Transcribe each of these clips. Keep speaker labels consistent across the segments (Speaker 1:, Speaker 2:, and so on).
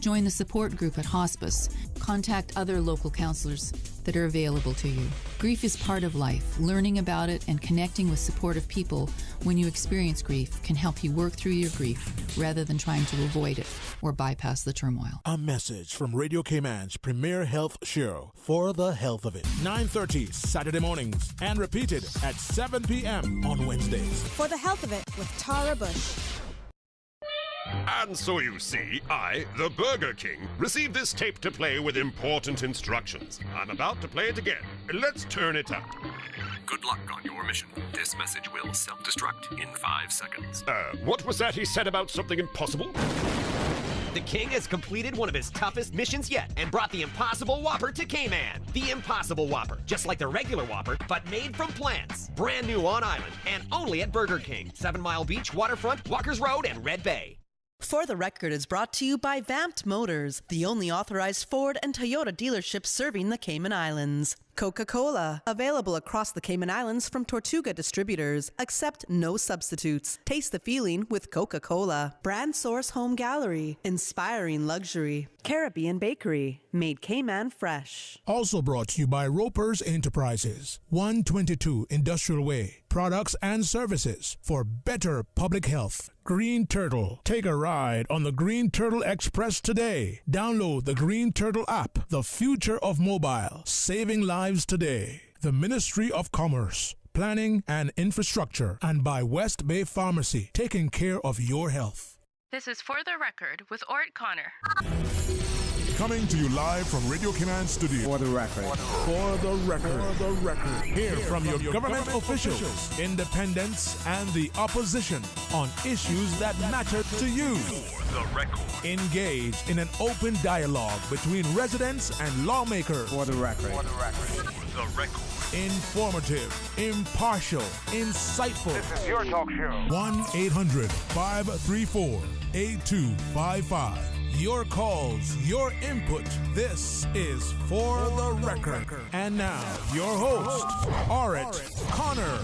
Speaker 1: Join the support group at hospice. Contact other local counselors that are available to you. Grief is part of life. Learning about it and connecting with supportive people when you experience grief can help you work through your grief rather than trying to avoid it or bypass the turmoil.
Speaker 2: A message from Radio Cayman's premier health show, For the Health of It. 9:30 Saturday mornings and repeated at 7 p.m. on Wednesdays.
Speaker 3: For the Health of It with Tara Bush.
Speaker 4: And so you see, I, the Burger King, received this tape to play with important instructions. I'm about to play it again. Let's turn it up.
Speaker 5: Good luck on your mission. This message will self-destruct in 5 seconds.
Speaker 4: What was that he said about something impossible?
Speaker 6: The King has completed one of his toughest missions yet and brought the Impossible Whopper to Cayman. The Impossible Whopper, just like the regular Whopper, but made from plants. Brand new on island and only at Burger King. 7 Mile Beach, Waterfront, Walkers Road, and Red Bay.
Speaker 7: For the Record is brought to you by Vamped Motors, the only authorized Ford and Toyota dealership serving the Cayman Islands. Coca-Cola, available across the Cayman Islands from Tortuga Distributors. Accept no substitutes. Taste the feeling with Coca-Cola. Brand Source Home Gallery, inspiring luxury. Caribbean Bakery, made Cayman fresh.
Speaker 2: Also brought to you by Ropers Enterprises, 122 Industrial Way. Products and services for better public health. Green Turtle. Take a ride on the Green Turtle Express today. Download the Green Turtle app, the future of mobile, saving lives today. The Ministry of Commerce, Planning and Infrastructure, and by West Bay Pharmacy, taking care of your health.
Speaker 8: This is For the Record with Ort Connor.
Speaker 2: Coming to you live from Radio Cayman Studio.
Speaker 9: For the Record.
Speaker 2: For the Record. For the Record. Hear from your government officials, independents, and the opposition on issues that matter to you.
Speaker 5: For the Record.
Speaker 2: Engage in an open dialogue between residents and lawmakers.
Speaker 9: For the Record.
Speaker 5: For the Record. For the Record.
Speaker 2: Informative, impartial, insightful.
Speaker 10: This is your talk show.
Speaker 2: 1-800-534-8255. Your calls, your input. This is For the Record. And now, your host, Ort Connor.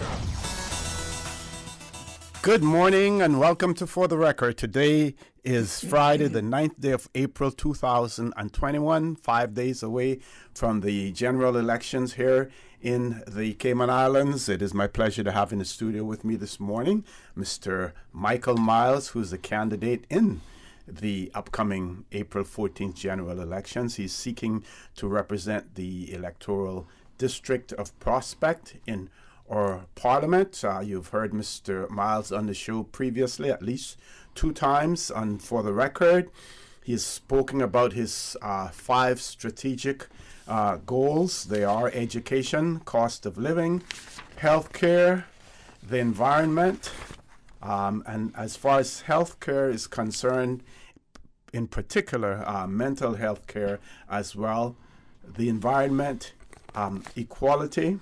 Speaker 9: Good morning and welcome to For the Record. Today is Friday, the 9th day of April, 2021, 5 days away from the general elections here in the Cayman Islands. It is my pleasure to have in the studio with me this morning Mr. Michael Miles, who's a candidate in the upcoming April 14th general elections. He's seeking to represent the electoral district of Prospect in our parliament. You've heard Mr. Miles on the show previously at least 2 times on For the Record. He's spoken about his 5 strategic goals. They are education, cost of living, healthcare, the environment, and as far as healthcare is concerned, in particular, mental health care as well, the environment, equality,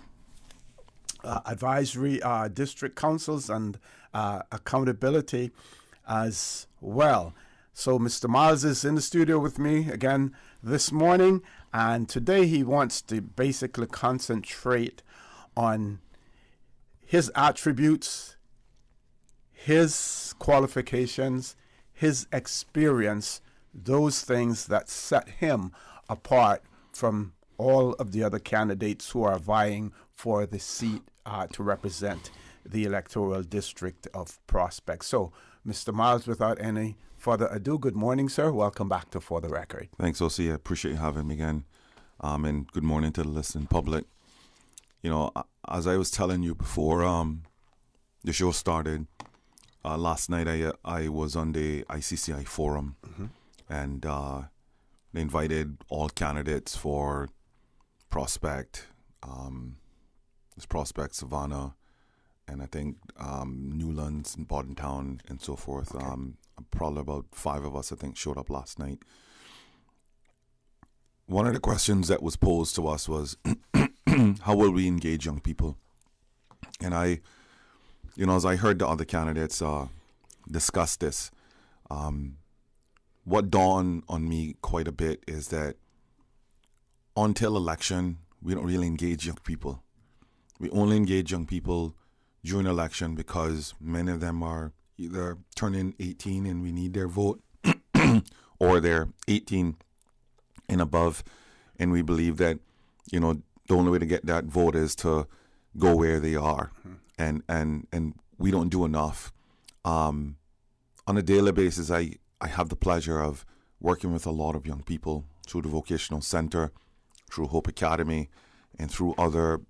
Speaker 9: advisory district councils, and accountability as well. So Mr. Miles is in the studio with me again this morning, and today he wants to basically concentrate on his attributes, his qualifications, his experience, those things that set him apart from all of the other candidates who are vying for the seat to represent the electoral district of Prospect. So, Mr. Miles, without any further ado, good morning, sir. Welcome back to For the Record.
Speaker 11: Thanks, O.C. I appreciate you having me again. And good morning to the listening public. You know, as I was telling you before the show started, last night I was on the ICCI forum, and they invited all candidates for Prospect, Prospect, Savannah, and I think Newlands and Bordentown and so forth. Okay. Probably about 5 of us, I think, showed up last night. One of the questions that was posed to us was, how will we engage young people? And I, you know, as I heard the other candidates discuss this, what dawned on me quite a bit is that until election, we don't really engage young people. We only engage young people during election because many of them are either turning 18 and we need their vote, or they're 18 and above. And we believe that, you know, the only way to get that vote is to go where they are. And we don't do enough. On a daily basis, I have the pleasure of working with a lot of young people through the Vocational Center, through Hope Academy, and through other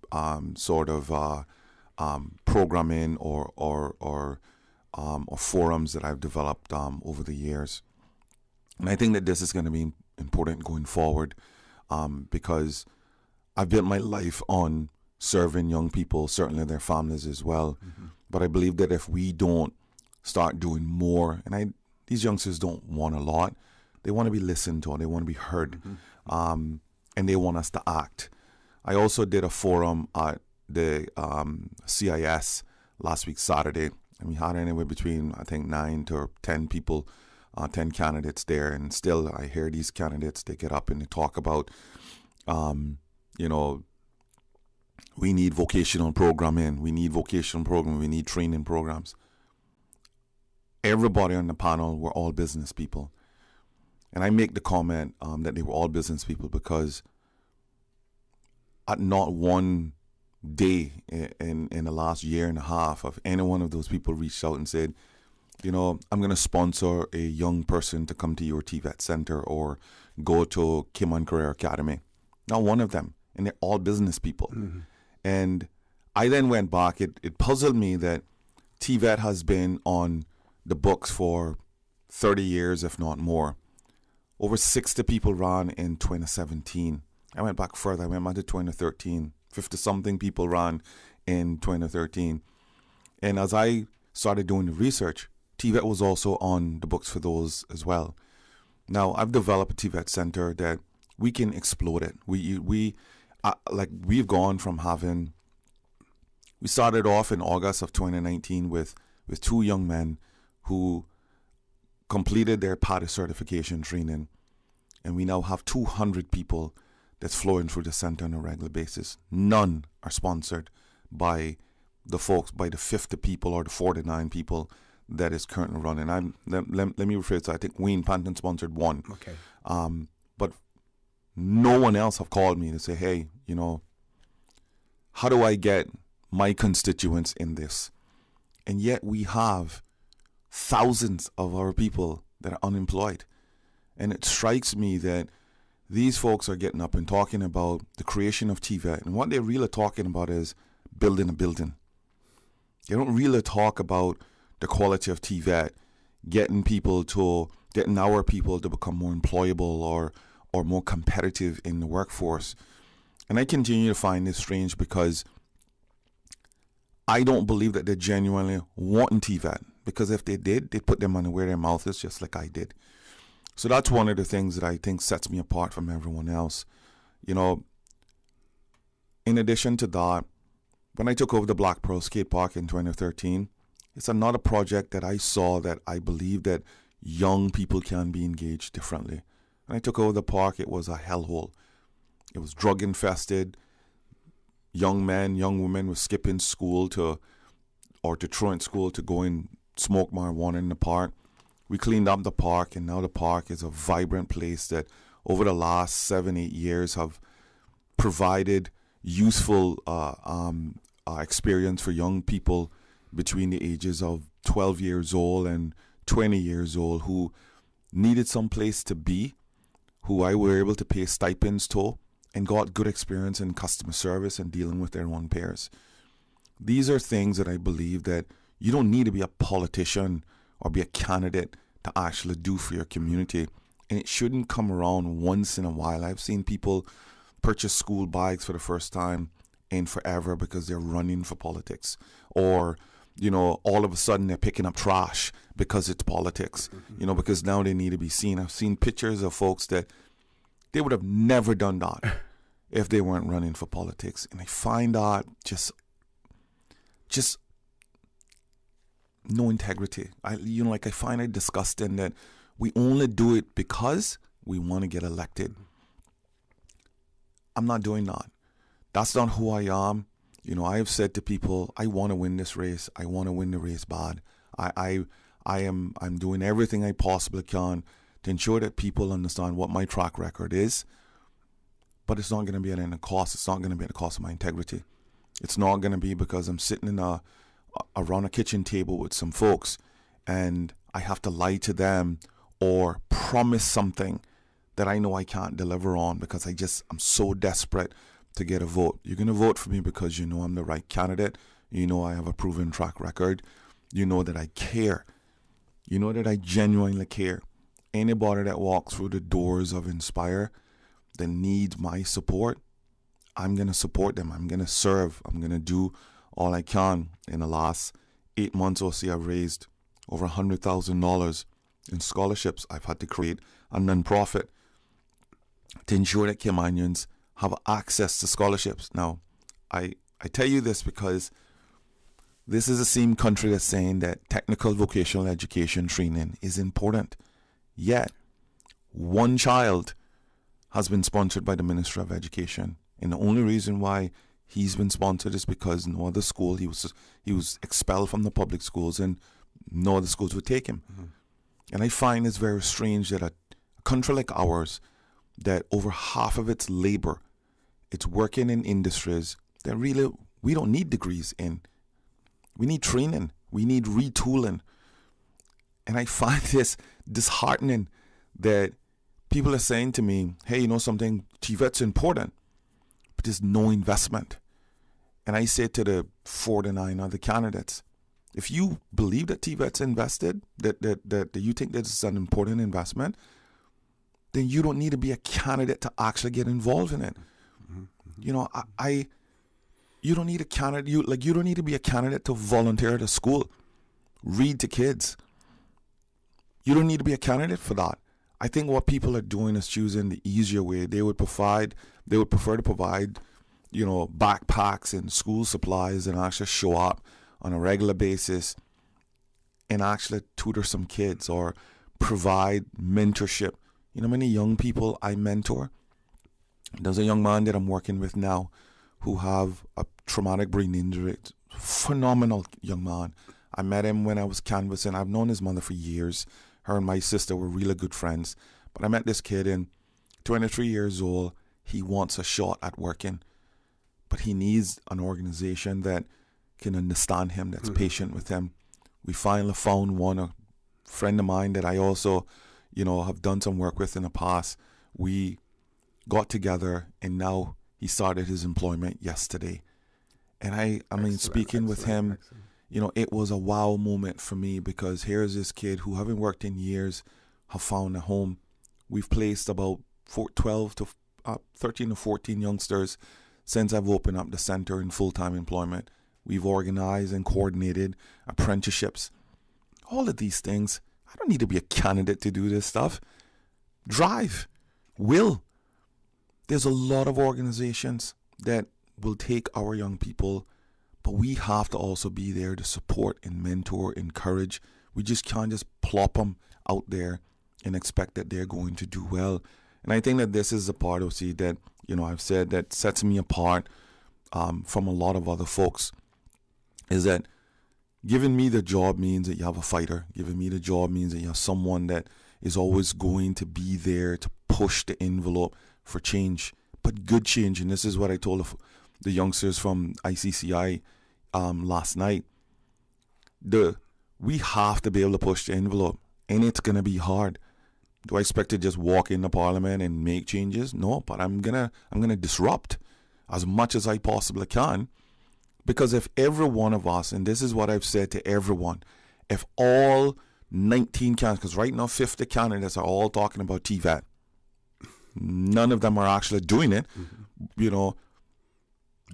Speaker 11: programming or forums that I've developed over the years. And I think that this is going to be important going forward because I've built my life on serving young people, certainly their families as well. But I believe that if we don't start doing more, and these youngsters don't want a lot, they want to be listened to, they want to be heard, and they want us to act. I also did a forum at the CIS last week, Saturday, and we had anywhere between, I think, 9 to 10 people, 10 candidates there. And still, I hear these candidates, they get up and they talk about, you know, we need vocational programming, we need training programs. Everybody on the panel were all business people. And I make the comment that they were all business people because at not one day in the last year and a half of any one of those people reached out and said, you know, I'm going to sponsor a young person to come to your TVET Center or go to Kimon Career Academy. Not one of them. And they're all business people. And I then went back. It puzzled me that TVET has been on the books for 30 years, if not more. Over 60 people ran in 2017. I went back further. I went back to 2013. 50-something people ran in 2013. And as I started doing the research, TVET was also on the books for those as well. Now, I've developed a TVET Center that we can explode it. We've gone from having... We started off in August of 2019 with 2 young men who completed their PADI certification training. And we now have 200 people that's flowing through the center on a regular basis. None are sponsored by the folks, by the 50 people or the 49 people that is currently running. Let me rephrase that. I think Wayne Panton sponsored 1.
Speaker 9: Okay.
Speaker 11: But no one else have called me to say, hey, you know, how do I get my constituents in this? And yet we have thousands of our people that are unemployed. And it strikes me that these folks are getting up and talking about the creation of TVET. And what they're really talking about is building a building. They don't really talk about the quality of TVET, getting our people to become more employable or more competitive in the workforce. And I continue to find this strange because I don't believe that they're genuinely wanting TVET, because if they did, they'd put their money where their mouth is, just like I did. So that's one of the things that I think sets me apart from everyone else. You know, in addition to that, when I took over the Black Pearl Skate Park in 2013, it's another project that I saw that I believe that young people can be engaged differently. When I took over the park, it was a hellhole. It was drug infested. Young men, young women were skipping school to truant school to go and smoke marijuana in the park. We cleaned up the park, and now the park is a vibrant place that over the last 7-8 years have provided useful experience for young people between the ages of 12 years old and 20 years old who needed some place to be, who I were able to pay stipends to, and got good experience in customer service and dealing with their own peers. These are things that I believe that you don't need to be a politician or be a candidate to actually do for your community. And it shouldn't come around once in a while. I've seen people purchase school bags for the first time in forever because they're running for politics. Or, you know, all of a sudden they're picking up trash because it's politics, you know, because now they need to be seen. I've seen pictures of folks that they would have never done that if they weren't running for politics. And I find that just no integrity. I find it disgusting that we only do it because we want to get elected. I'm not doing that. That's not who I am. You know, I have said to people, I want to win this race. I want to win the race bad. I'm doing everything I possibly can to ensure that people understand what my track record is. But it's not going to be at any cost. It's not going to be at the cost of my integrity. It's not going to be because I'm sitting around a kitchen table with some folks and I have to lie to them or promise something that I know I can't deliver on because I'm so desperate to get a vote. You're going to vote for me because you know I'm the right candidate. You know I have a proven track record. You know that I care. You know that I genuinely care. Anybody that walks through the doors of Inspire that needs my support, I'm going to support them. I'm going to serve. I'm going to do all I can. In the last 8 months or so, I've raised over $100,000 in scholarships. I've had to create a non-profit to ensure that Caymanians have access to scholarships. Now, I tell you this because this is the same country that's saying that technical vocational education training is important. Yet, one child has been sponsored by the Ministry of Education. And the only reason why he's been sponsored is because no other school, he was expelled from the public schools and no other schools would take him. Mm-hmm. And I find it's very strange that a country like ours, that over half of its labor, it's working in industries that really we don't need degrees in. We need training. We need retooling. And I find this disheartening that people are saying to me, hey, you know something, TVET's important, but there's no investment. And I say to the 49 other candidates, if you believe that TVET's invested, that you think that it's an important investment, then you don't need to be a candidate to actually get involved in it. Mm-hmm. You know, you don't need a candidate. You don't need to be a candidate to volunteer at a school, read to kids. You don't need to be a candidate for that. I think what people are doing is choosing the easier way. They would prefer to provide, you know, backpacks and school supplies and actually show up on a regular basis and actually tutor some kids or provide mentorship. You know how many young people I mentor? There's a young man that I'm working with now who have a traumatic brain injury. Phenomenal young man. I met him when I was canvassing. I've known his mother for years. Her and my sister were really good friends. But I met this kid, and 23 years old, he wants a shot at working. But he needs an organization that can understand him, that's patient with him. We finally found one, a friend of mine that I also, you know, have done some work with in the past. We got together, and now he started his employment yesterday. And I mean, speaking with him, you know, it was a wow moment for me because here's this kid who haven't worked in years, have found a home. We've placed about 13 to 14 youngsters since I've opened up the center in full-time employment. We've organized and coordinated apprenticeships. All of these things. I don't need to be a candidate to do this stuff. Drive. Will. There's a lot of organizations that will take our young people, but we have to also be there to support and mentor, encourage. We just can't just plop them out there and expect that they're going to do well. And I think that this is the part of that, you know, I've said that sets me apart from a lot of other folks, is that giving me the job means that you have a fighter. Giving me the job means that you have someone that is always going to be there to push the envelope for change, but good change. And this is what I told the youngsters from ICCI last night. We have to be able to push the envelope, and it's going to be hard. Do I expect to just walk into Parliament and make changes? No, but I'm gonna disrupt as much as I possibly can, because if every one of us, and this is what I've said to everyone, if all 19 candidates, because right now 50 candidates are all talking about TVET, none of them are actually doing it, you know,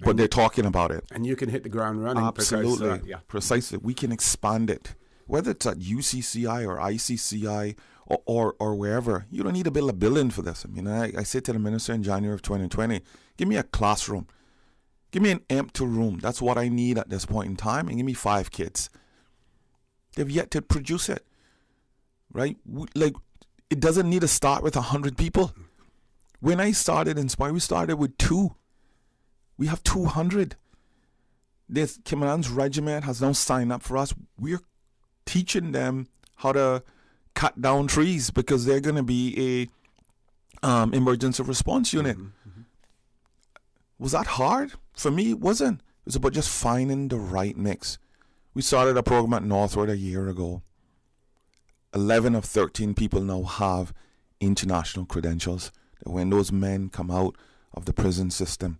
Speaker 11: but they're talking about it.
Speaker 9: And you can hit the ground running.
Speaker 11: Absolutely.
Speaker 9: Because,
Speaker 11: Precisely. We can expand it. Whether it's at UCCI or ICCI or wherever. You don't need to build a building for this. I mean, I said to the minister in January of 2020, give me a classroom. Give me an empty room. That's what I need at this point in time. And give me 5 kids. They've yet to produce it. Right? It doesn't need to start with 100 people. When I started Inspire, we started with 2. We have 200. This Cayman's regiment has now signed up for us. We're teaching them how to cut down trees because they're going to be a emergency response unit. Was that hard? For me, it wasn't. It was about just finding the right mix. We started a program at Northwood a year ago. 11 of 13 people now have international credentials. When those men come out of the prison system,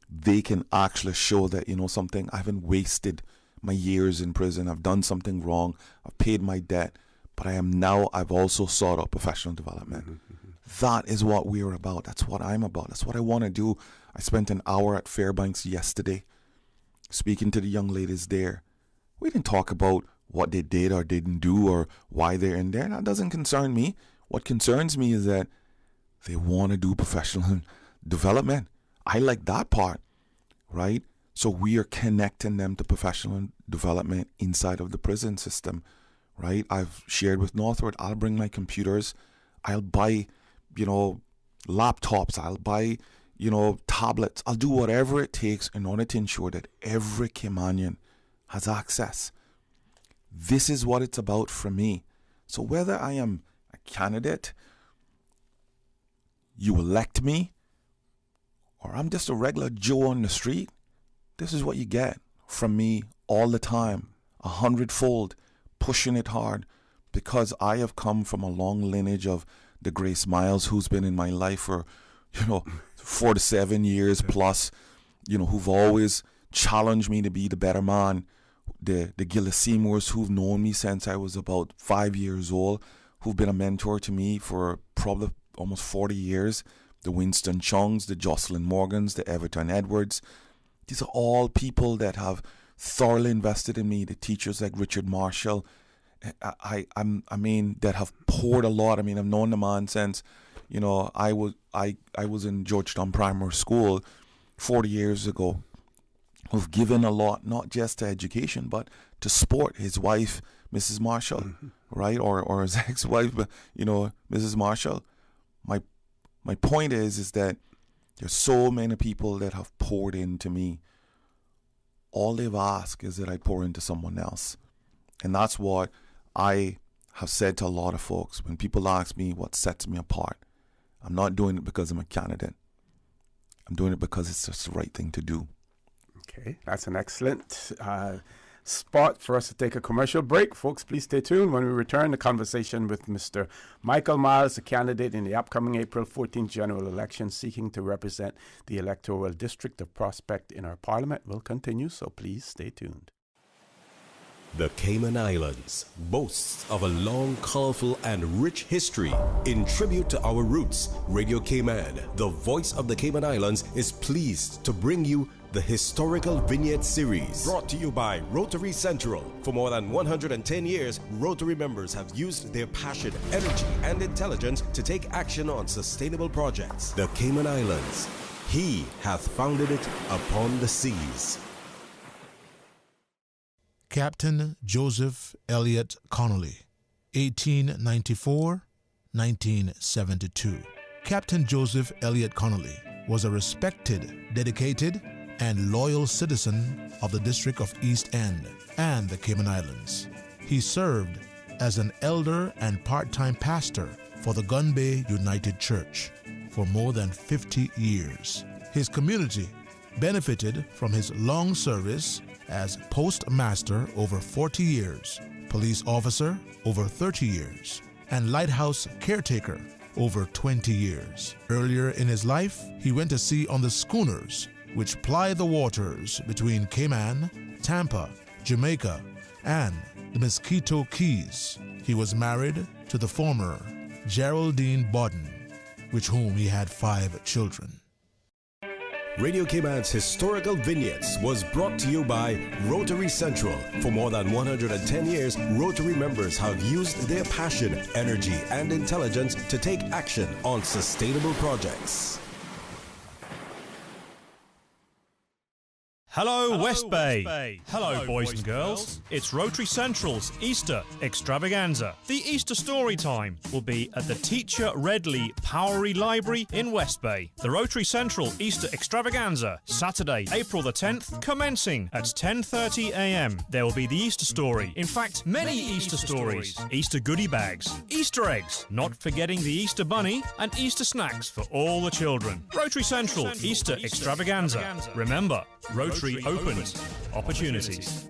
Speaker 11: they can actually show that, you know something, I haven't wasted my years in prison. I've done something wrong. I've paid my debt. But I've also sought out professional development. That is what we're about. That's what I'm about. That's what I want to do. I spent an hour at Fairbanks yesterday speaking to the young ladies there. We didn't talk about what they did or didn't do or why they're in there. That doesn't concern me. What concerns me is that they want to do professional development. I like that part, right? So we are connecting them to professional development inside of the prison system, right? I've shared with Northwood, I'll bring my computers. I'll buy, laptops. I'll buy, tablets. I'll do whatever it takes in order to ensure that every Caymanian has access. This is what it's about for me. So whether I am a candidate, you elect me, or I'm just a regular Joe on the street, this is what you get from me all the time, 100-fold, pushing it hard, because I have come from a long lineage of the Grace Miles, who's been in my life for, 4 to 7 years plus, who've always challenged me to be the better man. The Gillis Seymours, who've known me since I was about 5 years old, who've been a mentor to me for probably almost 40 years. The Winston Chungs, the Jocelyn Morgans, the Everton Edwards. These are all people that have thoroughly invested in me. The teachers like Richard Marshall, that have poured a lot. I've known the man since, I was in Georgetown Primary School 40 years ago. Who've given a lot, not just to education, but to sport. His wife, Mrs. Marshall, right? Or his ex-wife, Mrs. Marshall. My point is that there's so many people that have poured into me. All they've asked is that I pour into someone else. And that's what I have said to a lot of folks. When people ask me what sets me apart, I'm not doing it because I'm a candidate. I'm doing it because it's just the right thing to do.
Speaker 9: Okay, that's an excellent spot for us to take a commercial break. Folks, please stay tuned. When we return, the conversation with Mr. Michael Miles, a candidate in the upcoming April 14th general election seeking to represent the electoral district of Prospect in our parliament will continue, so please stay tuned.
Speaker 10: The Cayman Islands boasts of a long, colorful, and rich history. In tribute to our roots, Radio Cayman, the voice of the Cayman Islands, is pleased to bring you the Historical Vignette Series, brought to you by Rotary Central. For more than 110 years, Rotary members have used their passion, energy, and intelligence to take action on sustainable projects. The Cayman Islands, He hath founded it upon the seas.
Speaker 2: Captain Joseph Elliott Connolly, 1894-1972. Captain Joseph Elliott Connolly was a respected, dedicated, and loyal citizen of the District of East End and the Cayman Islands. He served as an elder and part-time pastor for the Gun Bay United Church for more than 50 years. His community benefited from his long service as postmaster over 40 years, police officer over 30 years, and lighthouse caretaker over 20 years. Earlier in his life, he went to sea on the schooners which ply the waters between Cayman, Tampa, Jamaica, and the Mosquito Keys. He was married to the former Geraldine Bodden, with whom he had 5 children.
Speaker 10: Radio Cayman's Historical Vignettes was brought to you by Rotary Central. For more than 110 years, Rotary members have used their passion, energy, and intelligence to take action on sustainable projects.
Speaker 12: Hello, West Bay. Hello, boys and girls. It's Rotary Central's Easter Extravaganza. The Easter story time will be at the Teacher Redley Powery Library in West Bay. The Rotary Central Easter Extravaganza, Saturday, April the 10th, commencing at 10:30 a.m. There will be the Easter story. In fact, many Easter stories. Easter goodie bags, Easter eggs, not forgetting the Easter bunny, and Easter snacks for all the children. Rotary Central Easter Extravaganza. Remember, Rotary opens opportunities.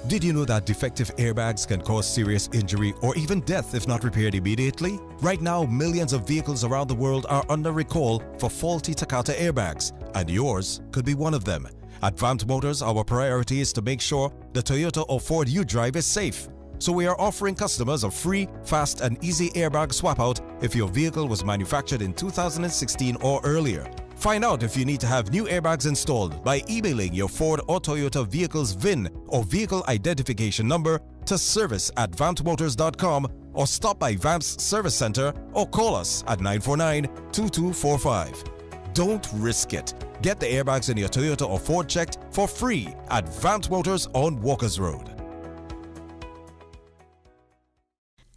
Speaker 10: Did you know that defective airbags can cause serious injury or even death if not repaired immediately? Right now, millions of vehicles around the world are under recall for faulty Takata airbags, and yours could be one of them. At Vamt Motors, our priority is to make sure the Toyota or Ford you drive is safe. So we are offering customers a free, fast and easy airbag swap out if your vehicle was manufactured in 2016 or earlier. Find out if you need to have new airbags installed by emailing your Ford or Toyota vehicle's VIN or vehicle identification number to service@vamtmotors.com or stop by Vamp's Service Center or call us at 949-2245. Don't risk it. Get the airbags in your Toyota or Ford checked for free at Vamp Motors on Walkers Road.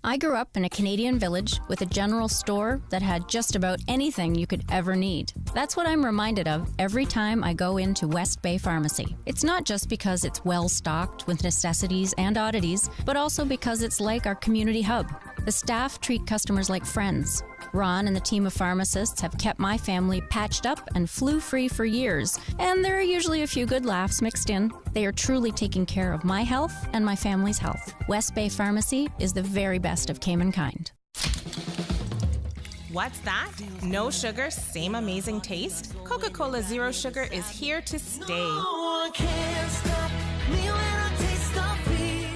Speaker 13: I grew up in a Canadian village with a general store that had just about anything you could ever need. That's what I'm reminded of every time I go into West Bay Pharmacy. It's not just because it's well stocked with necessities and oddities, but also because it's like our community hub. The staff treat customers like friends. Ron and the team of pharmacists have kept my family patched up and flu-free for years, and there are usually a few good laughs mixed in. They are truly taking care of my health and my family's health. West Bay Pharmacy is the very best of Cayman kind.
Speaker 14: What's that? No sugar, same amazing taste? Coca-Cola Zero Sugar is here to stay.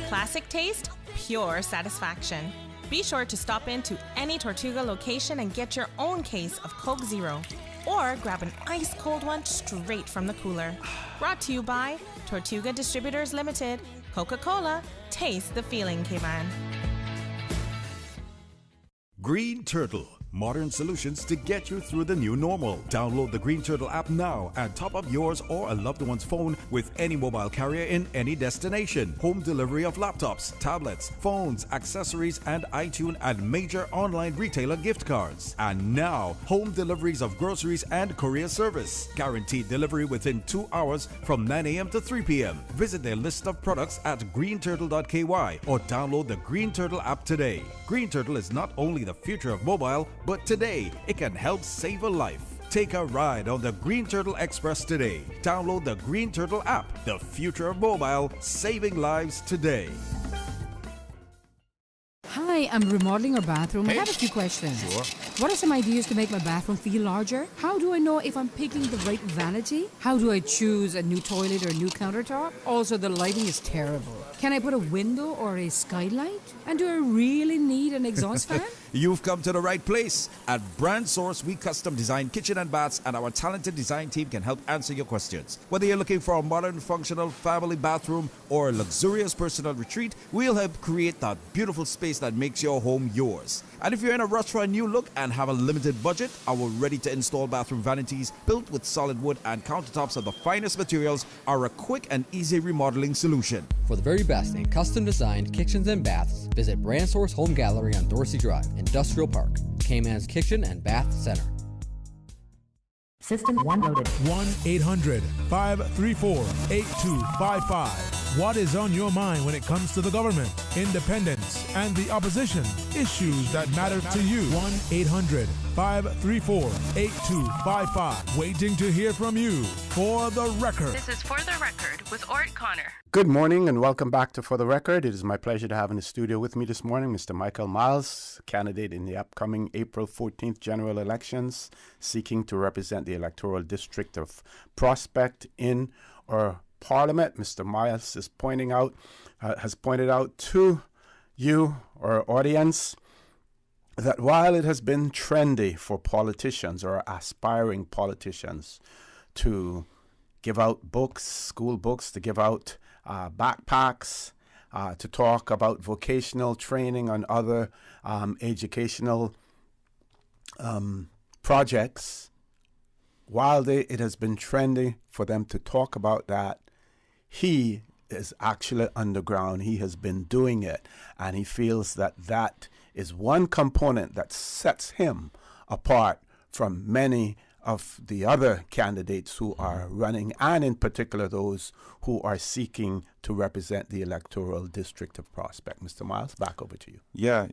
Speaker 14: Classic taste, pure satisfaction. Be sure to stop into any Tortuga location and get your own case of Coke Zero. Or grab an ice-cold one straight from the cooler. Brought to you by Tortuga Distributors Limited. Coca-Cola, taste the feeling, Cayman.
Speaker 15: Green Turtle. Modern solutions to get you through the new normal. Download the Green Turtle app now and top up yours or a loved one's phone with any mobile carrier in any destination. Home delivery of laptops, tablets, phones, accessories, and iTunes and major online retailer gift cards. And now, home deliveries of groceries and courier service. Guaranteed delivery within 2 hours from 9 a.m. to 3 p.m. Visit their list of products at greenturtle.ky or download the Green Turtle app today. Green Turtle is not only the future of mobile, but today, it can help save a life. Take a ride on the Green Turtle Express today. Download the Green Turtle app, the future of mobile, saving lives today.
Speaker 16: Hi, I'm remodeling our bathroom. I have a few questions.
Speaker 15: Sure.
Speaker 16: What are some ideas to make my bathroom feel larger? How do I know if I'm picking the right vanity? How do I choose a new toilet or a new countertop? Also, the lighting is terrible. Can I put a window or a skylight? And do I really need an exhaust fan?
Speaker 15: You've come to the right place. At Brand Source, we custom design kitchen and baths, and our talented design team can help answer your questions. Whether you're looking for a modern, functional family bathroom or a luxurious personal retreat, we'll help create that beautiful space that makes your home yours. And if you're in a rush for a new look and have a limited budget, our ready-to-install bathroom vanities built with solid wood and countertops of the finest materials are a quick and easy remodeling solution.
Speaker 17: For the very best in custom-designed kitchens and baths, visit Brand Source Home Gallery on Dorsey Drive, Industrial Park, Cayman's Kitchen and Bath Center.
Speaker 18: System 1 loaded.
Speaker 2: 1-800-534-8255. What is on your mind when it comes to the government, independence, and the opposition? Issues that matter to you. 1-800-534-8255. Waiting to hear from you. For the Record.
Speaker 8: This is For the Record with Ort Connor.
Speaker 9: Good morning and welcome back to For the Record. It is my pleasure to have in the studio with me this morning Mr. Michael Miles, candidate in the upcoming April 14th general elections, seeking to represent the electoral district of Prospect in our Parliament. Mr. Miles has pointed out to you, our audience, that while it has been trendy for politicians or aspiring politicians to give out books, school books, to give out backpacks, to talk about vocational training and other educational projects, while it has been trendy for them to talk about that, he is actually underground. He has been doing it, and he feels that that is one component that sets him apart from many of the other candidates who are running, and in particular those who are seeking to represent the electoral district of Prospect. Mr. Miles, back over to you.
Speaker 11: Yeah,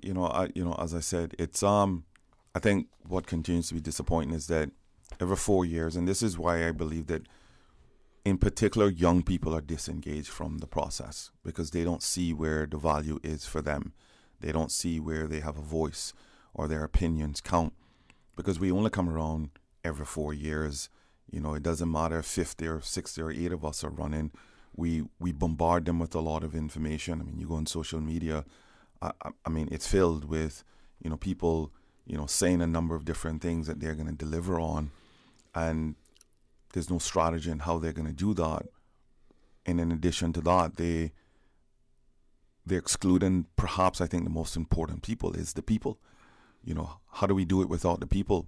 Speaker 11: as I said, it's I think what continues to be disappointing is that every 4 years, and this is why I believe that in particular young people are disengaged from the process because they don't see where the value is for them. They don't see where they have a voice or their opinions count, because we only come around every 4 years. It doesn't matter if 50 or 60 or 8 of us are running. We bombard them with a lot of information. I mean, you go on social media, I mean, it's filled with, people, saying a number of different things that they're going to deliver on, and there's no strategy in how they're going to do that. And in addition to that, they're excluding, perhaps I think the most important people is the people. How do we do it without the people?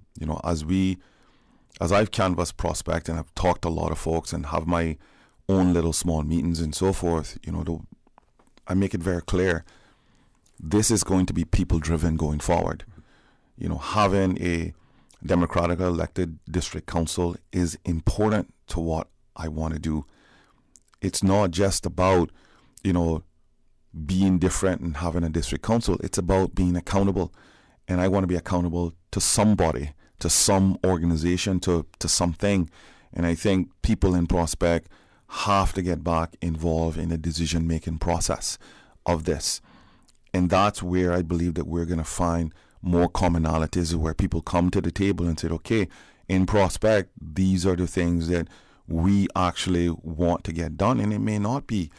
Speaker 11: As I've canvassed Prospect and I've talked to a lot of folks and have my own little small meetings and so forth, I make it very clear, this is going to be people driven going forward. Having a democratically elected district council is important to what I want to do. It's not just about, being different and having a district council. It's about being accountable. And I want to be accountable to somebody, to some organization, to something. And I think people in Prospect have to get back involved in the decision-making process of this. And that's where I believe that we're going to find more commonalities, where people come to the table and say, okay, in Prospect, these are the things that we actually want to get done. And it may not be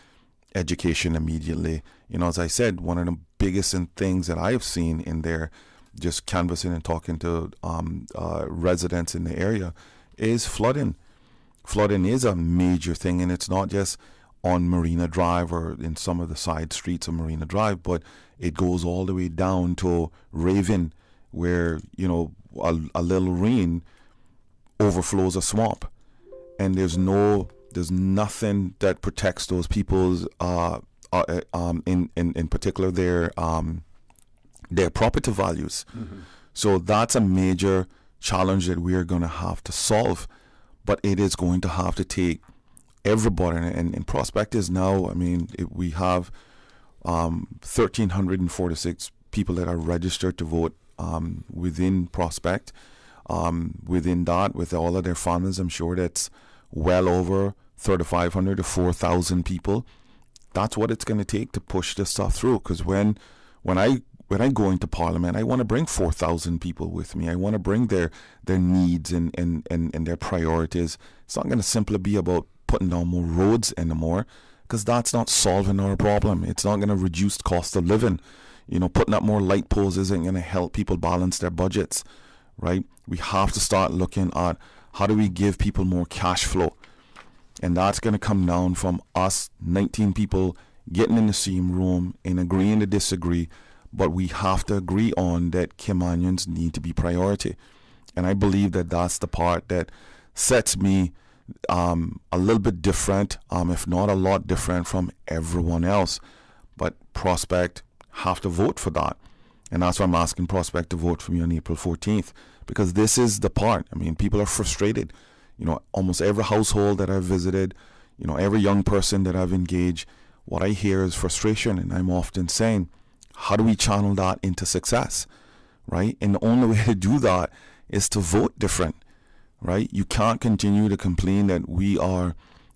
Speaker 11: education immediately. As I said, one of the biggest things that I have seen in there, just canvassing and talking to residents in the area, is flooding. Flooding is a major thing, and it's not just on Marina Drive or in some of the side streets of Marina Drive, but it goes all the way down to Raven, where, a little rain overflows a swamp. And there's nothing that protects those people's, in particular their property values. Mm-hmm. So that's a major challenge that we are going to have to solve, but it is going to have to take everybody. And Prospect is now, we have 1,346 people that are registered to vote within Prospect. Within that, with all of their families, I'm sure that's well over 3,500 to 4,000 people. That's what it's going to take to push this stuff through. Because when I go into Parliament, I want to bring 4,000 people with me. I want to bring their needs and their priorities. It's not going to simply be about putting down more roads anymore, because that's not solving our problem. It's not going to reduce cost of living. Putting up more light poles isn't going to help people balance their budgets, right? We have to start looking at how do we give people more cash flow. And that's going to come down from us 19 people getting in the same room and agreeing to disagree. But we have to agree on that Caymanians need to be priority. And I believe that that's the part that sets me a little bit different, if not a lot different from everyone else. But Prospect have to vote for that. And that's why I'm asking Prospect to vote for me on April 14th, because this is the part. People are frustrated. Almost every household that I've visited, every young person that I've engaged, what I hear is frustration. And I'm often saying, how do we channel that into success, right? And the only way to do that is to vote different, right? You can't continue to complain that we are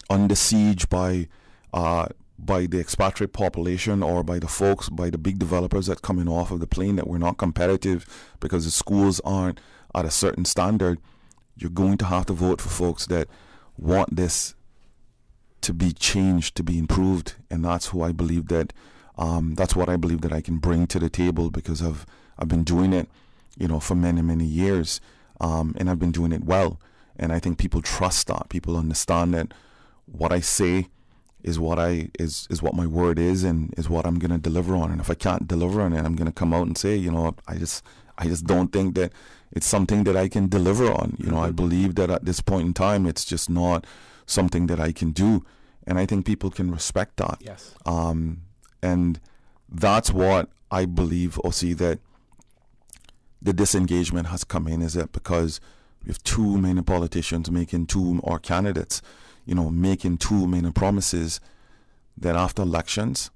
Speaker 11: under siege by the expatriate population or by the big developers that coming off of the plane, that we're not competitive because the schools aren't at a certain standard. You're going to have to vote for folks that want this to be changed, to be improved. And that's who I believe that, that's what I believe that I can bring to the table, because I've been doing it, for many, many years. And I've been doing it well. And I think people trust that. People understand that what I say is what what my word is, and is what I'm going to deliver on. And if I can't deliver on it, I'm going to come out and say, I just don't think that it's something that I can deliver on. You know, I believe that at this point in time, it's just not something that I can do. And I think people can respect that.
Speaker 9: Yes.
Speaker 11: And that's what I believe, or see, that the disengagement has come in, is that because we have too many politicians or candidates, you know, making too many promises, that after elections,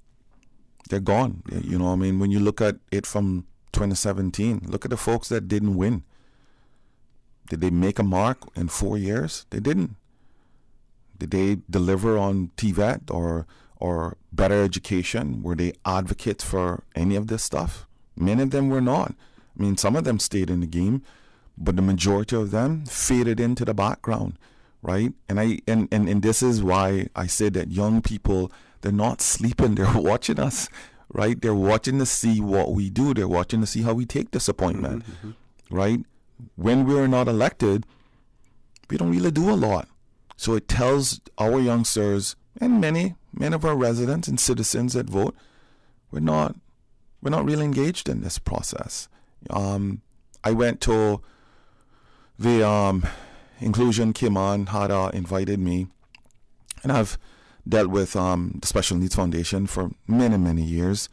Speaker 11: they're gone. You know, I mean, when you look at it from 2017, look at the folks that didn't win. Did they make a mark in 4 years? They didn't. Did they deliver on TVET or better education? Were they advocates for any of this stuff? Many of them were not. I mean, some of them stayed in the game, but the majority of them faded into the background, right? And this is why I said that young people, they're not sleeping. They're watching us, right? They're watching to see what we do. They're watching to see how we take disappointment, right? When we're not elected, we don't really do a lot. So it tells our youngsters and many of our residents and citizens that vote, we're not really engaged in this process. I went to the Inclusion Came On had invited me, and I've dealt with the Special Needs Foundation for many years.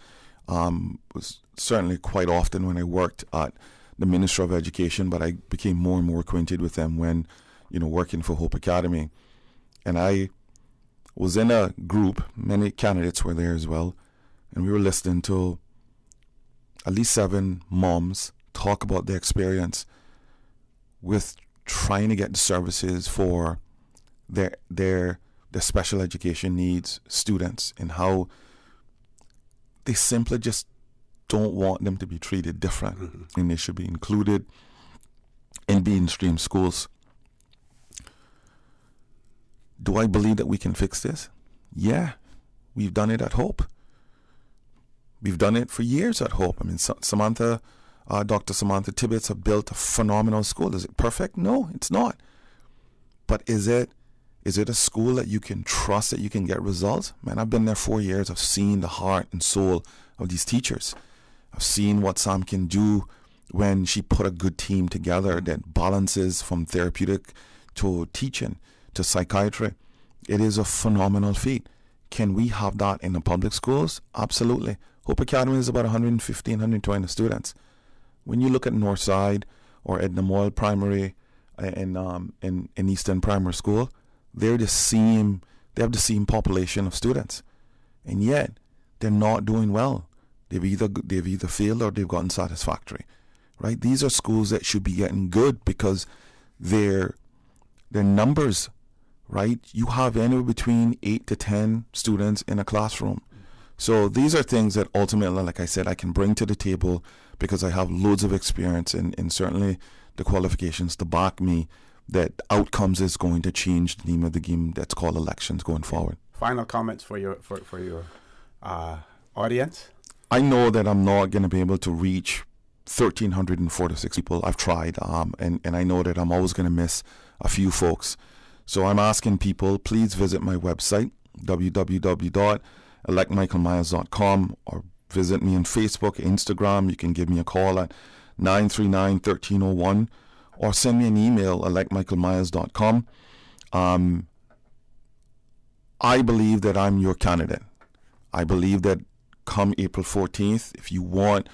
Speaker 11: Was certainly quite often when I worked at the Ministry of Education, but I became more and more acquainted with them when, you know, working for Hope Academy. And I was in a group, many candidates were there as well, and we were listening to at least 7 moms talk about their experience with trying to get the services for their special education needs students, and how they simply just don't want them to be treated different, and they should be included in mainstream schools. Do I believe that we can fix this? Yeah, we've done it at Hope. We've done it for years at Hope. I mean, Dr. Samantha Tibbetts have built a phenomenal school. Is it perfect? No, it's not. But is it a school that you can trust, that you can get results? Man, I've been there 4 years. I've seen the heart and soul of these teachers. I've seen what Sam can do when she put a good team together that balances from therapeutic to teaching to psychiatry. It is a phenomenal feat. Can we have that in the public schools? Absolutely. Hope Academy is about 115, 120 students. When you look at Northside or Edna Moyle Primary in Eastern Primary School, they have the same population of students, and yet they're not doing well. They've either failed or they've gotten satisfactory, right? These are schools that should be getting good because their numbers, right? You have anywhere between 8 to 10 students in a classroom. So these are things that ultimately, like I said, I can bring to the table because I have loads of experience and certainly the qualifications to back me that outcomes is going to change the name of the game that's called elections going forward.
Speaker 9: Final comments for your audience?
Speaker 11: I know that I'm not going to be able to reach 1,346 people. I've tried, and I know that I'm always going to miss a few folks. So I'm asking people, please visit my website, www.electmichaelmyers.com, or visit me on Facebook, Instagram. You can give me a call at 939-1301, or send me an email, electmichaelmyers.com. I believe that I'm your candidate. I believe that come April 14th, if you want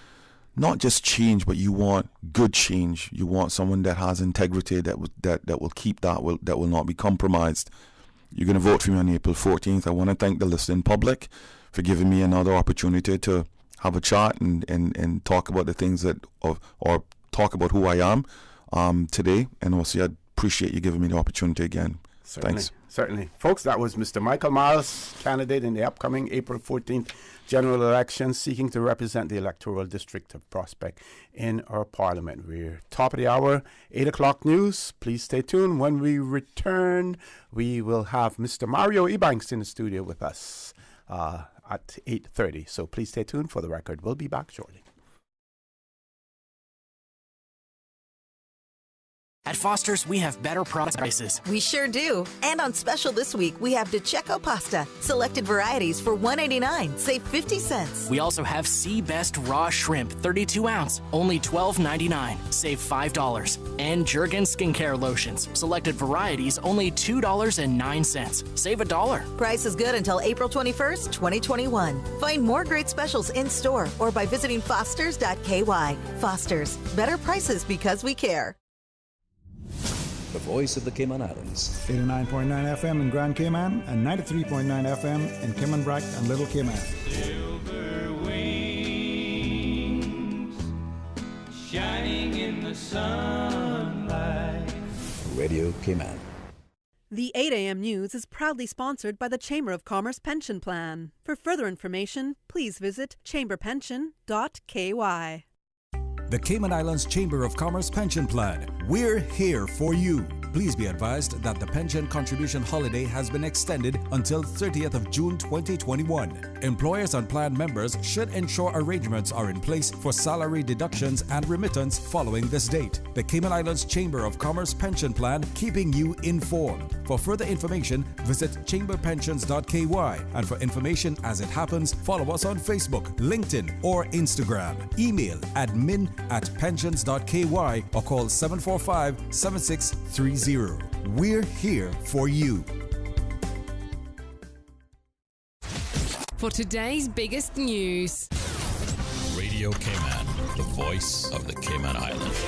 Speaker 11: not just change, but you want good change, you want someone that has integrity, that will keep that will not be compromised, you're going to vote for me on April 14th. I want to thank the listening public for giving me another opportunity to have a chat and talk about the things or talk about who I am today. And also, I appreciate you giving me the opportunity again. Thanks.
Speaker 9: Certainly. Folks, that was Mr. Michael Myers, candidate in the upcoming April 14th general election, seeking to represent the electoral district of Prospect in our parliament. We're top of the hour, 8 o'clock news. Please stay tuned. When we return, we will have Mr. Mario Ebanks in the studio with us at 8:30. So please stay tuned for the record. We'll be back shortly.
Speaker 18: At Foster's, we have better product prices.
Speaker 19: We sure do. And on special this week, we have DiCecco pasta. Selected varieties for $1.89. Save 50 cents.
Speaker 18: We also have Sea Best raw shrimp, 32 ounce, only $12.99. Save $5. And Jergens skincare lotions. Selected varieties, only $2.09. Save $1.
Speaker 19: Price is good until April 21st, 2021. Find more great specials in store or by visiting fosters.ky. Fosters. Better prices because we care.
Speaker 20: The voice of the Cayman Islands.
Speaker 21: 89.9 FM in Grand Cayman and 93.9 FM in Cayman Brac and Little Cayman.
Speaker 22: Silver wings shining in the sunlight.
Speaker 20: Radio Cayman.
Speaker 7: The 8 a.m. news is proudly sponsored by the Chamber of Commerce Pension Plan. For further information, please visit chamberpension.ky.
Speaker 15: The Cayman Islands Chamber of Commerce Pension Plan. We're here for you. Please be advised that the pension contribution holiday has been extended until 30th of June 2021. Employers and plan members should ensure arrangements are in place for salary deductions and remittance following this date. The Cayman Islands Chamber of Commerce Pension Plan, keeping you informed. For further information, visit chamberpensions.ky, and for information as it happens, follow us on Facebook, LinkedIn, or Instagram. Email admin@pensions.ky or call 745-7630. We're here for you.
Speaker 23: For today's biggest news.
Speaker 24: Radio Cayman, the voice of the Cayman Islands.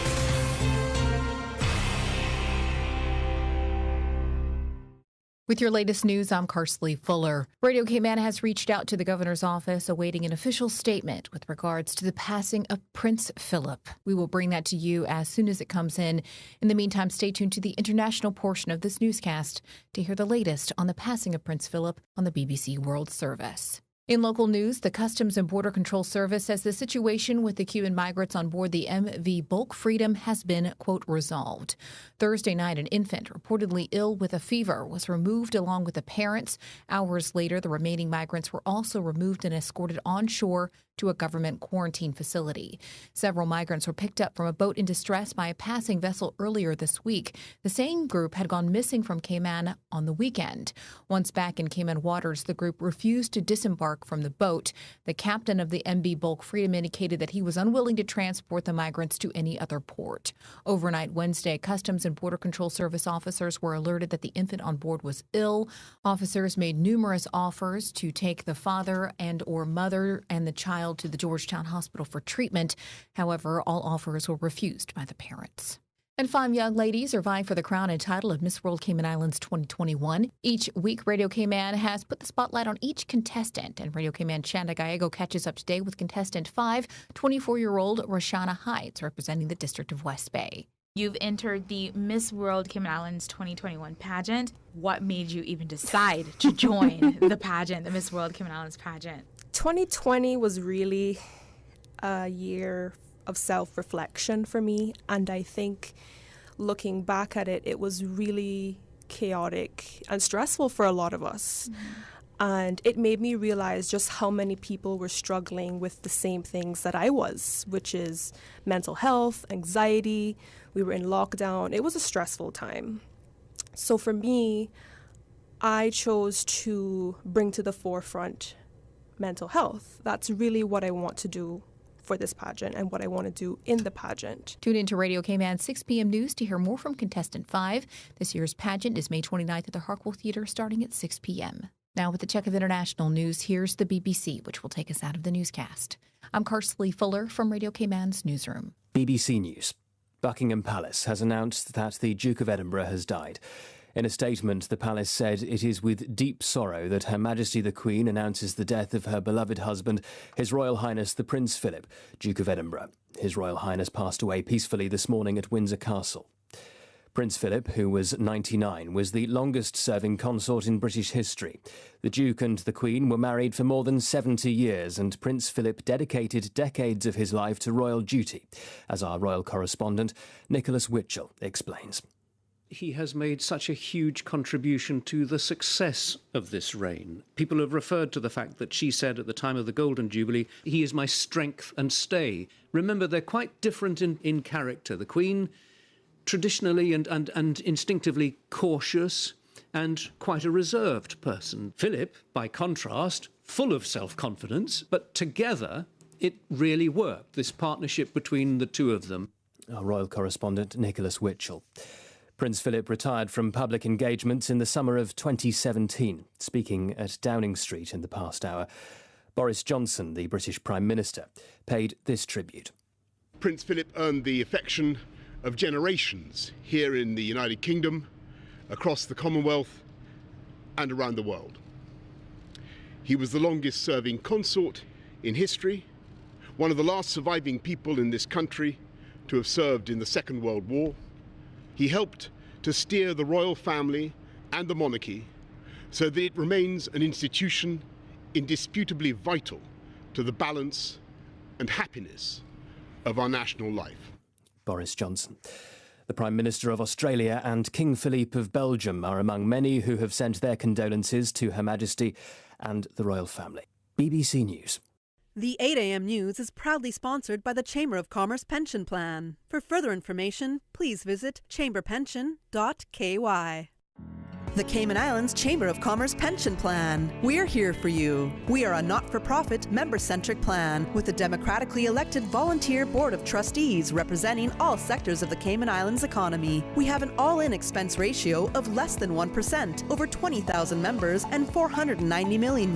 Speaker 25: With your latest news, I'm Karsley Fuller. Radio Cayman has reached out to the governor's office awaiting an official statement with regards to the passing of Prince Philip. We will bring that to you as soon as it comes in. In the meantime, stay tuned to the international portion of this newscast to hear the latest on the passing of Prince Philip on the BBC World Service. In local news, the Customs and Border Control Service says the situation with the Cuban migrants on board the MV Bulk Freedom has been, quote, resolved. Thursday night, an infant reportedly ill with a fever was removed along with the parents. Hours later, the remaining migrants were also removed and escorted onshore to a government quarantine facility. Several migrants were picked up from a boat in distress by a passing vessel earlier this week. The same group had gone missing from Cayman on the weekend. Once back in Cayman waters, the group refused to disembark from the boat. The captain of the MV Bulk Freedom indicated that he was unwilling to transport the migrants to any other port. Overnight Wednesday, Customs and Border Control Service officers were alerted that the infant on board was ill. Officers made numerous offers to take the father and or mother and the child to the Georgetown Hospital for treatment. However, all offers were refused by the parents. And 5 young ladies are vying for the crown and title of Miss World Cayman Islands 2021. Each week, Radio Cayman has put the spotlight on each contestant, and Radio Cayman Chanda Gallego catches up today with contestant 5, 24-year-old Roshana Hides, representing the District of West Bay.
Speaker 26: You've entered the Miss World Cayman Islands 2021 pageant. What made you even decide to join the pageant, the Miss World Cayman Islands pageant?
Speaker 27: 2020 was really a year of self-reflection for me, and I think looking back at it, it was really chaotic and stressful for a lot of us. And it made me realize just how many people were struggling with the same things that I was, which is mental health, anxiety. We were in lockdown. It was a stressful time. So for me, I chose to bring to the forefront mental health. That's really what I want to do for this pageant and what I want to do in the pageant.
Speaker 25: Tune into Radio Cayman 6 p.m. news to hear more from contestant 5. This year's pageant is May 29th at the Harkwell Theatre starting at 6 p.m. Now with the check of international news, here's the BBC, which will take us out of the newscast. I'm Karsley Fuller from Radio Cayman's newsroom.
Speaker 28: BBC News. Buckingham Palace has announced that the Duke of Edinburgh has died. In a statement, the palace said it is with deep sorrow that Her Majesty the Queen announces the death of her beloved husband, His Royal Highness the Prince Philip, Duke of Edinburgh. His Royal Highness passed away peacefully this morning at Windsor Castle. Prince Philip, who was 99, was the longest-serving consort in British history. The Duke and the Queen were married for more than 70 years, and Prince Philip dedicated decades of his life to royal duty, as our royal correspondent, Nicholas Witchell, explains.
Speaker 29: He has made such a huge contribution to the success of this reign. People have referred to the fact that she said at the time of the Golden Jubilee, he is my strength and stay. Remember, they're quite different in character. The Queen traditionally and instinctively cautious and quite a reserved person. Philip, by contrast, full of self-confidence, but together it really worked, this partnership between the two of them.
Speaker 28: Our royal correspondent, Nicholas Witchell. Prince Philip retired from public engagements in the summer of 2017. Speaking at Downing Street in the past hour, Boris Johnson, the British Prime Minister, paid this tribute.
Speaker 1: Prince Philip earned the affection of generations here in the United Kingdom, across the Commonwealth and around the world. He was the longest serving consort in history, one of the last surviving people in this country to have served in the Second World War. He helped to steer the royal family and the monarchy so that it remains an institution indisputably vital to the balance and happiness of our national life.
Speaker 28: Boris Johnson. The Prime Minister of Australia and King Philippe of Belgium are among many who have sent their condolences to Her Majesty and the royal family. BBC News.
Speaker 7: The 8 a.m. news is proudly sponsored by the Chamber of Commerce Pension Plan. For further information, please visit chamberpension.ky. The Cayman Islands Chamber of Commerce Pension Plan. We're here for you. We are a not-for-profit, member-centric plan with a democratically elected volunteer board of trustees representing all sectors of the Cayman Islands economy. We have an all-in expense ratio of less than 1%, over 20,000 members, and $490 million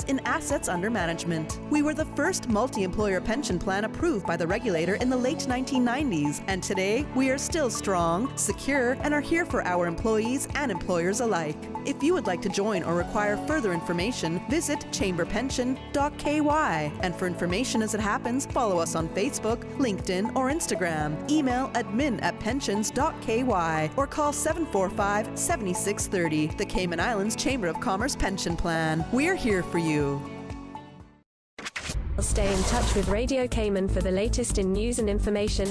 Speaker 7: in assets under management. We were the first multi-employer pension plan approved by the regulator in the late 1990s, and today we are still strong, secure, and are here for our employees and employers alike. If you would like to join or require further information, visit chamberpension.ky. And for information as it happens, follow us on Facebook, LinkedIn, or Instagram. Email admin@pensions.ky or call 745-7630. The Cayman Islands Chamber of Commerce Pension Plan. We're here for you.
Speaker 3: Stay in touch with Radio Cayman for the latest in news and information.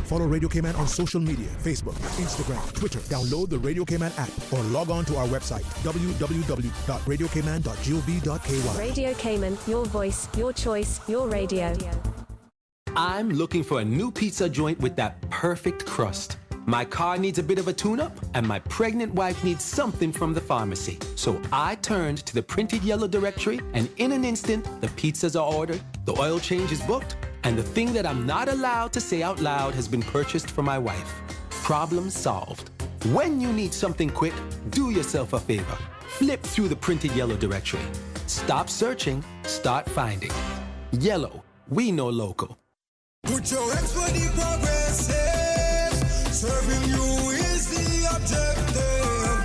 Speaker 2: Follow Radio Cayman on social media, Facebook, Instagram, Twitter. Download the Radio Cayman app or log on to our website, www.radiocayman.gov.ky.
Speaker 3: Radio Cayman, your voice, your choice, your radio.
Speaker 4: I'm looking for a new pizza joint with that perfect crust. My car needs a bit of a tune-up, and my pregnant wife needs something from the pharmacy. So I turned to the printed yellow directory, and in an instant, the pizzas are ordered, the oil change is booked, and the thing that I'm not allowed to say out loud has been purchased for my wife. Problem solved. When you need something quick, do yourself a favor. Flip through the printed yellow directory. Stop searching, start finding. Yellow, we know local.
Speaker 5: Put your hands for the progressive. Serving you is the objective.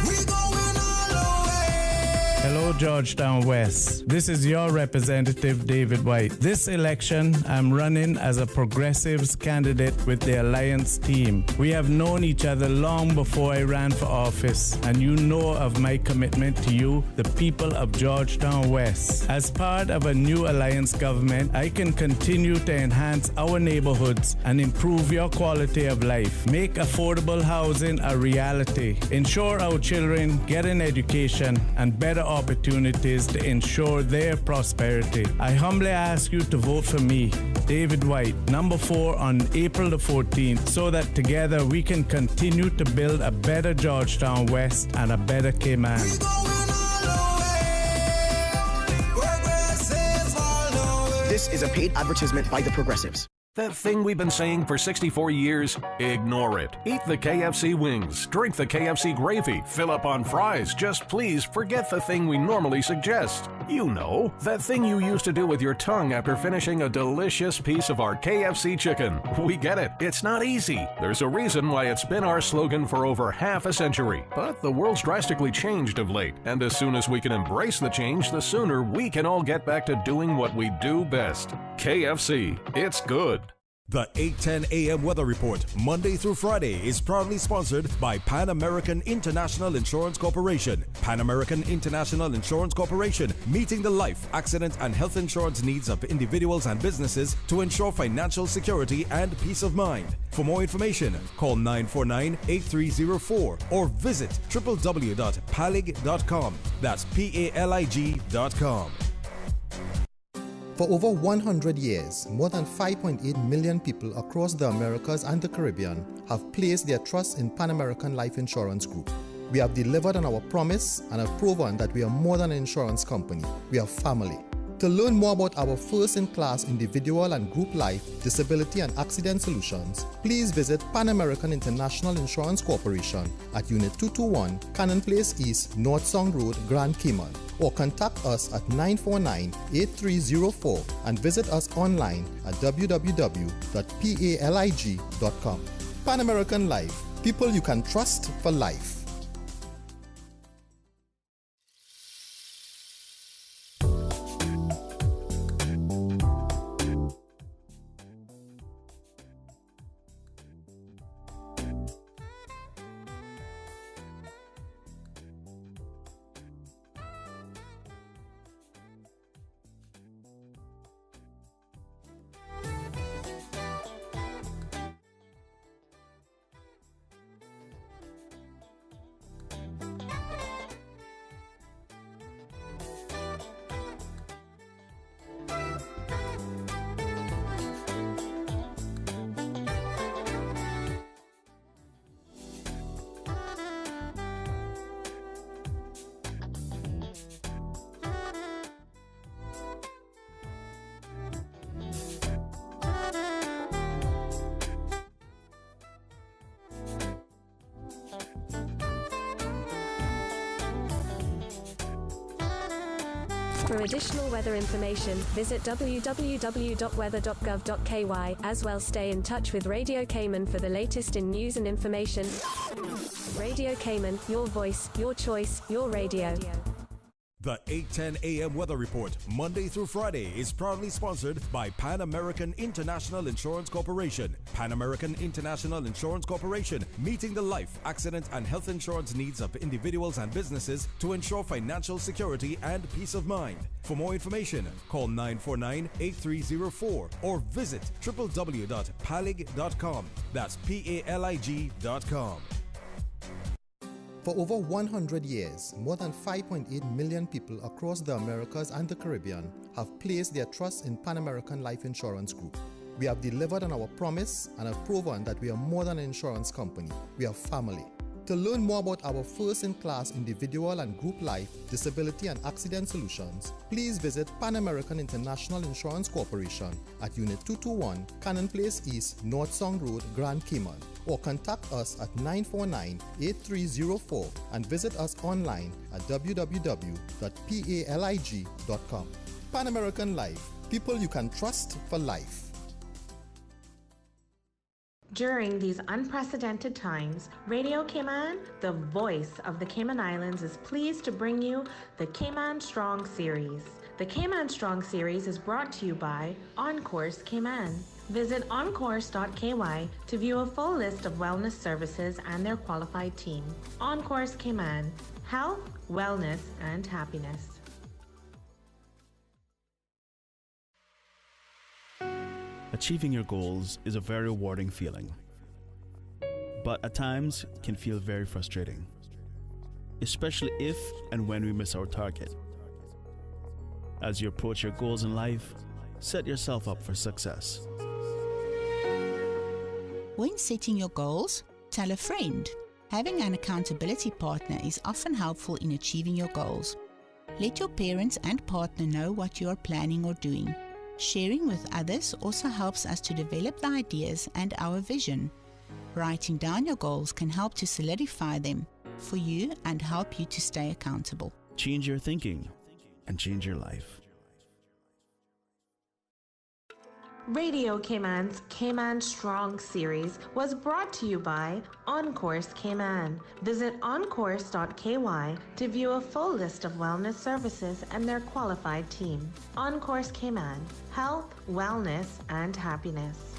Speaker 5: We going all the way.
Speaker 6: Hello, Georgetown West. This is your representative, David White. This election, I'm running as a Progressives candidate with the Alliance team. We have known each other long before I ran for office, and you know of my commitment to you, the people of Georgetown West. As part of a new Alliance government, I can continue to enhance our neighborhoods and improve your quality of life. Make affordable housing a reality. Ensure our children get an education and better opportunities to ensure their prosperity. I humbly ask you to vote for me, David White, number 4 on April the 14th, so that together we can continue to build a better Georgetown West and a better Cayman.
Speaker 10: This is a paid advertisement by the Progressives.
Speaker 12: That thing we've been saying for 64 years, ignore it. Eat the KFC wings, drink the KFC gravy, fill up on fries. Just please forget the thing we normally suggest. You know, that thing you used to do with your tongue after finishing a delicious piece of our KFC chicken. We get it. It's not easy. There's a reason why it's been our slogan for over half a century. But the world's drastically changed of late, and as soon as we can embrace the change, the sooner we can all get back to doing what we do best. KFC. It's good.
Speaker 15: The 8:10 a.m. weather report, Monday through Friday, is proudly sponsored by Pan American International Insurance Corporation. Pan American International Insurance Corporation, meeting the life, accident, and health insurance needs of individuals and businesses to ensure financial security and peace of mind. For more information, call 949-8304 or visit www.palig.com. That's PALIG.com.
Speaker 8: For over 100 years, more than 5.8 million people across the Americas and the Caribbean have placed their trust in Pan American Life Insurance Group. We have delivered on our promise and have proven that we are more than an insurance company. We are family. To learn more about our first-in-class individual and group life, disability and accident solutions, please visit Pan American International Insurance Corporation at Unit 221, Cannon Place East, North Song Road, Grand Cayman, or contact us at 949-8304 and visit us online at www.palig.com. Pan American Life, people you can trust for life.
Speaker 3: For additional weather information, visit www.weather.gov.ky. As well, stay in touch with Radio Cayman for the latest in news and information. Radio Cayman, your voice, your choice, your radio.
Speaker 9: The 8:10 a.m. Weather Report, Monday through Friday, is proudly sponsored by Pan American International Insurance Corporation. Pan American International Insurance Corporation, meeting the life, accident, and health insurance needs of individuals and businesses to ensure financial security and peace of mind. For more information, call 949-8304 or visit www.palig.com. That's PALIG.com.
Speaker 8: For over 100 years, more than 5.8 million people across the Americas and the Caribbean have placed their trust in Pan American Life Insurance Group. We have delivered on our promise and have proven that we are more than an insurance company. We are family. To learn more about our first-in-class individual and group life, disability and accident solutions, please visit Pan American International Insurance Corporation at Unit 221, Cannon Place East, North Song Road, Grand Cayman, or contact us at 949-8304 and visit us online at www.palig.com. Pan American Life, people you can trust for life.
Speaker 11: During these unprecedented times, Radio Cayman, the voice of the Cayman Islands, is pleased to bring you the Cayman Strong Series. The Cayman Strong Series is brought to you by OnCourse Cayman. Visit oncourse.ky to view a full list of wellness services and their qualified team. OnCourse Cayman, health, wellness, and happiness.
Speaker 13: Achieving your goals is a very rewarding feeling, but at times can feel very frustrating, especially if and when we miss our target. As you approach your goals in life, set yourself up for success.
Speaker 14: When setting your goals, tell a friend. Having an accountability partner is often helpful in achieving your goals. Let your parents and partner know what you are planning or doing. Sharing with others also helps us to develop the ideas and our vision. Writing down your goals can help to solidify them for you and help you to stay accountable.
Speaker 13: Change your thinking and change your life.
Speaker 11: Radio Cayman's Cayman Strong Series was brought to you by OnCourse Cayman. Visit oncourse.ky to view a full list of wellness services and their qualified team. OnCourse Cayman, health, wellness, and happiness.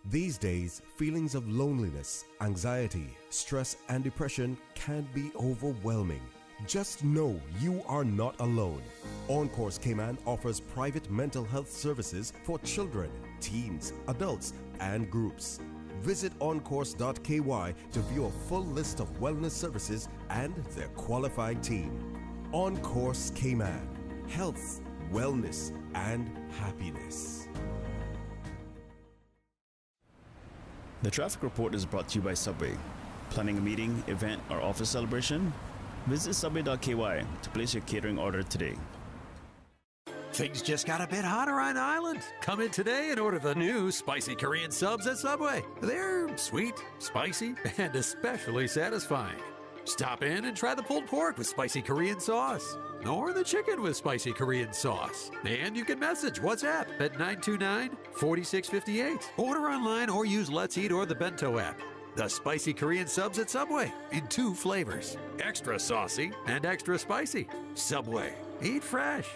Speaker 9: These days, feelings of loneliness, anxiety, stress, and depression can be overwhelming. Just know you are not alone. OnCourse Cayman offers private mental health services for children, teens, adults, and groups. Visit oncourse.ky to view a full list of wellness services and their qualified team. On Course Cayman. Health, wellness, and happiness.
Speaker 13: The traffic report is brought to you by Subway. Planning a meeting, event, or office celebration? Visit subway.ky to place your catering order today.
Speaker 16: Things just got a bit hotter on Island. Come in today and order the new spicy Korean subs at Subway. They're sweet, spicy, and especially satisfying. Stop in and try the pulled pork with spicy Korean sauce, or the chicken with spicy Korean sauce. And you can message WhatsApp at 929-4658. Order online or use Let's Eat or the Bento app. The spicy Korean subs at Subway in 2 flavors, extra saucy and extra spicy. Subway, eat fresh.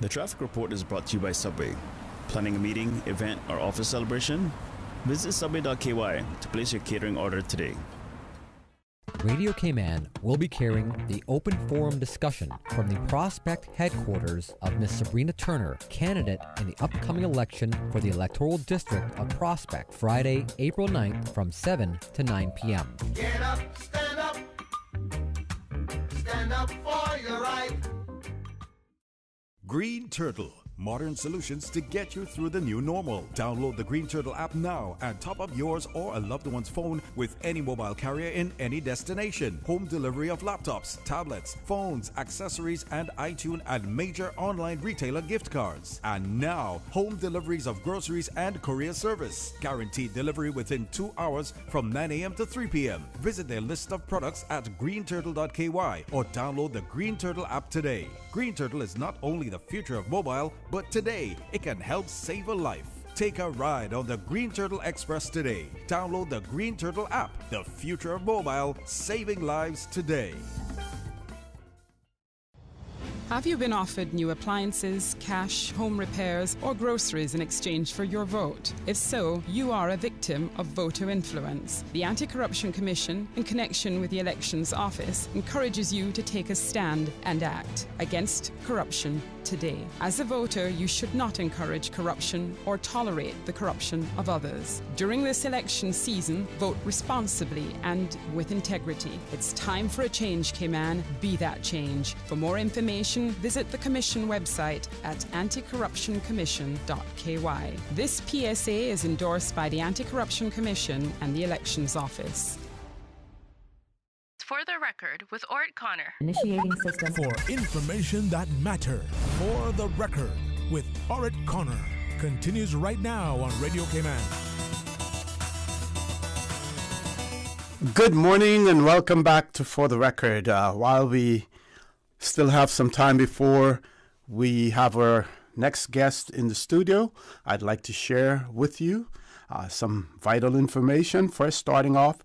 Speaker 13: The traffic report is brought to you by Subway. Planning a meeting, event, or office celebration? Visit subway.ky to place your catering order today.
Speaker 17: Radio Cayman will be carrying the open forum discussion from the Prospect headquarters of Miss Sabrina Turner, candidate in the upcoming election for the electoral district of Prospect, Friday, April 9th from 7 to 9 p.m.
Speaker 5: Get up, stand up for your right.
Speaker 15: Green Turtle. Modern solutions to get you through the new normal. Download the Green Turtle app now and top up yours or a loved one's phone with any mobile carrier in any destination. Home delivery of laptops, tablets, phones, accessories, and iTunes and major online retailer gift cards. And now, home deliveries of groceries and courier service. Guaranteed delivery within 2 hours from 9 a.m. to 3 p.m. Visit their list of products at greenturtle.ky or download the Green Turtle app today. Green Turtle is not only the future of mobile, but today it can help save a life. Take a ride on the Green Turtle Express today. Download the Green Turtle app, the future of mobile, saving lives today.
Speaker 18: Have you been offered new appliances, cash, home repairs, or groceries in exchange for your vote? If so, you are a victim of voter influence. The Anti-Corruption Commission, in connection with the Elections Office, encourages you to take a stand and act against corruption today. As a voter, you should not encourage corruption or tolerate the corruption of others. During this election season, vote responsibly and with integrity. It's time for a change, Cayman. Be that change. For more information, visit the Commission website at anticorruptioncommission.ky. This PSA is endorsed by the Anti-Corruption Commission and the Elections Office.
Speaker 19: For the record, with Ort Connor.
Speaker 2: Initiating system. For information that matters. For the record, with Ort Connor. Continues right now on Radio Cayman.
Speaker 20: Good morning and welcome back to For the Record. While we still have some time before we have our next guest in the studio, I'd like to share with you some vital information. First, starting off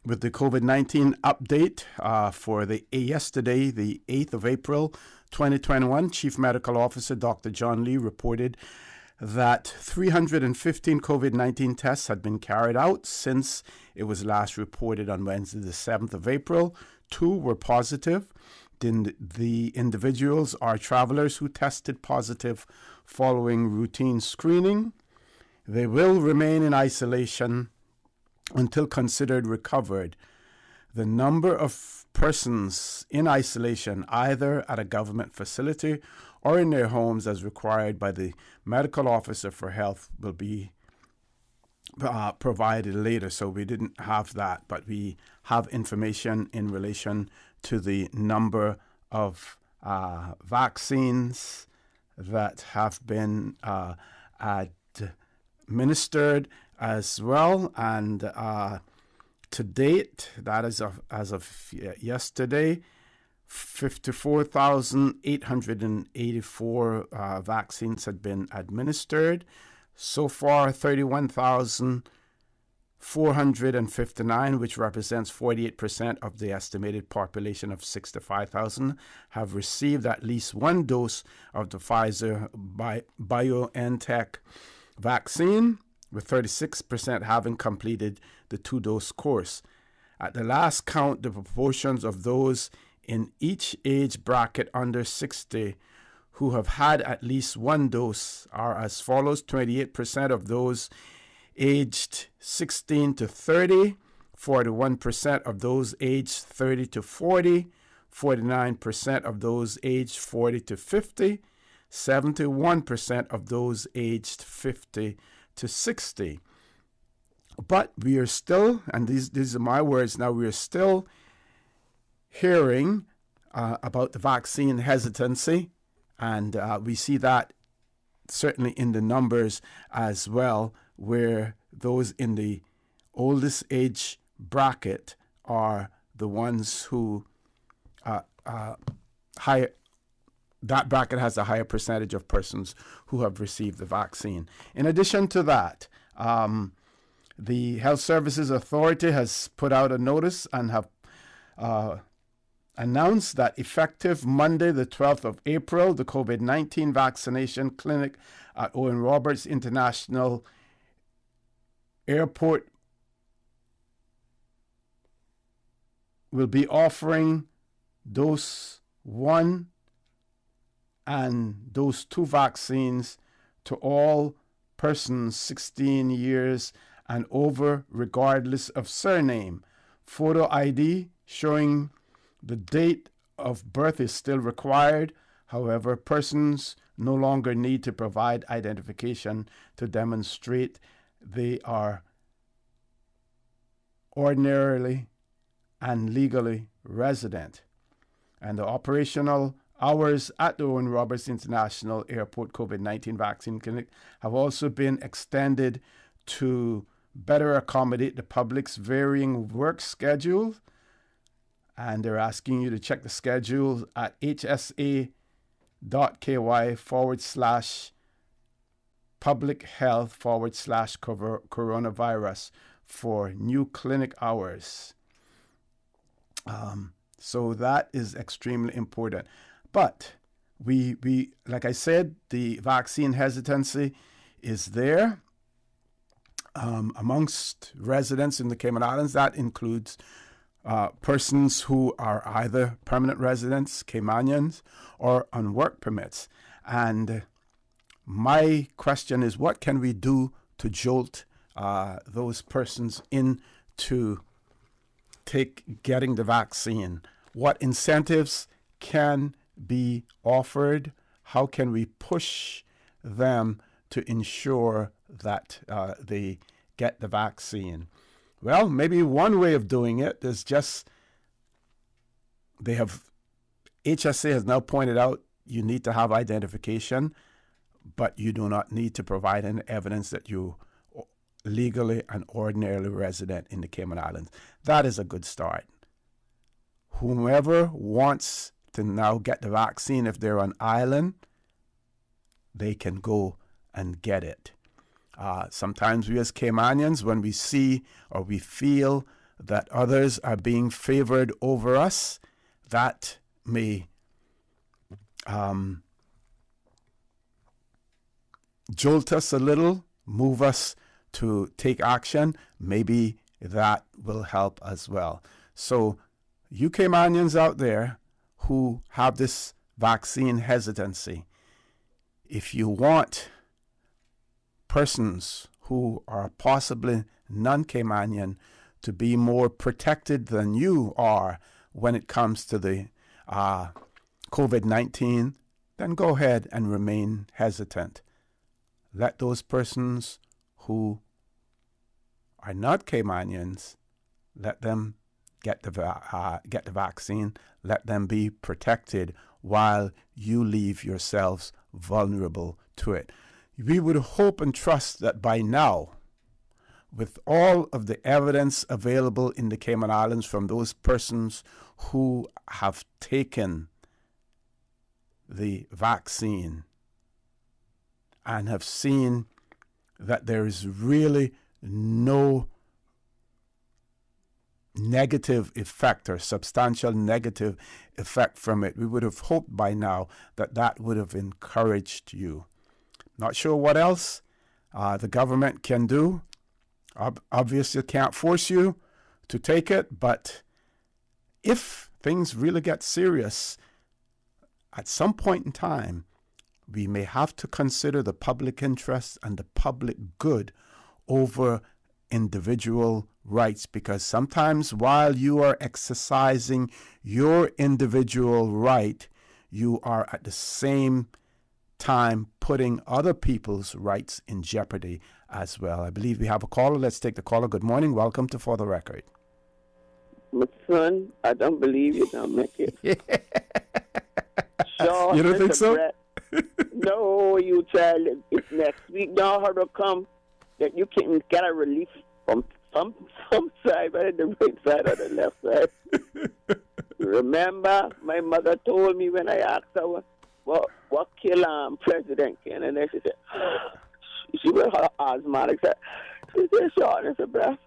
Speaker 20: with the COVID-19 update for yesterday, the 8th of April, 2021. Chief Medical Officer Dr. John Lee reported that 315 COVID-19 tests had been carried out since it was last reported on Wednesday, the 7th of April. 2 were positive. The individuals are travelers who tested positive following routine screening. They will remain in isolation until considered recovered. The number of persons in isolation, either at a government facility or in their homes as required by the medical officer for health, will be provided later, so we didn't have that, but we have information in relation to the number of vaccines that have been administered as well. And to date, that is as of yesterday, 54,884 vaccines had been administered. So far, 31,459, which represents 48% of the estimated population of 65,000, have received at least one dose of the Pfizer BioNTech vaccine, with 36% having completed the 2-dose course. At the last count, the proportions of those in each age bracket under 60 who have had at least one dose are as follows: 28% of those aged 16 to 30, 41% of those aged 30 to 40, 49% of those aged 40 to 50, 71% of those aged 50 to 60. But we are still, and these are my words now, we are still hearing about the vaccine hesitancy, and we see that certainly in the numbers as well, where those in the oldest age bracket are the ones who that bracket has a higher percentage of persons who have received the vaccine. In addition to that, the Health Services Authority has put out a notice and have announced that effective Monday, the 12th of April, the COVID-19 vaccination clinic at Owen Roberts International Airport will be offering dose 1 and dose 2 vaccines to all persons 16 years and over, regardless of surname. Photo ID showing the date of birth is still required. However, persons no longer need to provide identification to demonstrate they are ordinarily and legally resident. And the operational hours at the Owen Roberts International Airport COVID-19 vaccine clinic have also been extended to better accommodate the public's varying work schedule. And they're asking you to check the schedule at hsa.ky/public-health/coronavirus for new clinic hours. So that is extremely important. But we like I said, the vaccine hesitancy is there amongst residents in the Cayman Islands. That includes persons who are either permanent residents, Caymanians, or on work permits. And my question is, what can we do to jolt those persons into getting the vaccine? What incentives can be offered? How can we push them to ensure that they get the vaccine? Well, maybe one way of doing it is just HSA has now pointed out you need to have identification, but you do not need to provide any evidence that you legally and ordinarily resident in the Cayman Islands. That is a good start. Whomever wants to now get the vaccine, if they're on island, they can go and get it. Sometimes we as Caymanians, when we see or we feel that others are being favored over us, that may jolt us a little, move us to take action. Maybe that will help as well. So you Caymanians out there who have this vaccine hesitancy, if you want persons who are possibly non-Caymanian to be more protected than you are when it comes to the COVID-19, then go ahead and remain hesitant. Let those persons who are not Caymanians, let them get the vaccine. Let them be protected while you leave yourselves vulnerable to it. We would hope and trust that by now, with all of the evidence available in the Cayman Islands from those persons who have taken the vaccine and have seen that there is really no negative effect or substantial negative effect from it, we would have hoped by now that that would have encouraged you. Not sure what else the government can do. Obviously can't force you to take it, but if things really get serious, at some point in time, we may have to consider the public interest and the public good over individual rights, because sometimes while you are exercising your individual right, you are at the same time putting other people's rights in jeopardy as well. I believe we have a caller. Let's take the caller. Good morning. Welcome to For the Record.
Speaker 1: My son, I don't believe you don't make it.
Speaker 20: You don't think so?
Speaker 1: No, you child. It's next week. Now how to come that you can get a relief from some side, whether the right side or the left side. Remember, my mother told me when I asked her what killed President Kennedy, she said, she was her asthmatic. She said shortness of breath.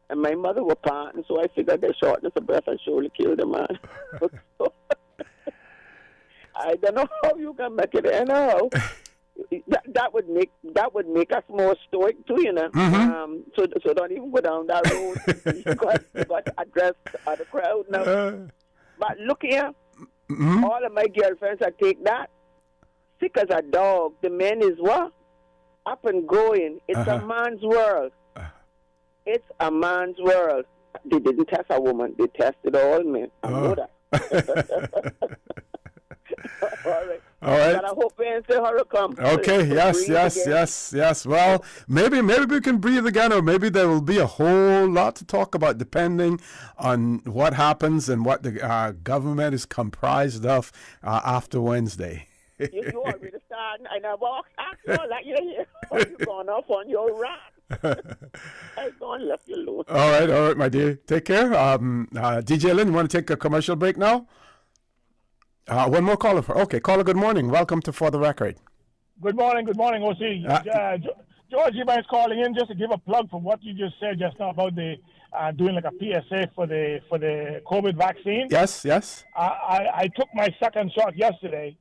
Speaker 1: And my mother was parting, so I figured that shortness of breath and surely killed the man. I don't know how you can make it anyhow. That would make us more stoic too, you know. Mm-hmm. So don't even go down that road. you got to address the crowd now. But look here, all of my girlfriends I take that. Sick as a dog. The man is what? Up and going. It's a man's world. It's a man's world. They didn't test a woman. They tested all men. I know that. All right. But I hope we answer her to come.
Speaker 20: Okay, yes. Well, maybe we can breathe again, or maybe there will be a whole lot to talk about depending on what happens and what the government is comprised of after Wednesday.
Speaker 1: You already starting, and I walk after like you're here. You're going off on your rant. I'm going to left you alone.
Speaker 20: All right, my dear. Take care. DJ Lynn, you want to take a commercial break now? One more caller. Okay, caller, good morning. Welcome to For the Record.
Speaker 21: Good morning, OC. George Eubanks calling in just to give a plug for what you just said just now about the doing like a PSA for the COVID vaccine.
Speaker 20: Yes.
Speaker 21: I took my second shot yesterday,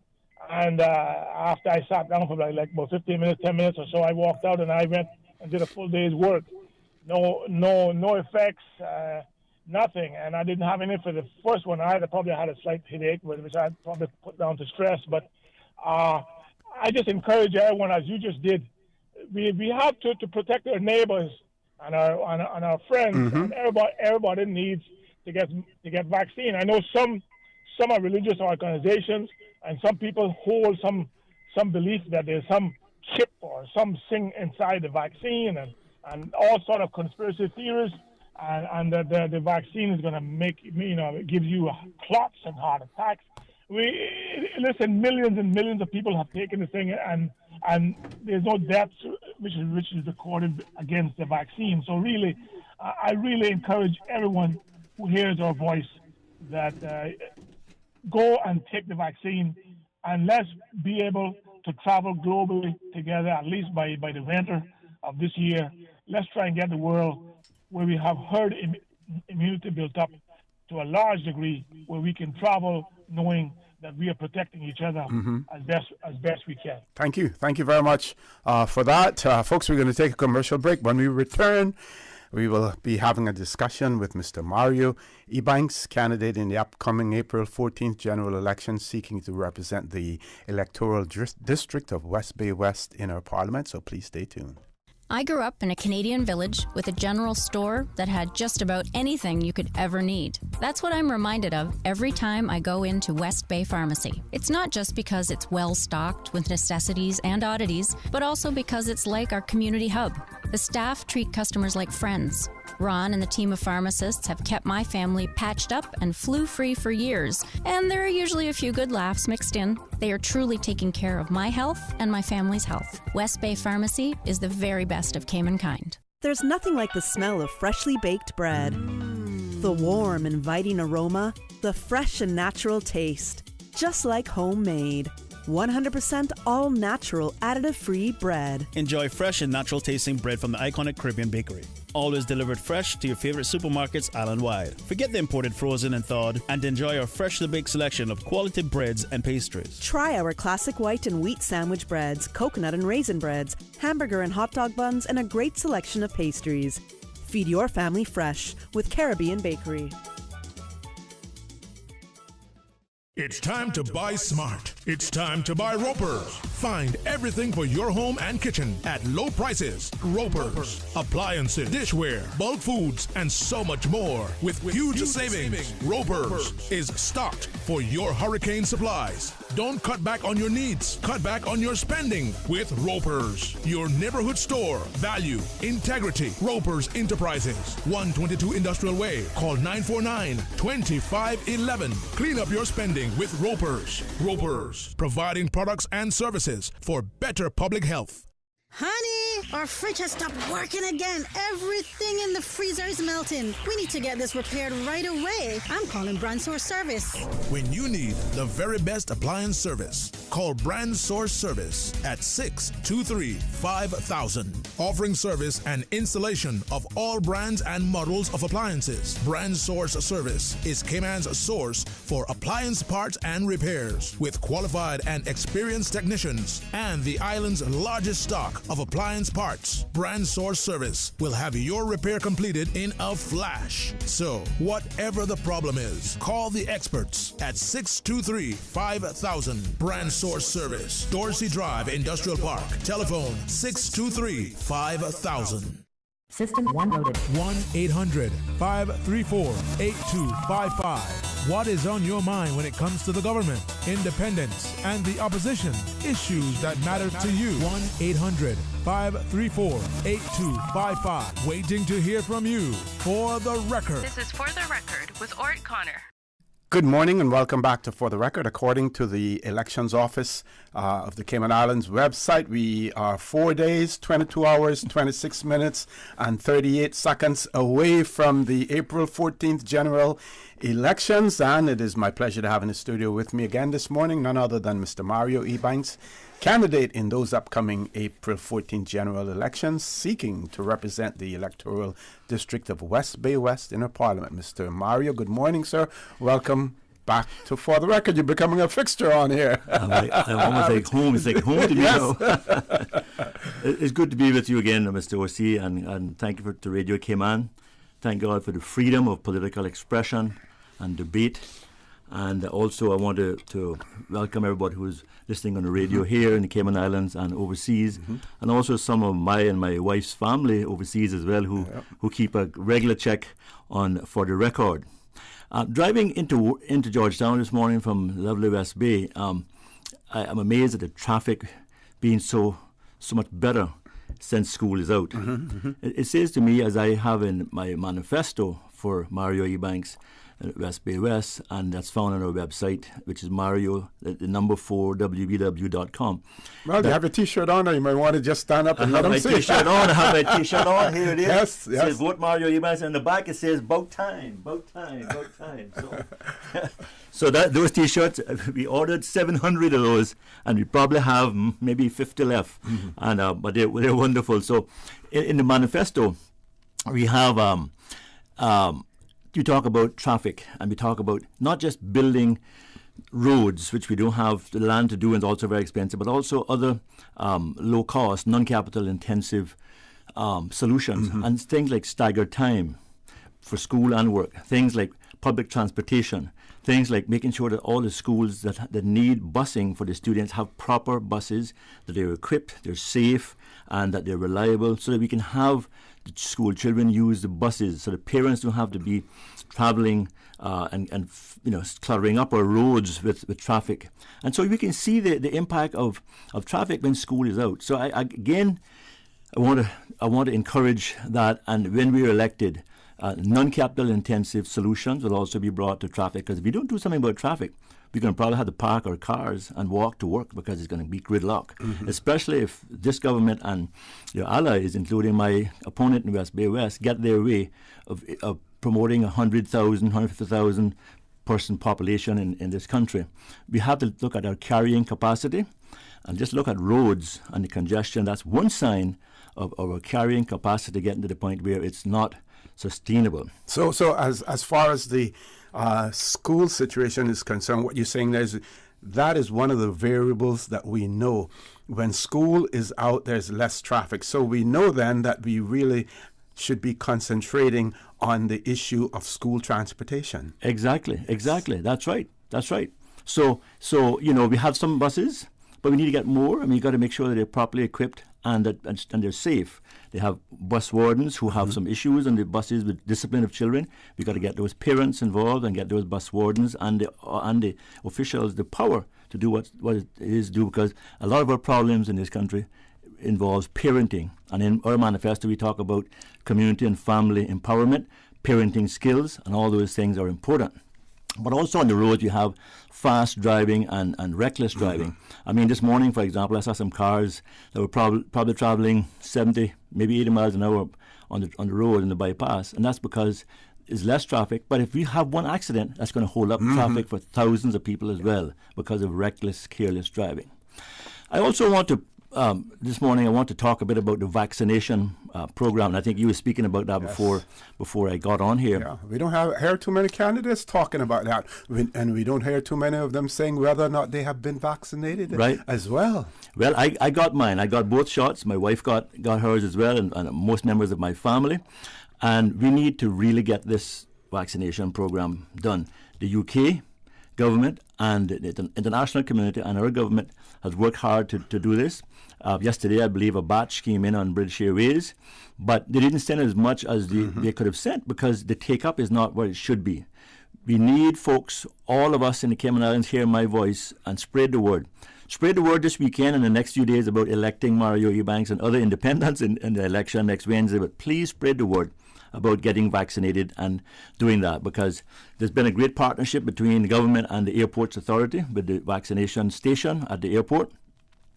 Speaker 21: and after I sat down for like about 15 minutes, 10 minutes or so, I walked out and I went and did a full day's work. No effects. Nothing, and I didn't have any for the first one. I probably had a slight headache, which I probably put down to stress. But I just encourage everyone, as you just did. We have to protect our neighbors and our friends, and everybody needs to get vaccine. I know some are religious organizations, and some people hold some belief that there's some chip or something inside the vaccine, and all sort of conspiracy theories. And the vaccine is going to make, it gives you clots and heart attacks. Listen, millions and millions of people have taken the thing, and there's no deaths which is recorded against the vaccine. So really, I really encourage everyone who hears our voice that go and take the vaccine, and let's be able to travel globally together, at least by the winter of this year. Let's try and get the world where we have herd immunity built up to a large degree, where we can travel knowing that we are protecting each other as best we can.
Speaker 20: Thank you very much for that. Folks, we're going to take a commercial break. When we return, we will be having a discussion with Mr. Mario Eubanks, candidate in the upcoming April 14th general election, seeking to represent the electoral district of West Bay West in our parliament, so please stay tuned.
Speaker 22: I grew up in a Canadian village with a general store that had just about anything you could ever need. That's what I'm reminded of every time I go into West Bay Pharmacy. It's not just because it's well stocked with necessities and oddities, but also because it's like our community hub. The staff treat customers like friends. Ron and the team of pharmacists have kept my family patched up and flu-free for years, and there are usually a few good laughs mixed in. They are truly taking care of my health and my family's health. West Bay Pharmacy is the very best of Cayman kind.
Speaker 4: There's nothing like the smell of freshly baked bread. The warm, inviting aroma, the fresh and natural taste. Just like homemade. 100% all-natural, additive-free bread.
Speaker 13: Enjoy fresh and natural-tasting bread from the iconic Caribbean Bakery. Always delivered fresh to your favorite supermarkets island-wide. Forget the imported frozen and thawed and enjoy our freshly baked selection of quality breads and pastries.
Speaker 4: Try our classic white and wheat sandwich breads, coconut and raisin breads, hamburger and hot dog buns, and a great selection of pastries. Feed your family fresh with Caribbean Bakery.
Speaker 2: It's time to buy smart. It's time to buy Ropers. Find everything for your home and kitchen at low prices. Ropers. Appliances, dishware, bulk foods, and so much more. With huge savings. Ropers is stocked for your hurricane supplies. Don't cut back on your needs. Cut back on your spending with Ropers. Your neighborhood store. Value. Integrity. Ropers Enterprises. 122 Industrial Way. Call 949-2511. Clean up your spending with Ropers. Ropers, providing products and services for better public health.
Speaker 7: Honey, our fridge has stopped working again. Everything in the freezer is melting. We need to get this repaired right away. I'm calling Brand Source Service.
Speaker 2: When you need the very best appliance service, call Brand Source Service at 623-5000. Offering service and installation of all brands and models of appliances. Brand Source Service is Cayman's source for appliance parts and repairs with qualified and experienced technicians and the island's largest stock of appliance parts. Brand Source Service will have your repair completed in a flash. So, whatever the problem is, call the experts at 623-5000. Brand Source Service, Dorsey Drive, Industrial Park. Telephone 623-5000.
Speaker 23: System 1 loaded.
Speaker 2: 1-800-534-8255. What is on your mind when it comes to the government, independence, and the opposition? Issues that matter to you. 1-800-534-8255. Waiting to hear from you. For the Record.
Speaker 19: This is For the Record with Ort Connor.
Speaker 20: Good morning and welcome back to For the Record. According to the Elections Office of the Cayman Islands website, we are 4 days, 22 hours, 26 minutes, and 38 seconds away from the April 14th general elections. And it is my pleasure to have in the studio with me again this morning none other than Mr. Mario Ebanks, candidate in those upcoming April 14th general elections, seeking to represent the electoral district of West Bay West in a parliament. Mr. Mario, good morning, sir. Welcome back to For the Record. You're becoming a fixture on here.
Speaker 24: I almost like home. It's like home to me now. It's good to be with you again, Mr. O.C., and thank you to Radio Cayman. Thank God for the freedom of political expression and debate. And also I want to welcome everybody who is listening on the radio here in the Cayman Islands and overseas, and also some of my and my wife's family overseas as well who keep a regular check on For the Record. Driving into Georgetown this morning from lovely West Bay, I'm amazed at the traffic being so much better since school is out. It says to me, as I have in my manifesto for Mario Ebanks, West Bay West, and that's found on our website, which is Mario, the number 4wbw.com.
Speaker 20: Well, you have a T-shirt on, or you might want to just stand up and let them see.
Speaker 24: I have my T-shirt on. Here it is.
Speaker 20: Yes,
Speaker 24: It says vote Mario Ebanks, and the back it says "Bout time, bout time, bout time." So those T-shirts, we ordered 700 of those, and we probably have maybe 50 left, and but they're wonderful. So in the manifesto, we have you talk about traffic, and we talk about not just building roads, which we don't have the land to do and it's also very expensive, but also other low-cost, non-capital intensive solutions, and things like staggered time for school and work, things like public transportation, things like making sure that all the schools that need busing for the students have proper buses, that they're equipped, they're safe, and that they're reliable, so that we can have the school children use the buses, so the parents don't have to be traveling and cluttering up our roads with traffic. And so we can see the impact of traffic when school is out. So I I want to encourage that, and when we are elected, non-capital intensive solutions will also be brought to traffic, because if we don't do something about traffic, we're going to probably have to park our cars and walk to work because it's going to be gridlock, especially if this government and your allies, including my opponent in West Bay West, get their way of promoting 100,000, 150,000 person population in this country. We have to look at our carrying capacity and just look at roads and the congestion. That's one sign of our carrying capacity getting to the point where it's not sustainable.
Speaker 20: So as far as the school situation is concerned, what you're saying that is one of the variables that we know. When school is out, there's less traffic. So we know then that we really should be concentrating on the issue of school transportation.
Speaker 24: Exactly. That's right. So we have some buses, but we need to get more, and we've got to make sure that they're properly equipped and they're safe. They have bus wardens who have some issues on the buses with discipline of children. We've got to get those parents involved and get those bus wardens and the officials the power to do what it is do, because a lot of our problems in this country involves parenting. And in our manifesto, we talk about community and family empowerment, parenting skills, and all those things are important. But also on the road, you have fast driving and reckless driving. I mean, this morning, for example, I saw some cars that were probably traveling 70, maybe 80 miles an hour on the road in the bypass, and that's because there's less traffic. But if we have one accident, that's going to hold up traffic for thousands of people as well because of reckless, careless driving. I also want to this morning, I want to talk a bit about the vaccination program. And I think you were speaking about that before I got on here.
Speaker 20: Yeah, we don't hear too many candidates talking about that, and we don't hear too many of them saying whether or not they have been vaccinated as well.
Speaker 24: Well, I got mine. I got both shots. My wife got hers as well, and most members of my family. And we need to really get this vaccination program done. The UK government and the international community and our government has worked hard to do this. Yesterday, I believe a batch came in on British Airways, but they didn't send as much as they could have sent because the take-up is not what it should be. We need folks, all of us in the Cayman Islands, hear my voice and spread the word. Spread the word this weekend and the next few days about electing Mario Eubanks and other independents in the election next Wednesday, but please spread the word about getting vaccinated and doing that, because there's been a great partnership between the government and the Airports Authority with the vaccination station at the airport.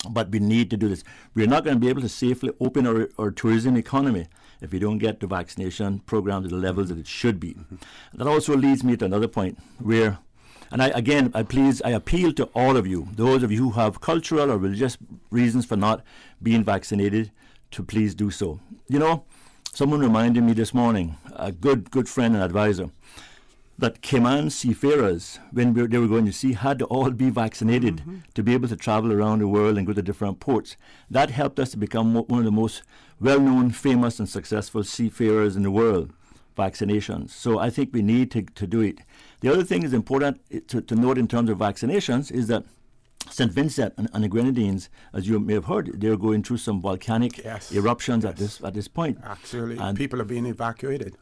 Speaker 24: But we need to do this. We're not going to be able to safely open our tourism economy if we don't get the vaccination program to the levels that it should be. That also leads me to another point where, and I appeal to all of you, those of you who have cultural or religious reasons for not being vaccinated, to please do so. You know, someone reminded me this morning, a good friend and advisor, that Cayman seafarers, when they were going to sea, had to all be vaccinated to be able to travel around the world and go to different ports. That helped us to become one of the most well-known, famous and successful seafarers in the world, vaccinations. So I think we need to do it. The other thing is important to note in terms of vaccinations is that St. Vincent and the Grenadines, as you may have heard, they're going through some volcanic eruptions at this point.
Speaker 20: Actually, and people are being evacuated.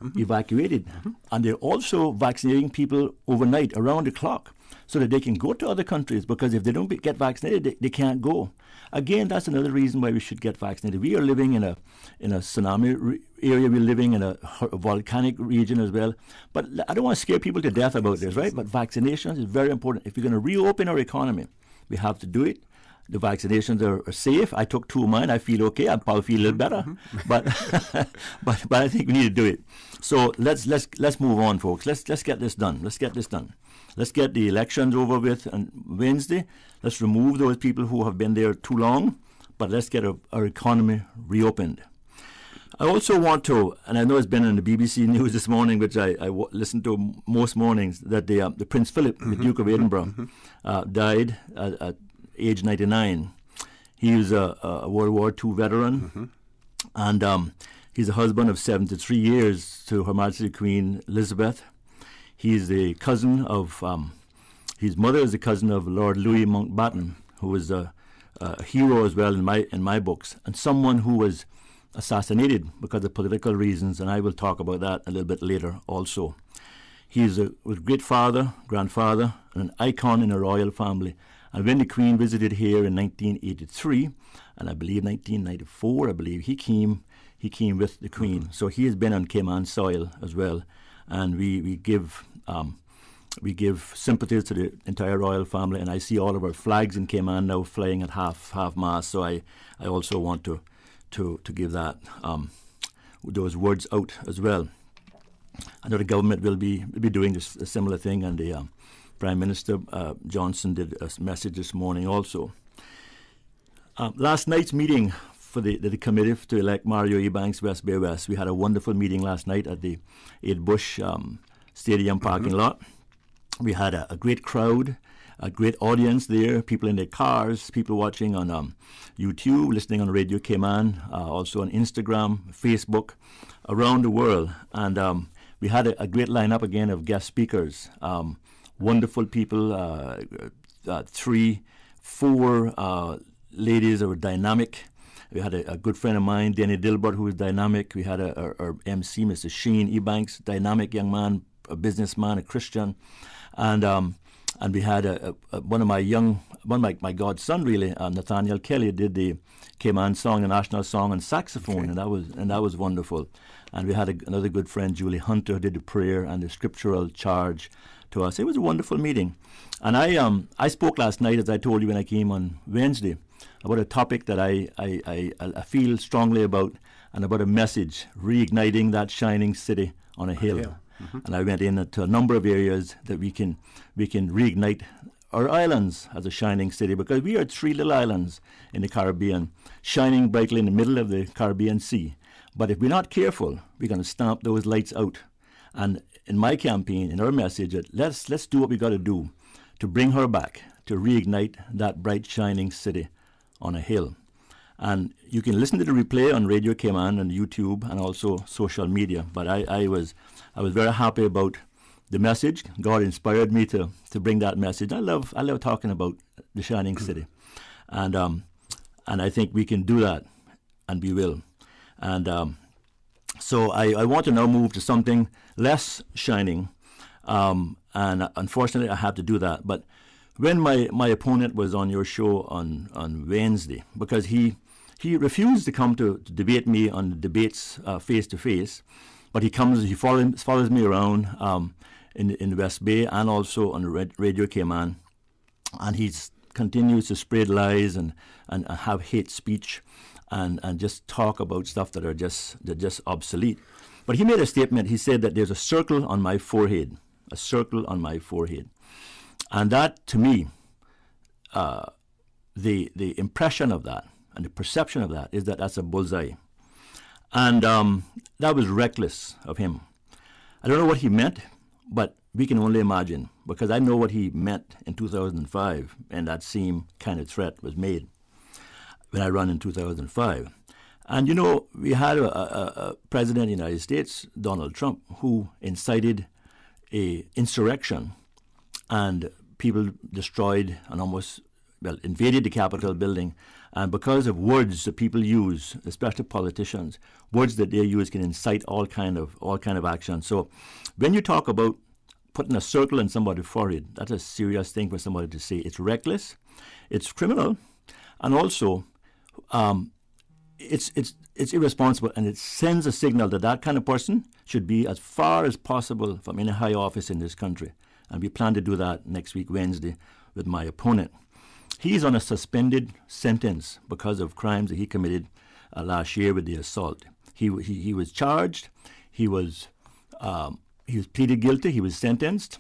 Speaker 24: And they're also vaccinating people overnight, around the clock, so that they can go to other countries, because if they don't get vaccinated, they can't go. Again, that's another reason why we should get vaccinated. We are living in a tsunami area. We're living in a volcanic region as well. But I don't want to scare people to death about this, right? But vaccinations is very important. If we're going to reopen our economy, we have to do it. The vaccinations are safe. I took 2 of mine. I feel okay. I probably feel a little better, but I think we need to do it. So let's move on, folks. Let's get this done. Let's get the elections over with on Wednesday. Let's remove those people who have been there too long, but let's get our economy reopened. I also want to, and I know it's been in the BBC News this morning, which I listen to most mornings, that the Prince Philip, the Duke of Edinburgh, died at age 99. He was a World War II veteran, and he's a husband of 73 years to Her Majesty Queen Elizabeth. He's the cousin of, his mother is the cousin of Lord Louis Mountbatten, who was a hero as well in my books, and someone who was assassinated because of political reasons, and I will talk about that a little bit later also. He was a great father, grandfather, and an icon in a royal family. And when the Queen visited here in 1983, and I believe 1994, he came with the Queen. So he has been on Cayman soil as well, and we give sympathies to the entire royal family. And I see all of our flags in Cayman now flying at half mast. So I also want to give that those words out as well. I know the government will be doing a similar thing, and the Prime Minister Johnson did a message this morning also. Last night's meeting for the committee to elect Mario Ebanks West Bay West, we had a wonderful meeting last night at the Ed Bush Stadium parking lot. We had a great crowd, a great audience there, people in their cars, people watching on YouTube, listening on Radio Cayman, also on Instagram, Facebook, around the world. And we had a great lineup again of guest speakers, wonderful people, 3-4 ladies that were dynamic. We had a good friend of mine, Danny Dilbert, who was dynamic. We had our MC, Mr. Sheen Ebanks, dynamic young man, a businessman, a Christian. And we had one of my godson really, Nathaniel Kelly, did the Cayman song, the national song, on saxophone, and that was wonderful. And we had another good friend, Julie Hunter, who did the prayer and the scriptural charge to us. It was a wonderful meeting. And I spoke last night, as I told you when I came on Wednesday, about a topic that I feel strongly about, and about a message, reigniting that shining city on a hill. Mm-hmm. And I went into a number of areas that we can reignite our islands as a shining city, because we are 3 little islands in the Caribbean, shining brightly in the middle of the Caribbean Sea. But if we're not careful, we're going to stamp those lights out. And in my campaign, in our message, let's do what we got to do to bring her back, to reignite that bright shining city on a hill. And you can listen to the replay on Radio Cayman and YouTube and also social media. But I was very happy about the message. God inspired me to bring that message. I love talking about the shining city, and I think we can do that, and we will. And so I want to now move to something less shining, and unfortunately I have to do that. But when my opponent was on your show on Wednesday, because he refused to come to debate me on the debates face to face, but he follows me around in the West Bay and also on Radio Cayman, and he continues to spread lies and have hate speech and just talk about stuff that are just obsolete. But he made a statement. He said that there's a circle on my forehead, and that, to me, the impression of that and the perception of that is that that's a bullseye. And that was reckless of him. I don't know what he meant, but we can only imagine, because I know what he meant in 2005, and that same kind of threat was made when I ran in 2005. And, we had a president of the United States, Donald Trump, who incited a insurrection, and people destroyed and invaded the Capitol building. And because of words that people use, especially politicians, words that they use can incite all kind of action. So when you talk about putting a circle in somebody's forehead, that's a serious thing for somebody to say. It's reckless, it's criminal, and also it's irresponsible, and it sends a signal that kind of person should be as far as possible from any high office in this country. And we plan to do that next week, Wednesday, with my opponent. He's on a suspended sentence because of crimes that he committed last year with the assault. He was charged. He was pleaded guilty. He was sentenced,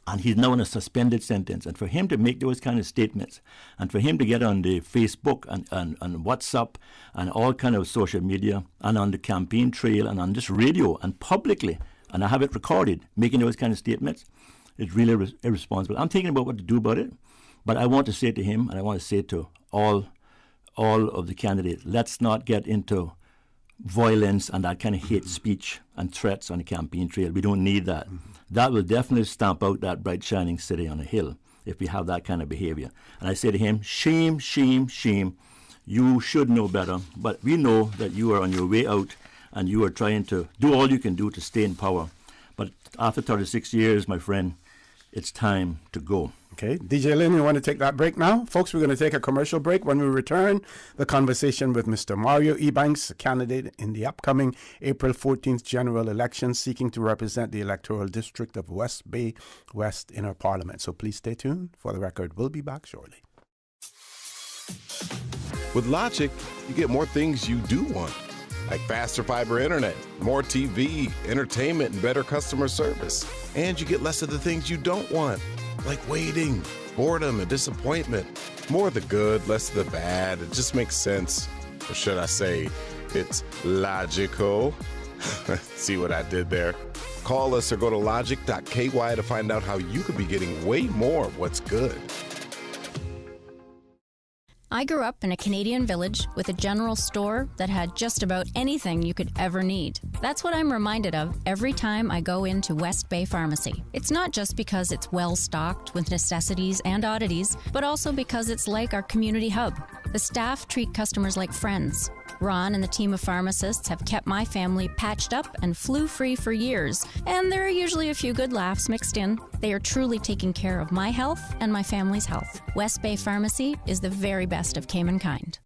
Speaker 24: and he's now on a suspended sentence. And for him to make those kind of statements, and for him to get on the Facebook and WhatsApp and all kind of social media, and on the campaign trail and on this radio and publicly, and I have it recorded, making those kind of statements, it's really irresponsible. I'm thinking about what to do about it. But I want to say to him, and I want to say to all of the candidates, let's not get into violence and that kind of hate speech and threats on the campaign trail. We don't need that. Mm-hmm. That will definitely stamp out that bright, shining city on a hill if we have that kind of behavior. And I say to him, shame, shame, shame. You should know better. But we know that you are on your way out, and you are trying to do all you can do to stay in power. But after 36 years, my friend, it's time to go.
Speaker 20: Okay, DJ Lynn, you want to take that break now? Folks, we're going to take a commercial break. When we return, the conversation with Mr. Mario Ebanks, a candidate in the upcoming April 14th general election, seeking to represent the electoral district of West Bay West in our parliament. So please stay tuned. For the record, we'll be back shortly.
Speaker 6: With Logic, you get more things you do want, like faster fiber internet, more TV, entertainment, and better customer service. And you get less of the things you don't want, like waiting, boredom, and disappointment. More of the good, less of the bad. It just makes sense. Or should I say, it's logical. See what I did there? Call us or go to logic.ky to find out how you could be getting way more of what's good.
Speaker 22: I grew up in a Canadian village with a general store that had just about anything you could ever need. That's what I'm reminded of every time I go into West Bay Pharmacy. It's not just because it's well stocked with necessities and oddities, but also because it's like our community hub. The staff treat customers like friends. Ron and the team of pharmacists have kept my family patched up and flu-free for years, and there are usually a few good laughs mixed in. They are truly taking care of my health and my family's health. West Bay Pharmacy is the very best of Cayman kind.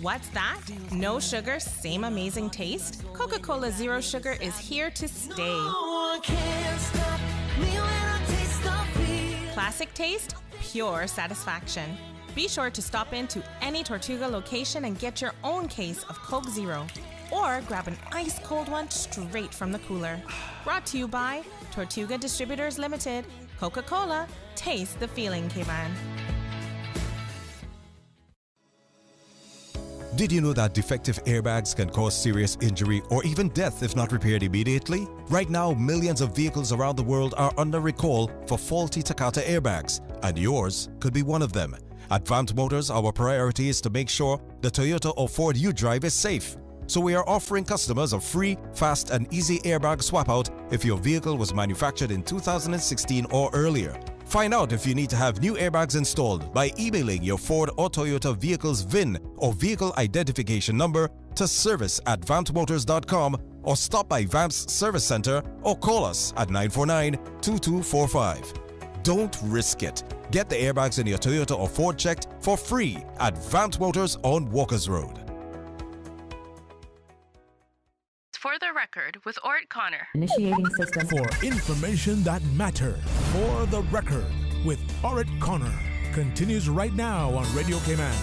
Speaker 10: What's that? No sugar, same amazing taste? Coca-Cola Zero Sugar is here to stay.
Speaker 5: No one can stop me when I taste the feeling.
Speaker 10: Classic taste, pure satisfaction. Be sure to stop into any Tortuga location and get your own case of Coke Zero. Or grab an ice cold one straight from the cooler. Brought to you by Tortuga Distributors Limited. Coca-Cola, taste the feeling, Cayman.
Speaker 9: Did you know that defective airbags can cause serious injury or even death if not repaired immediately? Right now, millions of vehicles around the world are under recall for faulty Takata airbags, and yours could be one of them. At Vant Motors, our priority is to make sure the Toyota or Ford you drive is safe. So we are offering customers a free, fast, and easy airbag swap out if your vehicle was manufactured in 2016 or earlier. Find out if you need to have new airbags installed by emailing your Ford or Toyota vehicle's VIN or vehicle identification number to service@vantmotors.com or stop by Vamp's Service Center or call us at 949-2245. Don't risk it. Get the airbags in your Toyota or Ford checked for free at Vant Motors on Walkers Road.
Speaker 19: For the record, with Ort Connor.
Speaker 2: Initiating system. For information that matters. For the record, with Ort Connor. Continues right now on Radio Cayman.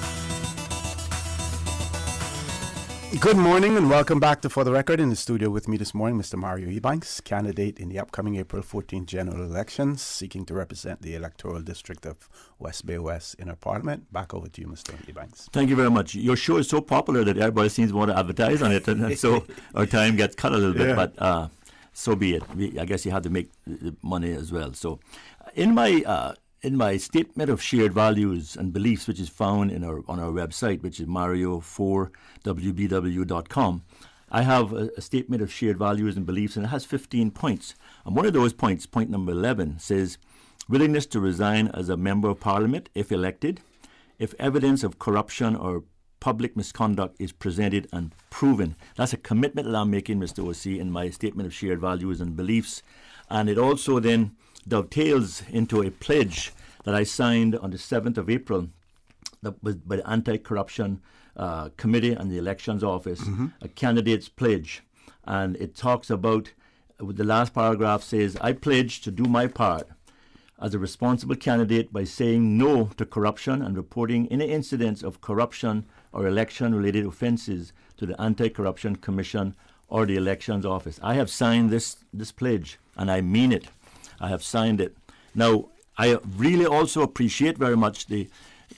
Speaker 20: Good morning and welcome back to For the Record. In the studio with me this morning, Mr. Mario Ebanks, candidate in the upcoming April 14th general elections, seeking to represent the electoral district of West Bay West in our parliament. Back over to you, Mr. Ebanks.
Speaker 24: Thank you very much. Your show is so popular that everybody seems to want to advertise on it, and so our time gets cut a little bit, but so be it. I guess you have to make the money as well. So in my statement of shared values and beliefs, which is found on our website, which is mario4wbw.com, I have a statement of shared values and beliefs, and it has 15 points. And one of those points, point number 11, says willingness to resign as a member of parliament if elected, if evidence of corruption or public misconduct is presented and proven. That's a commitment that I'm making, Mr. O.C., in my statement of shared values and beliefs. And it also then dovetails into a pledge that I signed on the 7th of April that was by the Anti-Corruption Committee and the Elections Office, a candidate's pledge. And it talks about, the last paragraph says, I pledge to do my part as a responsible candidate by saying no to corruption and reporting any incidents of corruption or election-related offences to the Anti-Corruption Commission or the Elections Office. I have signed this pledge, and I mean it. I have signed it. Now, I really also appreciate very much the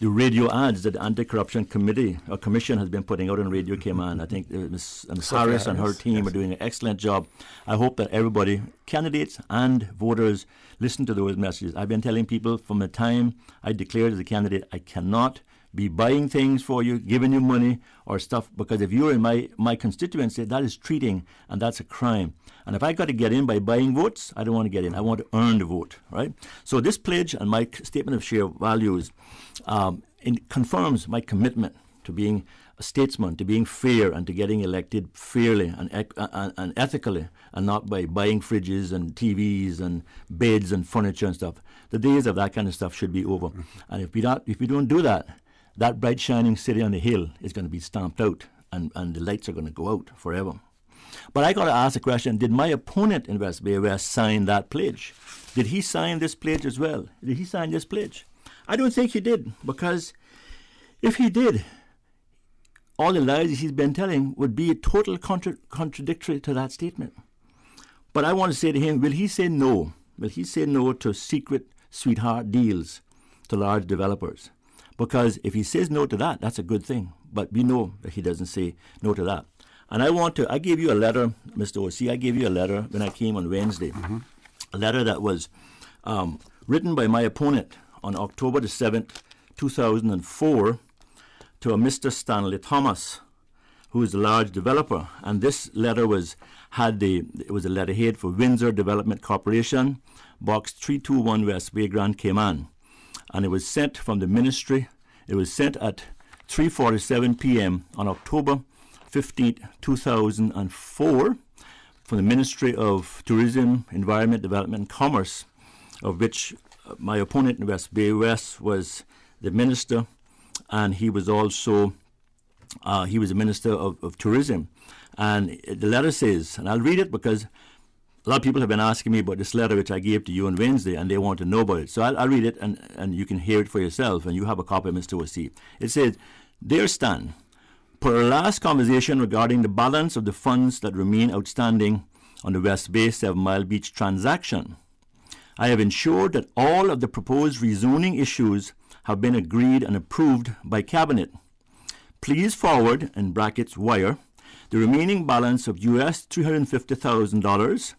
Speaker 24: radio ads that the Anti-Corruption Committee or Commission has been putting out on Radio Cayman. I think Ms. Harris and her team are doing an excellent job. I hope that everybody, candidates and voters, listen to those messages. I've been telling people from the time I declared as a candidate, I cannot be buying things for you, giving you money or stuff, because if you're in my constituency, that is treating, and that's a crime. And if I got to get in by buying votes, I don't want to get in. I want to earn the vote, right? So this pledge and my statement of shared values confirms my commitment to being statesman, to being fair and to getting elected fairly and ethically, and not by buying fridges and TVs and beds and furniture and stuff. The days of that kind of stuff should be over. And if we don't do that, that bright shining city on the hill is going to be stamped out, and the lights are going to go out forever. But I got to ask the question, did my opponent in West Bay West sign that pledge? Did he sign this pledge as well? Did he sign this pledge? I don't think he did, because if he did, all the lies he's been telling would be total contradictory to that statement. But I want to say to him, will he say no? Will he say no to secret sweetheart deals to large developers? Because if he says no to that, that's a good thing. But we know that he doesn't say no to that. And I gave you a letter, Mr. O.C., I gave you a letter when I came on Wednesday, a letter that was written by my opponent on October the 7th, 2004, to a Mr. Stanley Thomas, who is a large developer. And this letter it was a letterhead for Windsor Development Corporation, Box 321 West Bay, Grand Cayman. And it was sent from the ministry. It was sent at 3:47 p.m. on October 15th, 2004, from the Ministry of Tourism, Environment, Development and Commerce, of which my opponent in West Bay West was the minister, and he was also he was a minister of tourism. And the letter says, and I'll read it because a lot of people have been asking me about this letter which I gave to you on Wednesday, and they want to know about it. So I'll read it, and you can hear it for yourself, and you have a copy, Mr. O.C. It says, "Dear Stan, per our last conversation regarding the balance of the funds that remain outstanding on the West Bay 7 Mile Beach transaction, I have ensured that all of the proposed rezoning issues have been agreed and approved by Cabinet. Please forward, in brackets wire, the remaining balance of US $350,000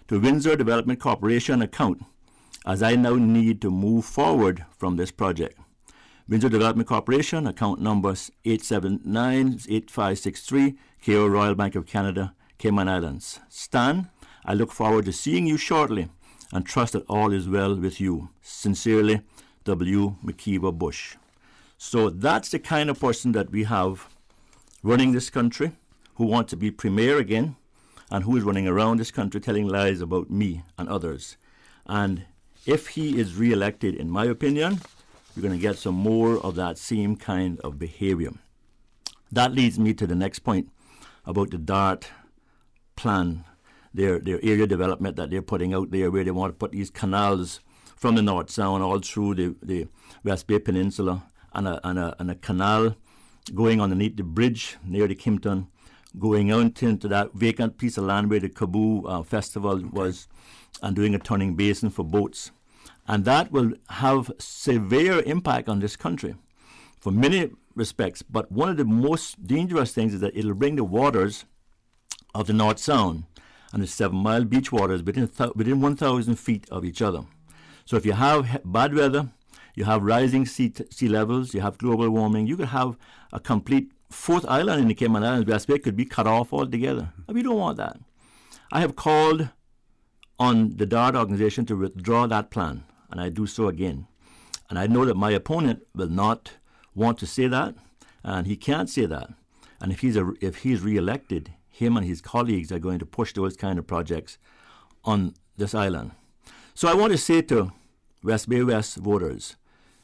Speaker 24: to Windsor Development Corporation account, as I now need to move forward from this project. Windsor Development Corporation, account number 879-8563, KO Royal Bank of Canada, Cayman Islands. Stan, I look forward to seeing you shortly and trust that all is well with you. Sincerely, W. McKeever Bush." So that's the kind of person that we have running this country, who wants to be premier again, and who is running around this country telling lies about me and others. And if he is re-elected, in my opinion, you're going to get some more of that same kind of behavior. That leads me to the next point about the DART plan, their area development that they're putting out there, where they want to put these canals from the North Sound all through the West Bay Peninsula, and a canal going underneath the bridge near the Kimpton, going out into that vacant piece of land where the Kaboo Festival was, and doing a turning basin for boats. And that will have severe impact on this country for many respects. But one of the most dangerous things is that it'll bring the waters of the North Sound and the 7 Mile Beach waters within 1,000 feet of each other. So if you have bad weather, you have rising sea levels, you have global warming, you could have a complete fourth island in the Cayman Islands. West Bay could be cut off altogether. And we don't want that. I have called on the DART organization to withdraw that plan, and I do so again. And I know that my opponent will not want to say that, and he can't say that. And if he's re-elected, him and his colleagues are going to push those kind of projects on this island. So I want to say to West Bay West voters,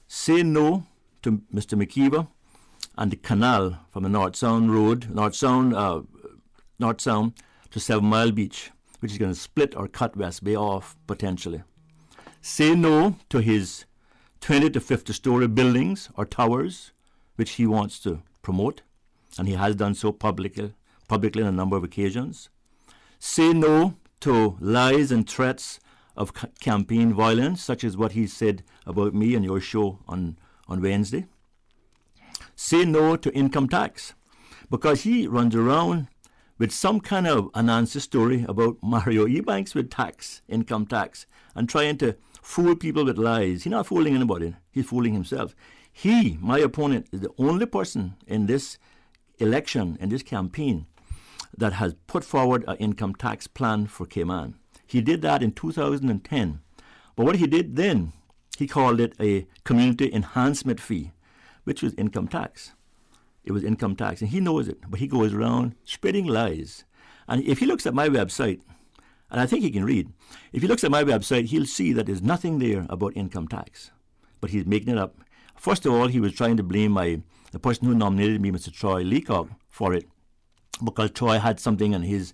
Speaker 24: say no to Mr. McKeever and the canal from the North Sound to 7 Mile Beach, which is going to split or cut West Bay off potentially. Say no to his 20 to 50-story buildings or towers, which he wants to promote, and he has done so publicly on a number of occasions. Say no to lies and threats of campaign violence, such as what he said about me on your show on Wednesday. Say no to income tax, because he runs around with some kind of an answer story about Mario Ebanks with income tax, and trying to fool people with lies. He's not fooling anybody. He's fooling himself. He, my opponent, is the only person in this election, in this campaign, that has put forward an income tax plan for Cayman. He did that in 2010. But what he did then, he called it a community enhancement fee, which was income tax. it was income tax, and he knows it, but he goes around spreading lies. And if he looks at my website, and I think he can read, if he looks at my website, he'll see that there's nothing there about income tax, but he's making it up. First of all, he was trying to blame the person who nominated me, Mr. Troy Leacock, for it, because Troy had something on his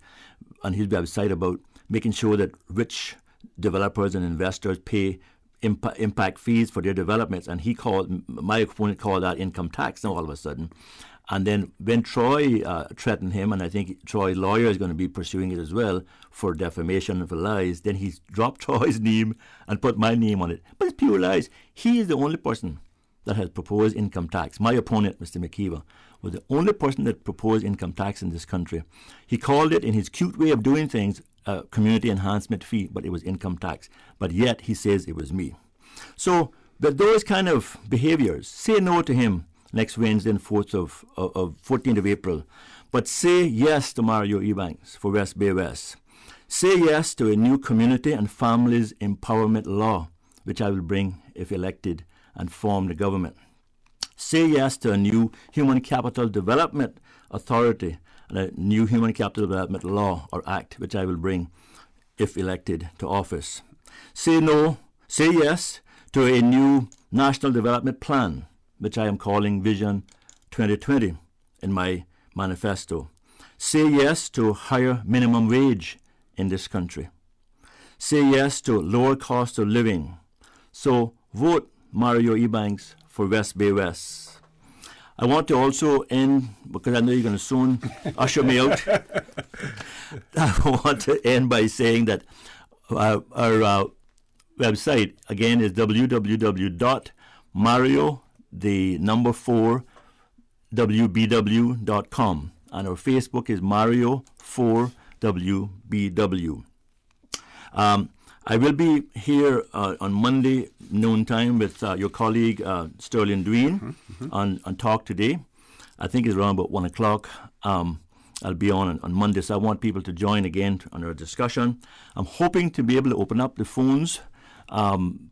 Speaker 24: website about making sure that rich developers and investors pay impact fees for their developments, and my opponent called that income tax now all of a sudden. And then when Troy threatened him, and I think Troy's lawyer is going to be pursuing it as well for defamation and for lies, then he dropped Troy's name and put my name on it. But it's pure lies. He is the only person that has proposed income tax. My opponent, Mr. McKeever, was the only person that proposed income tax in this country. He called it, in his cute way of doing things, community enhancement fee, but it was income tax. But yet he says it was me. So those kind of behaviors, say no to him next Wednesday and 14th of April. But say yes to Mario Ebanks for West Bay West. Say yes to a new community and families empowerment law, which I will bring if elected and form the government. Say yes to a new Human Capital Development Authority and a new Human Capital Development Law or Act, which I will bring if elected to office. Say yes to a new National Development Plan, which I am calling Vision 2020 in my manifesto. Say yes to higher minimum wage in this country. Say yes to lower cost of living. So vote Mario Ebanks for West Bay West. I want to also end, because I know you're going to soon usher me out, I want to end by saying that our website, again, is www.mario4wbw.com, and our Facebook is Mario4WBW. I will be here on Monday noontime with your colleague Sterling Dween on Talk Today. I think it's around about 1 o'clock. I'll be on Monday, so I want people to join again on our discussion. I'm hoping to be able to open up the phones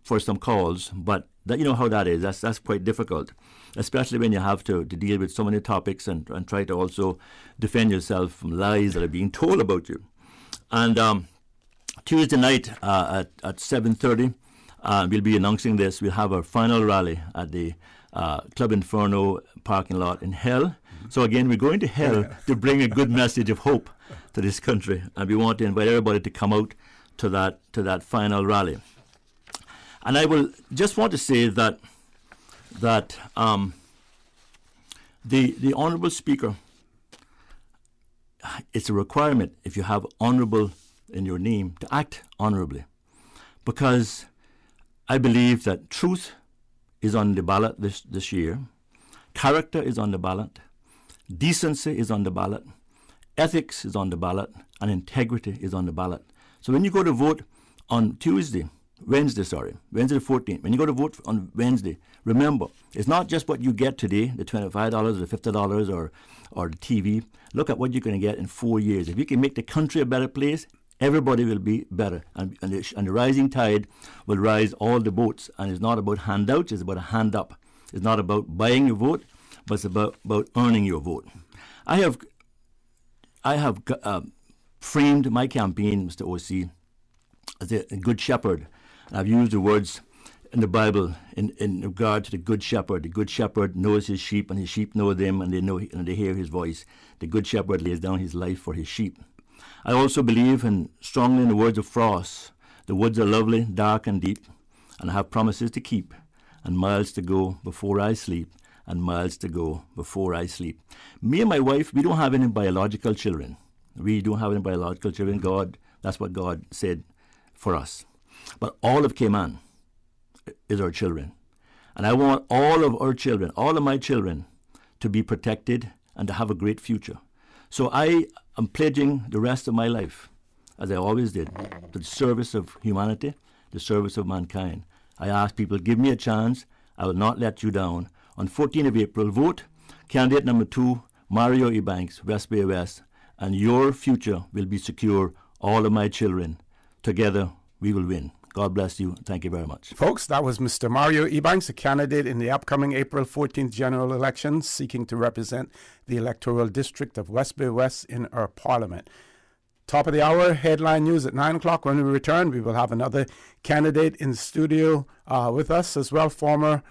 Speaker 24: for some calls, but you know how that is. That's quite difficult, especially when you have to deal with so many topics and try to also defend yourself from lies that are being told about you. And Tuesday night at 7:30, we'll be announcing this. We'll have our final rally at the Club Inferno parking lot in Hell. So again, we're going to Hell to bring a good message of hope to this country, and we want to invite everybody to come out to that final rally. And I will just want to say that the Honourable Speaker, it's a requirement if you have honourable in your name to act honourably, because I believe that truth is on the ballot this year, character is on the ballot, decency is on the ballot, ethics is on the ballot, and integrity is on the ballot. So when you go to vote on Wednesday the 14th, when you go to vote on Wednesday, remember, it's not just what you get today, the $25 or the $50 or the TV. Look at what you're going to get in 4 years. If you can make the country a better place, everybody will be better. And the rising tide will rise all the boats. And it's not about handouts, it's about a hand up. It's not about buying your vote, but it's about earning your vote. I have framed my campaign, Mr. O.C., as a good shepherd. I've used the words in the Bible in regard to the good shepherd. The good shepherd knows his sheep, and his sheep know them, and they hear his voice. The good shepherd lays down his life for his sheep. I also believe strongly in the words of Frost. The woods are lovely, dark and deep, and I have promises to keep, and miles to go before I sleep, and miles to go before I sleep. Me and my wife, we don't have any biological children. We don't have any biological children. God, that's what God said for us. But all of Cayman is our children. And I want all of our children, all of my children, to be protected and to have a great future. So I am pledging the rest of my life, as I always did, to the service of humanity, the service of mankind. I ask people, give me a chance. I will not let you down. On 14th of April, vote candidate number 2, Mario Ebanks, West Bay West, and your future will be secure, all of my children. Together, we will win. God bless you. Thank you very much.
Speaker 20: Folks, that was Mr. Mario Ebanks, a candidate in the upcoming April 14th general election, seeking to represent the electoral district of West Bay West in our parliament. Top of the hour, headline news at 9 o'clock. When we return, we will have another candidate in the studio with us as well, former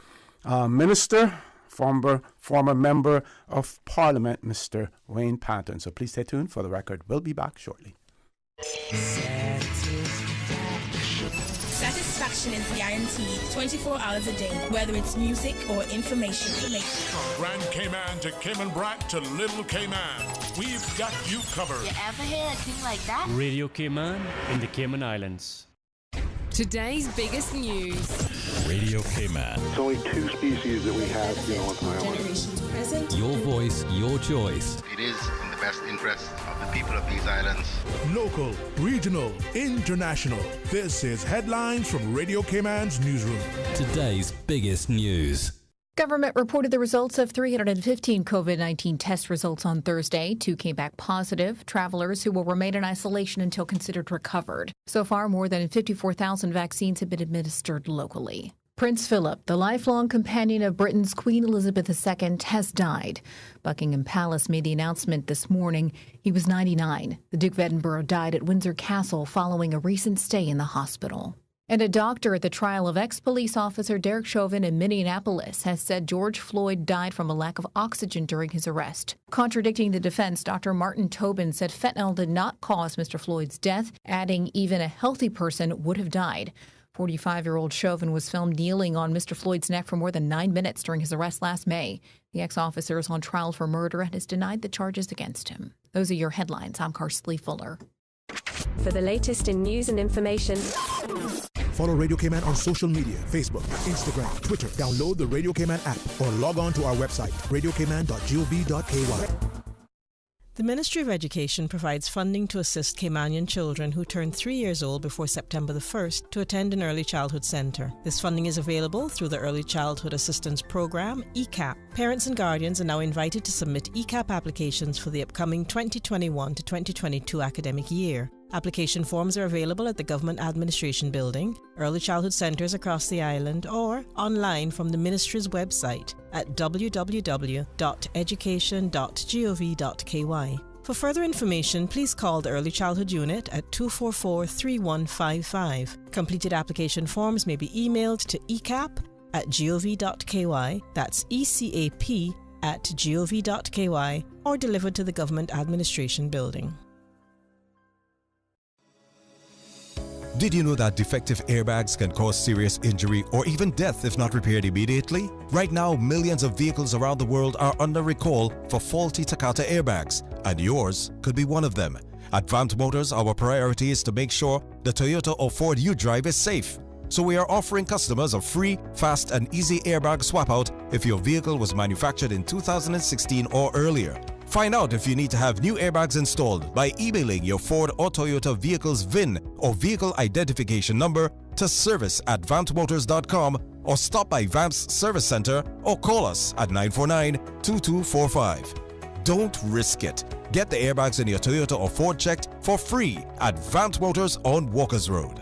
Speaker 20: minister, former member of parliament, Mr. Wayne Panton. So please stay tuned for the record. We'll be back shortly.
Speaker 3: Satisfaction is guaranteed 24 hours a day, whether it's music or information.
Speaker 2: From Grand Cayman to Cayman Brac to Little Cayman, we've got you covered.
Speaker 8: You ever hear a thing like that?
Speaker 12: Radio Cayman in the Cayman Islands.
Speaker 23: Today's biggest news.
Speaker 25: Radio Cayman.
Speaker 26: It's only 2 species that we have, on the island.
Speaker 23: Generations present.
Speaker 25: Your voice, your choice.
Speaker 27: It is in the best interest of the people of these islands.
Speaker 2: Local, regional, international. This is Headlines from Radio Cayman's newsroom.
Speaker 25: Today's biggest news.
Speaker 28: Government reported the results of 315 COVID-19 test results on Thursday. 2 came back positive. Travelers who will remain in isolation until considered recovered. So far, more than 54,000 vaccines have been administered locally. Prince Philip, the lifelong companion of Britain's Queen Elizabeth II, has died. Buckingham Palace made the announcement this morning. He was 99. The Duke of Edinburgh died at Windsor Castle following a recent stay in the hospital. And a doctor at the trial of ex-police officer Derek Chauvin in Minneapolis has said George Floyd died from a lack of oxygen during his arrest. Contradicting the defense, Dr. Martin Tobin said fentanyl did not cause Mr. Floyd's death, adding even a healthy person would have died. 45-year-old Chauvin was filmed kneeling on Mr. Floyd's neck for more than 9 minutes during his arrest last May. The ex-officer is on trial for murder and has denied the charges against him. Those are your headlines. I'm Karsley Fuller.
Speaker 29: For the latest in news and information,
Speaker 2: follow Radio Cayman on social media, Facebook, Instagram, Twitter. Download the Radio Cayman app or log on to our website, radiocayman.gov.ky.
Speaker 30: The Ministry of Education provides funding to assist Caymanian children who turn 3 years old before September the 1st to attend an early childhood centre. This funding is available through the Early Childhood Assistance Program, ECAP. Parents and guardians are now invited to submit ECAP applications for the upcoming 2021 to 2022 academic year. Application forms are available at the Government Administration Building, early childhood centres across the island, or online from the Ministry's website at www.education.gov.ky. For further information, please call the Early Childhood Unit at 244-3155. Completed application forms may be emailed to ecap@gov.ky, that's ECAP@gov.ky, or delivered to the Government Administration Building.
Speaker 31: Did you know that defective airbags can cause serious injury or even death if not repaired immediately? Right now, millions of vehicles around the world are under recall for faulty Takata airbags, and yours could be one of them. At Vant Motors, our priority is to make sure the Toyota or Ford you drive is safe. So we are offering customers a free, fast and easy airbag swap out if your vehicle was manufactured in 2016 or earlier. Find out if you need to have new airbags installed by emailing your Ford or Toyota vehicle's VIN or vehicle identification number to service@vantmotors.com or stop by Vamp's Service Center or call us at 949-2245. Don't risk it. Get the airbags in your Toyota or Ford checked for free at Vant Motors on Walkers Road.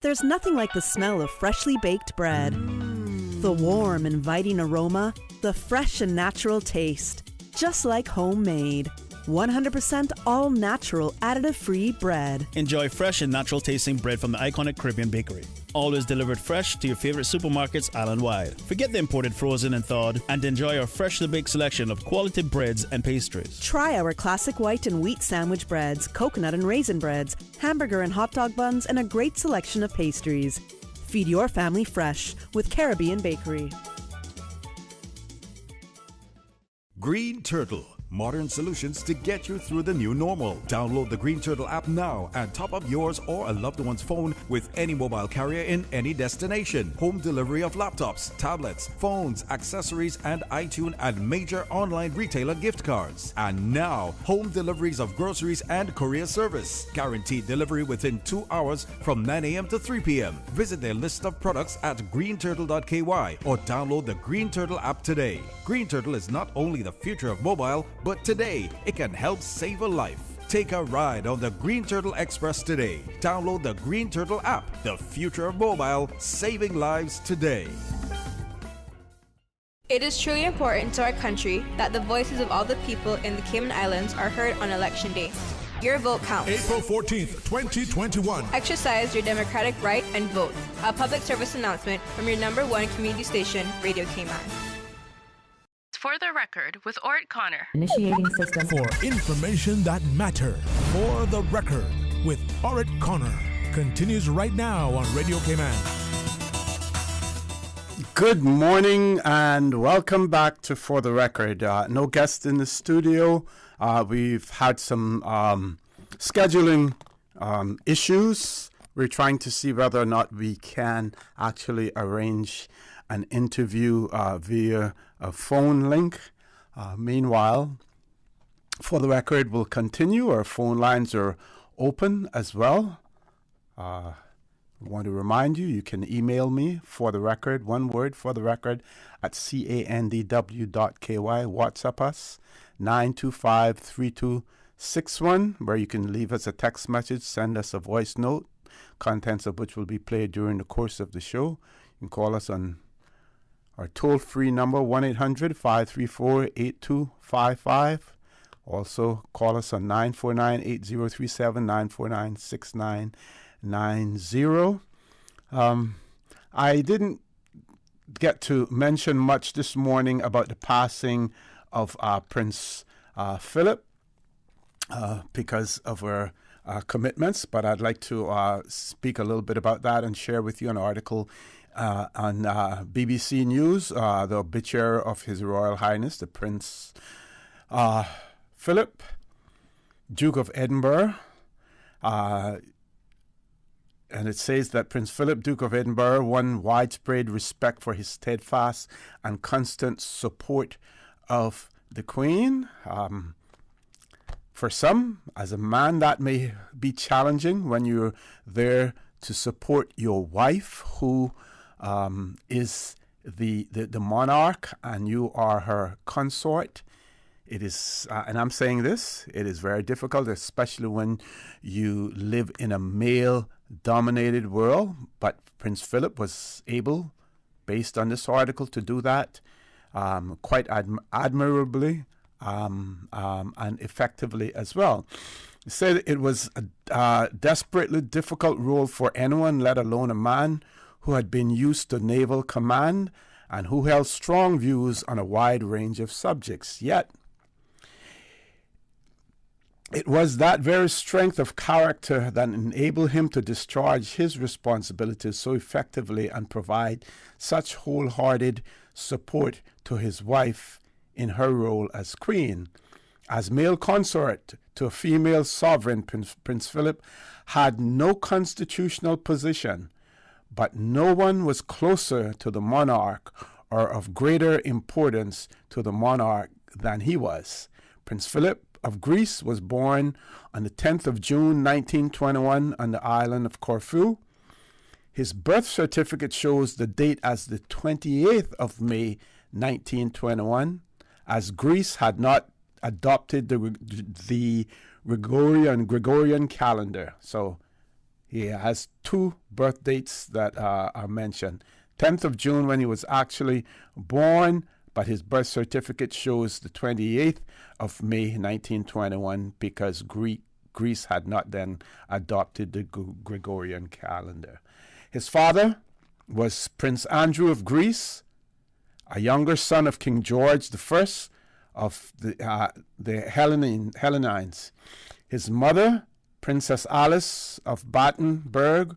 Speaker 4: There's nothing like the smell of freshly baked bread. The warm, inviting aroma, the fresh and natural taste. Just like homemade. 100% all-natural, additive-free bread.
Speaker 13: Enjoy fresh and natural tasting bread from the iconic Caribbean Bakery. Always delivered fresh to your favorite supermarkets island-wide. Forget the imported frozen and thawed and enjoy our freshly baked selection of quality breads and pastries.
Speaker 4: Try our classic white and wheat sandwich breads, coconut and raisin breads, hamburger and hot dog buns, and a great selection of pastries. Feed your family fresh with Caribbean Bakery.
Speaker 15: Green Turtle. Modern solutions to get you through the new normal. Download the Green Turtle app now and top up yours or a loved one's phone with any mobile carrier in any destination. Home delivery of laptops, tablets, phones, accessories, and iTunes and major online retailer gift cards. And now, home deliveries of groceries and courier service. Guaranteed delivery within 2 hours from 9 a.m. to 3 p.m. Visit their list of products at greenturtle.ky or download the Green Turtle app today. Green Turtle is not only the future of mobile, but today it can help save a life.
Speaker 9: Take a ride on the Green Turtle Express today. Download the Green Turtle app, the future of mobile, saving lives today.
Speaker 1: It is truly important to our country that the voices of all the people in the Cayman Islands are heard on Election Day. Your vote counts.
Speaker 2: April 14th, 2021.
Speaker 1: Exercise your democratic right and vote. A public service announcement from your #1 community station, Radio Cayman.
Speaker 19: For the record, with Ort Connor.
Speaker 2: Initiating system. For information that matters. For the record, with Ort Connor. Continues right now on Radio Cayman.
Speaker 20: Good morning and welcome back to For the Record. No guest in the studio. We've had some scheduling issues. We're trying to see whether or not we can actually arrange an interview via a phone link. Meanwhile, For the Record will continue. Our phone lines are open as well. I want to remind you, you can email me, For the Record, one word, For the Record, at candw.ky. WhatsApp us, 925-3261, where you can leave us a text message, send us a voice note, contents of which will be played during the course of the show. You can call us on our toll-free number, 1-800-534-8255. Also, call us on 949-8037, 949-6990. I didn't get to mention much this morning about the passing of Prince Philip because of our commitments, but I'd like to speak a little bit about that and share with you an article on BBC News, the obituary of His Royal Highness, the Prince Philip, Duke of Edinburgh. And it says that Prince Philip, Duke of Edinburgh, won widespread respect for his steadfast and constant support of the Queen. For some, as a man, that may be challenging when you're there to support your wife, who is the monarch, and you are her consort. It is, and I'm saying this, it is very difficult, especially when you live in a male-dominated world. But Prince Philip was able, based on this article, to do that quite admirably and effectively as well. He said it was a desperately difficult role for anyone, let alone a man who had been used to naval command and who held strong views on a wide range of subjects. Yet, it was that very strength of character that enabled him to discharge his responsibilities so effectively and provide such wholehearted support to his wife in her role as Queen. As male consort to a female sovereign, Prince Philip had no constitutional position, but no one was closer to the monarch or of greater importance to the monarch than he was. Prince Philip of Greece was born on the 10th of June 1921 on the island of Corfu. His birth certificate shows the date as the 28th of May 1921, as Greece had not adopted the Gregorian calendar. So he has two birth dates that are mentioned. 10th of June when he was actually born, but his birth certificate shows the 28th of May 1921 because Greece had not then adopted the Gregorian calendar. His father was Prince Andrew of Greece, a younger son of King George I of the Hellenines. His mother, Princess Alice of Battenberg,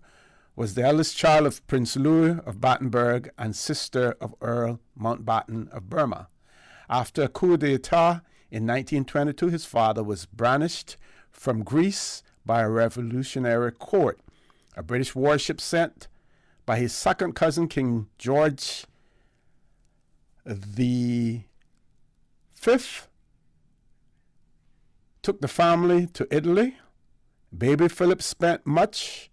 Speaker 20: was the eldest child of Prince Louis of Battenberg and sister of Earl Mountbatten of Burma. After a coup d'etat in 1922, his father was banished from Greece by a revolutionary court. A British warship sent by his second cousin, King George V, took the family to Italy. Baby Philip spent much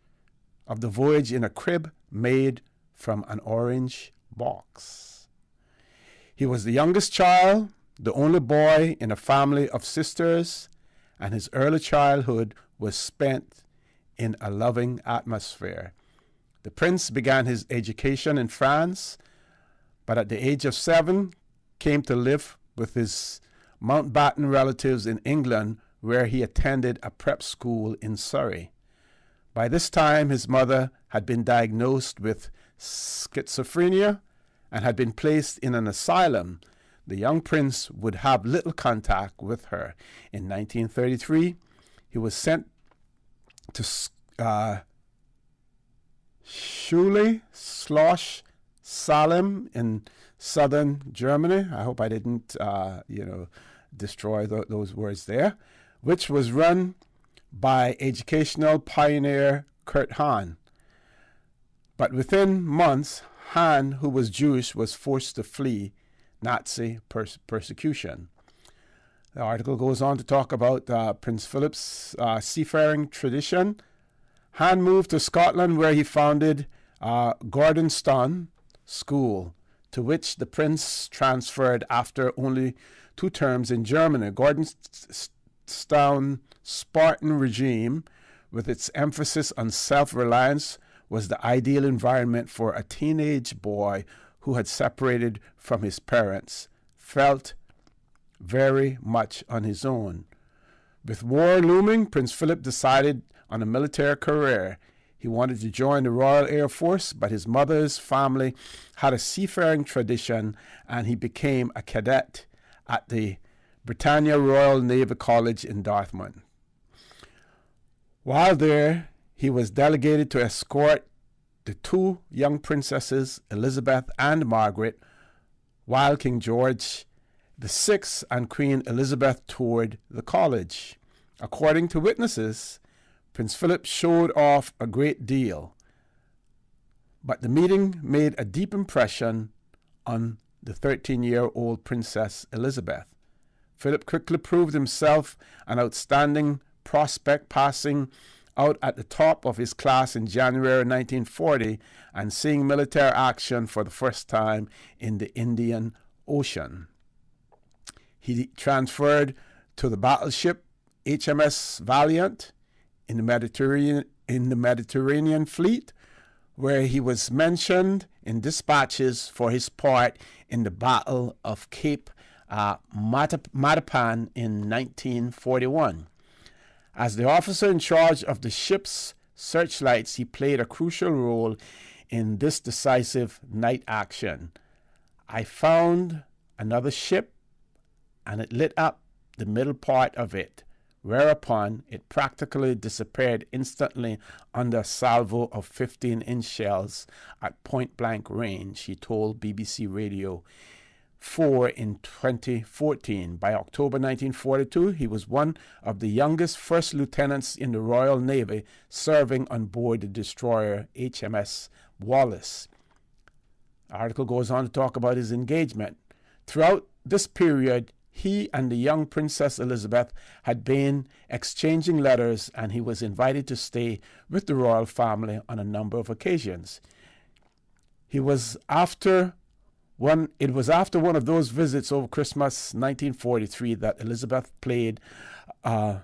Speaker 20: of the voyage in a crib made from an orange box. He was the youngest child, the only boy in a family of sisters, and his early childhood was spent in a loving atmosphere. The prince began his education in France, but at the age of 7 came to live with his Mountbatten relatives in England, where he attended a prep school in Surrey. By this time, his mother had been diagnosed with schizophrenia and had been placed in an asylum. The young prince would have little contact with her. In 1933, he was sent to Schloss Salem in southern Germany. I hope I didn't, destroy those words there, which was run by educational pioneer Kurt Hahn. But within months, Hahn, who was Jewish, was forced to flee Nazi persecution. The article goes on to talk about Prince Philip's seafaring tradition. Hahn moved to Scotland, where he founded Gordonstoun School, to which the prince transferred after only 2 terms in Germany. Gordonstoun Spartan regime, with its emphasis on self-reliance, was the ideal environment for a teenage boy who had separated from his parents, felt very much on his own. With war looming, Prince Philip decided on a military career. He wanted to join the Royal Air Force, but his mother's family had a seafaring tradition, and he became a cadet at the Britannia Royal Naval College in Dartmouth. While there, he was delegated to escort the 2 young princesses, Elizabeth and Margaret, while King George VI and Queen Elizabeth toured the college. According to witnesses, Prince Philip showed off a great deal, but the meeting made a deep impression on the 13-year-old Princess Elizabeth. Philip quickly proved himself an outstanding prospect, passing out at the top of his class in January 1940 and seeing military action for the first time in the Indian Ocean. He transferred to the battleship HMS Valiant in the Mediterranean Fleet, where he was mentioned in dispatches for his part in the Battle of Cape Matapan in 1941. As the officer in charge of the ship's searchlights, he played a crucial role in this decisive night action. I found another ship, and it lit up the middle part of it, whereupon it practically disappeared instantly under a salvo of 15-inch shells at point-blank range, he told BBC Radio 4 in 2014. By October 1942, he was one of the youngest first lieutenants in the Royal Navy, serving on board the destroyer HMS Wallace. The article goes on to talk about his engagement. Throughout this period, he and the young Princess Elizabeth had been exchanging letters, and he was invited to stay with the royal family on a number of occasions. It was after one of those visits over Christmas 1943 that Elizabeth placed a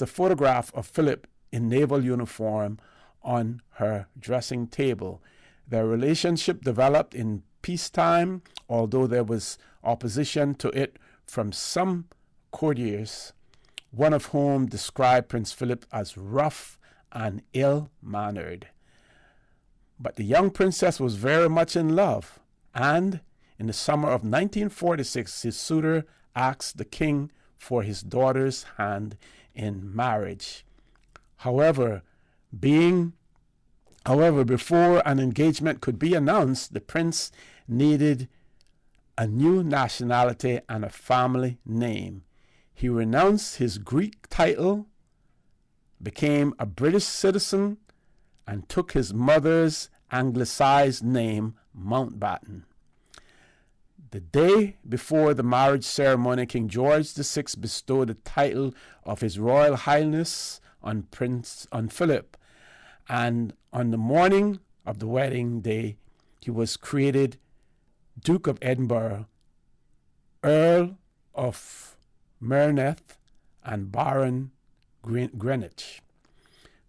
Speaker 20: photograph of Philip in naval uniform on her dressing table. Their relationship developed in peacetime, although there was opposition to it from some courtiers, one of whom described Prince Philip as rough and ill-mannered. But the young princess was very much in love, and in the summer of 1946, his suitor asked the king for his daughter's hand in marriage. However, before an engagement could be announced, the prince needed a new nationality and a family name. He renounced his Greek title, became a British citizen, and took his mother's anglicized name, Mountbatten. The day before the marriage ceremony, King George VI bestowed the title of His Royal Highness on Philip, and on the morning of the wedding day, he was created Duke of Edinburgh, Earl of Merioneth, and Baron Greenwich.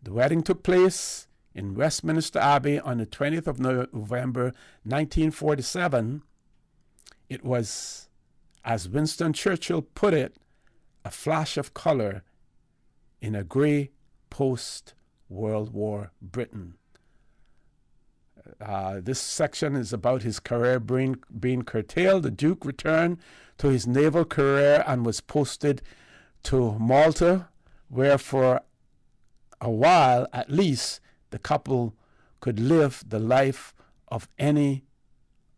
Speaker 20: The wedding took place in Westminster Abbey on the 20th of November 1947. It was, as Winston Churchill put it, a flash of color in a grey post-World War Britain. This section is about his career being curtailed. The Duke returned to his naval career and was posted to Malta, where for a while at least the couple could live the life of any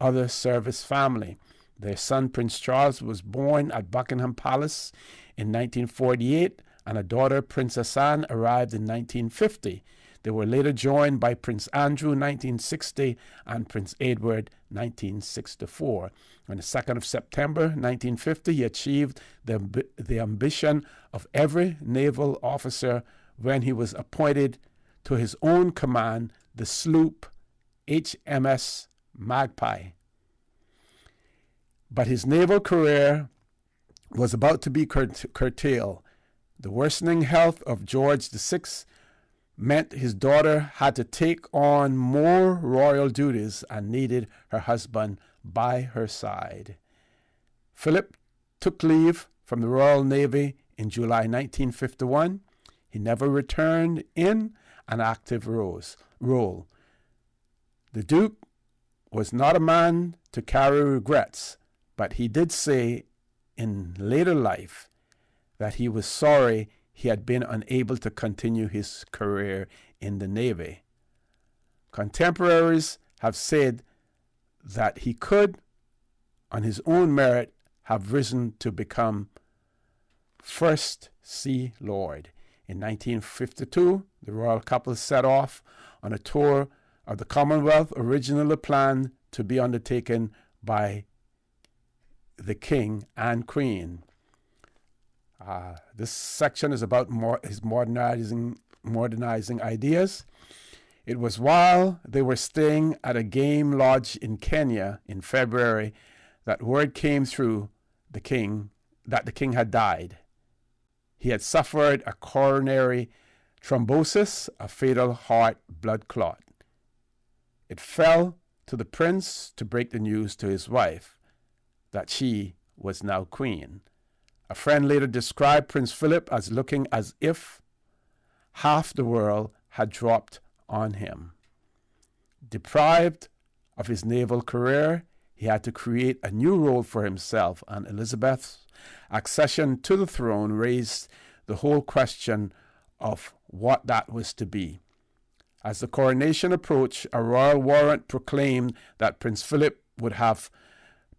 Speaker 20: other service family. Their son Prince Charles was born at Buckingham Palace in 1948, and a daughter, Princess Anne, arrived in 1950. They were later joined by Prince Andrew, 1960, and Prince Edward, 1964. On the 2nd of September, 1950, he achieved the ambition of every naval officer when he was appointed to his own command, the sloop HMS Magpie. But his naval career was about to be curtailed. The worsening health of George VI meant his daughter had to take on more royal duties and needed her husband by her side. Philip took leave from the Royal Navy in July 1951. He never returned in an active role. The Duke was not a man to carry regrets, but he did say in later life that he was sorry he had been unable to continue his career in the Navy. Contemporaries have said that he could, on his own merit, have risen to become First Sea Lord. In 1952, the royal couple set off on a tour of the Commonwealth, originally planned to be undertaken by the King and Queen. This section is about his modernizing ideas. It was while they were staying at a game lodge in Kenya in February that word came through the king that the king had died. He had suffered a coronary thrombosis, a fatal heart blood clot. It fell to the prince to break the news to his wife that she was now queen. A friend later described Prince Philip as looking as if half the world had dropped on him. Deprived of his naval career, he had to create a new role for himself, and Elizabeth's accession to the throne raised the whole question of what that was to be. As the coronation approached, a royal warrant proclaimed that Prince Philip would have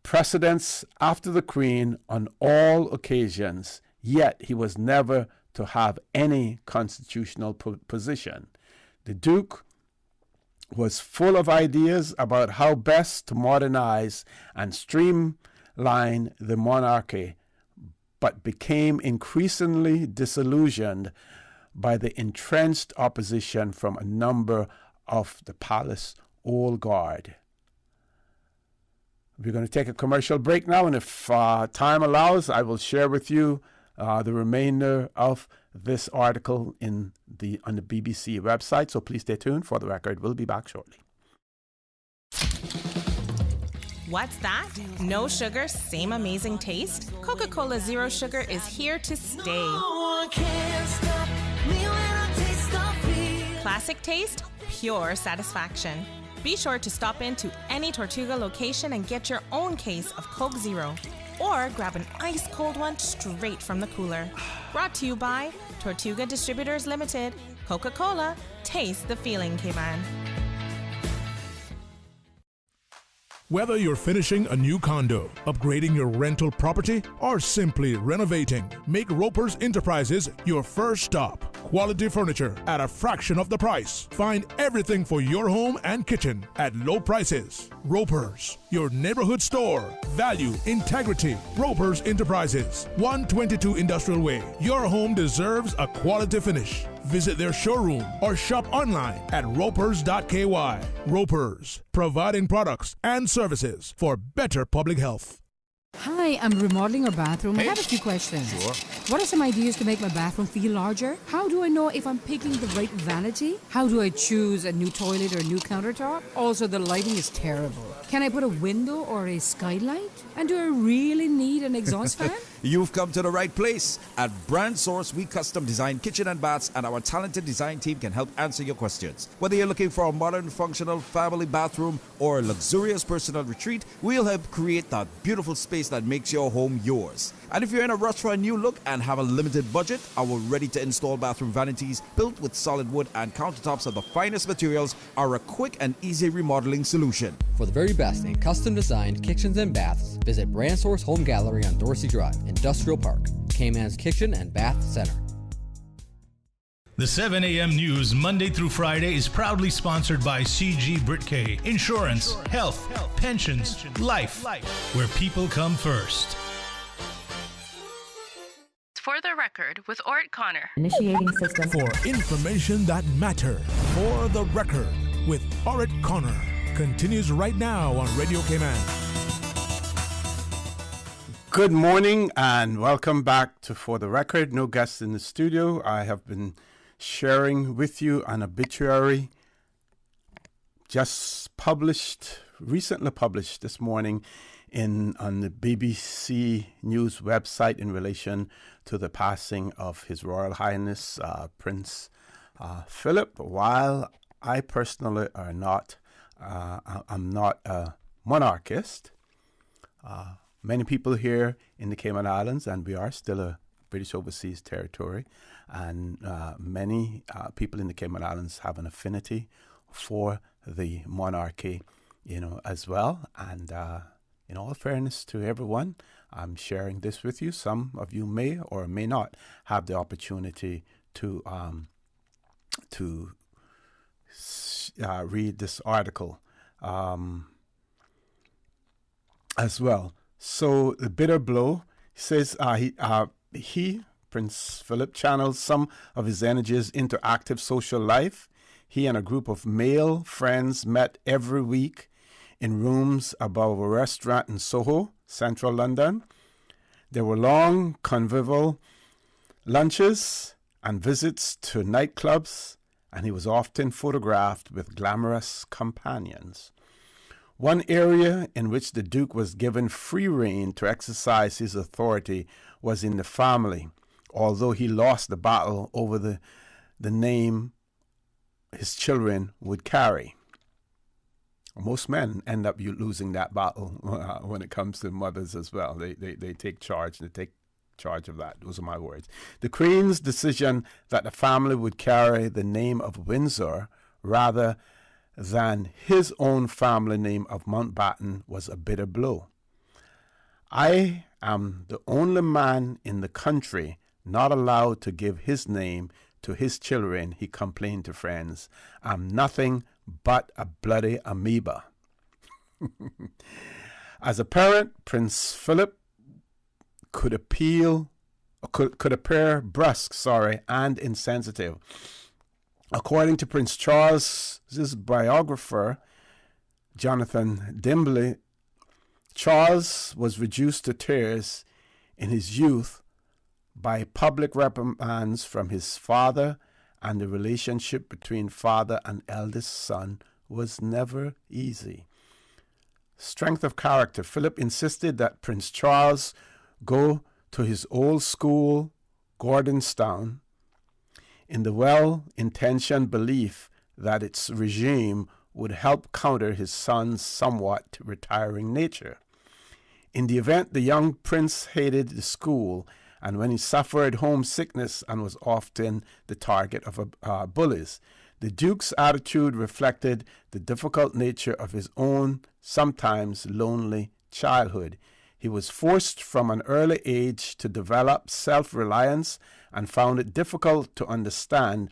Speaker 20: precedence after the Queen on all occasions, yet he was never to have any constitutional position. The Duke was full of ideas about how best to modernize and streamline the monarchy, but became increasingly disillusioned by the entrenched opposition from a number of the palace old guard. We're going to take a commercial break now, and if time allows, I will share with you the remainder of this article on the BBC website, so please stay tuned. For the record, we'll be back shortly.
Speaker 5: What's that? No sugar, same amazing taste? Coca-Cola Zero Sugar is here to stay. Classic taste, pure satisfaction. Be sure to stop into any Tortuga location and get your own case of Coke Zero. Or grab an ice-cold one straight from the cooler. Brought to you by Tortuga Distributors Limited. Coca-Cola, taste the feeling, K-Man.
Speaker 2: Whether you're finishing a new condo, upgrading your rental property, or simply renovating, make Roper's Enterprises your first stop. Quality furniture at a fraction of the price. Find everything for your home and kitchen at low prices. Roper's, your neighborhood store. Value, integrity. Roper's Enterprises, 122 Industrial Way. Your home deserves a quality finish. Visit their showroom or shop online at ropers.ky. Ropers, providing products and services for better public health.
Speaker 6: Hi, I'm remodeling our bathroom. I have a few questions.
Speaker 7: Sure.
Speaker 6: What are some ideas to make my bathroom feel larger? How do I know if I'm picking the right vanity? How do I choose a new toilet or a new countertop? Also, the lighting is terrible. Can I put a window or a skylight? And do I really need an exhaust fan?
Speaker 9: You've come to the right place. At Brand Source, we custom design kitchen and baths, and our talented design team can help answer your questions. Whether you're looking for a modern, functional family bathroom or a luxurious personal retreat, we'll help create that beautiful space that makes your home yours. And if you're in a rush for a new look and have a limited budget, our ready-to-install bathroom vanities, built with solid wood and countertops of the finest materials, are a quick and easy remodeling solution.
Speaker 10: For the very best in custom-designed kitchens and baths, visit Brand Source Home Gallery on Dorsey Drive, Industrial Park, Cayman's Kitchen and Bath Center.
Speaker 11: The 7 a.m. news Monday through Friday is proudly sponsored by CG Britke Insurance, Health, Pensions, Life, where people come first.
Speaker 19: For the record, with Ort Connor.
Speaker 2: Initiating system. For information that matters. For the record, with Ort Connor. Continues right now on Radio Cayman.
Speaker 20: Good morning and welcome back to For the Record. No guests in the studio. I have been sharing with you an obituary just recently published this morning on the BBC News website in relation to the passing of His Royal Highness Prince Philip. While I personally I'm not a monarchist, many people here in the Cayman Islands, and we are still a British overseas territory, and many people in the Cayman Islands have an affinity for the monarchy, as well. And in all fairness to everyone, I'm sharing this with you. Some of you may or may not have the opportunity to read this article as well. So the bitter blow says he, Prince Philip, channels some of his energies into active social life. He and a group of male friends met every week in rooms above a restaurant in Soho, central London. There were long convivial lunches and visits to nightclubs, and he was often photographed with glamorous companions. One area in which the Duke was given free rein to exercise his authority was in the family, although he lost the battle over the name his children would carry. Most men end up losing that battle when it comes to mothers as well. They take charge. They take charge of that. Those are my words. The Queen's decision that the family would carry the name of Windsor rather than his own family name of Mountbatten was a bitter blow. I am the only man in the country not allowed to give his name to his children, he complained to friends. I'm nothing but a bloody amoeba. As a parent, Prince Philip could appear brusque, and insensitive. According to Prince Charles's biographer, Jonathan Dimbley, Charles was reduced to tears in his youth by public reprimands from his father, and the relationship between father and eldest son was never easy. Strength of character. Philip insisted that Prince Charles go to his old school, Gordonstown, in the well-intentioned belief that its regime would help counter his son's somewhat retiring nature. In the event, the young prince hated the school, and when he suffered homesickness and was often the target of bullies. The Duke's attitude reflected the difficult nature of his own, sometimes lonely, childhood. He was forced from an early age to develop self-reliance and found it difficult to understand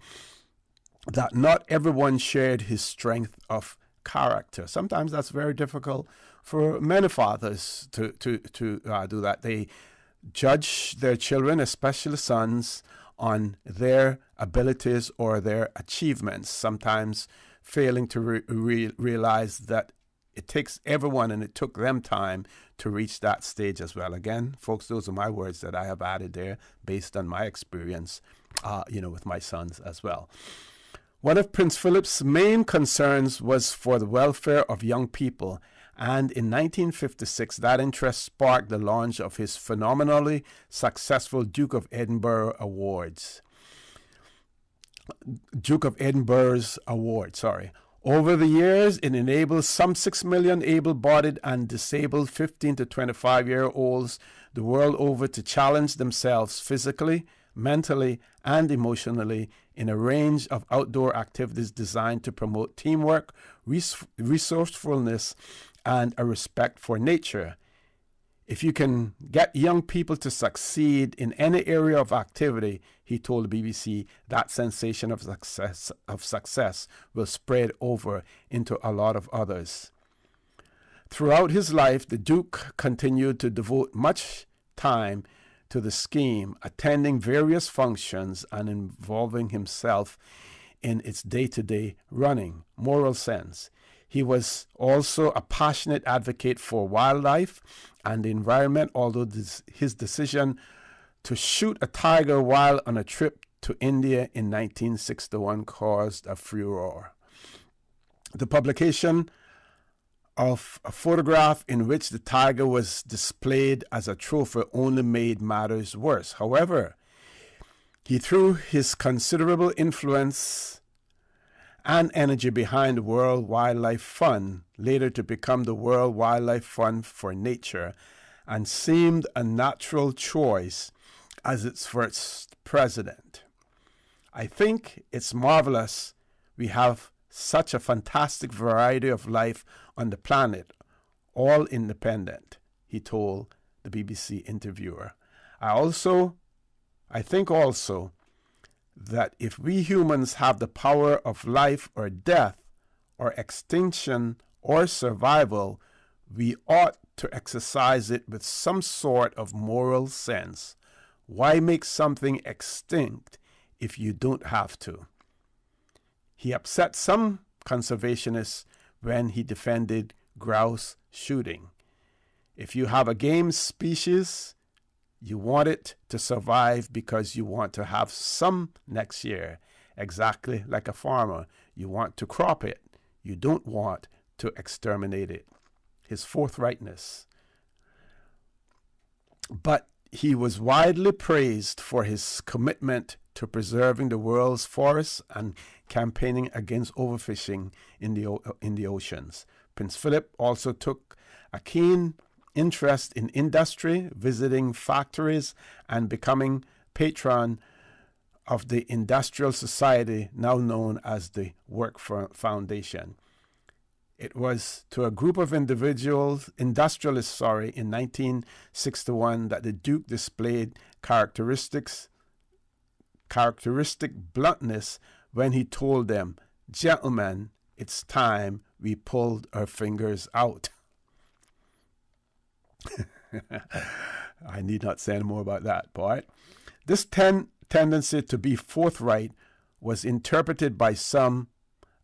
Speaker 20: that not everyone shared his strength of character. Sometimes that's very difficult for many fathers to do that. They judge their children, especially sons, on their abilities or their achievements, sometimes failing to realize that it takes everyone, and it took them time to reach that stage as well. Again, folks, those are my words that I have added there based on my experience, with my sons as well. One of Prince Philip's main concerns was for the welfare of young people, and in 1956, that interest sparked the launch of his phenomenally successful Duke of Edinburgh's Award. Over the years, it enables some 6 million able-bodied and disabled 15 to 25-year-olds the world over to challenge themselves physically, mentally, and emotionally in a range of outdoor activities designed to promote teamwork, resourcefulness, and a respect for nature. If you can get young people to succeed in any area of activity, he told the BBC, that sensation of success will spread over into a lot of others. Throughout his life, the Duke continued to devote much time to the scheme, attending various functions and involving himself in its day-to-day running, moral sense. He was also a passionate advocate for wildlife and the environment, although his decision to shoot a tiger while on a trip to India in 1961 caused a furor. The publication of a photograph in which the tiger was displayed as a trophy only made matters worse. However, he threw his considerable influence and energy behind the World Wildlife Fund, later to become the World Wildlife Fund for Nature, and seemed a natural choice as its first president. I think it's marvelous we have such a fantastic variety of life on the planet, all independent, he told the BBC interviewer. I think also that if we humans have the power of life or death or extinction or survival, we ought to exercise it with some sort of moral sense. Why make something extinct if you don't have to? He upset some conservationists when he defended grouse shooting. If you have a game species, you want it to survive because you want to have some next year. Exactly like a farmer. You want to crop it. You don't want to exterminate it. His forthrightness. But he was widely praised for his commitment to preserving the world's forests and campaigning against overfishing in the oceans. Prince Philip also took a keen interest in industry, visiting factories and becoming patron of the Industrial Society, now known as the Work Foundation. It was to a group of industrialists, in 1961 that the Duke displayed characteristic bluntness when he told them, "Gentlemen, it's time we pulled our fingers out." I need not say any more about that part. This tendency to be forthright was interpreted by some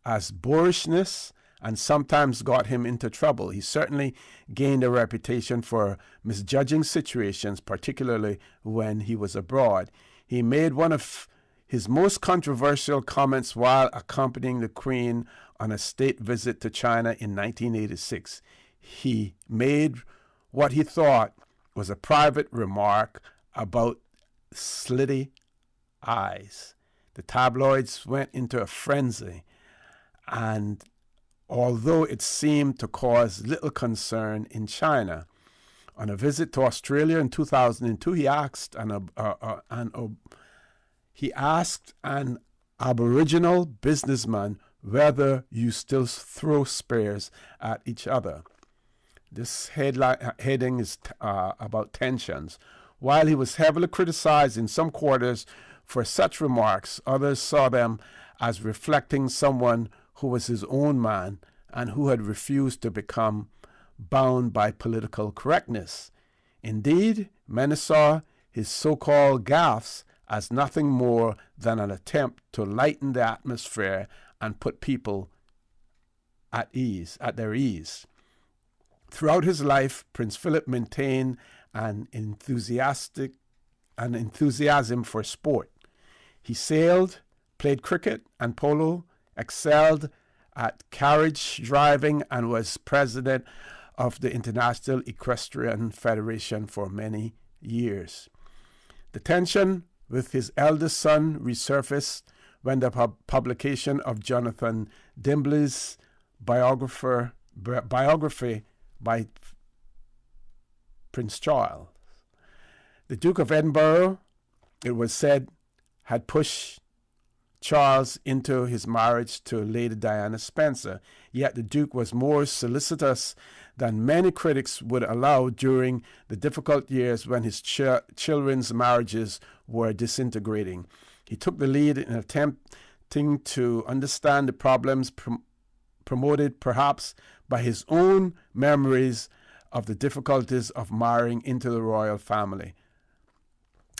Speaker 20: as boorishness and sometimes got him into trouble. He certainly gained a reputation for misjudging situations, particularly when he was abroad. He made one of his most controversial comments while accompanying the Queen on a state visit to China in 1986. He made what he thought was a private remark about slitty eyes. The tabloids went into a frenzy, and although it seemed to cause little concern in China, on a visit to Australia in 2002, he asked an Aboriginal businessman whether you still throw spears at each other. This heading is about tensions. While he was heavily criticized in some quarters for such remarks, others saw them as reflecting someone who was his own man and who had refused to become bound by political correctness. Indeed, many saw his so-called gaffes as nothing more than an attempt to lighten the atmosphere and put people at their ease. Throughout his life, Prince Philip maintained an enthusiasm for sport. He sailed, played cricket and polo, excelled at carriage driving, and was president of the International Equestrian Federation for many years. The tension with his eldest son resurfaced when the publication of Jonathan Dimbley's biography by Prince Charles. The Duke of Edinburgh, it was said, had pushed Charles into his marriage to Lady Diana Spencer, yet the Duke was more solicitous than many critics would allow during the difficult years when his children's marriages were disintegrating. He took the lead in attempting to understand the problems promoted perhaps by his own memories of the difficulties of marrying into the royal family.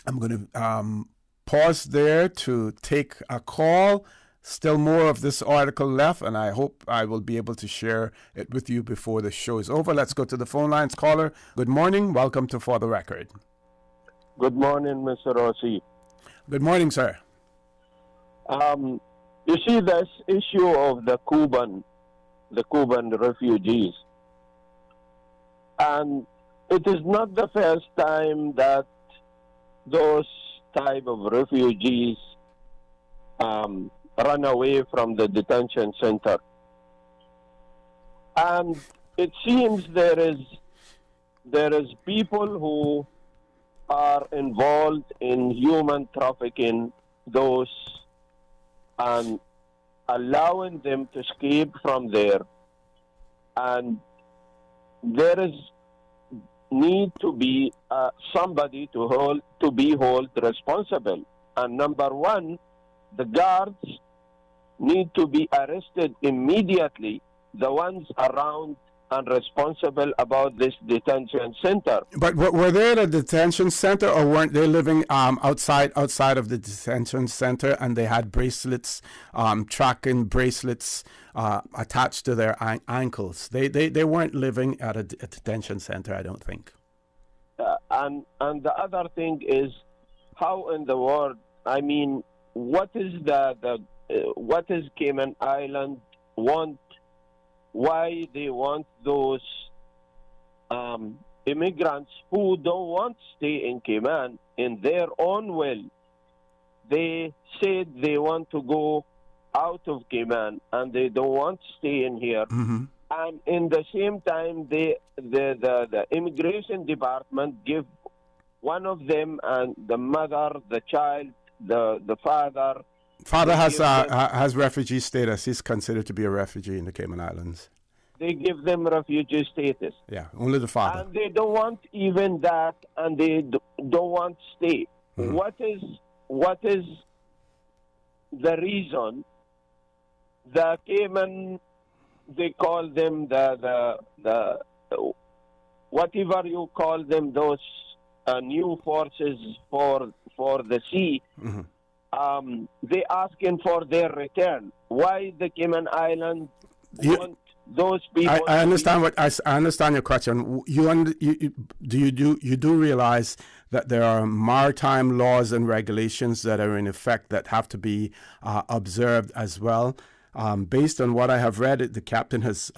Speaker 20: I'm going to pause there to take a call. Still more of this article left, and I hope I will be able to share it with you before the show is over. Let's go to the phone lines. Caller, good morning. Welcome to For the Record.
Speaker 3: Good morning, Mr. Rossi.
Speaker 20: Good morning, sir.
Speaker 3: You see, this issue of the Cuban refugees, and it is not the first time that those type of refugees run away from the detention center. And it seems there is people who are involved in human trafficking those and allowing them to escape from there. And there is need to be somebody to be held responsible. And number one, the guards need to be arrested immediately, the ones around and responsible about this detention center.
Speaker 20: But were they at a detention center, or weren't they living outside of the detention center, and they had bracelets, tracking bracelets attached to their ankles? They weren't living at a detention center, I don't think.
Speaker 3: And the other thing is, how in the world? I mean, what is what is Cayman Island want? Why they want those immigrants who don't want to stay in Cayman in their own will? They said they want to go out of Cayman and they don't want to stay in here.
Speaker 20: Mm-hmm.
Speaker 3: And in the same time, the immigration department give one of them and the mother, the child, the father.
Speaker 20: Father has refugee status. He's considered to be a refugee in the Cayman Islands.
Speaker 3: They give them refugee status.
Speaker 20: Yeah, only the father.
Speaker 3: And they don't want even that, and they don't want to stay.
Speaker 20: Mm-hmm.
Speaker 3: What is the reason? The Cayman, they call them the whatever you call them, those new forces for the sea.
Speaker 20: Mm-hmm.
Speaker 3: They asking for their return. Why the Cayman Islands want those people?
Speaker 20: I understand I understand your question. You do realize that there are maritime laws and regulations that are in effect that have to be observed as well. Based on what I have read, the captain has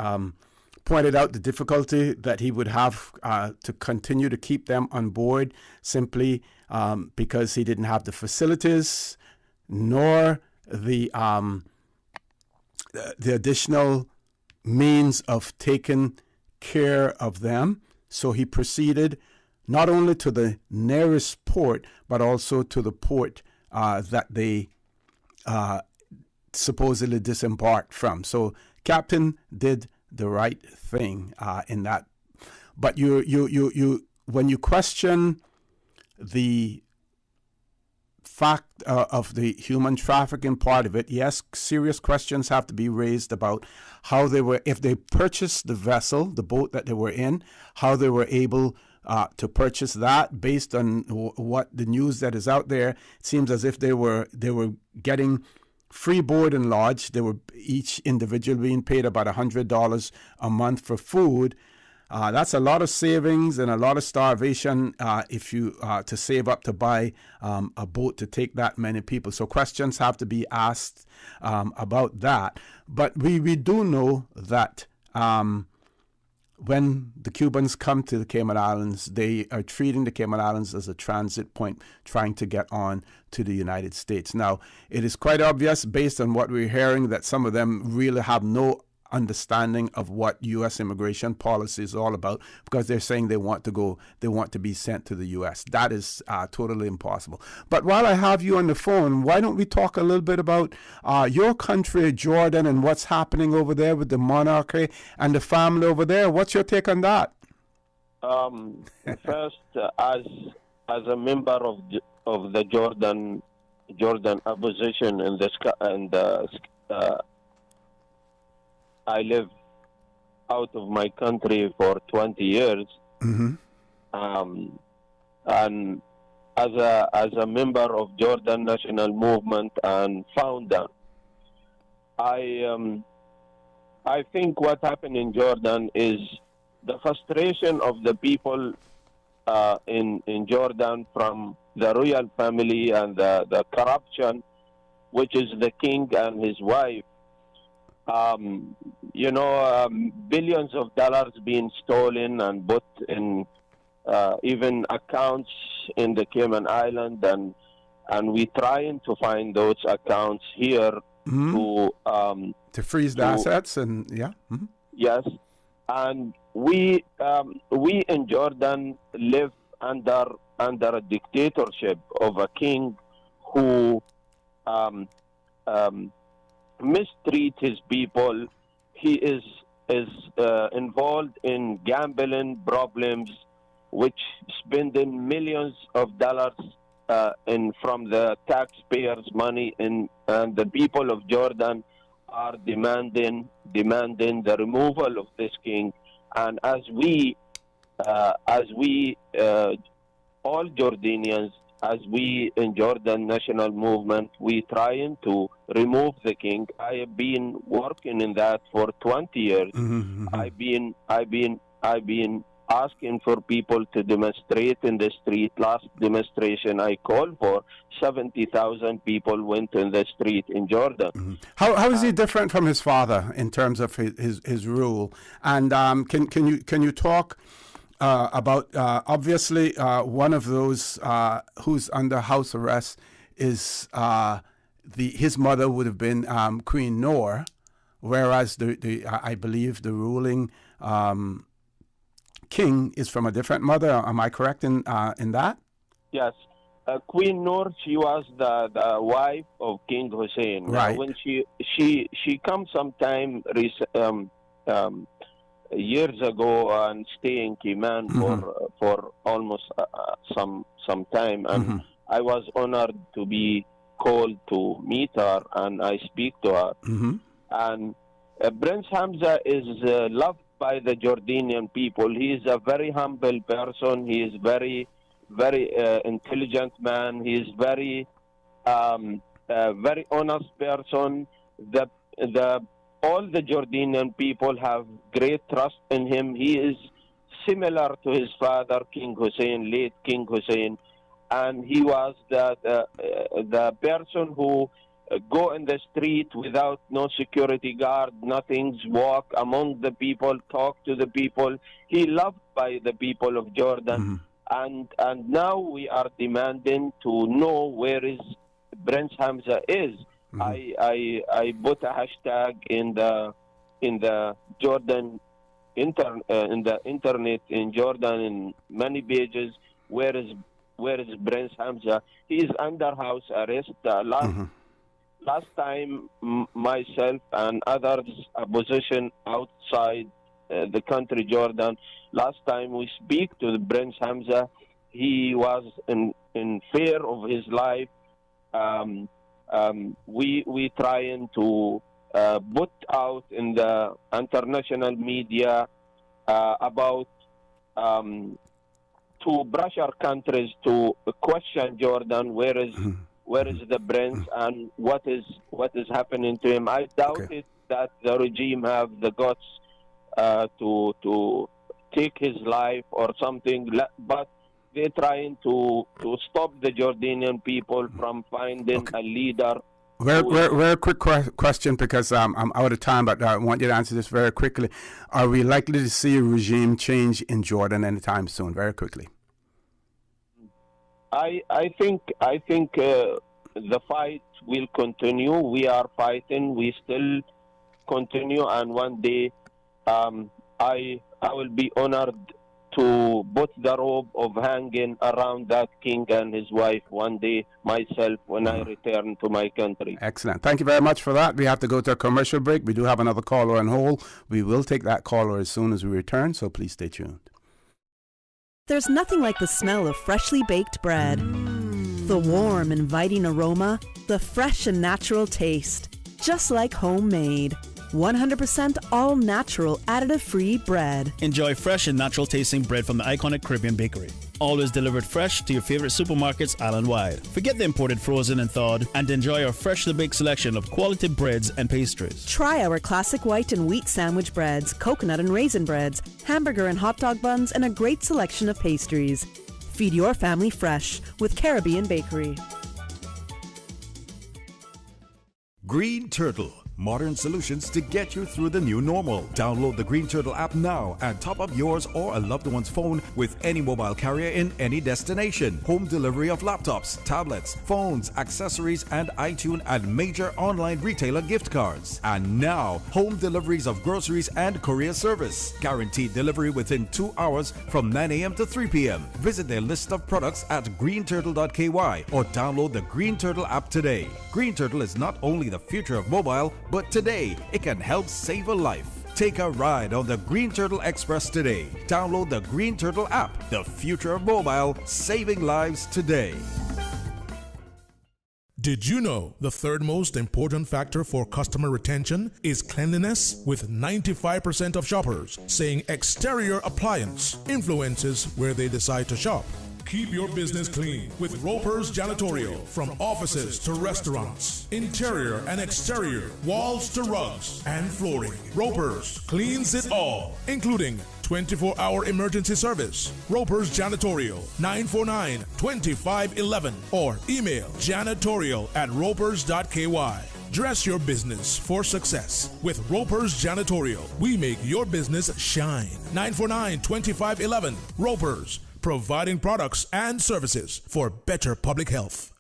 Speaker 20: pointed out the difficulty that he would have to continue to keep them on board simply because he didn't have the facilities nor the additional means of taking care of them. So he proceeded not only to the nearest port, but also to the port that they supposedly disembarked from. So captain did the right thing in that. But you when you question the fact of the human trafficking part of it, yes, serious questions have to be raised about how they were, if they purchased the vessel, the boat that they were in, how they were able to purchase that. Based on what the news that is out there, it seems as if they were getting free board and lodge. They were each individual being paid about $100 a month for food. That's a lot of savings and a lot of starvation if you to save up to buy a boat to take that many people. So questions have to be asked about that. But we do know that when the Cubans come to the Cayman Islands, they are treating the Cayman Islands as a transit point, trying to get on to the United States. Now, it is quite obvious, based on what we're hearing, that some of them really have no understanding of what U.S. immigration policy is all about, because they're saying they want to be sent to the U.S. That is totally impossible. But while I have you on the phone, why don't we talk a little bit about your country, Jordan, and what's happening over there with the monarchy and the family over there? What's your take on that?
Speaker 3: First, as a member of the Jordan opposition in the I live out of my country for 20 years, and as a member of Jordan National Movement and founder, I think what happened in Jordan is the frustration of the people in Jordan from the royal family and the corruption, which is the king and his wife. Billions of dollars being stolen and put in even accounts in the Cayman Island, and we trying to find those accounts here to
Speaker 20: freeze the assets and
Speaker 3: yes, and we in Jordan live under a dictatorship of a king who mistreat his people. He is involved in gambling problems, which spending millions of dollars from the taxpayers' money, and the people of Jordan are demanding the removal of this king. And as we all Jordanians, as we in Jordan National Movement, we trying to remove the king. I have been working in that for 20 years. I've been asking for people to demonstrate in the street. Last demonstration I called for, 70,000 people went in the street in Jordan.
Speaker 20: How is he different from his father in terms of his rule? And can you talk about obviously one of those who's under house arrest is his mother would have been Queen Noor, whereas I believe the ruling king is from a different mother. Am I correct in that?
Speaker 3: Yes. Queen Noor, she was the wife of King Hussein.
Speaker 20: Right.
Speaker 3: Now, when she come sometime years ago and stay in Cayman for almost some time, and I was honored to be called to meet her, and I speak to her. And Prince Hamza is loved by the Jordanian people. He is a very humble person. He is very intelligent man. He is very honest person. All the Jordanian people have great trust in him. He is similar to his father, King Hussein, late King Hussein, and he was the person who go in the street without no security guard, nothing, walk among the people, talk to the people. He loved by the people of Jordan, and now we are demanding to know where is Prince Hamza is. I put a hashtag in the Jordan in the internet in Jordan in many pages. Where is Prince Hamza? He is under house arrest. Last time, myself and others opposition outside the country Jordan. Last time we speak to Prince Hamza, he was in fear of his life. We trying to put out in the international media about to brush our countries to question Jordan. Where is the prince and what is happening to him? I doubt it that the regime have the guts to take his life or something, but they're trying to stop the Jordanian people from finding a leader.
Speaker 20: Very quick question, because I'm out of time, but I want you to answer this very quickly. Are we likely to see a regime change in Jordan anytime soon? Very quickly.
Speaker 3: I think the fight will continue. We are fighting. We still continue, and one day I will be honored to put the robe of hanging around that king and his wife one day myself when I return to my country.
Speaker 20: Excellent. Thank you very much for that. We have to go to a commercial break. We do have another caller on hold. We will take that caller as soon as we return, so please stay tuned.
Speaker 4: There's nothing like the smell of freshly baked bread. The warm, inviting aroma, the fresh and natural taste. Just like homemade. 100% all natural, additive-free bread.
Speaker 13: Enjoy fresh and natural tasting bread from the iconic Caribbean Bakery. Always delivered fresh to your favorite supermarkets island-wide. Forget the imported frozen and thawed, and enjoy our freshly baked selection of quality breads and pastries.
Speaker 4: Try our classic white and wheat sandwich breads, coconut and raisin breads, hamburger and hot dog buns, and a great selection of pastries. Feed your family fresh with Caribbean Bakery.
Speaker 15: Green Turtle. Modern solutions to get you through the new normal. Download the Green Turtle app now and top up yours or a loved one's phone with any mobile carrier in any destination. Home delivery of laptops, tablets, phones, accessories, and iTunes and major online retailer gift cards. And now, home deliveries of groceries and courier service. Guaranteed delivery within 2 hours from 9 a.m. to 3 p.m. Visit their list of products at greenturtle.ky or download the Green Turtle app today. Green Turtle is not only the future of mobile, but today it can help save a life. Take a ride on the Green Turtle Express today. Download the Green Turtle app, the future of mobile, saving lives today.
Speaker 2: Did you know the third most important factor for customer retention is cleanliness? With 95% of shoppers saying exterior appliance influences where they decide to shop. Keep your business clean with Roper's Janitorial. From offices to restaurants, interior and exterior, walls to rugs and flooring. Roper's cleans it all, including 24-hour emergency service. Roper's Janitorial, 949-2511 or email janitorial@ropers.ky. Dress your business for success with Roper's Janitorial. We make your business shine. 949-2511 Roper's, providing products and services for better public health.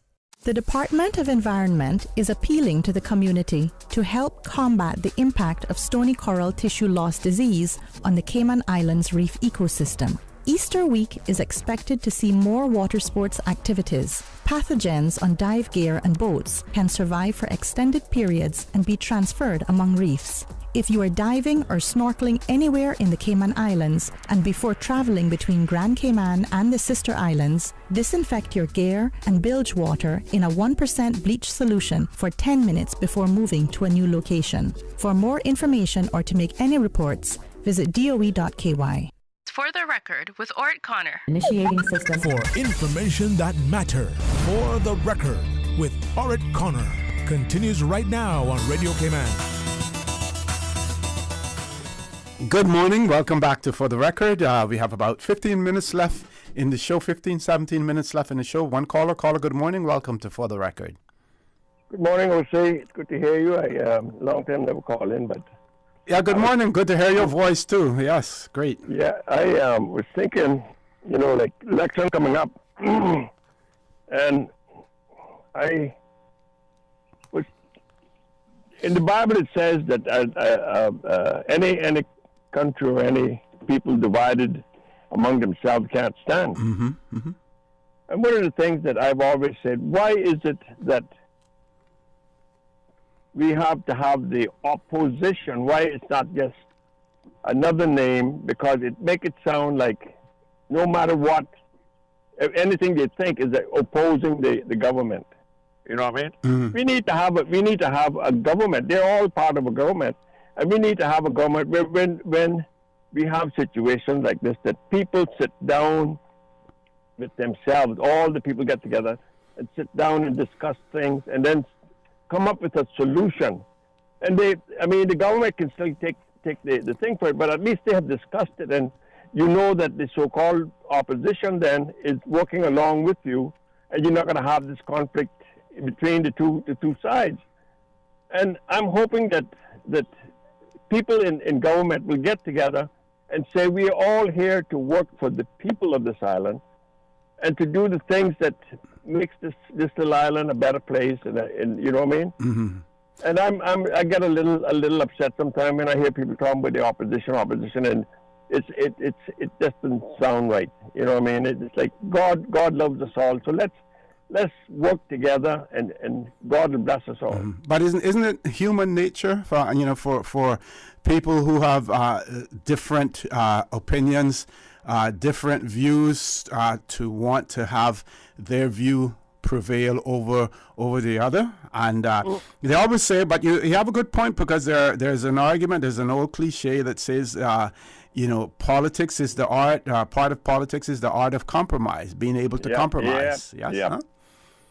Speaker 7: The Department of Environment is appealing to the community to help combat the impact of stony coral tissue loss disease on the Cayman Islands reef ecosystem. Easter week is expected to see more water sports activities. Pathogens on dive gear and boats can survive for extended periods and be transferred among reefs. If you are diving or snorkeling anywhere in the Cayman Islands and before traveling between Grand Cayman and the sister islands, disinfect your gear and bilge water in a 1% bleach solution for 10 minutes before moving to a new location. For more information or to make any reports, visit doe.ky.
Speaker 19: For the record, with Ort Connor.
Speaker 4: Initiating system.
Speaker 2: For information that matter. For the record, with Ort Connor. Continues right now on Radio Cayman.
Speaker 20: Good morning. Welcome back to For the Record. We have about 15 minutes left in the show, 17 minutes left in the show. One caller. Caller, good morning. Welcome to For the Record.
Speaker 8: Good morning, Jose. It's good to hear you. I long time never call in, but...
Speaker 20: Yeah, good morning. Good to hear your voice, too. Yes, great.
Speaker 8: Yeah, I was thinking, like election coming up, and I was... In the Bible, it says that any country or any people divided among themselves can't stand.
Speaker 20: Mm-hmm, mm-hmm.
Speaker 8: And one of the things that I've always said, why is it that we have to have the opposition? Why it's not just another name? Because it make it sound like no matter what, if anything they think is opposing the government. You know what I mean?
Speaker 20: Mm-hmm.
Speaker 8: We need to have a government. They're all part of a government, and we need to have a government where when we have situations like this, that people sit down with themselves. All the people get together and sit down and discuss things, and then come up with a solution. And the government can still take the thing for it, but at least they have discussed it, and you know that the so-called opposition then is working along with you, and you're not going to have this conflict between the two sides. And I'm hoping that people in government will get together and say we are all here to work for the people of this island and to do the things that makes this little island a better place. And you know what I mean?
Speaker 20: Mm-hmm.
Speaker 8: And I get a little upset sometimes when I hear people talking about the opposition, and it just doesn't sound right. You know what I mean? It's like God loves us all, so let's work together, and God will bless us all.
Speaker 20: But isn't it human nature for people who have different opinions, different views, to want to have their view prevail over the other? And they always say, but you have a good point, because there's an argument, there's an old cliche that says, politics is the art, part of politics is the art of compromise, being able to compromise.
Speaker 8: Yeah,
Speaker 20: yes?
Speaker 8: yeah.
Speaker 20: Huh?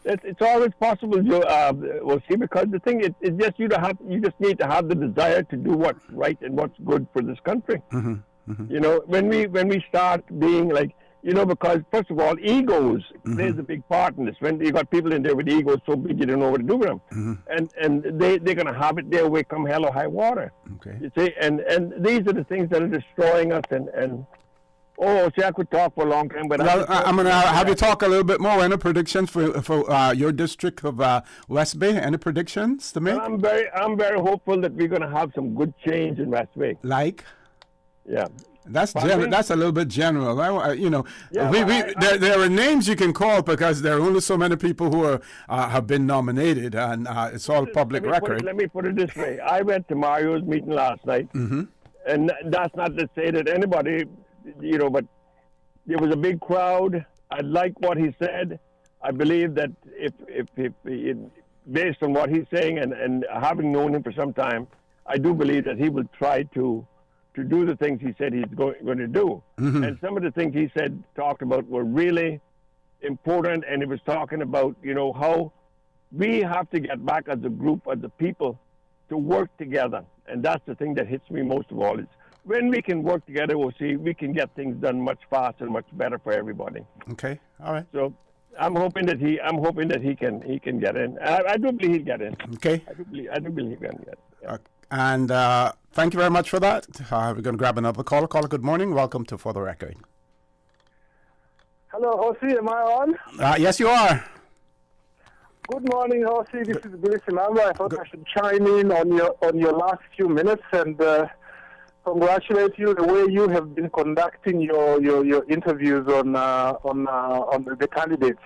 Speaker 8: It's always possible, we'll see, because the thing it's just you just need to have the desire to do what's right and what's good for this country.
Speaker 20: Mm-hmm. Mm-hmm.
Speaker 8: You know, when we start being like, because first of all, egos plays a big part in this. When you got people in there with egos so big you don't know what to do with them, and they're going to have it their way come hell or high water.
Speaker 20: Okay.
Speaker 8: You see, and these are the things that are destroying us. I could talk for a long time, but
Speaker 20: I'm going to have you talk a little bit more. Any predictions for your district of West Bay? Any predictions to make?
Speaker 8: I'm very hopeful that we're going to have some good change in West Bay.
Speaker 20: Like?
Speaker 8: Yeah.
Speaker 20: That's that's a little bit general. There are names you can call, because there are only so many people who have been nominated, and it's all public record.
Speaker 8: Let me put it this way. I went to Mario's meeting last night, and that's not to say that anybody, but there was a big crowd. I like what he said. I believe that if based on what he's saying and having known him for some time, I do believe that he will try to do the things he said he's going to do.
Speaker 20: Mm-hmm.
Speaker 8: And some of the things he talked about were really important, and he was talking about, how we have to get back as a group, as a people, to work together. And that's the thing that hits me most of all. Is when we can work together, we'll see we can get things done much faster and much better for everybody.
Speaker 20: Okay, all right.
Speaker 8: So I'm hoping that he can get in. I do believe he'll get in.
Speaker 20: Okay.
Speaker 8: I do believe he can get in. Yeah.
Speaker 20: And thank you very much for that. We're going to grab another caller. Caller, good morning. Welcome to For the Record.
Speaker 12: Hello, Hosi. Am I on?
Speaker 20: Yes, you are.
Speaker 12: Good morning, Hosi. This is Billy Simamba. I thought I should chime in on your last few minutes and congratulate you the way you have been conducting your interviews on the candidates.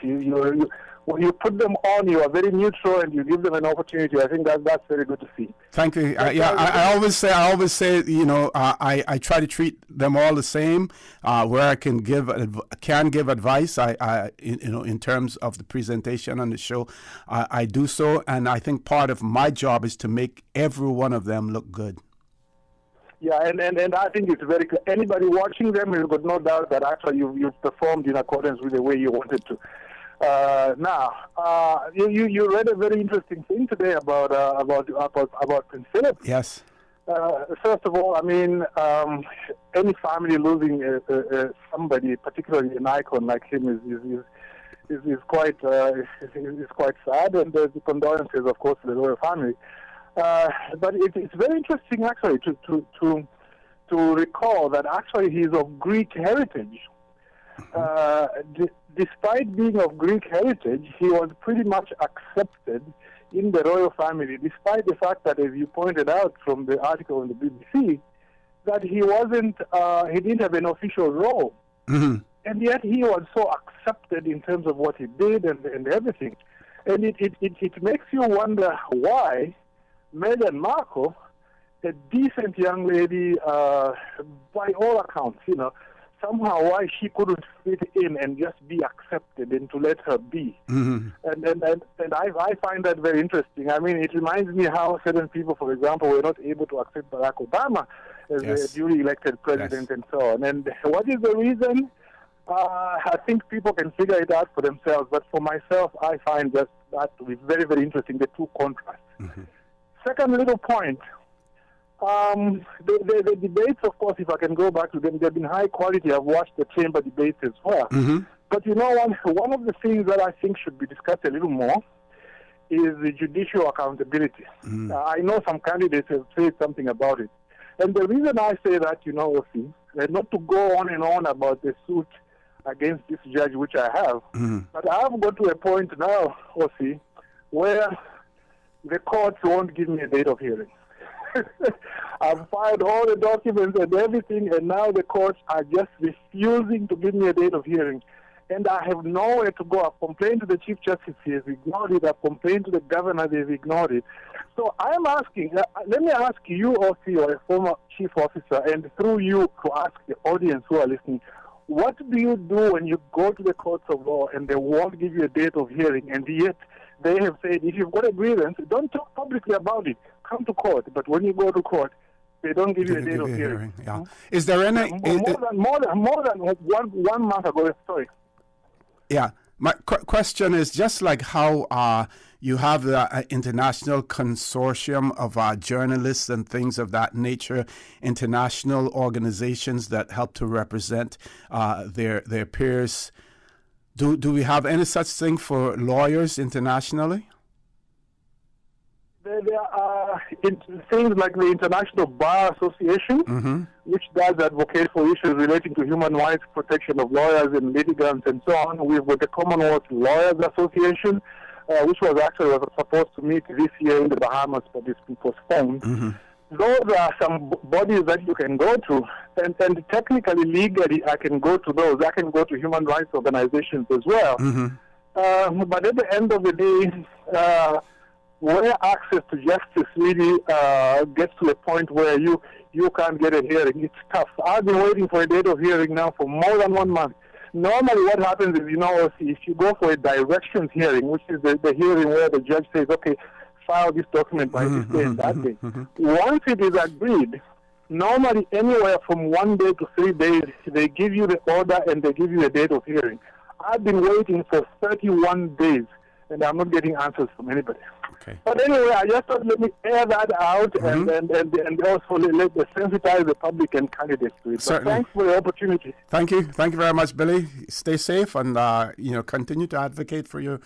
Speaker 12: When you put them on, you are very neutral and you give them an opportunity. I think that's very good to see.
Speaker 20: Thank you. I always say, I try to treat them all the same. Where I can give advice, in terms of the presentation on the show, I do so. And I think part of my job is to make every one of them look good.
Speaker 12: Yeah, and I think it's very clear. Anybody watching them has got no doubt that actually you've performed in accordance with the way you wanted to. You read a very interesting thing today about Prince Philip.
Speaker 20: Yes.
Speaker 12: First of all, I mean, any family losing somebody, particularly an icon like him, is quite sad, and the condolences, of course, to the royal family. But it's very interesting, actually, to recall that actually he's of Greek heritage. Despite being of Greek heritage, he was pretty much accepted in the royal family, despite the fact that, as you pointed out from the article in the BBC, that he didn't have an official role.
Speaker 20: Mm-hmm.
Speaker 12: And yet he was so accepted in terms of what he did and everything. And it makes you wonder why Meghan Markle, a decent young lady, by all accounts, somehow why she couldn't fit in and just be accepted and to let her be.
Speaker 20: Mm-hmm.
Speaker 12: And I find that very interesting. I mean, it reminds me how certain people, for example, were not able to accept Barack Obama as a duly elected president and so on. And what is the reason? I think people can figure it out for themselves. But for myself, I find that to be very, very interesting, the two contrasts.
Speaker 20: Mm-hmm.
Speaker 12: Second little point, The debates, of course, if I can go back to them, they've been high quality. I've watched the chamber debates as well.
Speaker 20: Mm-hmm.
Speaker 12: But you know, one of the things that I think should be discussed a little more is the judicial accountability. I know some candidates have said something about it. And the reason I say that, you know, Osi, not to go on and on about the suit against this judge, which I have, but I have got to a point now, Osi, where the courts won't give me a date of hearing. I've filed all the documents and everything, and now the courts are just refusing to give me a date of hearing. And I have nowhere to go. I've complained to the Chief Justice, he has ignored it. I've complained to the governor, they've ignored it. So I'm asking, let me ask you, Osi, or a former chief officer, and through you to ask the audience who are listening, what do you do when you go to the courts of law and they won't give you a date of hearing, and yet they have said, if you've got a grievance, don't talk publicly about it. Come to court. But when you go to court, they don't give you a date of hearing.
Speaker 20: Yeah. Is there any...
Speaker 12: More than 1 month ago, sorry.
Speaker 20: Yeah. My question is just like how you have the international consortium of journalists and things of that nature, international organizations that help to represent their peers. Do we have any such thing for lawyers internationally?
Speaker 12: There are things like the International Bar Association, which does advocate for issues relating to human rights, protection of lawyers and litigants and so on. We've got the Commonwealth Lawyers Association, which was supposed to meet this year in the Bahamas, but it's been postponed. Those are some bodies that you can go to, and technically, legally, I can go to those. I can go to human rights organizations as well. But at the end of the day, where access to justice really gets to a point where you can't get a hearing, it's tough. I've been waiting for a date of hearing now for more than 1 month. Normally what happens is, you know, if you go for a directions hearing, which is the hearing where the judge says, okay, file this document by this day and that day. Once it is agreed, normally anywhere from 1 day to 3 days, they give you the order and they give you a date of hearing. I've been waiting for 31 days, and I'm not getting answers from anybody.
Speaker 20: Okay.
Speaker 12: But anyway, I just thought let me air that out and also let sensitize the public and candidates to it.
Speaker 20: Certainly.
Speaker 12: But thanks for the opportunity.
Speaker 20: Thank you very much, Billy. Stay safe and continue to advocate for your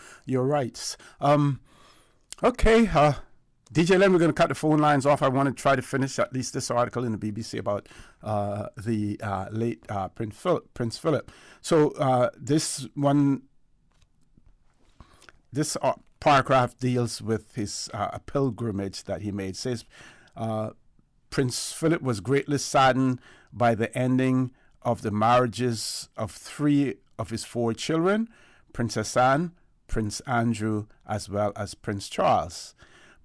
Speaker 20: rights. Okay, DJ Len, we're going to cut the phone lines off. I want to try to finish at least this article in the BBC about the late Prince Philip. So this paragraph deals with his pilgrimage that he made. It says, Prince Philip was greatly saddened by the ending of the marriages of 3 of his 4 children, Princess Anne, Prince Andrew, as well as Prince Charles.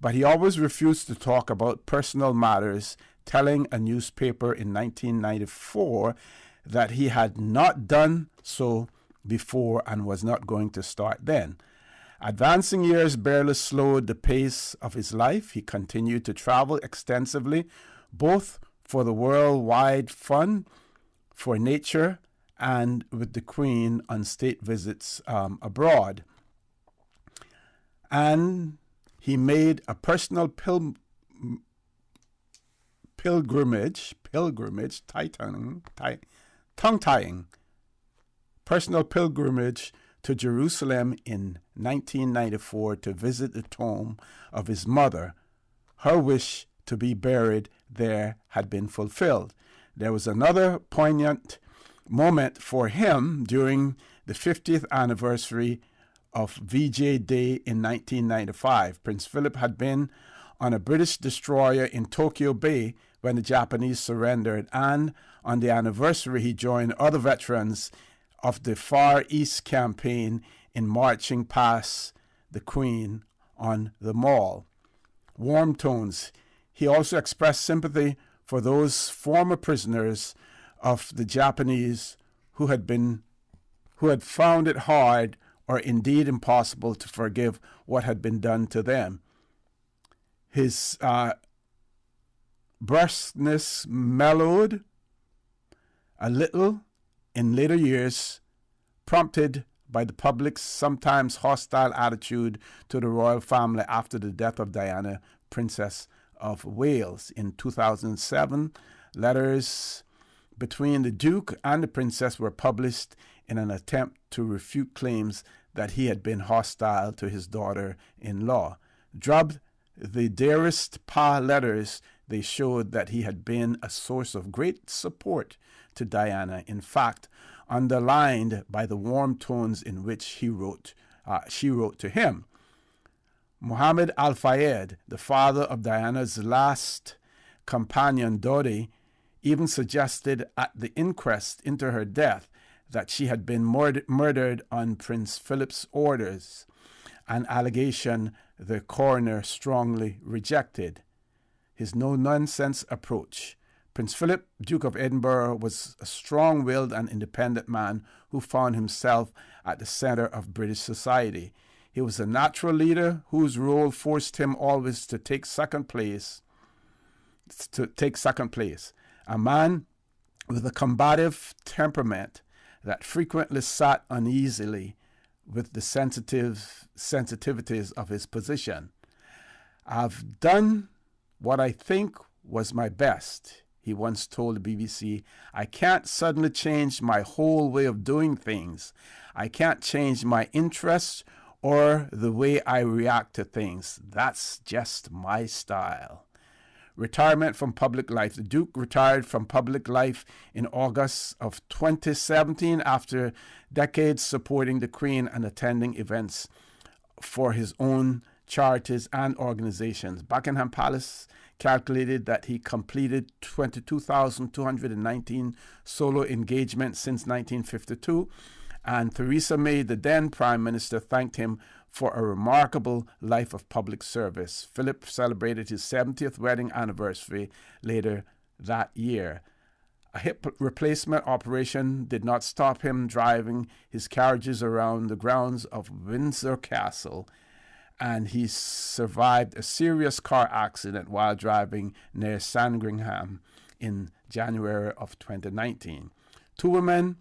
Speaker 20: But he always refused to talk about personal matters, telling a newspaper in 1994 that he had not done so before and was not going to start then. Advancing years barely slowed the pace of his life. He continued to travel extensively, both for the worldwide fun, for nature, and with the Queen on state visits abroad. And he made a personal pilgrimage, tongue-tying, personal pilgrimage to Jerusalem in 1994 to visit the tomb of his mother. Her wish to be buried there had been fulfilled. There was another poignant moment for him during the 50th anniversary of VJ Day in 1995. Prince Philip had been on a British destroyer in Tokyo Bay when the Japanese surrendered, and on the anniversary he joined other veterans of the Far East campaign in marching past the Queen on the Mall. Warm tones. He also expressed sympathy for those former prisoners of the Japanese who had found it hard or indeed impossible to forgive what had been done to them. His brusqueness mellowed a little in later years, prompted by the public's sometimes hostile attitude to the royal family after the death of Diana, Princess of Wales. In 2007, letters between the Duke and the Princess were published in an attempt to refute claims that he had been hostile to his daughter-in-law. Dubbed the Dearest Pa letters, they showed that he had been a source of great support to Diana. In fact, underlined by the warm tones in which she wrote to him. Muhammad Al-Fayed, the father of Diana's last companion, Dodi, even suggested at the inquest into her death that she had been murdered on Prince Philip's orders, an allegation the coroner strongly rejected. His no-nonsense approach. Prince Philip, Duke of Edinburgh, was a strong-willed and independent man who found himself at the center of British society. He was a natural leader whose role forced him always to take second place. A man with a combative temperament that frequently sat uneasily with the sensitivities of his position. "I've done what I think was my best," he once told the BBC. "I can't suddenly change my whole way of doing things. I can't change my interests or the way I react to things. That's just my style." Retirement from public life. The Duke retired from public life in August of 2017 after decades supporting the Queen and attending events for his own charities and organizations. Buckingham Palace calculated that he completed 22,219 solo engagements since 1952, and Theresa May, the then Prime Minister, thanked him for a remarkable life of public service. Philip celebrated his 70th wedding anniversary later that year. A hip replacement operation did not stop him driving his carriages around the grounds of Windsor Castle, and he survived a serious car accident while driving near Sandringham in January of 2019. 2 women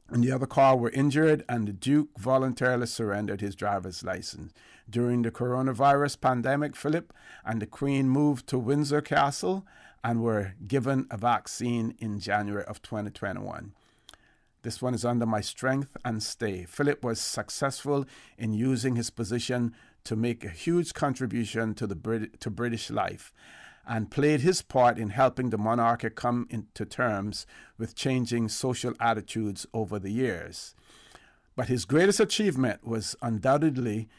Speaker 20: in the other car were injured, and the Duke voluntarily surrendered his driver's license. During the coronavirus pandemic, Philip and the Queen moved to Windsor Castle and were given a vaccine in January of 2021. This one is under my strength and stay. Philip was successful in using his position to make a huge contribution to British life, and played his part in helping the monarchy come into terms with changing social attitudes over the years. But his greatest achievement was undoubtedly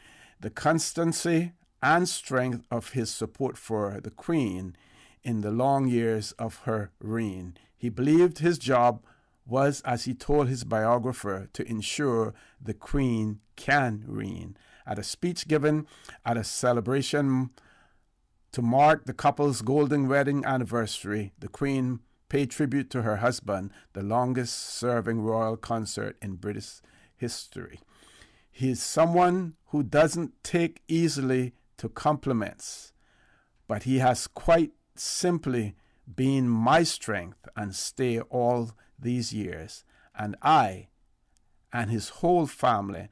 Speaker 20: the constancy and strength of his support for the Queen in the long years of her reign. He believed his job was, as he told his biographer, to ensure the Queen can reign. At a speech given at a celebration to mark the couple's golden wedding anniversary, the Queen paid tribute to her husband, the longest-serving royal consort in British history. He is someone who doesn't take easily to compliments, but he has quite simply been my strength and stay all these years, and I and his whole family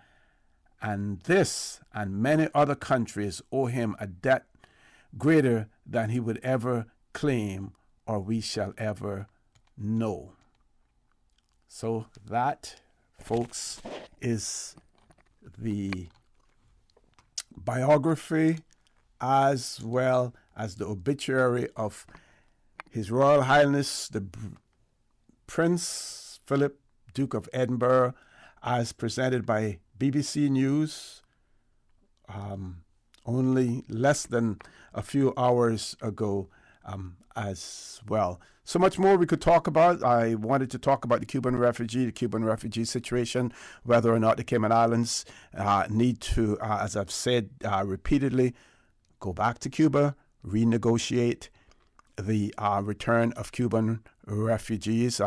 Speaker 20: and this and many other countries owe him a debt greater than he would ever claim or we shall ever know. So that, folks, is the biography as well as the obituary of His Royal Highness the Prince Philip, Duke of Edinburgh, as presented by BBC News only less than a few hours ago as well. So much more we could talk about. I wanted to talk about the Cuban refugee situation, whether or not the Cayman Islands need to, as I've said repeatedly, go back to Cuba, renegotiate the return of Cuban refugees,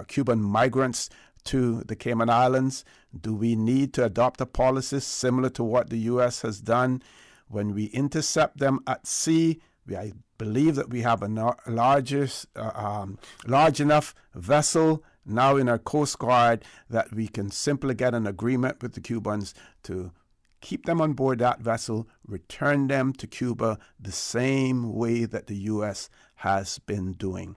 Speaker 20: Cuban migrants to the Cayman Islands. Do we need to adopt a policy similar to what the U.S. has done when we intercept them at sea? I believe that we have a large enough vessel now in our Coast Guard that we can simply get an agreement with the Cubans to keep them on board that vessel, return them to Cuba the same way that the U.S. has been doing.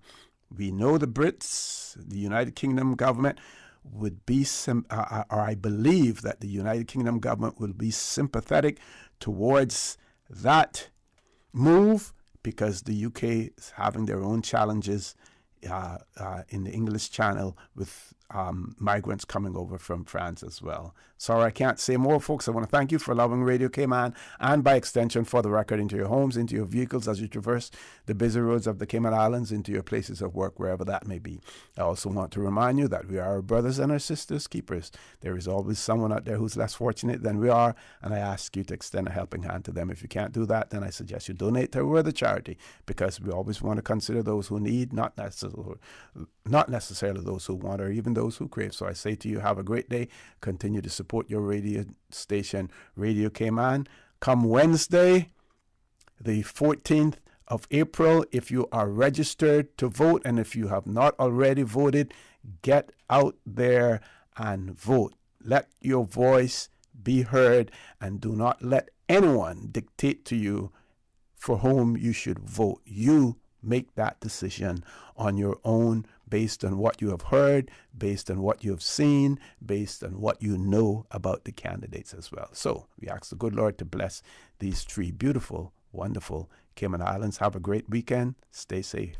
Speaker 20: We know the Brits, the United Kingdom government, would be, or I believe that the United Kingdom government will be sympathetic towards that move, because the UK is having their own challenges in the English Channel with migrants coming over from France as well. Sorry, I can't say more, folks. I want to thank you for allowing Radio Cayman, and by extension, For the Record, into your homes, into your vehicles as you traverse the busy roads of the Cayman Islands, into your places of work, wherever that may be. I also want to remind you that we are our brothers and our sisters' keepers. There is always someone out there who's less fortunate than we are, and I ask you to extend a helping hand to them. If you can't do that, then I suggest you donate to a worthy charity, because we always want to consider those who need, not necessarily those who want, or even those who crave. So I say to you, have a great day. Continue to support your radio station, Radio Cayman. Come Wednesday, the 14th of April, if you are registered to vote, and if you have not already voted, get out there and vote. Let your voice be heard, and do not let anyone dictate to you for whom you should vote. You make that decision on your own, based on what you have heard, based on what you have seen, based on what you know about the candidates as well. So we ask the good Lord to bless these three beautiful, wonderful Cayman Islands. Have a great weekend. Stay safe.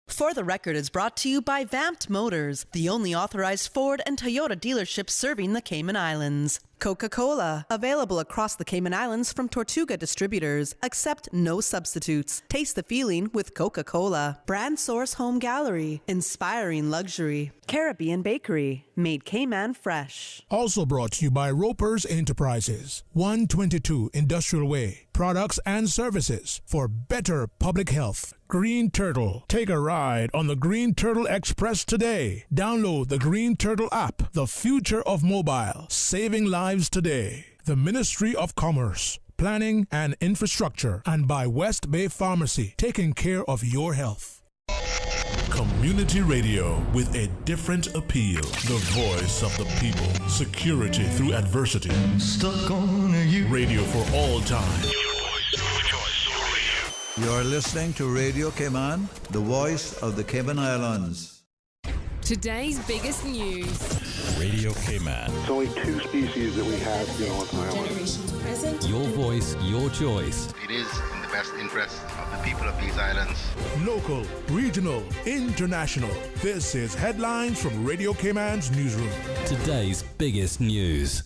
Speaker 4: For the Record is brought to you by Vamped Motors, the only authorized Ford and Toyota dealership serving the Cayman Islands. Coca-Cola, available across the Cayman Islands from Tortuga Distributors. Accept no substitutes. Taste the feeling with Coca-Cola. Brand Source Home Gallery, inspiring luxury. Caribbean Bakery, made Cayman fresh.
Speaker 2: Also brought to you by Ropers Enterprises, 122 Industrial Way. Products and services for better public health. Green Turtle. Take a ride on the Green Turtle Express today. Download the Green Turtle app, the future of mobile, saving lives today. The Ministry of Commerce, Planning and Infrastructure, and by West Bay Pharmacy, taking care of your health.
Speaker 14: Community radio with a different appeal. The voice of the people. Security through adversity. Stuck on you. Radio for all time.
Speaker 16: You're listening to Radio Cayman, the voice of the Cayman Islands.
Speaker 17: Today's biggest news.
Speaker 31: Radio Cayman.
Speaker 18: It's only two species that we have, on the island.
Speaker 17: Generations present.
Speaker 10: Your voice, your choice.
Speaker 21: It is in the best interest of the people of these islands.
Speaker 2: Local, regional, international. This is Headlines from Radio Cayman's newsroom.
Speaker 10: Today's biggest news.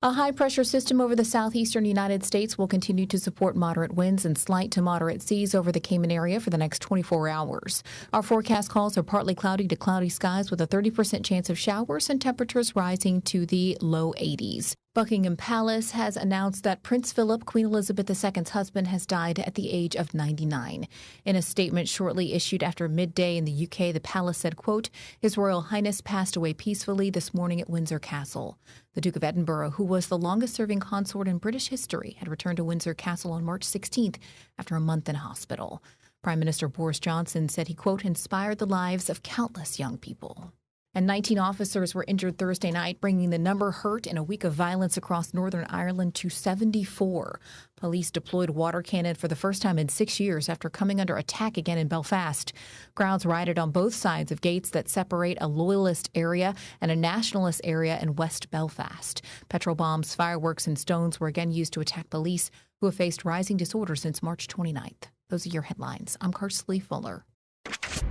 Speaker 28: A high-pressure system over the southeastern United States will continue to support moderate winds and slight to moderate seas over the Cayman area for the next 24 hours. Our forecast calls for partly cloudy to cloudy skies with a 30% chance of showers and temperatures rising to the low 80s. Buckingham Palace has announced that Prince Philip, Queen Elizabeth II's husband, has died at the age of 99. In a statement shortly issued after midday in the UK, the palace said, quote, His Royal Highness passed away peacefully this morning at Windsor Castle. The Duke of Edinburgh, who was the longest-serving consort in British history, had returned to Windsor Castle on March 16th after a month in hospital. Prime Minister Boris Johnson said he, quote, inspired the lives of countless young people. And 19 officers were injured Thursday night, bringing the number hurt in a week of violence across Northern Ireland to 74. Police deployed water cannon for the first time in 6 years after coming under attack again in Belfast. Crowds rioted on both sides of gates that separate a loyalist area and a nationalist area in West Belfast. Petrol bombs, fireworks, and stones were again used to attack police, who have faced rising disorder since March 29th. Those are your headlines. I'm Karsley Fuller.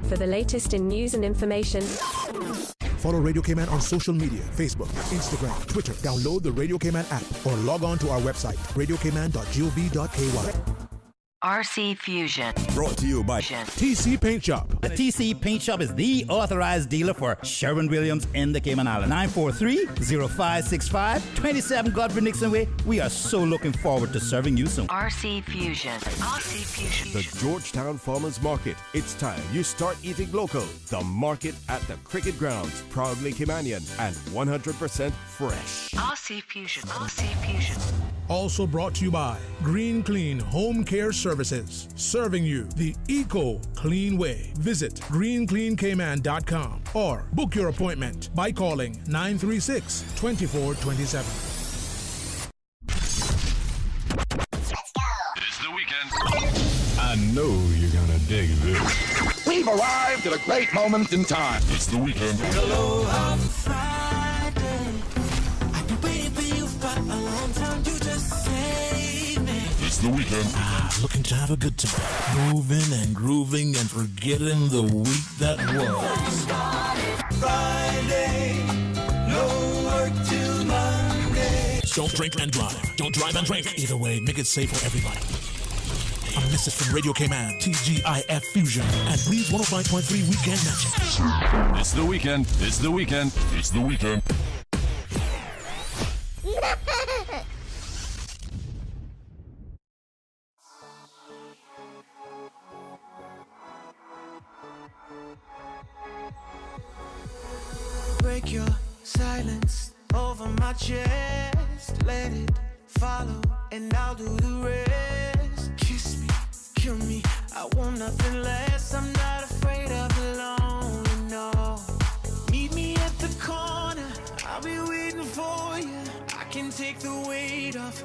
Speaker 29: For the latest in news and information,
Speaker 2: follow Radio Cayman on social media, Facebook, Instagram, Twitter. Download the Radio Cayman app or log on to our website, radiocayman.gov.ky.
Speaker 22: RC Fusion.
Speaker 31: Brought to you by
Speaker 2: TC Paint Shop.
Speaker 23: The TC Paint Shop is the authorized dealer for Sherwin-Williams in the Cayman Islands. 943-0565, 27 Godfrey Nixon Way. We are so looking forward to serving you soon.
Speaker 22: RC Fusion. RC Fusion.
Speaker 9: The Georgetown Farmers Market. It's time you start eating local. The market at the Cricket Grounds. Proudly Caymanian and 100% fresh.
Speaker 22: RC Fusion. RC Fusion.
Speaker 2: Also brought to you by Green Clean Home Care Services, serving you the eco-clean way. Visit greencleancayman.com or book your appointment by calling 936-2427.
Speaker 1: know you're gonna dig this.
Speaker 3: We've arrived at a great moment in time.
Speaker 1: It's the weekend.
Speaker 5: Aloha Friday. I've been waiting for you for a long time. You just saved me.
Speaker 1: It's the weekend.
Speaker 14: Looking to have a good time. Moving and grooving and forgetting the week that was.
Speaker 5: Friday. No work till Monday.
Speaker 2: Don't drink and drive. Don't drive and drink. Either way, make it safe for everybody. A message from Radio Cayman, TGIF Fusion, and Breeze 105.3 Weekend Magic.
Speaker 1: It's the weekend. It's the weekend. It's the weekend.
Speaker 5: Break your silence over my chest. Let it follow, and I'll do the rest. Kiss me, kill me, I want nothing less. I'm not afraid of the lonely, no. Meet me at the corner, I'll be waiting for you. I can take the weight off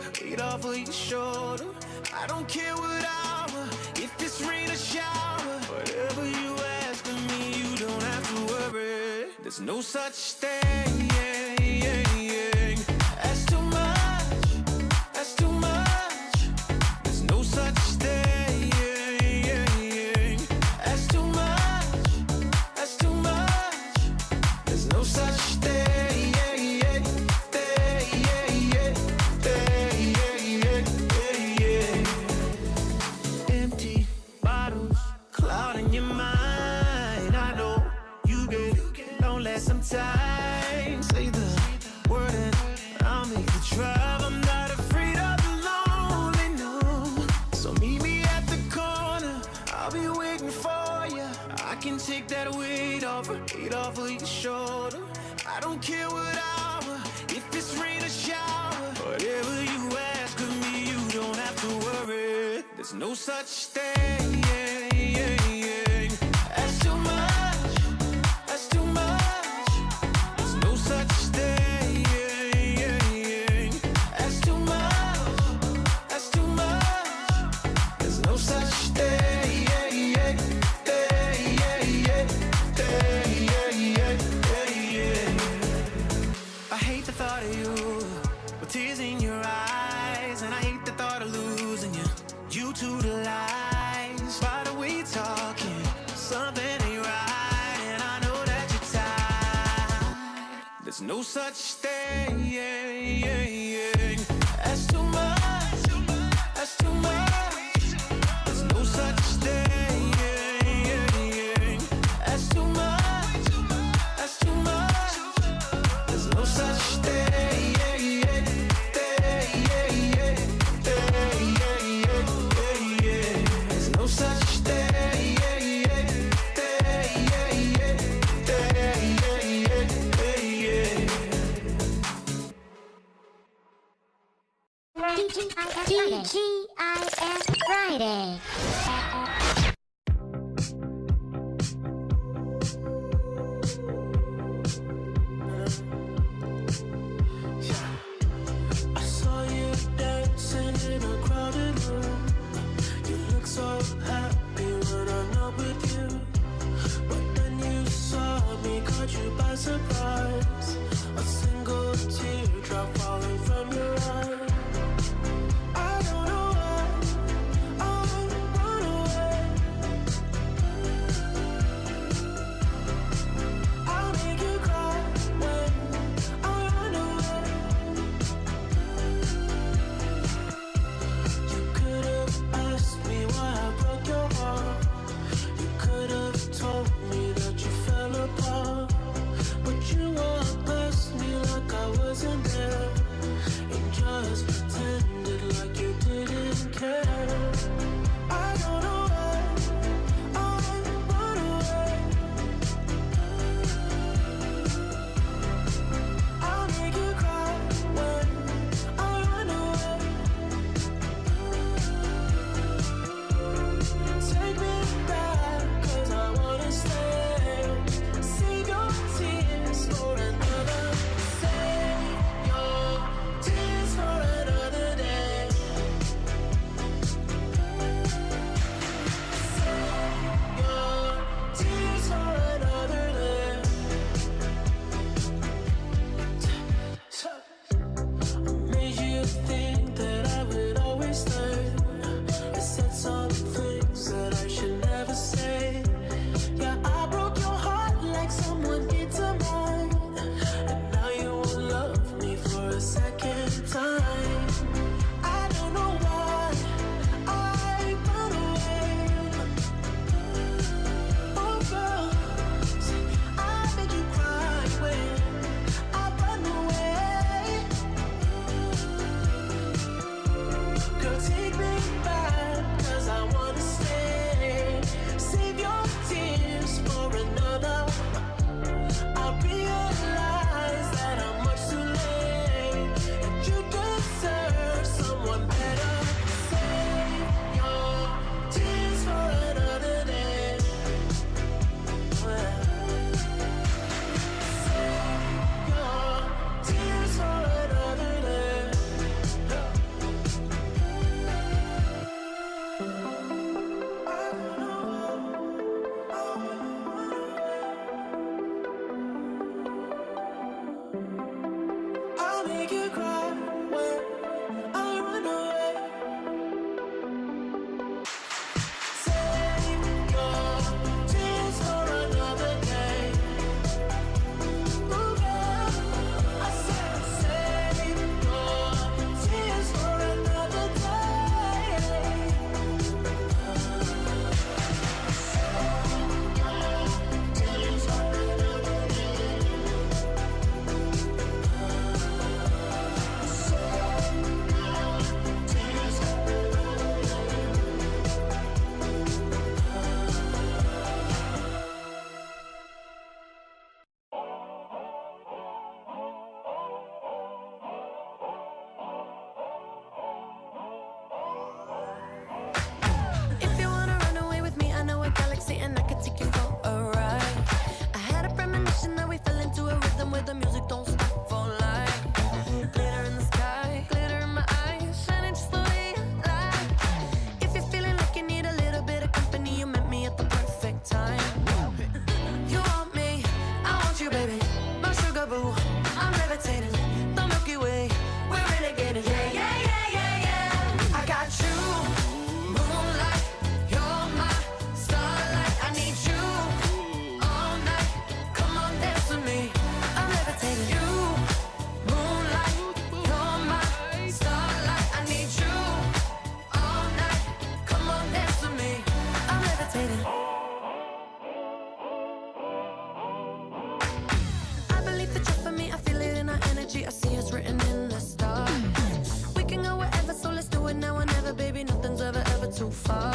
Speaker 5: of your shoulder. I don't care what hour, if it's rain or shower. Whatever you ask of me, you don't have to worry. There's no such thing as too much. That's too much. There's no such thing as too much. That's too much. There's no such thing. Empty bottles clouding your mind. I know you get lonely sometimes. Say the word and I'll make the drive. I'm not afraid of the lonely, no. So meet me at the corner, I'll be waiting for you. I can take that weight off of your shoulder. I don't care what hour, if it's rain or shower. Whatever you ask of me, you don't have to worry. There's no such thing as too much. That's too much. There's no such thing as too much. That's too much. There's no such thing. I hate the thought of you with tears in your eyes, and I hate the thought of losing you. You to the lies. By the way you're talking, something ain't right, and I know that you're tired. There's no such thing as too much. That's too much. There's no such thing as too much. That's too much. There's no such thing. There's no such thing.
Speaker 6: TGIF Friday.
Speaker 5: I saw you dancing in a crowded room. You look so happy when I'm not with you. But then you saw me, caught you by surprise. A single teardrop falling from your eye. I don't know why I'll run away. I'll make you cry when I run away. You could have asked me why I broke your heart. You could have told me that you fell apart. But you
Speaker 6: rhythm with the music, don't stop for life. Glitter in the sky, glitter in my eyes, shining just the way I like. If you're feeling like you need a little bit of company, you met me at the perfect time. You want me, I want you, baby, my sugar boo. I'm levitating, the Milky Way, we're renegading. Yeah, yeah, yeah, yeah, yeah. I got you, moonlight, you're my starlight. I need you all night. Come on, dance with me. I'm levitating. You, moonlight, you're my starlight. I need you all night. Come on, dance with me. I'm levitating. I believe that you're for me. I feel it in our energy. I see it's written in the stars. We can go wherever, so let's do it now or never, baby. Nothing's ever too far.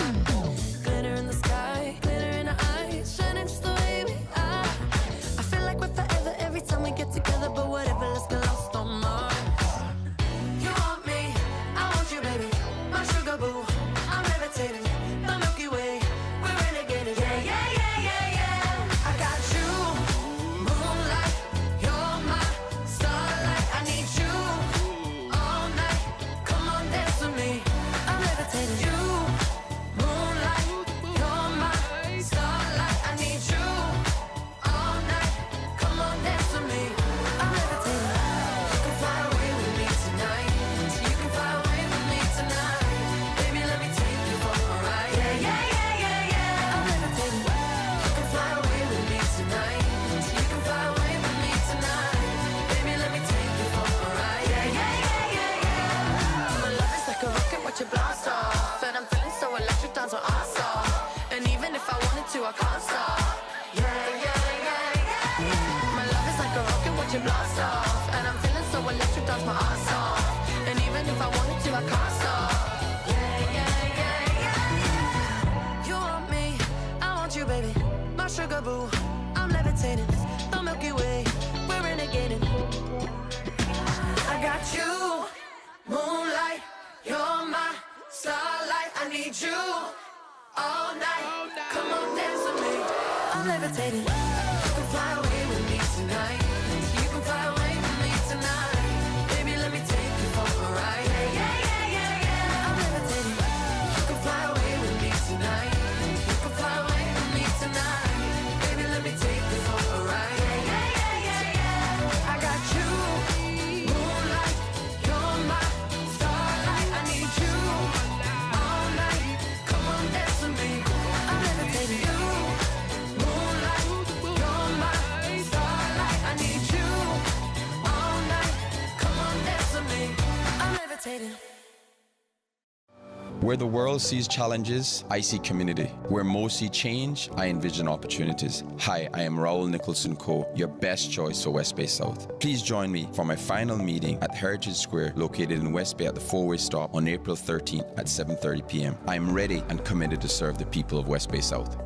Speaker 6: Glitter in the sky, glitter in our eyes, shining just the way we are. I feel like we're forever every time we get together, but whatever, let's get lost on Mars. You want me, I want you, baby, my sugar boo. I'm levitating, the Milky Way, we're renegading. Yeah, yeah, yeah, yeah, yeah. I got you, moonlight, you're my starlight. I need you all night. Come on, dance with me. I'm levitating. You, moonlight, you're my starlight. I need you all night. Come on, dance with me. I'm levitating. You can fly away with me tonight. You can fly away with me tonight. Baby, let me take you for a ride. Yeah, yeah, yeah, yeah, yeah. I'm levitating. You can fly away with me tonight. You can fly away with me tonight. Baby, let me take you for a ride. Yeah, yeah, yeah, yeah, yeah. My love is like a rocket, watch it blast off. And I'm feeling so electric, dance on ass off. And even if I wanted to, I can't stop. Yeah, yeah, yeah, yeah. My love is like a rocket, watch it blast off. And I'm feeling so electric, dance my ass off. And even if I wanted to, I can't stop. Yeah, yeah, yeah, yeah. You want me, I want you, baby, my sugar boo. I'm levitating, the Milky Way, we're renegading. I got you, moonlight, you're my starlight. I need you all night. Come on, dance with me. I'm levitating. You can fly away with me tonight. You can fly away with me tonight. Baby, let me take you for a ride. Yeah, yeah, yeah, yeah, yeah. I'm levitating. You can fly away with me tonight. You can fly away with me tonight. Baby, let me take you for a ride. Yeah, yeah, yeah, yeah, yeah. I got you, moonlight, you're my starlight. I need you all night. Come on, dance with me. I'm levitating. You, moonlight, you're my starlight. I need you all night. Come on, dance with me. I'm levitating.
Speaker 7: Where the world sees challenges, I see community. Where most see change, I envision opportunities. Hi, I am Raul Nicholson Co., your best choice for West Bay South. Please join me for my final meeting at Heritage Square, located in West Bay at the 4-way stop on April 13th at 7:30 p.m. I am ready and committed to serve the people of West Bay South.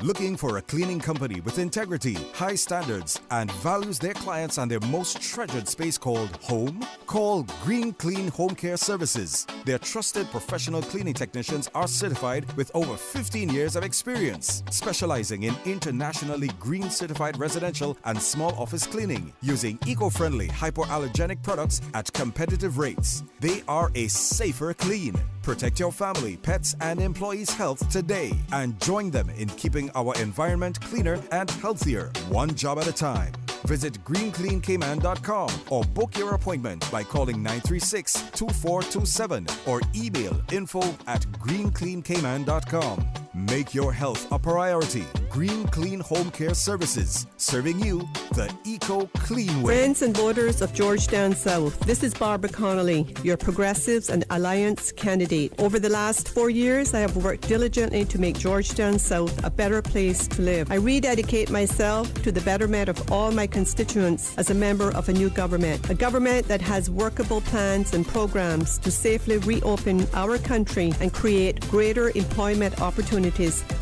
Speaker 9: Looking for a cleaning company with integrity, high standards, and values their clients and their most treasured space called home? Call Green Clean Home Care Services. Their trusted professional cleaning technicians are certified with over 15 years of experience, specializing in internationally green certified residential and small office cleaning, using eco-friendly hypoallergenic products at competitive rates. They are a safer clean. Protect your family, pets, and employees' health today and join them in keeping our environment cleaner and healthier, one job at a time. Visit greencleancayman.com or book your appointment by calling 936-2427 or email info@greencleancayman.com. Make your health a priority. Green Clean Home Care Services, serving you the eco-clean way.
Speaker 11: Friends and voters of Georgetown South, this is Barbara Connolly, your Progressives and Alliance candidate. Over the last 4 years, I have worked diligently to make Georgetown South a better place to live. I rededicate myself to the betterment of all my constituents as a member of a new government, a government that has workable plans and programs to safely reopen our country and create greater employment opportunities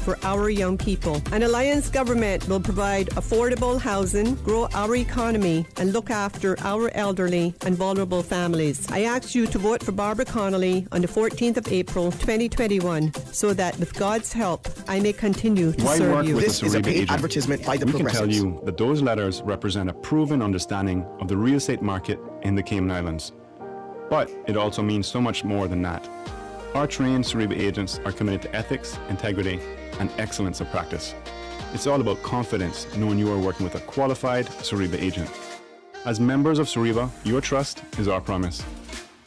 Speaker 11: for our young people, and Alliance government will provide affordable housing, grow our economy, and look after our elderly and vulnerable families. I ask you to vote for Barbara Connolly on the 14th of April 2021 so that with God's help I may continue to serve you.
Speaker 8: This is a paid advertisement by the Progressives.
Speaker 12: We can tell you that those letters represent a proven understanding of the real estate market in the Cayman Islands. But it also means so much more than that. Our trained Sariba agents are committed to ethics, integrity, and excellence of practice. It's all about confidence, knowing you are working with a qualified Sariba agent. As members of Sariba, your trust is our promise.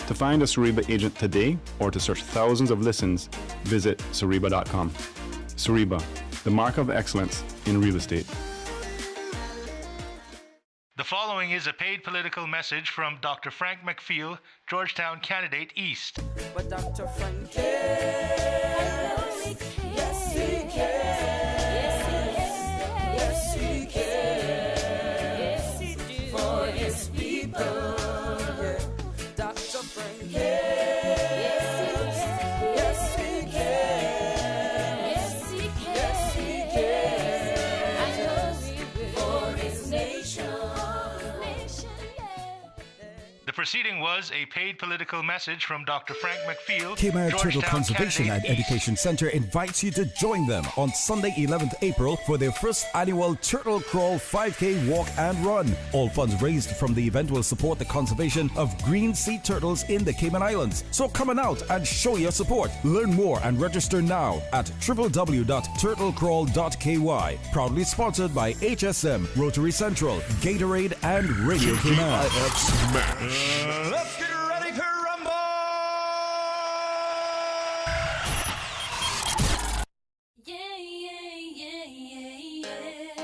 Speaker 12: To find a Sariba agent today or to search thousands of listens, visit Sariba.com. Sariba, the mark of excellence in real estate.
Speaker 13: The following is a paid political message from Dr. Frank McPhail, Georgetown candidate East.
Speaker 5: But Dr. Frank cares. Yes, he cares. Yes, he cares. For his people. Yeah. Dr. Frank cares. Yes, he cares. Yes, he cares. For his nation.
Speaker 13: The proceeding was a paid political message from Dr. Frank McPhail.
Speaker 15: Cayman Turtle
Speaker 13: Georgetown
Speaker 15: Conservation and
Speaker 13: candidate
Speaker 15: Education Center invites you to join them on Sunday, 11th April for their first annual Turtle Crawl 5K Walk and Run. All funds raised from the event will support the conservation of green sea turtles in the Cayman Islands. So come on out and show your support. Learn more and register now at www.turtlecrawl.ky. Proudly sponsored by HSM, Rotary Central, Gatorade, and Radio Cayman.
Speaker 1: Smash.
Speaker 5: Let's get ready to rumble! Yeah, yeah, yeah, yeah, yeah.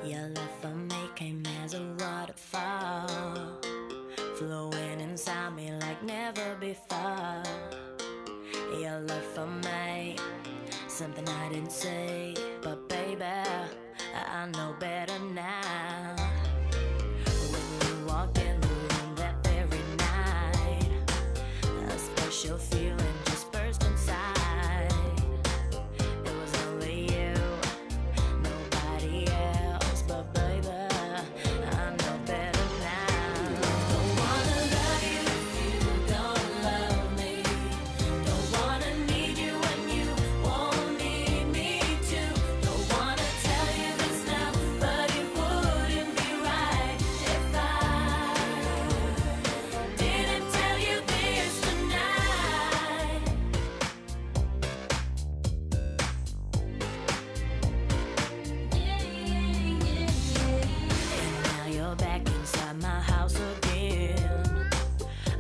Speaker 6: Your love for me came as a waterfall, flowing inside me like never before. Your love for me, something I didn't say, but baby, I know better now. When you walked in the room that very night, a special feeling just burst inside. It was only you, nobody else, but baby, I know better now. Don't wanna love you if you don't love me. Don't wanna need you when you won't need me to. Don't wanna tell you this now, but it wouldn't be right if I didn't tell you this tonight. And now you're back inside my house again.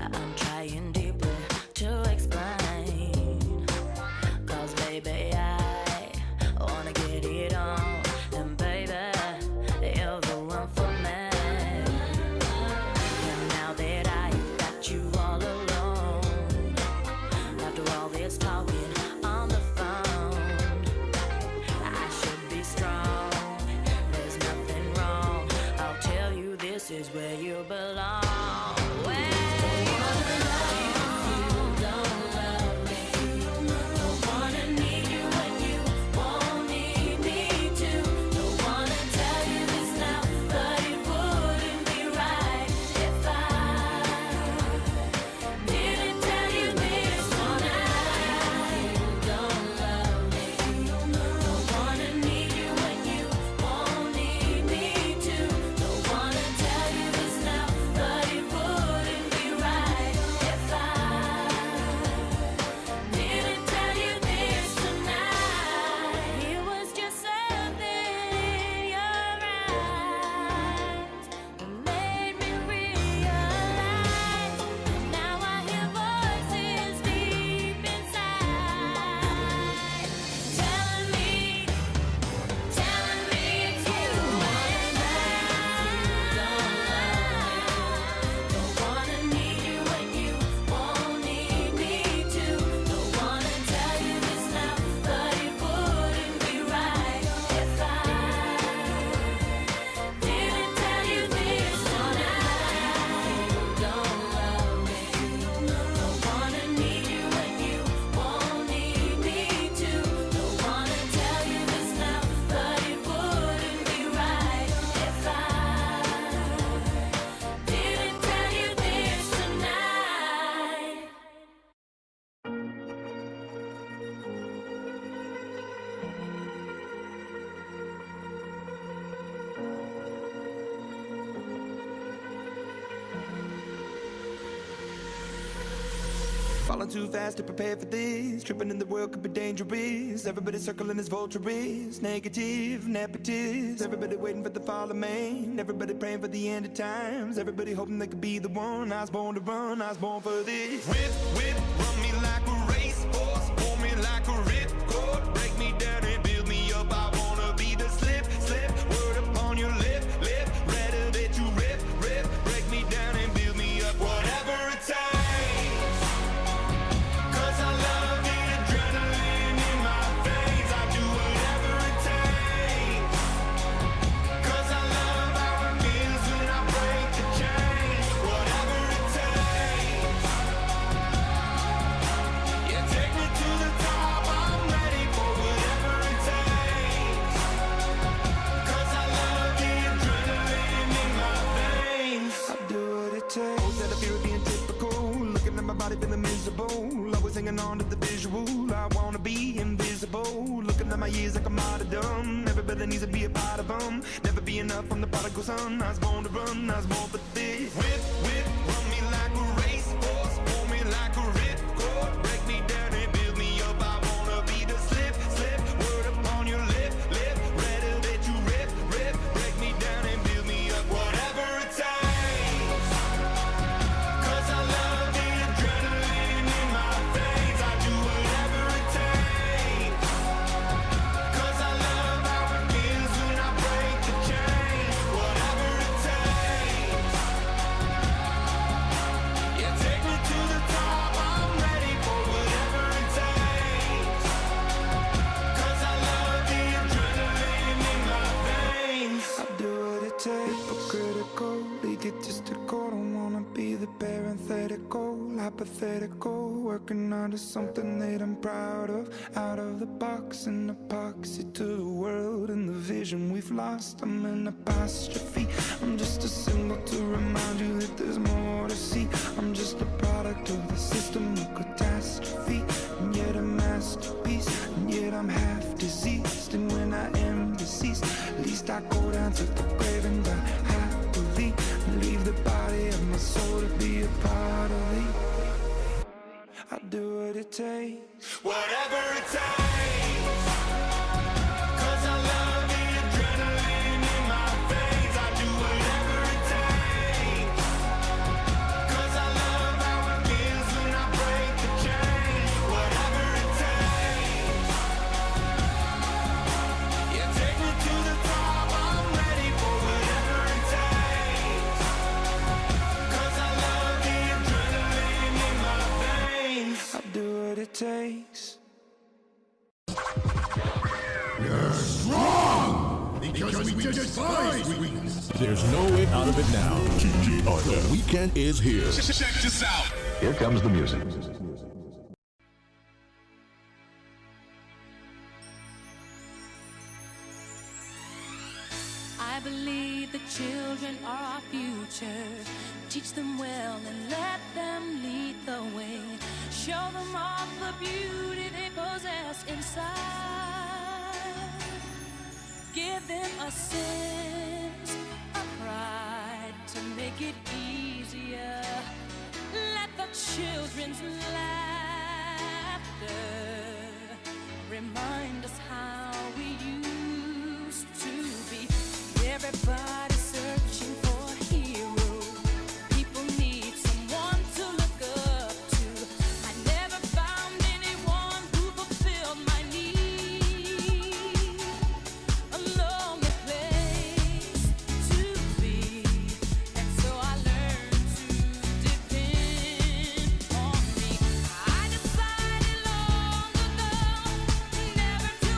Speaker 6: I'm trying deeply to explain, 'cause baby I wanna get it on, and baby you're the one for me. And now that I've got you all alone, after all this talking on the phone, I should be strong. There's nothing wrong. I'll tell you this is where you belong. Don't wanna need you when you won't need me to. Don't wanna tell you this now, but it wouldn't be right if I didn't tell you this tonight.
Speaker 5: falling too fast to prepare for this. Tripping in the world could be dangerous. Everybody circling as vultures. Negative, nepotist. Everybody waiting for the fall of man. Everybody praying for the end of times. Everybody hoping they could be the one. I was born to run, I was born for this. Whip, run me like a racehorse. Pull me like a ripcord. Break me down and build me up. I wanna be the slip. Word upon your lip. Rather that you rip. Break me down and build me up. Whatever it takes. 'Cause I love the adrenaline in my veins. I do whatever it takes. 'Cause I love how it feels when I break the chains. Whatever it takes. Yeah, take me to the top. I'm ready for whatever it takes. 'Cause I love the adrenaline in my veins. I do what it takes. Always had a fear of being typical. Looking at my body feeling miserable. Always hanging on to the visual. I wanna be invisible. Looking at my years like a martyrdom. Everybody needs to be a part of them. Never be enough from the prodigal son. I was born to run, I was born for this. Whip, run me like a racehorse. Pull me like a ripcord. Break me down and build me up. I wanna be the slip. Word upon your lip. Rather that you rip. Break me down and build me up. Whatever it takes. 'Cause I love the adrenaline in my veins. I do whatever it takes. 'Cause I love how it feels when I break the chains. Whatever it takes. Yeah, take me to the top. I'm ready for whatever it takes. 'Cause I love the adrenaline in my veins. I do what it takes. Hypocritical, egotistical. Don't wanna be the parenthetical, hypothetical. Working onto something that I'm proud of. Out of the box, an epoxy to the world and the vision we've lost. I'm an apostrophe. I'm just a symbol to remind you that there's more to see. I'm just a product of the system of catastrophe. And yet a masterpiece. And yet I'm half diseased. And when I am deceased, at least I go down to the grave and die happily. And leave the body of my soul to be a part of me. I do what it takes. Whatever it takes. 'Cause I love the adrenaline in my veins. I do whatever it takes. 'Cause I love how it feels when I break the chains. Whatever it takes. Yeah, take me to the top. I'm ready for whatever it takes. 'Cause I love the adrenaline in my veins. I do what it takes.
Speaker 14: You're strong! Because we despise weakness. There's no way out of it now. The weekend is here.
Speaker 1: Check this out.
Speaker 14: Here comes the music.
Speaker 6: I believe the children are our future. Teach them well and let them lead the way. Show them all the beauty they possess inside. Give them a sense of pride to make it easier. Let the children's laughter remind us how we used to be. Everybody searching for a hero. People need someone to look up to. I never found anyone who fulfilled my need. A lonely place to be, and so I learned to depend on me. I decided long ago never to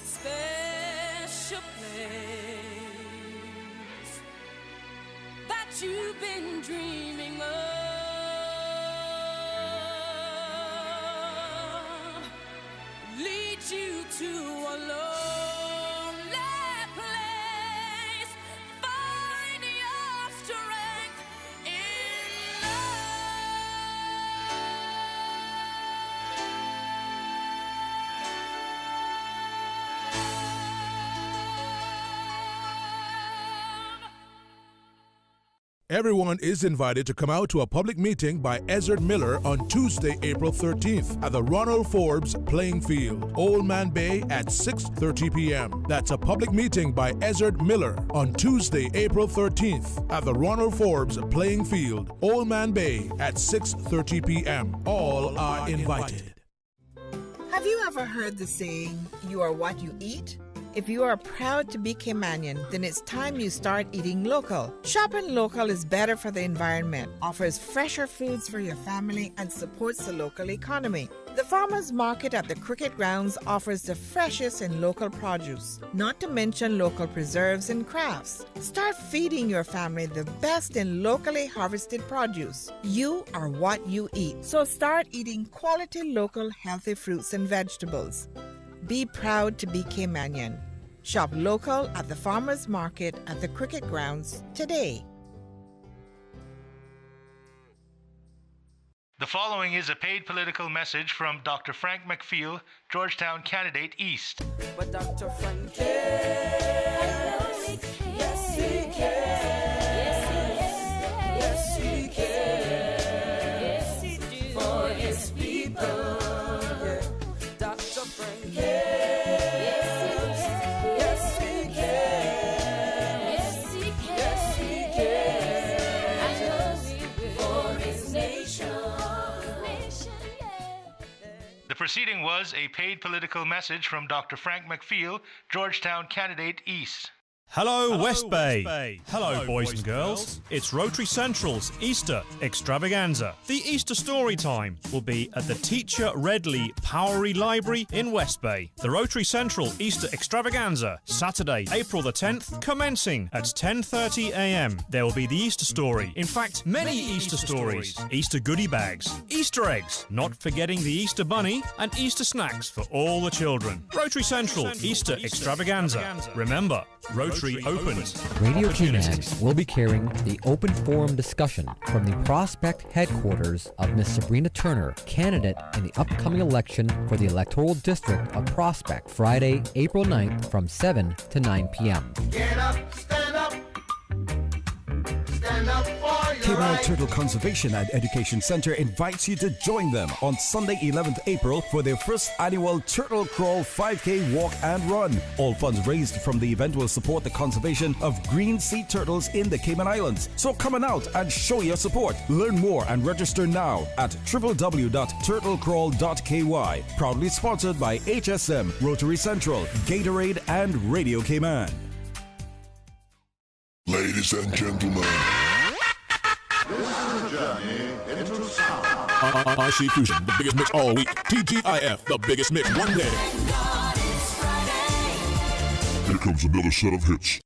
Speaker 4: that special place that you've been dreaming of. Lead you to a lonely place. Find your strength in
Speaker 2: Everyone is invited to come out to a public meeting by Ezard Miller on Tuesday, April 13th at the Ronald Forbes Playing Field, Old Man Bay at 6:30 p.m. That's a public meeting by Ezard Miller on Tuesday, April 13th at the Ronald Forbes Playing Field, Old Man Bay at 6:30 p.m. All are invited.
Speaker 16: Have you ever heard the saying, you are what you eat? If you are proud to be Caymanian, then it's time you start eating local. Shopping local is better for the environment, offers fresher foods for your family, and supports the local economy. The farmers market at the cricket grounds offers the freshest and local produce, not to mention local preserves and crafts. Start feeding your family the best in locally harvested produce. You are what you eat, so start eating quality local healthy fruits and vegetables. Be proud to be Caymanian. Shop local at the farmers market at the cricket grounds today.
Speaker 13: The following is a paid political message from Dr. Frank McPhail, Georgetown candidate East.
Speaker 16: But Dr. Frank cares. Yes, he cares. Yes, he cares. Yes, he do. For his people. Yeah. Dr. Frank cares. Yes, he cares. Yes, he cares. For his nation.
Speaker 13: The proceeding was a paid political message from Dr. Frank McPhail, Georgetown candidate East.
Speaker 17: Hello, West Bay. Hello, boys and girls. It's Rotary Central's Easter Extravaganza. The Easter story time will be at the Teacher Redley Powery Library in West Bay. The Rotary Central Easter Extravaganza, Saturday, April the 10th, commencing at 10:30 a.m. There will be the Easter story. In fact, many Easter stories. Easter goodie bags, Easter eggs, not forgetting the Easter bunny, and Easter snacks for all the children. Rotary Central Easter Extravaganza. Remember, Rotary opens.
Speaker 10: Radio Cayman will be carrying the open forum discussion from the Prospect headquarters of Miss Sabrina Turner, candidate in the upcoming election for the electoral district of Prospect, Friday, April 9th from 7 to 9 p.m.
Speaker 5: Get up, stand up. Stand up for your
Speaker 15: Cayman
Speaker 5: right.
Speaker 15: Turtle Conservation and Education Center invites you to join them on Sunday, 11th April for their first annual Turtle Crawl 5K Walk and Run. All funds raised from the event will support the conservation of green sea turtles in the Cayman Islands. So come on out and show your support. Learn more and register now at www.turtlecrawl.ky. Proudly sponsored by HSM, Rotary Central, Gatorade, and Radio Cayman.
Speaker 1: Ladies and gentlemen,
Speaker 3: This is the journey into sound.
Speaker 14: RC Fusion, the biggest mix all week. TGIF, the biggest mix one day.
Speaker 1: here comes another set of hits.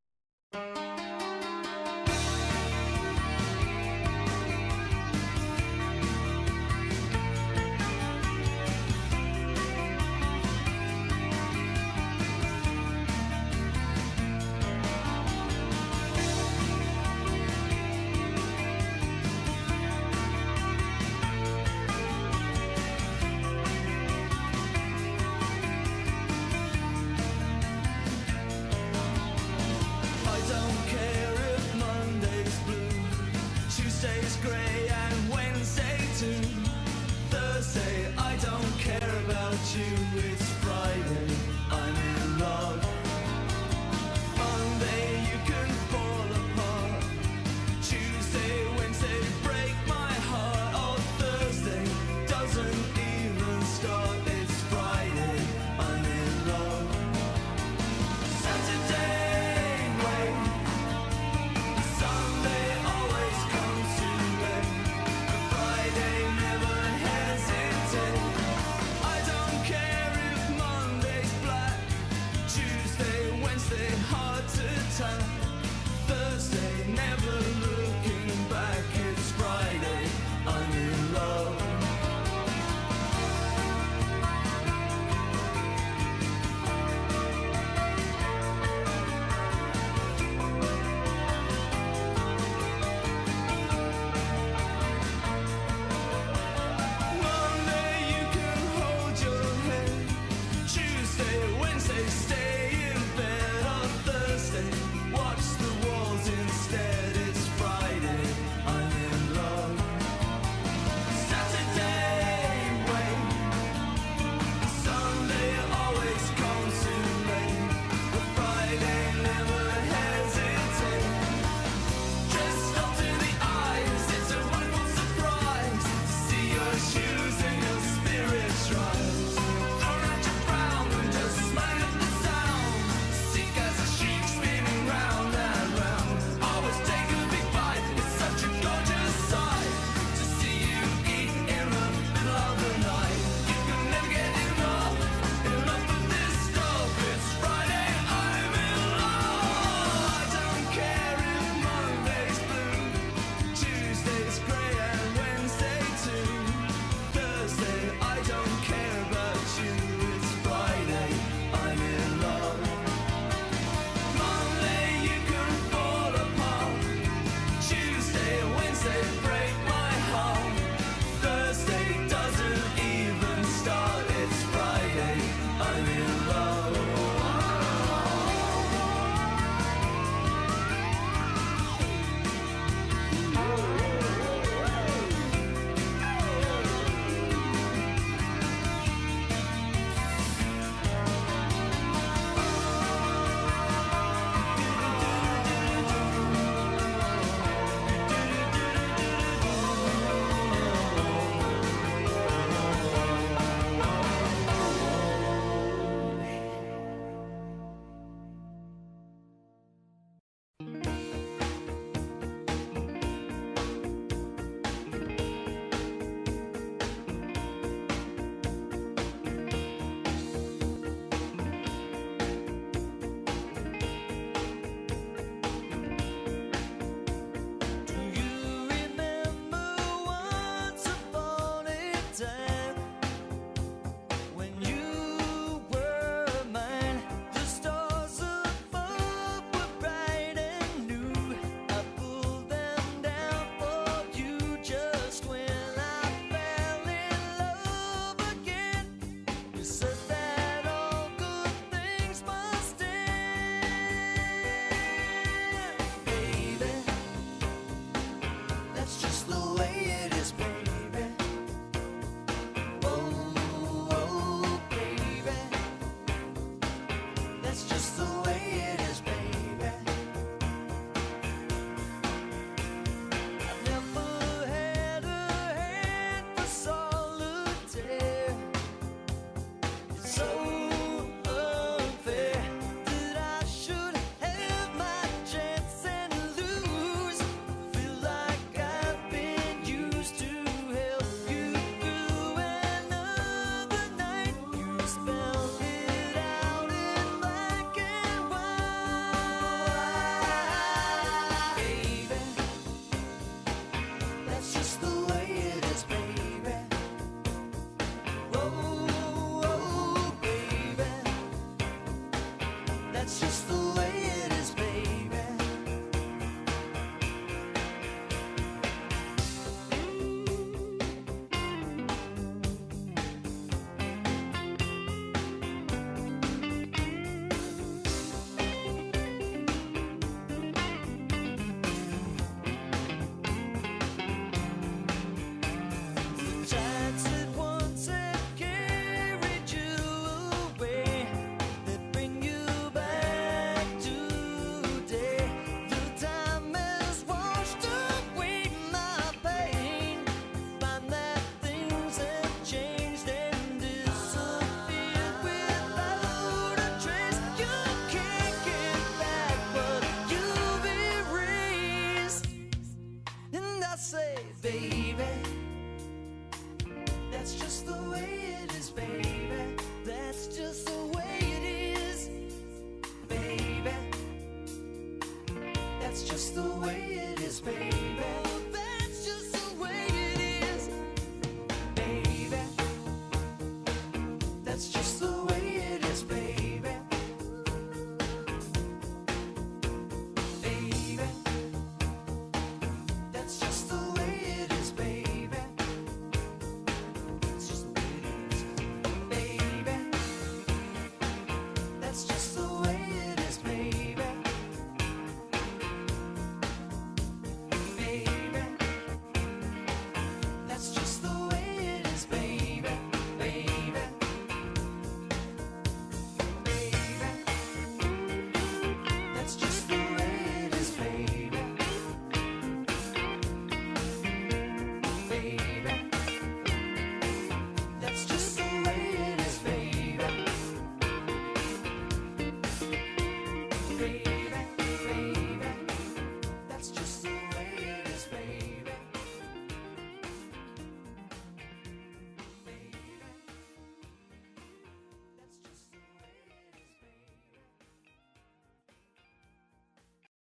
Speaker 5: That's just the way it is, baby.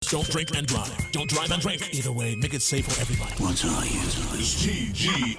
Speaker 14: Don't drink and drive. Don't drive and drink. Either way, make it safe for everybody.
Speaker 18: What are you?
Speaker 14: It's TGIF.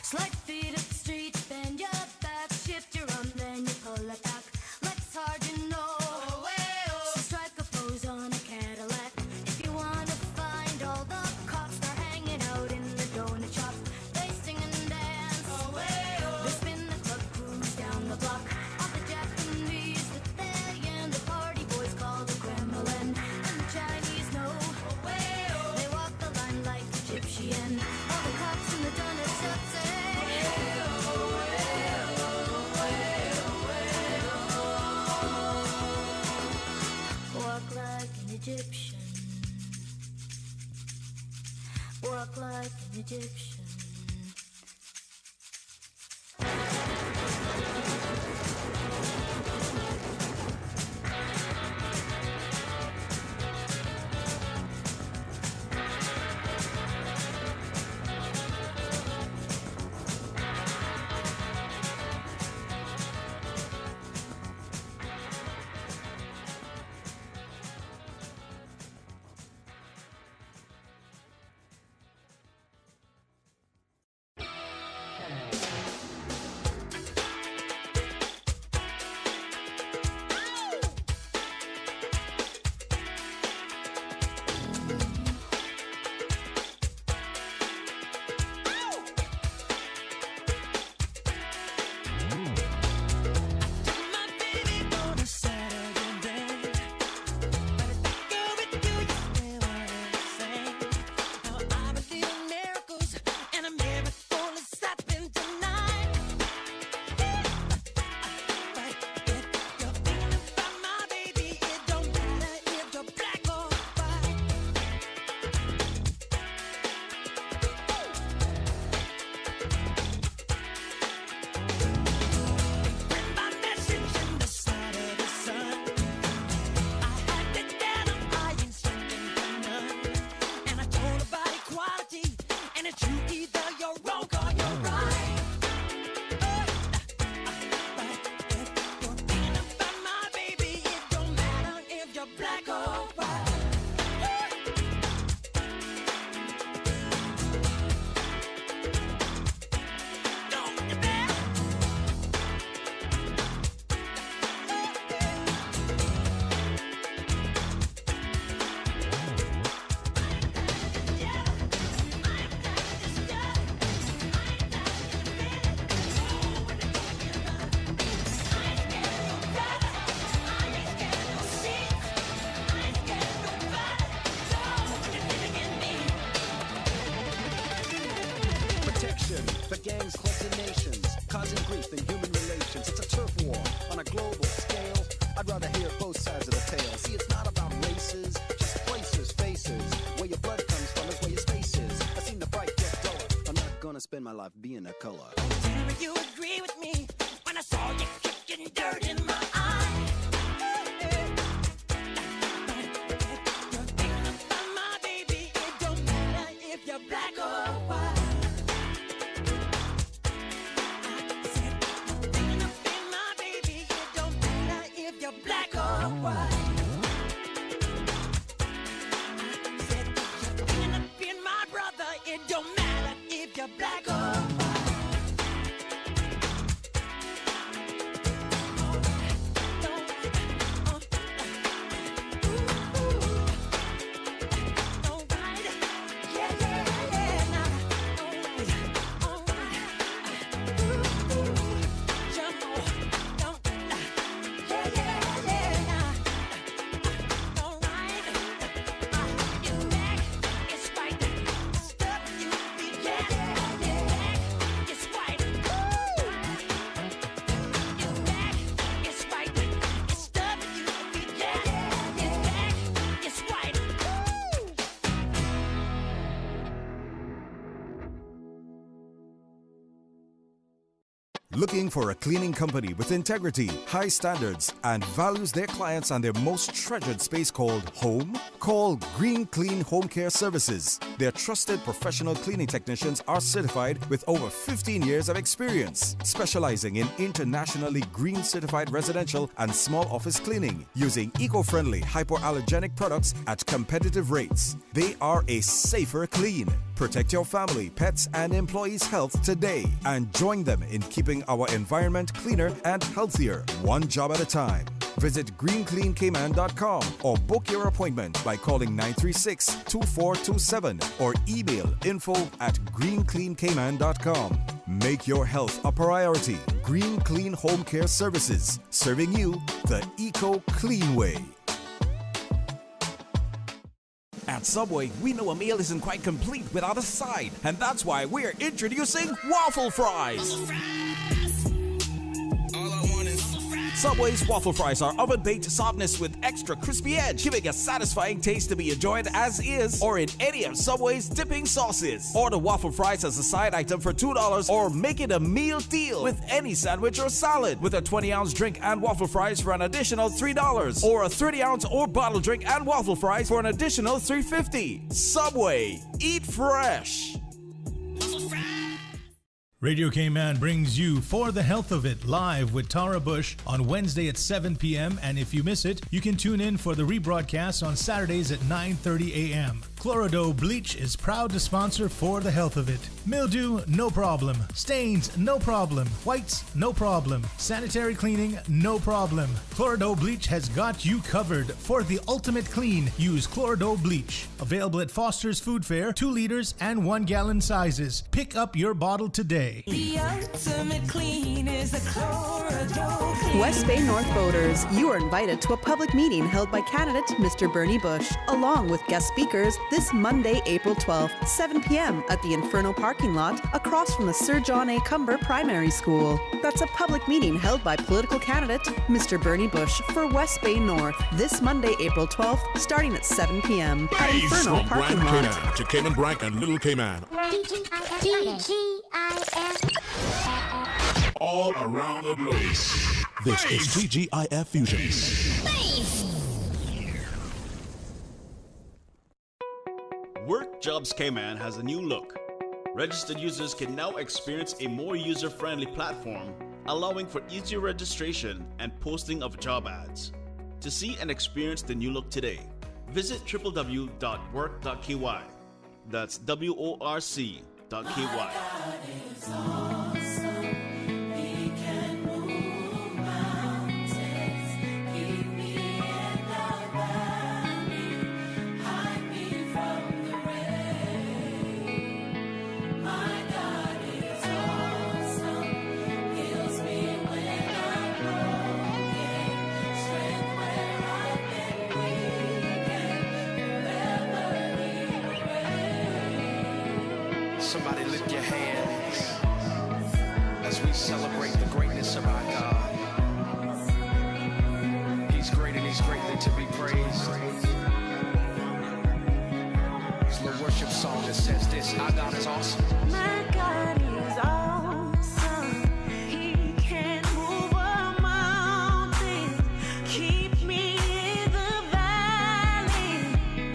Speaker 6: Slight feet up the street, bend your back, shift your arm, then you pull it back. Like it's hard to know. So strike a pose on a Cadillac. If you wanna find all the cops, they're hanging out in the donut shop. They sing and dance. They spin the club cruise down the block. All the Japanese with their and the party boys call the Kremlin. And the Chinese know walk like an Egyptian.
Speaker 18: The gangs, clubs, and nations, causing grief in human relations. It's a turf war on a global scale. I'd rather hear both sides of the tale. See, it's not about races, just places, faces. Where your blood comes from is where your space is. I seen the bright get duller. I'm not gonna spend my life being a color.
Speaker 6: Tell me you agree with me when I saw you kicking dirt in my eye. You're thinking about my baby. It don't matter if you're black or white. Black or white. I said you're thinking of being my brother. It don't matter if you're black or white.
Speaker 31: Looking for a cleaning company with integrity, high standards, and values their clients and their most treasured space called home? Call Green Clean Home Care Services. Their trusted professional cleaning technicians are certified with over 15 years of experience, specializing in internationally green certified residential and small office cleaning, using eco-friendly hypoallergenic products at competitive rates. They are a safer clean. Protect your family, pets, and employees' health today and join them in keeping our environment cleaner and healthier, one job at a time. Visit greencleancayman.com or book your appointment by calling 936-2427 or email info@greencleancayman.com. Make your health a priority. Green Clean Home Care Services, serving you the eco-clean way.
Speaker 15: At Subway, we know a meal isn't quite complete without a side, and that's why we're introducing waffle fries. Subway's waffle fries are oven-baked softness with extra crispy edge, giving a satisfying taste to be enjoyed as is or in any of Subway's dipping sauces. Order waffle fries as a side item for $2 or make it a meal deal with any sandwich or salad with a 20-ounce drink and waffle fries for an additional $3 or a 30-ounce or bottle drink and waffle fries for an additional $3.50. Subway, eat fresh.
Speaker 13: Radio K-Man brings you For the Health of It live with Tara Bush on Wednesday at 7 p.m. And if you miss it, you can tune in for the rebroadcast on Saturdays at 9:30 a.m. Chlorodo Bleach is proud to sponsor For the Health of It. Mildew, no problem. Stains, no problem. Whites, no problem. Sanitary cleaning, no problem. Chlorodo Bleach has got you covered. For the ultimate clean, use Chlorodo Bleach. Available at Foster's Food Fair, 2 liters and 1 gallon sizes. Pick up your bottle today.
Speaker 4: The ultimate clean is a Chlorodo clean.
Speaker 19: West Bay North voters, you are invited to a public meeting held by candidate Mr. Bernie Bush, along with guest speakers this Monday, April 12th, 7 p.m. at the Inferno parking lot across from the Sir John A. Cumber Primary School. That's a public meeting held by political candidate Mr. Bernie Bush for West Bay North this Monday, April 12th, starting at 7 p.m. at Inferno
Speaker 14: from
Speaker 19: parking
Speaker 14: Grand
Speaker 19: lot.
Speaker 14: Cayman to Cayman Brack and Little Cayman. All around the place. This is TGIF Fusion.
Speaker 20: Work Jobs Cayman has a new look. Registered users can now experience a more user-friendly platform, allowing for easier registration and posting of job ads. To see and experience the new look today, visit www.work.ky. That's WORC.ky.
Speaker 5: Somebody lift your hands as we celebrate the greatness of our God. He's great and he's greatly to be praised. It's a little worship song that says this: our God is awesome.
Speaker 4: My God is awesome. He can move a mountain, keep me in the valley,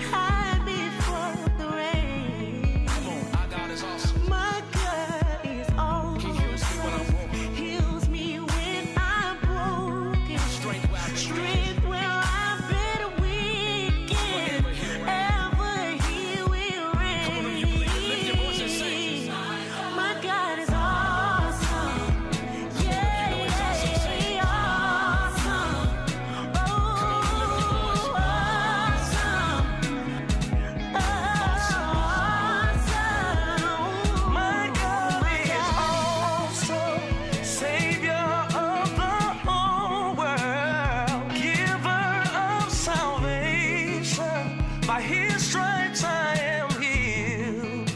Speaker 4: hide before the rain.
Speaker 5: Come on, our God is awesome.
Speaker 4: My God is awesome.
Speaker 5: He heals me when I'm broken.
Speaker 4: Heals me when I'm broken.
Speaker 5: Strength where I've been
Speaker 4: Strength where I've been weak.
Speaker 5: Forever he will reign.
Speaker 4: Ever He will reign.
Speaker 5: Come on, if you believe it, lift your voice and sing.
Speaker 4: My God is awesome. Yeah, yeah, awesome. Oh, awesome. My God is awesome. Savior of the whole world. Giver of salvation. By His stripes I am healed.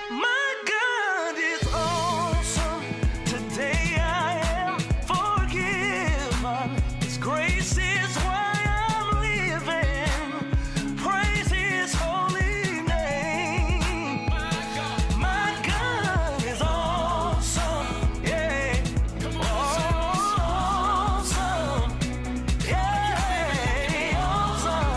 Speaker 4: My God is awesome. Today I am forgiven. His grace is why I'm living. Praise His holy name. My God is awesome. Yeah. Awesome. Yeah. Awesome.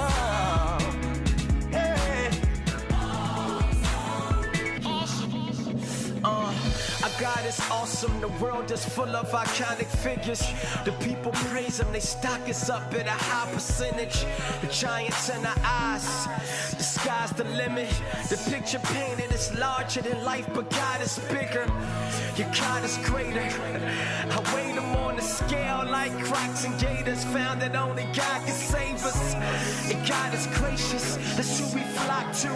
Speaker 5: Our God is awesome. The world is full of iconic figures. The people praise Him. They stock us up at a high percentage. The giants in our eyes. The sky's the limit. The picture painted is larger than life, but God is bigger. Your God is greater. I weigh Him on the scale like Crocs and Gators. Found that only God can save us. And God is gracious. That's who we flock to.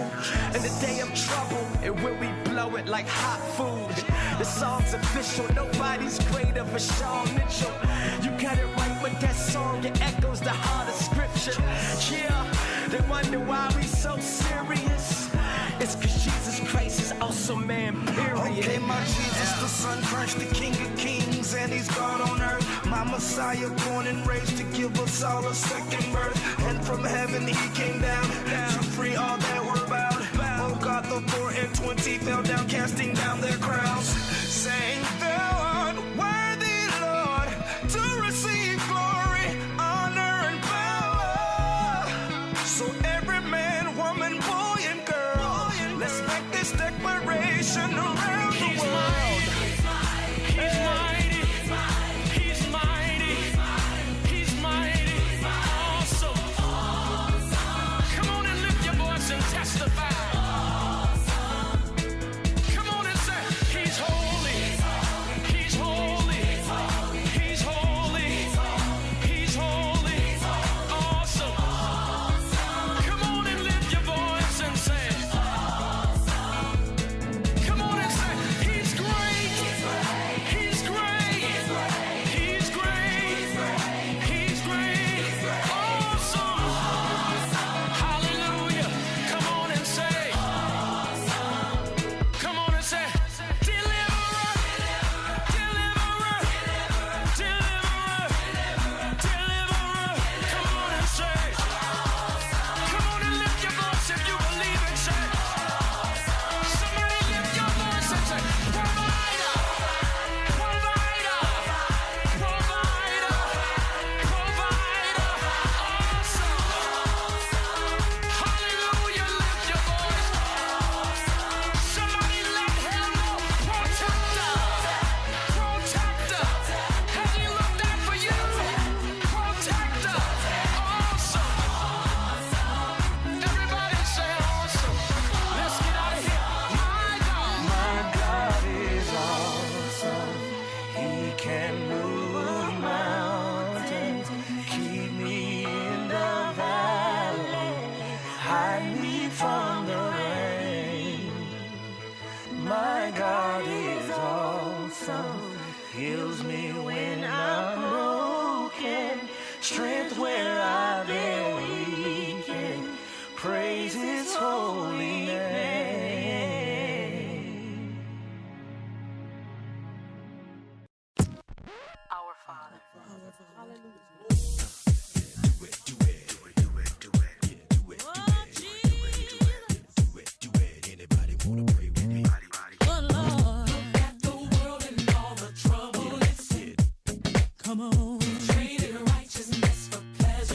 Speaker 5: In the day of trouble, and when we blow it like hot food. The song's official. Nobody's greater for Sean Mitchell. You got it right with that song. It echoes the heart of scripture. Yeah, they wonder why we so serious. It's cause Jesus Christ is awesome, man, period.
Speaker 21: Okay, my Jesus, the Son, Christ, the King of Kings, and He's God on earth. My
Speaker 5: Our Messiah born and raised to give us all a second birth. And from heaven he came down to free all that were bound. Oh God, the 4 and 20 fell down, casting down their crowns, saying, Thou art worthy, Lord, to receive glory, honor, and power. So every man, woman, boy, and girl, let's make this declaration around the world. He's mighty. He's mighty. He's mighty. He's mighty. Awesome. Come on and lift your voice and testify. Come on and say, He's holy. He's holy. He's holy. He's holy. Awesome. Come on and lift your voice and say, come on and say, He's great. He's great. He's great. He's great. Awesome. Hallelujah. Come on and say, come on and say, deliverer, deliverer, deliverer, deliverer. Come on and say, come on and lift your voice if you believe it. Say, somebody lift your voice and say, provider, provider, provider, provider. Awesome. Hallelujah. Lift your voice. Somebody let him know. Protector, protector. Has he looked out for you? Protector. Awesome. Everybody say awesome. Let's get out of here. My God is awesome. He can move mountains, keep me in the valley, hide me from the rain. My God is awesome, heals me when I'm broken, strength where I've been weakened, praise His holy name.
Speaker 6: Our Father.
Speaker 5: Come on. Traded righteousness for pleasure.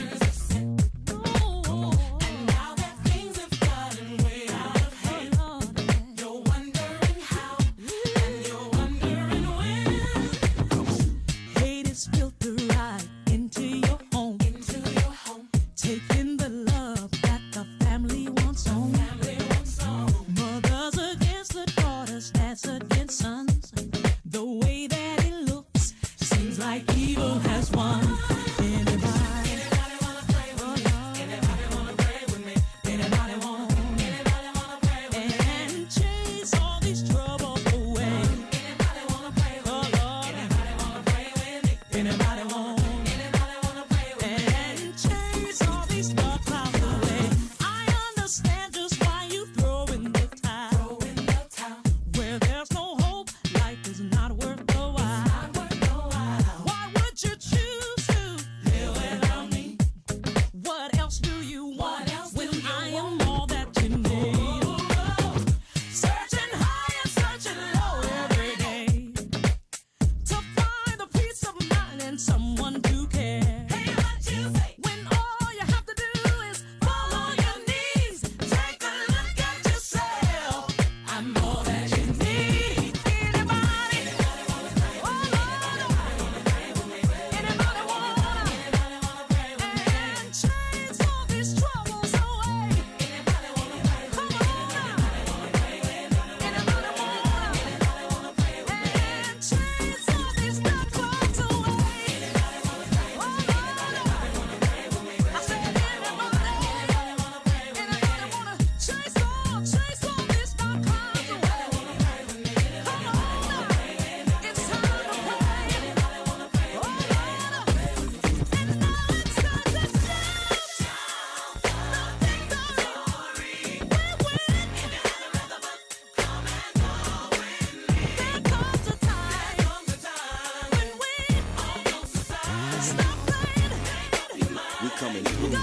Speaker 7: coming through.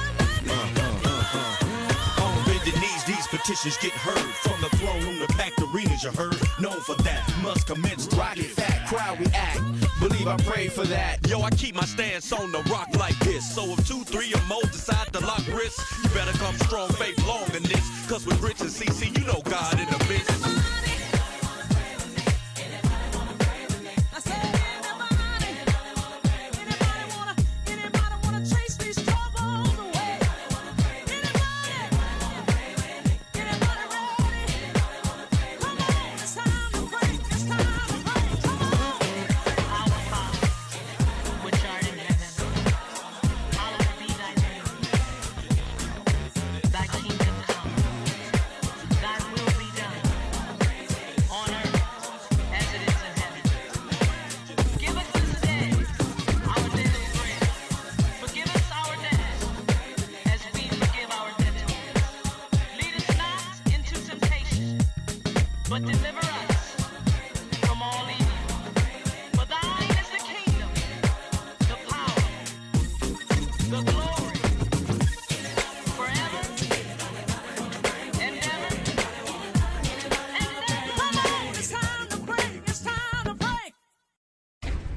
Speaker 7: On bended knees, these petitions get heard. From the throne room to packed arenas, you heard. Known for that, must commence to rocket fat. Crowd react, believe I pray for that. Yo, I keep my stance on the rock like this. So if 2, 3 or more decide to lock wrists, you better come strong, faith long in this. Cause with Rich and CC, you know God in the business.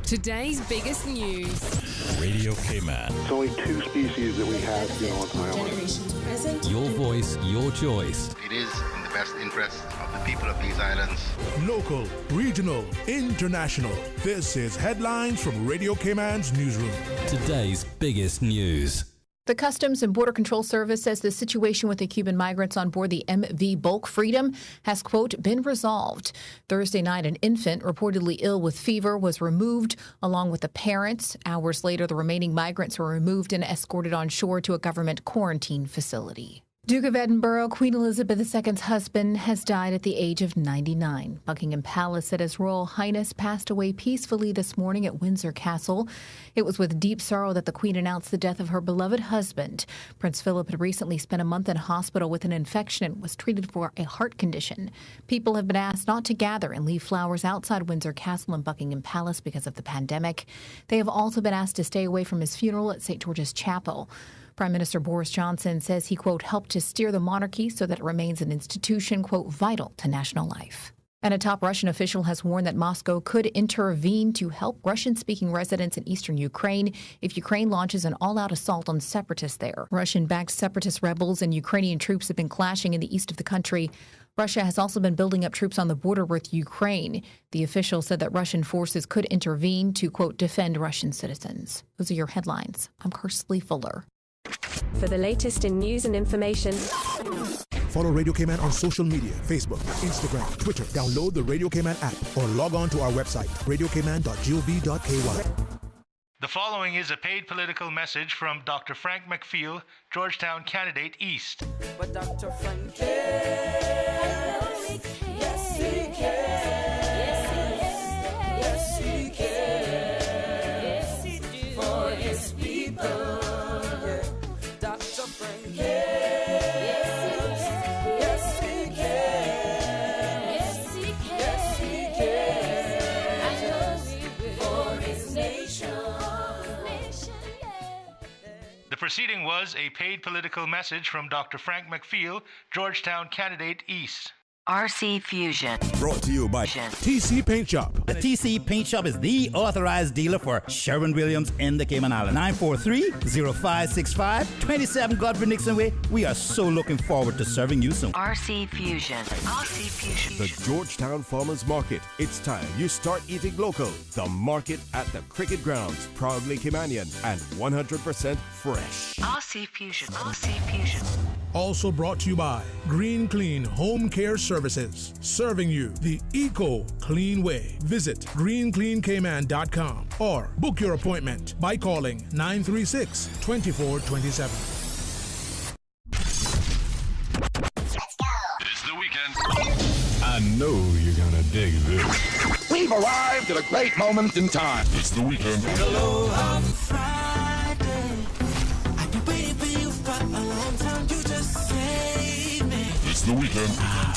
Speaker 4: Today's biggest news.
Speaker 14: Radio K-Man.
Speaker 3: It's only 2 species that we have, on the island.
Speaker 4: Generations present.
Speaker 14: Your voice, your choice.
Speaker 21: It is in the best interest of the people of these islands.
Speaker 2: Local, regional, international. This is Headlines from Radio K-Man's newsroom.
Speaker 14: Today's biggest news.
Speaker 22: The Customs and Border Control Service says the situation with the Cuban migrants on board the MV Bulk Freedom has, quote, been resolved. Thursday night, an infant reportedly ill with fever was removed along with the parents. Hours later, the remaining migrants were removed and escorted on shore to a government quarantine facility. Duke of Edinburgh, Queen Elizabeth II's husband, has died at the age of 99. Buckingham Palace said His Royal Highness passed away peacefully this morning at Windsor Castle. It was with deep sorrow that the Queen announced the death of her beloved husband. Prince Philip had recently spent a month in hospital with an infection and was treated for a heart condition. People have been asked not to gather and leave flowers outside Windsor Castle and Buckingham Palace because of the pandemic. They have also been asked to stay away from his funeral at St. George's Chapel. Prime Minister Boris Johnson says he, quote, helped to steer the monarchy so that it remains an institution, quote, vital to national life. And a top Russian official has warned that Moscow could intervene to help Russian-speaking residents in eastern Ukraine if Ukraine launches an all-out assault on separatists there. Russian-backed separatist rebels and Ukrainian troops have been clashing in the east of the country. Russia has also been building up troops on the border with Ukraine. The official said that Russian forces could intervene to, quote, defend Russian citizens. Those are your headlines. I'm Kersley Fuller.
Speaker 23: For the latest in news and information,
Speaker 2: follow Radio K-Man on social media, Facebook, Instagram, Twitter. Download the Radio K-Man app or log on to our website, radiokman.gov.ky.
Speaker 13: The following is a paid political message from Dr. Frank McPhail, Georgetown candidate East.
Speaker 5: But Dr. Frank cares. Yes, he cares. Yes, he cares. Yes, he cares. For his people.
Speaker 13: The proceeding was a paid political message from Dr. Frank McPhail, Georgetown candidate East.
Speaker 24: RC Fusion.
Speaker 2: Brought to you by TC Paint Shop.
Speaker 25: The TC Paint Shop is the authorized dealer for Sherwin-Williams in the Cayman Islands. 943-0565, 27 Godfrey Nixon Way. We are so looking forward to serving you soon.
Speaker 24: RC Fusion. RC Fusion.
Speaker 9: The Georgetown Farmers Market. It's time you start eating local. The market at the Cricket Grounds. Proudly Caymanian and 100% fresh.
Speaker 24: RC Fusion. RC Fusion.
Speaker 2: Also brought to you by Green Clean Home Care Services, serving you the eco-clean way. Visit greencleancayman.com or book your appointment by calling 936-2427.
Speaker 14: It's the weekend. I know you're gonna dig this.
Speaker 3: We've arrived at a great moment in time.
Speaker 14: It's the weekend.
Speaker 5: Hello, on Friday. I've been waiting for you for a long time. You just saved me.
Speaker 14: It's the weekend.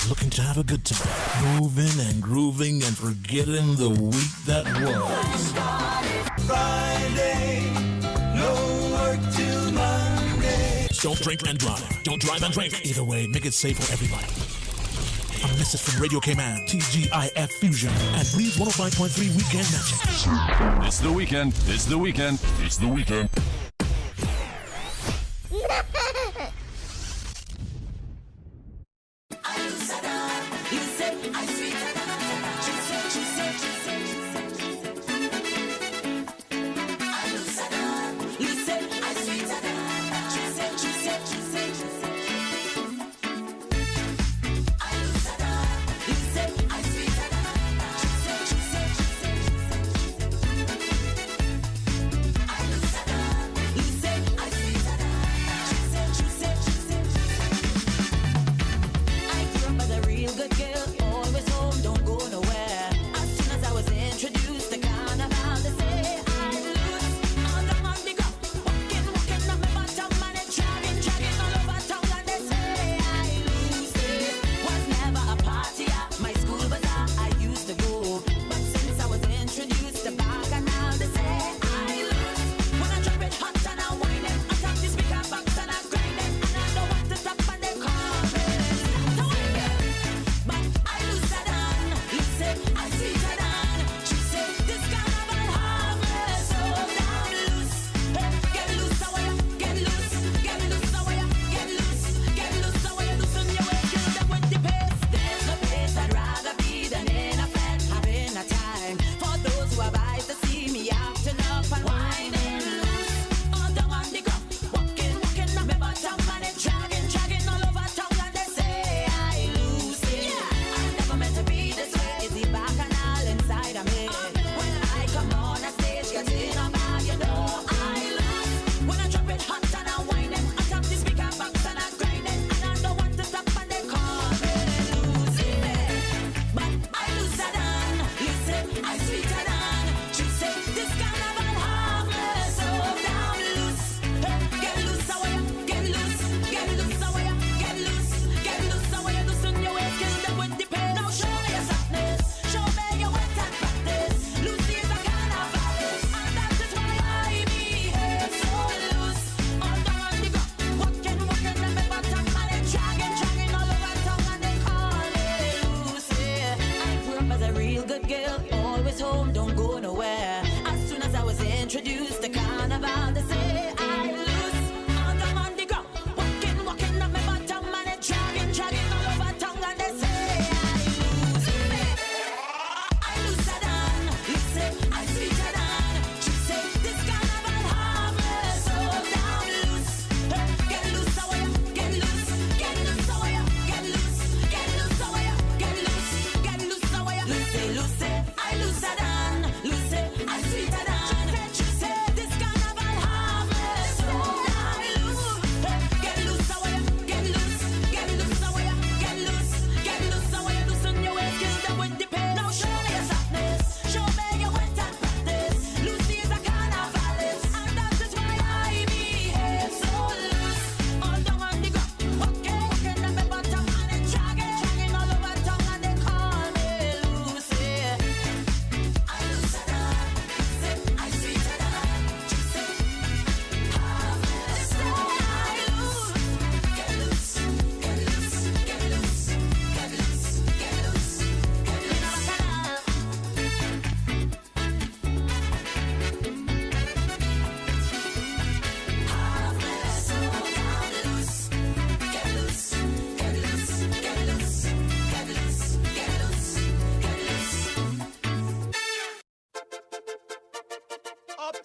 Speaker 14: Looking to have a good time. Moving and grooving and forgetting the week that was.
Speaker 5: Friday, no work till Monday.
Speaker 14: Don't drink and drive. Don't drive and drink. Either way, make it safe for everybody. A message from Radio Cayman, TGIF Fusion, and Breeze 105.3 Weekend Magic.
Speaker 8: It's the weekend. It's the weekend. It's the weekend.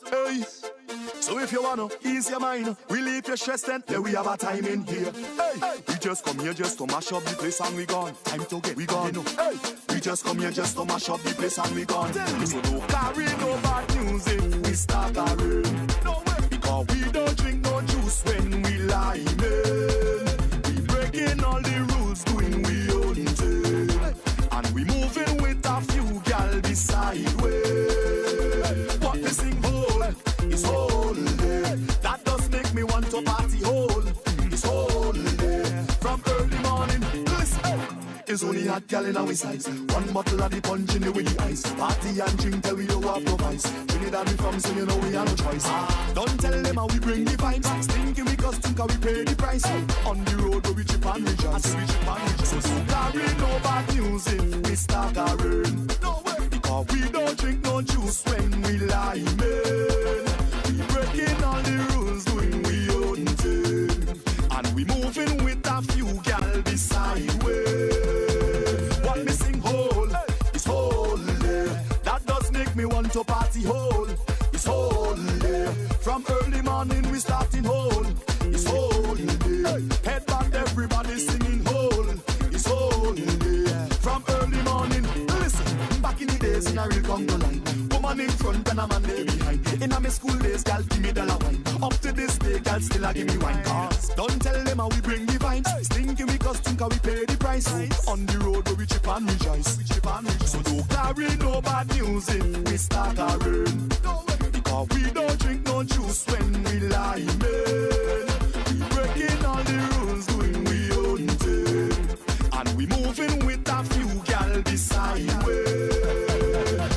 Speaker 10: Hey. So if you wanna ease your mind, relieve your stress, then we have a time in here. Hey, we just come here just to mash up the place and we gone. Time to get we gone. Hey, we just come here just to mash up the place and we gone. So don't carry no bad news if we start a rain. No way, because we don't drink no juice when we lying in. We breaking all the rules, doing we own thing, and we moving with a few gal beside way. What we sing whole is holy. That does make me want to party whole. It's holy. From early morning, listen. It's only hot gal in our size. One bottle of the punch in the with the ice. Party and drink till we don't have no vice. Trinidad we from, so you know we have no choice. Don't tell them how we bring the vibes. Stinking because think how we pay the price. On the road where we chip and rejoice. So don't carry no bad news if we start a rain. No way. Because we don't drink no juice when we lie, man. We breaking all the rules, doing we own thing. And we moving with a few gal beside way. What missing hole is holy. That does make me want to party whole. It's holy. From early morning we starting whole. It's holy. Headband everybody singing whole. It's holy. From early morning. Listen, back in the days in a real Congo line. Woman in front and a man there behind. In a my school days, gal give me dollar wine. Up to this day, gal still a give me wine. Don't tell them how we bring the vibes. Stinking because think how we pay the price. On the road where we chip and rejoice. So don't carry no bad news if we start a rain. Because we don't drink no juice when we lie, man. We breaking all the rules, doing we own thing. And we moving with a few gal beside way.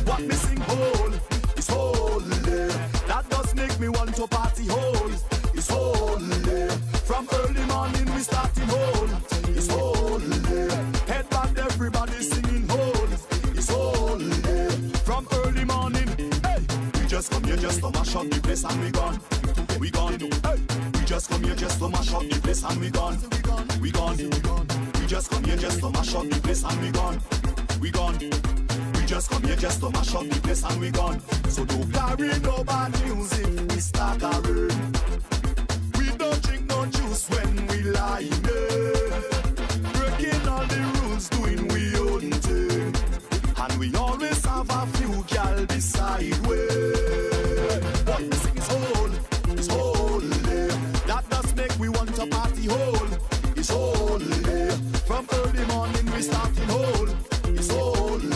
Speaker 10: What missing hole is holy. That does make me want to party whole. It's holy. From early morning we starting whole. It's holy. Headband everybody singing whole. It's holy. From early morning, hey, we just come here just to mash up the place and we gone. We gone. Hey, we just come here just to mash up the place and we gone. We gone. We just come here just to mash up the place and we gone. We gone. We just come here just to mash up the place and we gone. So don't carry no bad news if we start a rain. We don't drink no juice when we lie, yeah. Breaking all the rules, doing we own thing. And we always have a few gal beside way. What we sing is holy, it's holy. That does make we want to party whole. It's holy. From early morning we starting whole. It's holy.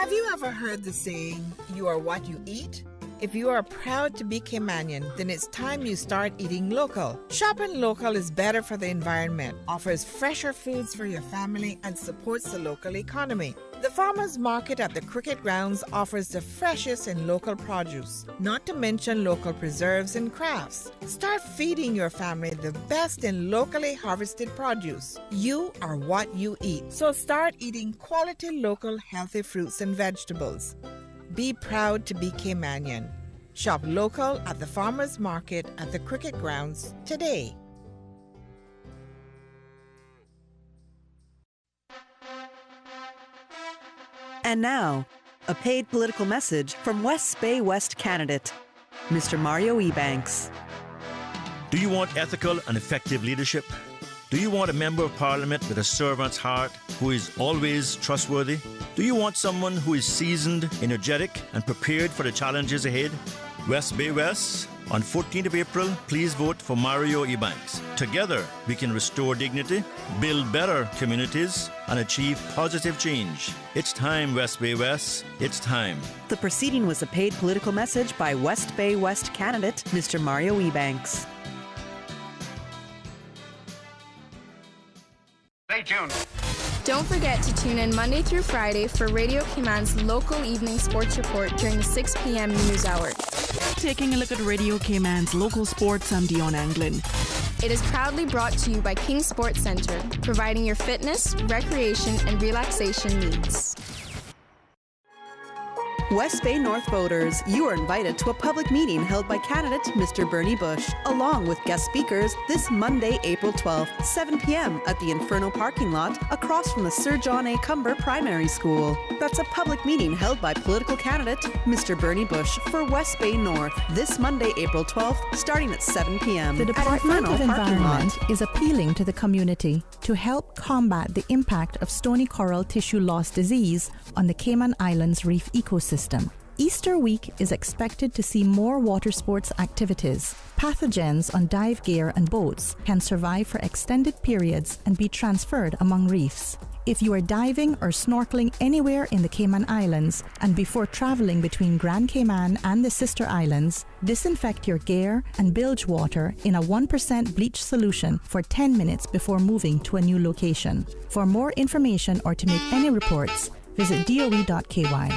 Speaker 1: Have you ever heard the saying, you are what you eat? If you are proud to be Caymanian, then it's time you start eating local. Shopping local is better for the environment, offers fresher foods for your family, and supports the local economy. The Farmers Market at the Cricket Grounds offers the freshest in local produce, not to mention local preserves and crafts. Start feeding your family the best in locally harvested produce. You are what you eat, so start eating quality local healthy fruits and vegetables. Be proud to be Caymanian. Shop local at the Farmers Market at the Cricket Grounds today.
Speaker 19: And now, a paid political message from West Bay West candidate, Mr. Mario Ebanks.
Speaker 11: Do you want ethical and effective leadership? Do you want a member of parliament with a servant's heart who is always trustworthy? Do you want someone who is seasoned, energetic, and prepared for the challenges ahead? West Bay West, on 14th of April, please vote for Mario Ebanks. Together, we can restore dignity, build better communities, and achieve positive change. It's time, West Bay West. It's time.
Speaker 19: The proceeding was a paid political message by West Bay West candidate, Mr. Mario Ebanks.
Speaker 12: Stay tuned.
Speaker 16: Don't forget to tune in Monday through Friday for Radio Cayman's local evening sports report during the 6 p.m. news hour.
Speaker 17: Taking a look at Radio Cayman's local sports, I'm Dion Anglin.
Speaker 16: It is proudly brought to you by King Sports Center, providing your fitness, recreation, and relaxation needs.
Speaker 19: West Bay North voters, you are invited to a public meeting held by candidate Mr. Bernie Bush, along with guest speakers this Monday, April 12th, 7 p.m. at the Inferno parking lot across from the Sir John A. Cumber Primary School. That's a public meeting held by political candidate Mr. Bernie Bush for West Bay North this Monday, April 12th, starting at 7 p.m.
Speaker 18: The Department of Environment is appealing to the community to help combat the impact of stony coral tissue loss disease on the Cayman Islands reef ecosystem. Easter week is expected to see more water sports activities. Pathogens on dive gear and boats can survive for extended periods and be transferred among reefs. If you are diving or snorkeling anywhere in the Cayman Islands and before traveling between Grand Cayman and the sister islands, disinfect your gear and bilge water in a 1% bleach solution for 10 minutes before moving to a new location. For more information or to make any reports, visit doe.ky.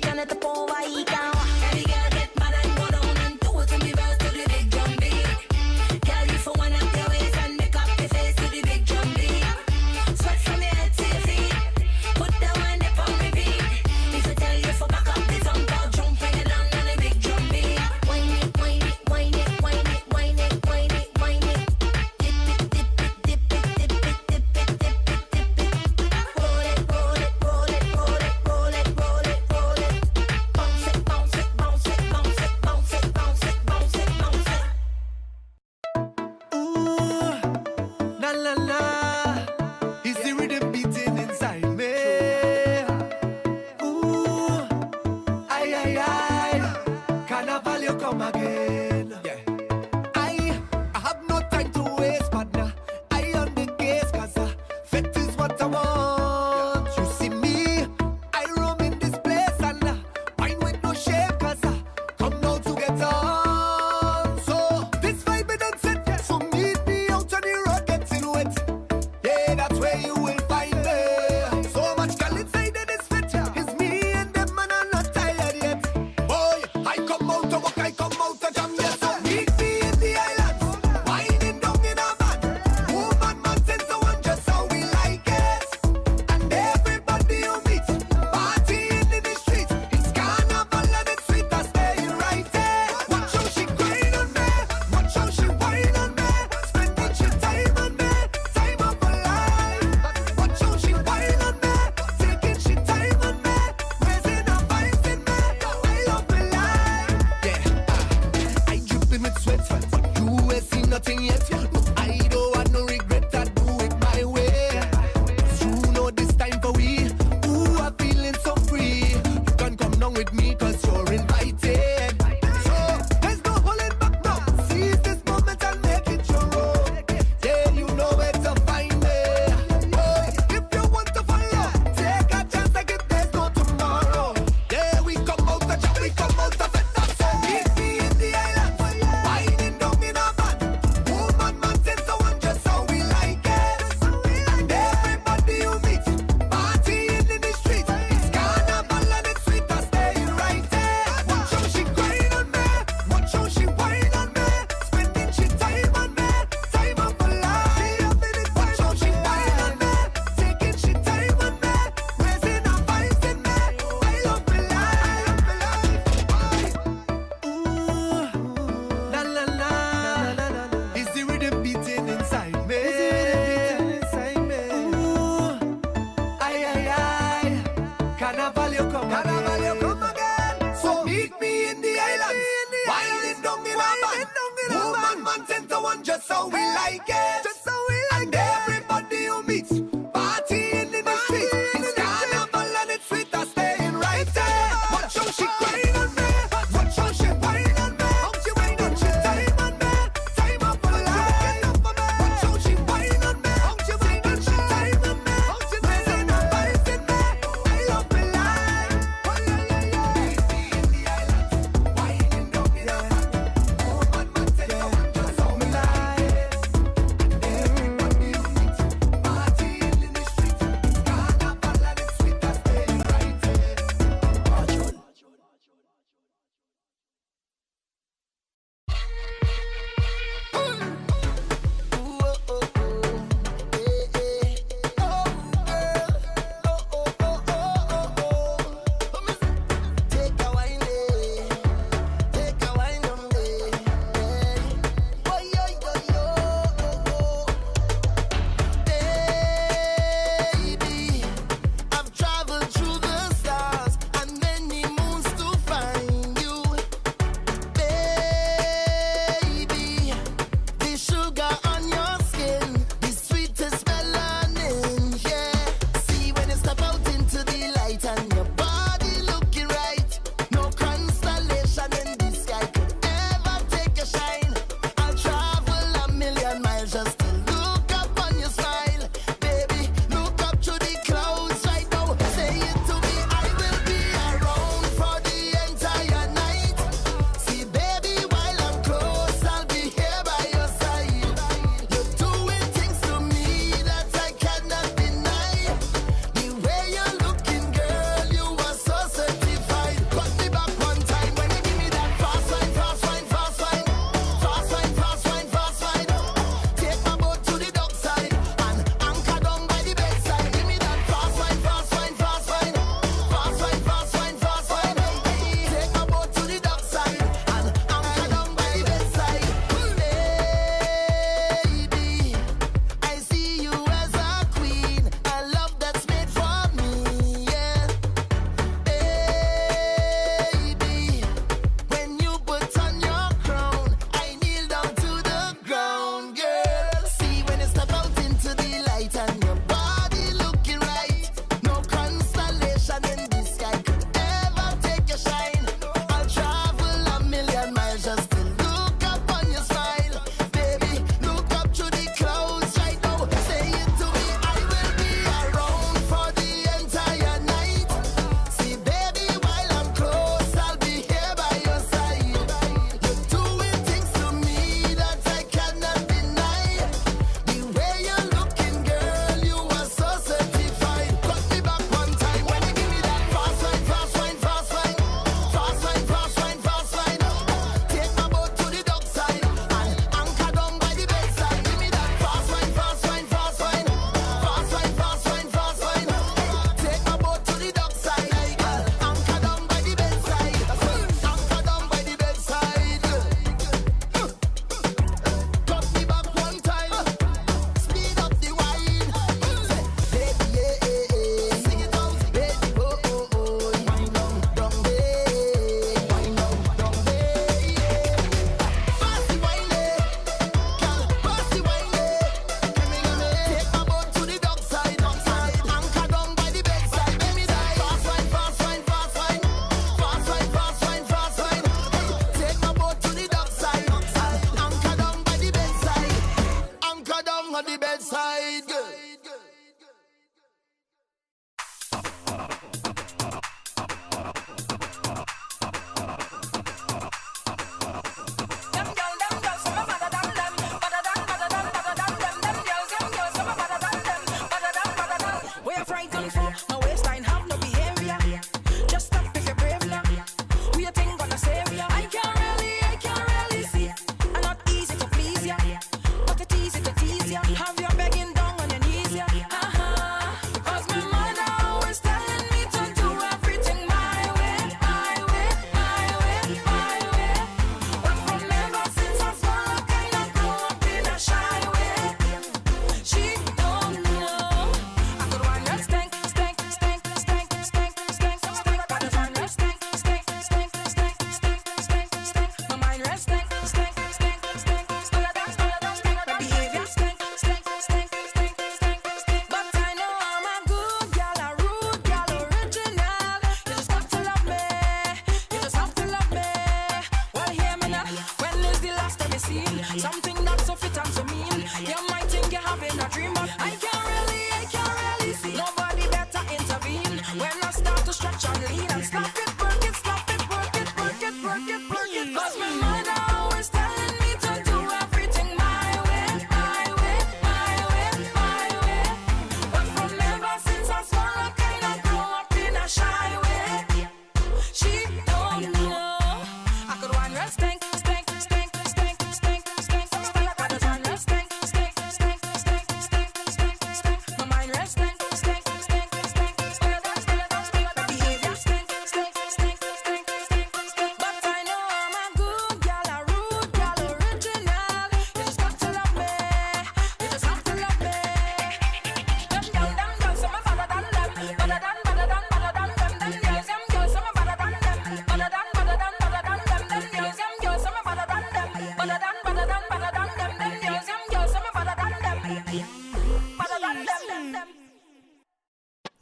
Speaker 4: turn it up over, he can walk. Every girl get mad and go down and do it to me verse to the big drum beat. Girl, you for one up your waist and make up your face to the big drum beat. Sweat from your head to your feet. Put the one up on repeat. If I tell you for back up the tongue, I'll jump bring it down on the big drum beat. Whine it, whine it, whine it, whine it, whine it, whine it, whine it. Dip it, dip it, dip it, dip it, dip it, dip it, dip it. Roll it, roll it, roll it, roll it, roll it, roll it, roll it. Bounce it, bounce it, bounce it, bounce it, bounce it, bounce it, bounce it, bounce it.
Speaker 5: Ooh, la la la, is the rhythm beating inside me? Ooh, ay ay ay, carnival you come again. Yeah. I have no time to waste, partner. I on the case, cause fit is what I want. You see me, I roam in this place and wine with no shame, cause come now to get on. So this vibe it don't set, so meet me out on the road getting wet. Yeah, that's where you will find me. So much girl inside of this fit. It's me and them man are not tired yet. Boy, I come out to walk, I come out to jam, yes. So meet me in the islands, winding down in a van. Woman, man, since the one just how we like it. And everybody you meet, partying in the street. It's carnival and it's sweet, I stay right there. Watch how she grind on me, watch how she whine on me. Spending she time on me, time of her life. Watch how she whine on me, taking she time on me. Raising her vibes in me, I love my life. Yeah, I dripping with sweat, but you ain't seen nothing yet. No, I don't want no regret, I do it my way. You know this time for we, ooh, I'm feeling so free. You can come down with me, cause you're invited. So, there's no holding back now. Seize this moment and make it your own. Yeah, you know where to find me. Boy, if you want to follow, take a chance like if there's no tomorrow. Yeah, we come out the jam, we come out the festa. So meet me in the islands, winding down in a van. Woman, man, since the one just how we like it. And everybody you meet, partying in the street. It's carnival and it's sweet, I stay right there. Watch how she grind on me, watch how she whine on me. Spending she time on me, time of her life. Watch how she whine on me, taking she time on me. Raising her vibes in me, I love my life. Ooh, la la la, is the rhythm beating inside me? Ooh, ay ay ay, carnival you come again. So meet me in the islands, winding down in a van. Woman, man, since the one just how we like it. And everybody you meet, partying in the street. It's carnival and it's sweet, I staying right there. Watch how she grind on me, watch how she whine on me. Spending she time on me, time of her life. Watch how she whine on me, taking she time on me. Raising her vibes in me, I love my life. Meet me in the islands, winding down in a van. Woman, man, since the one just how we like it.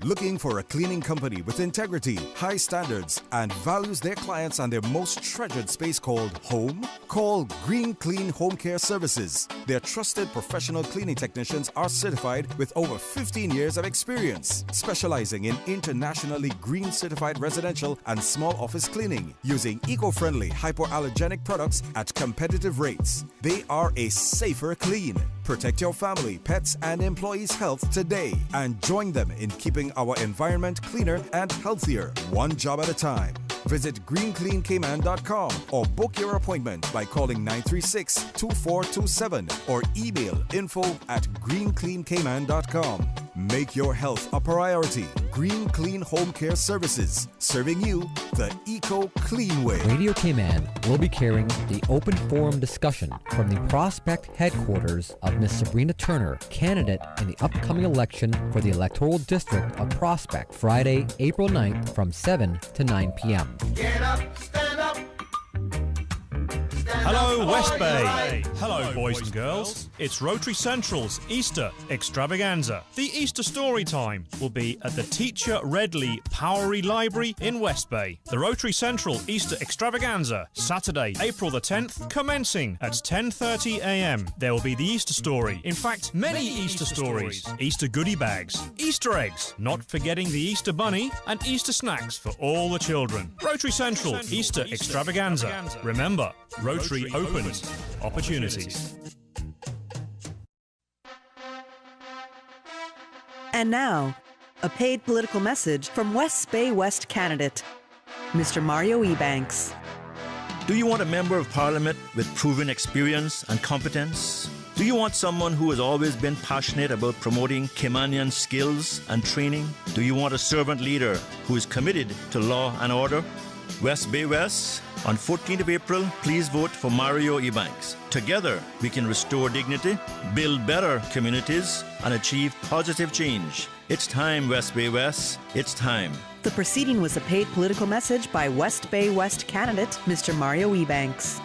Speaker 9: Looking for a cleaning company with integrity, high standards, and values their clients and their most treasured space called home? Call Green Clean Home Care Services. Their trusted professional cleaning technicians are certified with over 15 years of experience, specializing in internationally green certified residential and small office cleaning, using eco-friendly hypoallergenic products at competitive rates. They are a safer clean. Protect your family, pets, and employees' health today and join them in keeping our environment cleaner and healthier, one job at a time. Visit greencleancayman.com or book your appointment by calling 936-2427 or email info@greencleancayman.com. Make your health a priority. Green Clean Home Care Services, serving you the eco-clean way.
Speaker 6: Radio Cayman will be carrying the open forum discussion from the Prospect headquarters of Miss Sabrina Turner, candidate in the upcoming election for the electoral district of Prospect, Friday, April 9th from 7 to 9 p.m.
Speaker 5: Get up, stand up.
Speaker 7: Hello, West Bay. Hello, boys and girls. It's Rotary Central's Easter Extravaganza. The Easter story time will be at the Teacher Redley Powery Library in West Bay. The Rotary Central Easter Extravaganza, Saturday, April the 10th, commencing at 10:30 a.m. There will be the Easter story. In fact, many Easter stories. Easter goodie bags, Easter eggs, not forgetting the Easter bunny, and Easter snacks for all the children. Rotary Central Easter Extravaganza. Remember, Rotary opens opportunities.
Speaker 19: And now, a paid political message from West Bay West candidate, Mr. Mario Ebanks.
Speaker 11: Do you want a member of parliament with proven experience and competence? Do you want someone who has always been passionate about promoting Caymanian skills and training? Do you want a servant leader who is committed to law and order? West Bay West, on 14th of April, please vote for Mario Ebanks. Together, we can restore dignity, build better communities, and achieve positive change. It's time, West Bay West. It's time.
Speaker 19: The proceeding was a paid political message by West Bay West candidate, Mr. Mario Ebanks.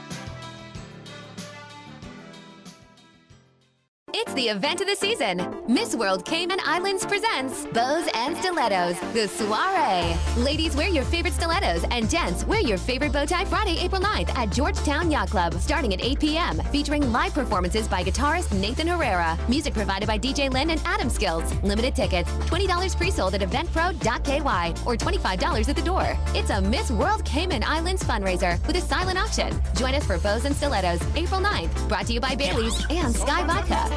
Speaker 12: It's the event of the season. Miss World Cayman Islands presents Bows and Stilettos, the soiree. Ladies, wear your favorite stilettos, and gents, wear your favorite bow tie Friday, April 9th at Georgetown Yacht Club, starting at 8 p.m., featuring live performances by guitarist Nathan Herrera. Music provided by DJ Lynn and Adam Skills. Limited tickets, $20 pre-sold at eventpro.ky or $25 at the door. It's a Miss World Cayman Islands fundraiser with a silent auction. Join us for Bows and Stilettos, April 9th, brought to you by Bailey's and Sky Vodka.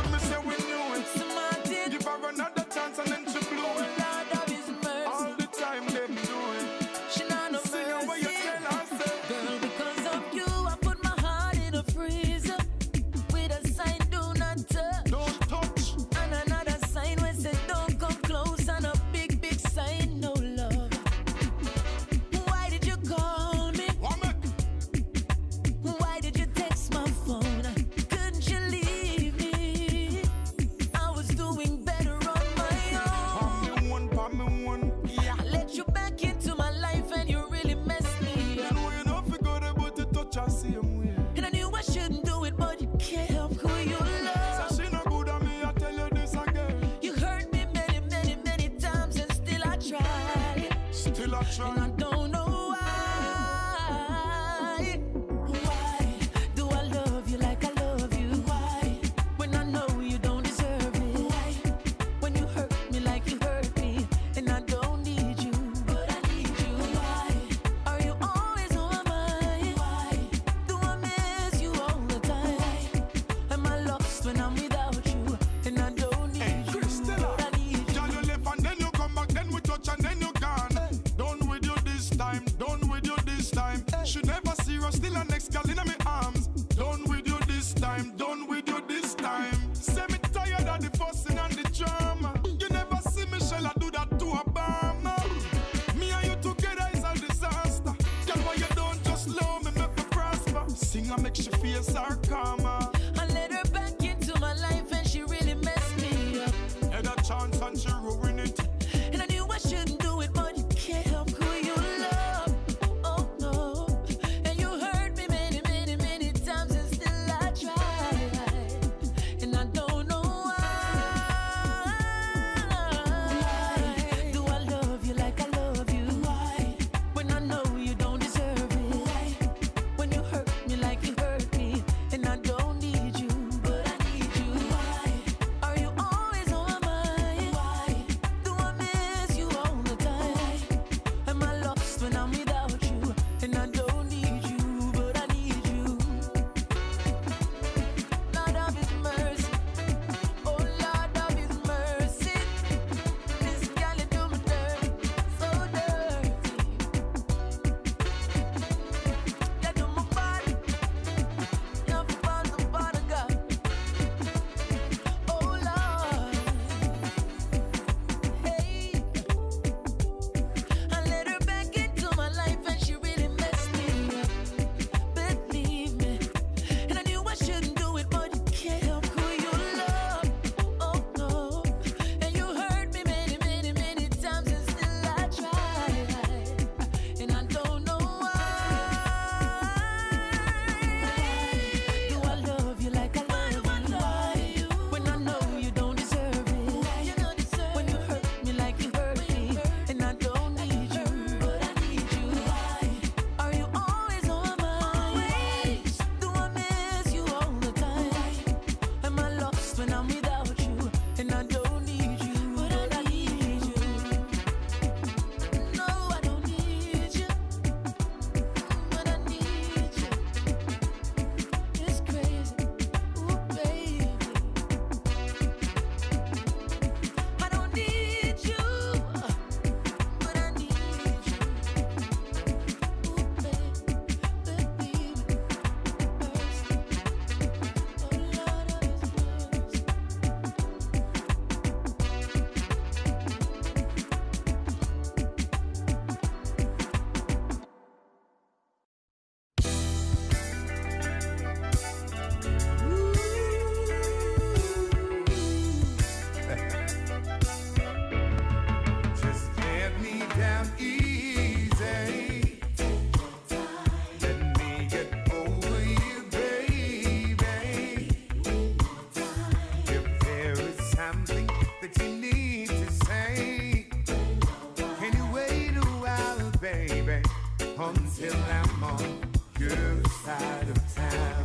Speaker 5: I'm on your side of town.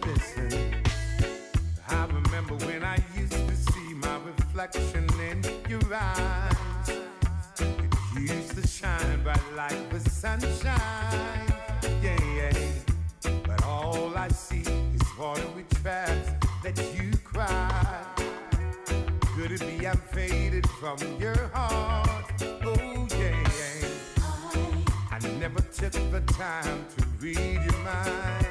Speaker 5: Listen, I remember when I used to see my reflection in your eyes. It used to shine bright like the sunshine. Yeah, yeah. But all I see is watery traps that you cry. Could it be I'm faded from your heart? Oh, yeah, yeah. I never took the time to read your mind.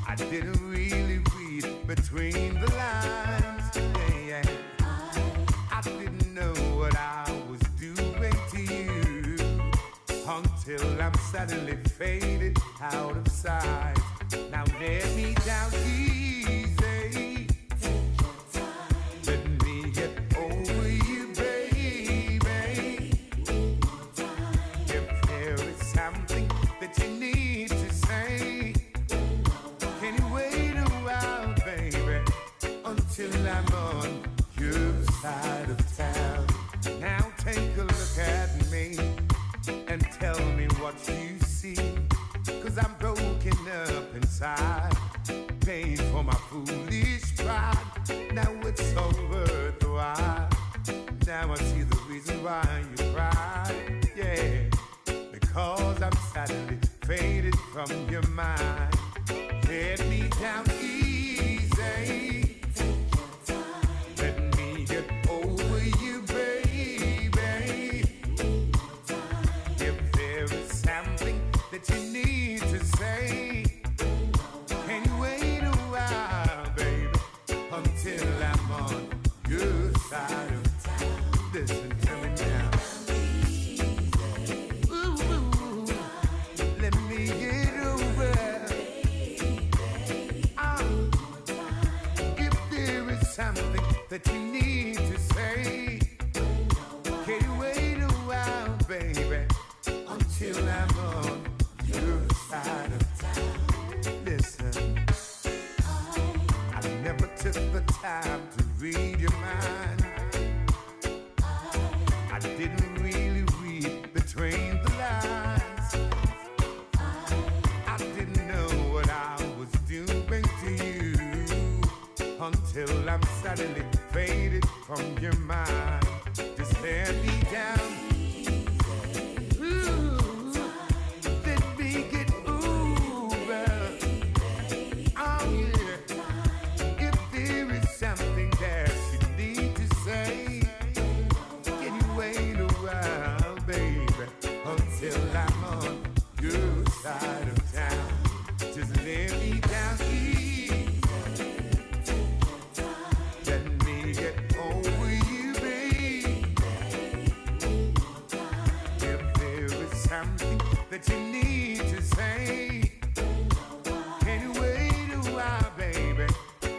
Speaker 5: I didn't really read between the lines. Yeah, yeah. I didn't know what I was doing to you until I'm suddenly faded out of sight. Now let me down easy. Let me get over you, baby. If there is something that you need to say, can you wait a while, baby, until I'm on your side of town? Now take a look at me and tell me what you see, 'cause I'm broken up inside, paying for my foolish pride. Now it's all worthwhile. Now I see the reason why you cry. Yeah, because I'm suddenly faded from your mind. Let me down easy. Let me get over you, baby. If there is something that you need to say, can you wait a while, baby, until I'm on your side of town? Listen to me now. Ooh, let me get over. If there is something that you need to say, can you wait a while, baby, until I'm on your side of town? Listen, I never took the time to read your mind. I didn't really read between the lines. I didn't know what I was doing to you until I'm suddenly faded from your mind. Just let me down. Ooh, let me get over. Oh yeah. If there is something that you need to say, can you wait a while, baby, until I'm on your side of town? Just let me down easy. Let me get over you, baby. If there is something that you need to say, can you wait a while, baby,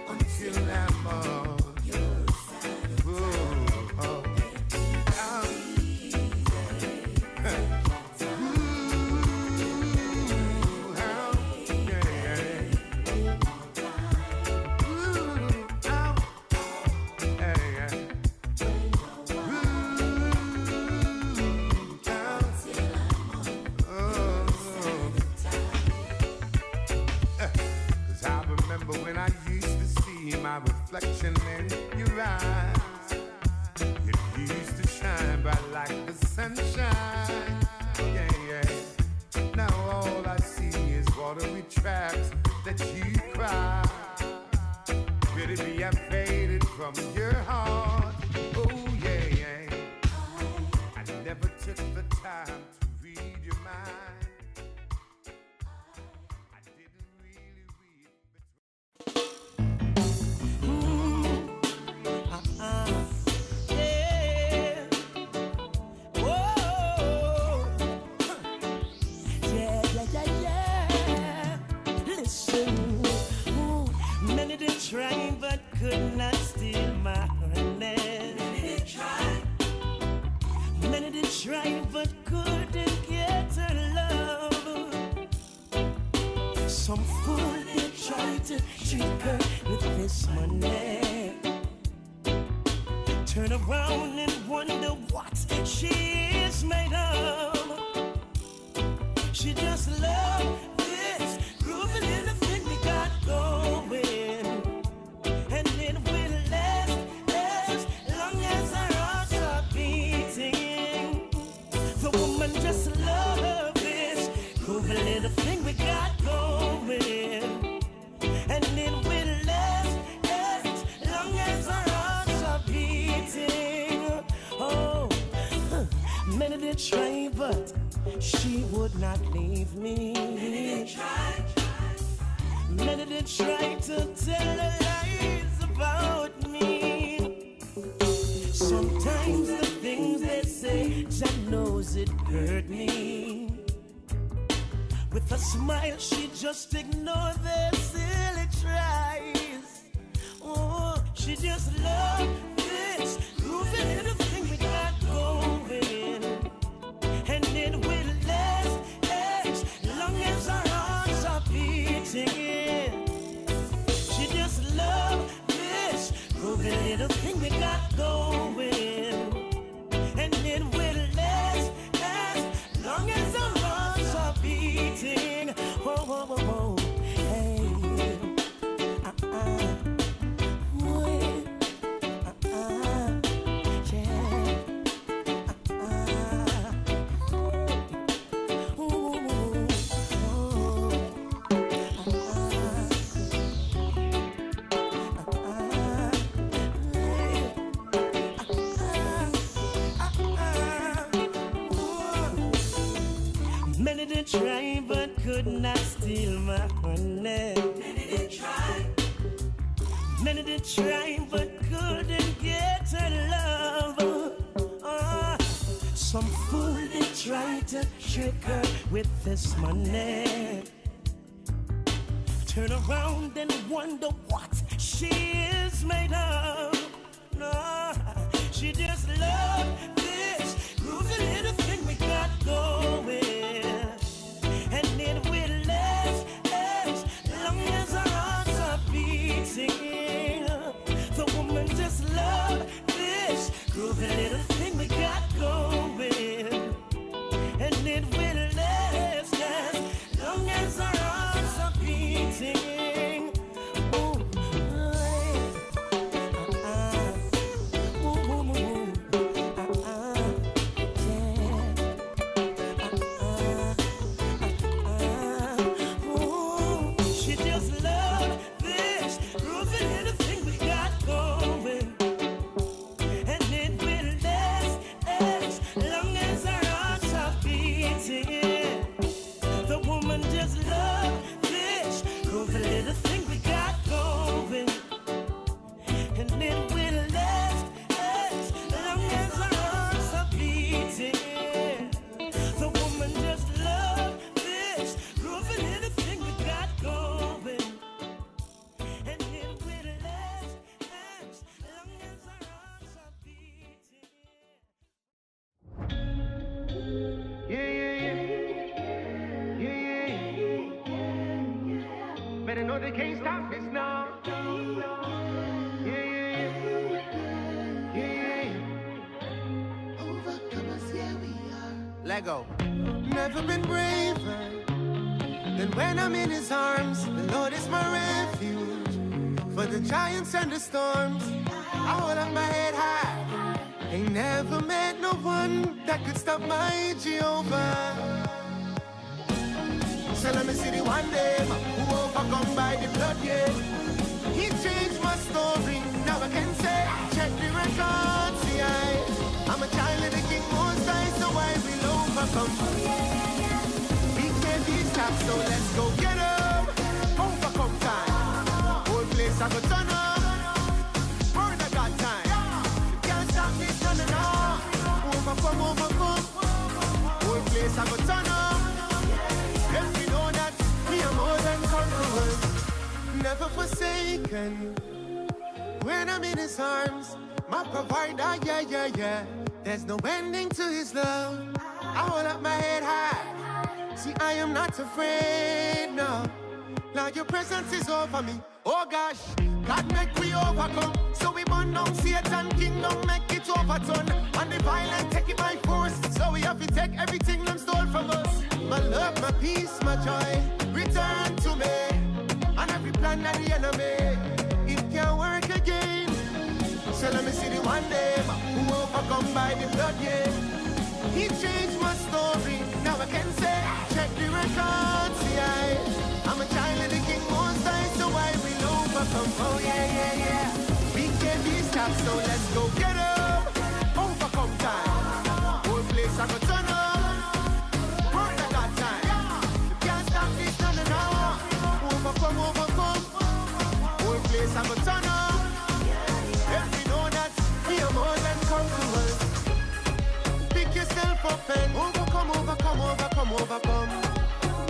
Speaker 5: until I'm on your side? Oh, oh, oh. Ooh, oh, yeah. Ooh, oh, yeah. Cause I remember when I used to see my reflection in your eyes. It used to shine bright like the sunshine. Yeah, yeah. Now all I see is watery tracks that you cry. Could it be I'm faded from your heart? Oh, yeah, yeah. I never took the time to read your mind. I didn't really read
Speaker 15: Yeah. Whoa. Yeah, yeah, yeah, yeah. Listen. Ooh, many did try but could not steal my heartland. Many did try. Many did try but couldn't get her love. Some fool did try to trick her with this money. Turn around and wonder what she is made of. She just loved this groovy little thing we got going. And it will last as long as our hearts are beating. The woman just loved this groovy little thing we got going. And it will last as long as our hearts are beating. Oh, many did try, but she would not leave me. Many did try to tell her lies about me. Sometimes the things they say, Jah knows it hurt me. With a smile, she just ignored their silly tries. Oh, she just loved this groovy little thing we got going. And it will last as long as our hearts are beating. She just loved this groovy little thing we got going. And it will last as long as our hearts are beating. Whoa, whoa, whoa, whoa. Hey. Many did try but could not steal my honey. Many did try. Many did try but couldn't get her love. Some fool did try to trick her with this money. Turn around and wonder what she is made of. No, she just loved this groovy little thing we got going. And it will last as long as our hearts are beating. The woman just loved this groovy little thing we got going. And it will last as long as our hearts are beating. Ooh, she just loved this groovy little thing we got going. And it will last as long as our hearts are beating. The woman just loved this groovy little thing we got going. And it will last as long as our hearts are beating. The woman just loved this groovy little thing we got going. And it will last as long as our hearts are beating.
Speaker 5: Better know they can't stop this now. Overcomers, here we are. Lego. Never been braver than when I'm in his arms. The Lord is my refuge for the giants and the storms. I hold up my head high. Ain't never met no one that could stop my Jehovah. So let me see the one day who overcome by the blood, yeah. He changed my story, now I can say, check the records, see I'm a child of the King Most High, so I will overcome. We can't be stopped, so let's go get 'em. Overcome time, whole place I go turn up. Burn I got time, you can't stop me, no. Overcome, whole place I go turn up. Never forsaken when I'm in his arms. My provider, yeah. There's no ending to his love. I hold up my head high. See, I am not afraid, no. Now your presence is over me. Oh gosh, God make we overcome. So we burn down Satan, kingdom make it overturn. And the violent take it by force. So we have to take everything them stole from us. My love, my peace, my joy, return to me. And every plan of the enemy, it can work again. So let me see the one day who overcome by the blood, yeah. He changed my story, now I can say, check the records, yeah. I'm a child of the King Most High, so I will overcome, oh yeah, yeah, yeah. We can't be stopped, so let's go get up. Overcome time, whole place I go turn up. Work I got time, you can't stop this, no, no, no. Overcome, overcome, whole place I go turn up. Every know that we are more than conquerors. Pick yourself up and overcome, overcome, overcome, overcome.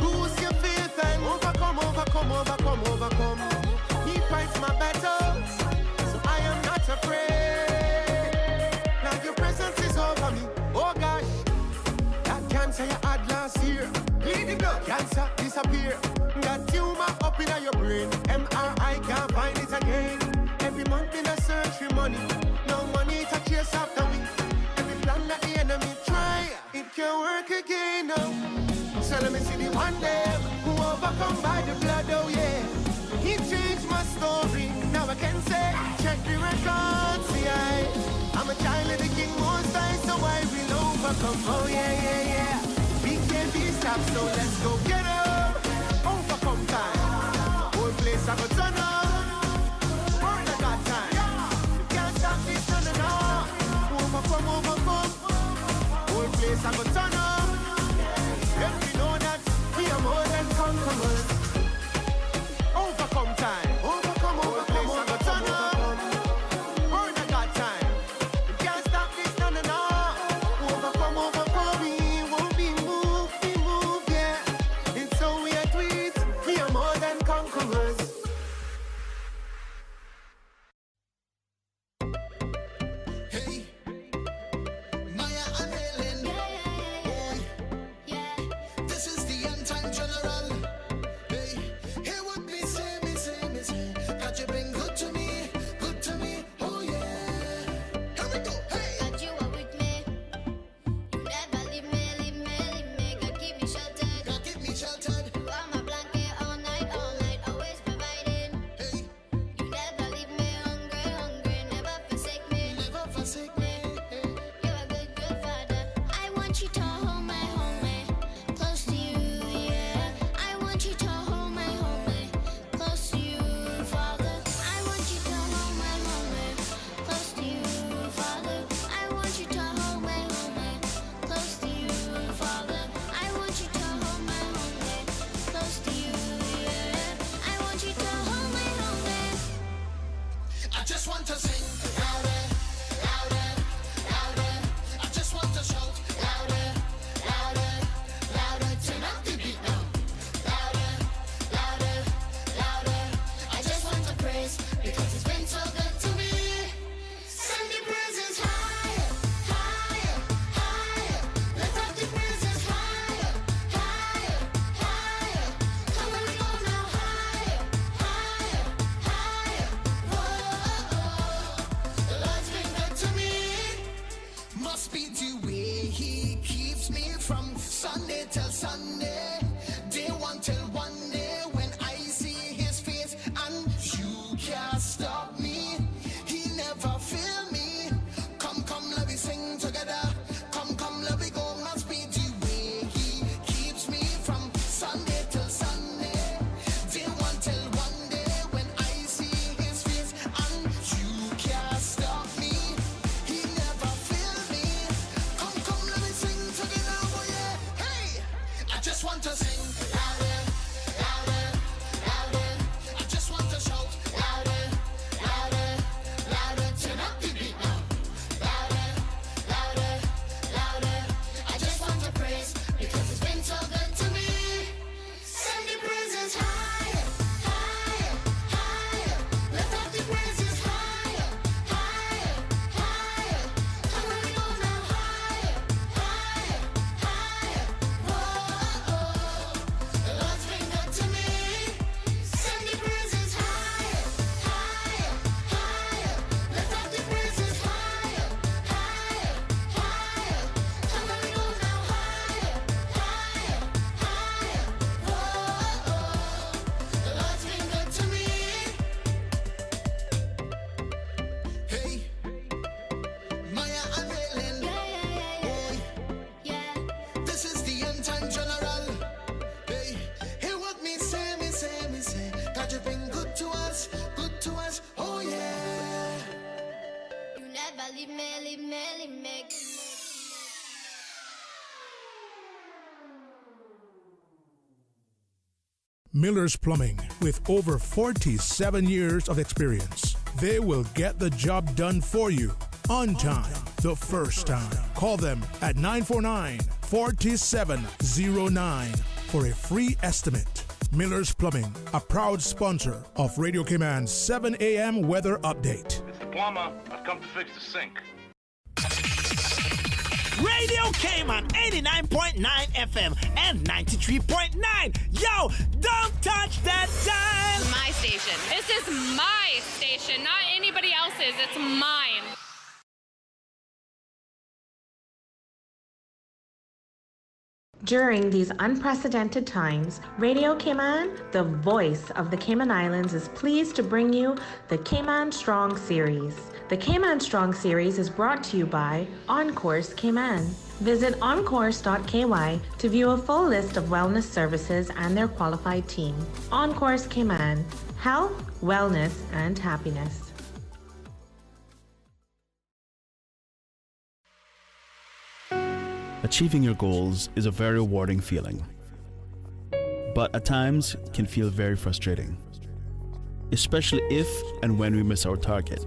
Speaker 5: Lose your faith and overcome, overcome, overcome, overcome. He fights my battles, so I am not afraid. Now your presence is over me. Oh gosh, that cancer you had last year, bleeding blood, cancer disappear. That tumor up in your brain, MRI can't find it again. Every month in a search for money, no money to chase after me. Every plan that the enemy try, it can work again now. So let me see the one day who overcome by the blood, oh yeah. He changed my story, now I can say, check the records, yeah. I'm a child of the King Most High, so I will overcome, oh yeah, yeah, yeah. We can't be stopped, so let's go get up. Overcome time, whole place I go turn up. Word I got time, you can't stop this, no, no, no. Overcome, overcome, whole place I go turn up. Every know that we are more than conquerors. Overcome time, overcome, overcome, I go turn up. Word I got time, you can't stop this, no, no, no. Overcome, overcome, we won't be moved, yeah. And so we are tweets, we are more than conquerors.
Speaker 13: Hey, Maya and Helen, boy, this is the end time general. Hey, here would be say me, God you been good to me, oh yeah. Here we go, hey.
Speaker 4: God, you are with me. You never leave me. God, keep me sheltered. You are my blanket all night, always providing.
Speaker 13: Hey,
Speaker 4: You never leave me hungry, never forsake me. You're a good father. I want you to hold me, close to you, yeah. I want you to hold me, close to you, Father. I want you to hold me, close to you, Father. I want you to hold me, close to you, Father. I want you to hold me, close to you, yeah. I want you to hold me.
Speaker 13: I just want to sing louder, louder, louder. I just want to shout louder, louder, louder. Turn up the beat now. Louder, louder, louder.
Speaker 4: I just want to praise because it's been so good to me. Send your praises higher, higher, higher. Lift up the praises higher, higher, higher. Come on, we go now higher, higher, higher. Whoa,
Speaker 13: The Lord's been good to me. Must be the way He keeps me from Sunday till Sunday, day one till one day when I see His face, and you can't stop me. He never failed me. Come, let me sing together. Come, let me go. Must be the way He keeps me from Sunday till Sunday, day one till one day when I see His face, and you can't stop me. He never failed me. Come, let me sing together, oh yeah. Hey, I just want to sing louder, louder, louder. I just want to shout louder, louder, louder. Turn up the beat now.
Speaker 4: louder, louder, louder. I just want to praise because it's been so good to me. Send your praises higher, higher, higher. Lift up the praises higher, higher, higher. Come on, we go now higher, higher, higher. Whoa,
Speaker 2: Miller's Plumbing, with over 47 years of experience. They will get the job done for you on time, the first time. Call them at 949-4709 for a free estimate. Miller's Plumbing, a proud sponsor of Radio Cayman's 7 a.m. weather update.
Speaker 20: Mr. Plumber, I've come to fix the sink.
Speaker 15: Radio Cayman 89.9 FM and 93.9. Yo, don't touch that dial.
Speaker 21: My station. This is my station, not anybody else's. It's mine.
Speaker 22: During these unprecedented times, Radio Cayman, the voice of the Cayman Islands, is pleased to bring you the Cayman Strong Series. The Cayman Strong Series is brought to you by OnCourse Cayman. Visit oncourse.ky to view a full list of wellness services and their qualified team. OnCourse Cayman, health, wellness, and happiness.
Speaker 23: Achieving your goals is a very rewarding feeling, but at times can feel very frustrating, especially if and when we miss our target.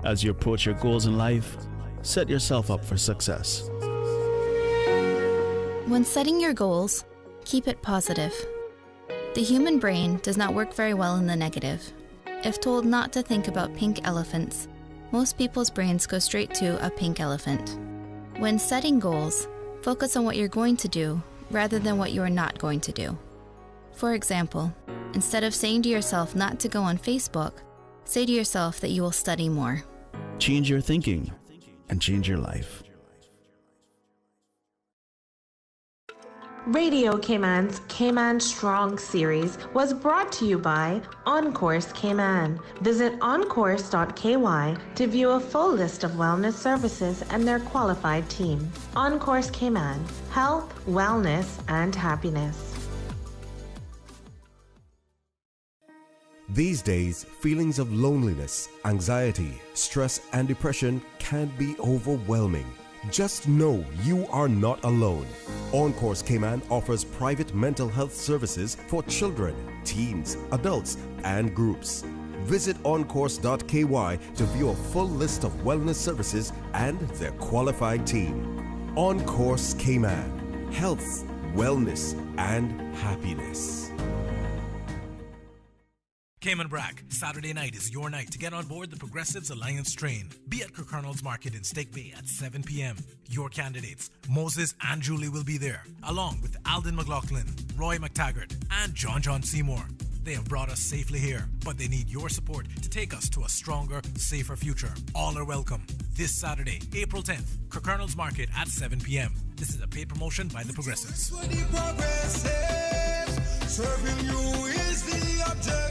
Speaker 23: As you approach your goals in life, set yourself up for success.
Speaker 25: When setting your goals, keep it positive. The human brain does not work very well in the negative. If told not to think about pink elephants, most people's brains go straight to a pink elephant. When setting goals, focus on what you're going to do rather than what you are not going to do. For example, instead of saying to yourself not to go on Facebook, say to yourself that you will study more.
Speaker 23: Change your thinking and change your life.
Speaker 22: Radio Cayman's Cayman Strong Series was brought to you by OnCourse Cayman. Visit oncourse.ky to view a full list of wellness services and their qualified team. OnCourse Cayman, health, wellness, and happiness.
Speaker 9: These days, feelings of loneliness, anxiety, stress, and depression can be overwhelming. Just know you are not alone. OnCourse Cayman offers private mental health services for children, teens, adults, and groups. Visit oncourse.ky to view a full list of wellness services and their qualified team. OnCourse Cayman, health, wellness, and happiness.
Speaker 26: Cayman Brack, Saturday night is your night to get on board the Progressives Alliance train. Be at Kirkconnell's Market in Stake Bay at 7 p.m. Your candidates, Moses and Julie, will be there, along with Alden McLaughlin, Roy McTaggart, and John Seymour. They have brought us safely here, but they need your support to take us to a stronger, safer future. All are welcome. This Saturday, April 10th, Kirkconnell's Market at 7 p.m. This is a paid promotion by the Progressives.
Speaker 13: Serving you is the objective.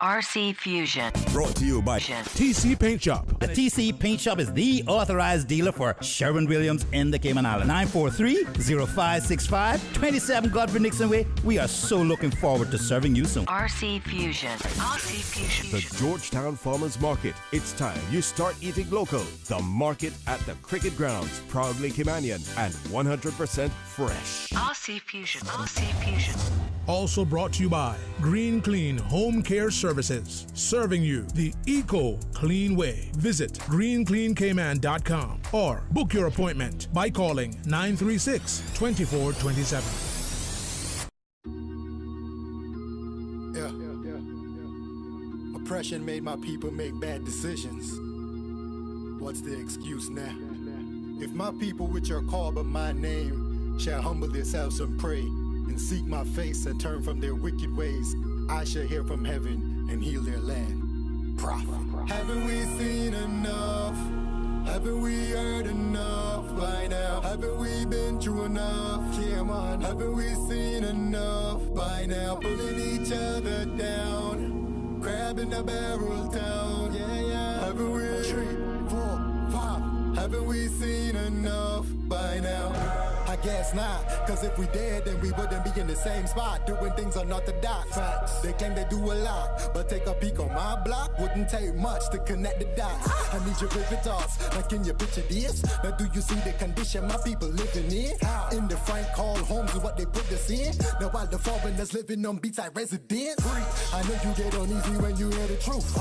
Speaker 24: RC Fusion.
Speaker 9: Brought to you by
Speaker 2: TC Paint Shop.
Speaker 27: The TC Paint Shop is the authorized dealer for Sherwin-Williams in the Cayman Islands. 943-0565, 27 Godfrey Nixon Way. We are so looking forward to serving you soon.
Speaker 24: RC Fusion. RC Fusion.
Speaker 9: The Georgetown Farmers Market. It's time you start eating local. The market at the Cricket Grounds. Proudly Caymanian and 100% fresh.
Speaker 24: RC Fusion. RC Fusion.
Speaker 2: Also brought to you by Green Clean Home Care Services, serving you the eco-clean way. Visit greencleancayman.com or book your appointment by calling 936-2427.
Speaker 28: Yeah. Oppression made my people make bad decisions. What's the excuse now? If my people which are called by my name shall humble themselves and pray, and seek my face and turn from their wicked ways, I shall hear from heaven and heal their land. Prophet. Haven't we seen enough? Haven't we heard enough by now? Haven't we been through enough? Come on. Haven't we seen enough by now? Pulling each other down, grabbing the barrel down. Yeah. Haven't we? 3, 4, 5. Haven't we seen enough by now? I guess not. Cause if we did, then we wouldn't be in the same spot, doing things unorthodox. Facts. They claim they do a lot, but take a peek on my block, wouldn't take much to connect the dots. I need your vivid thoughts. Now can you picture this? Now do you see the condition my people living in? In the Frank Hall homes is what they put us in. Now while the foreigners living on beachside residents. I know you get uneasy when you hear the truth.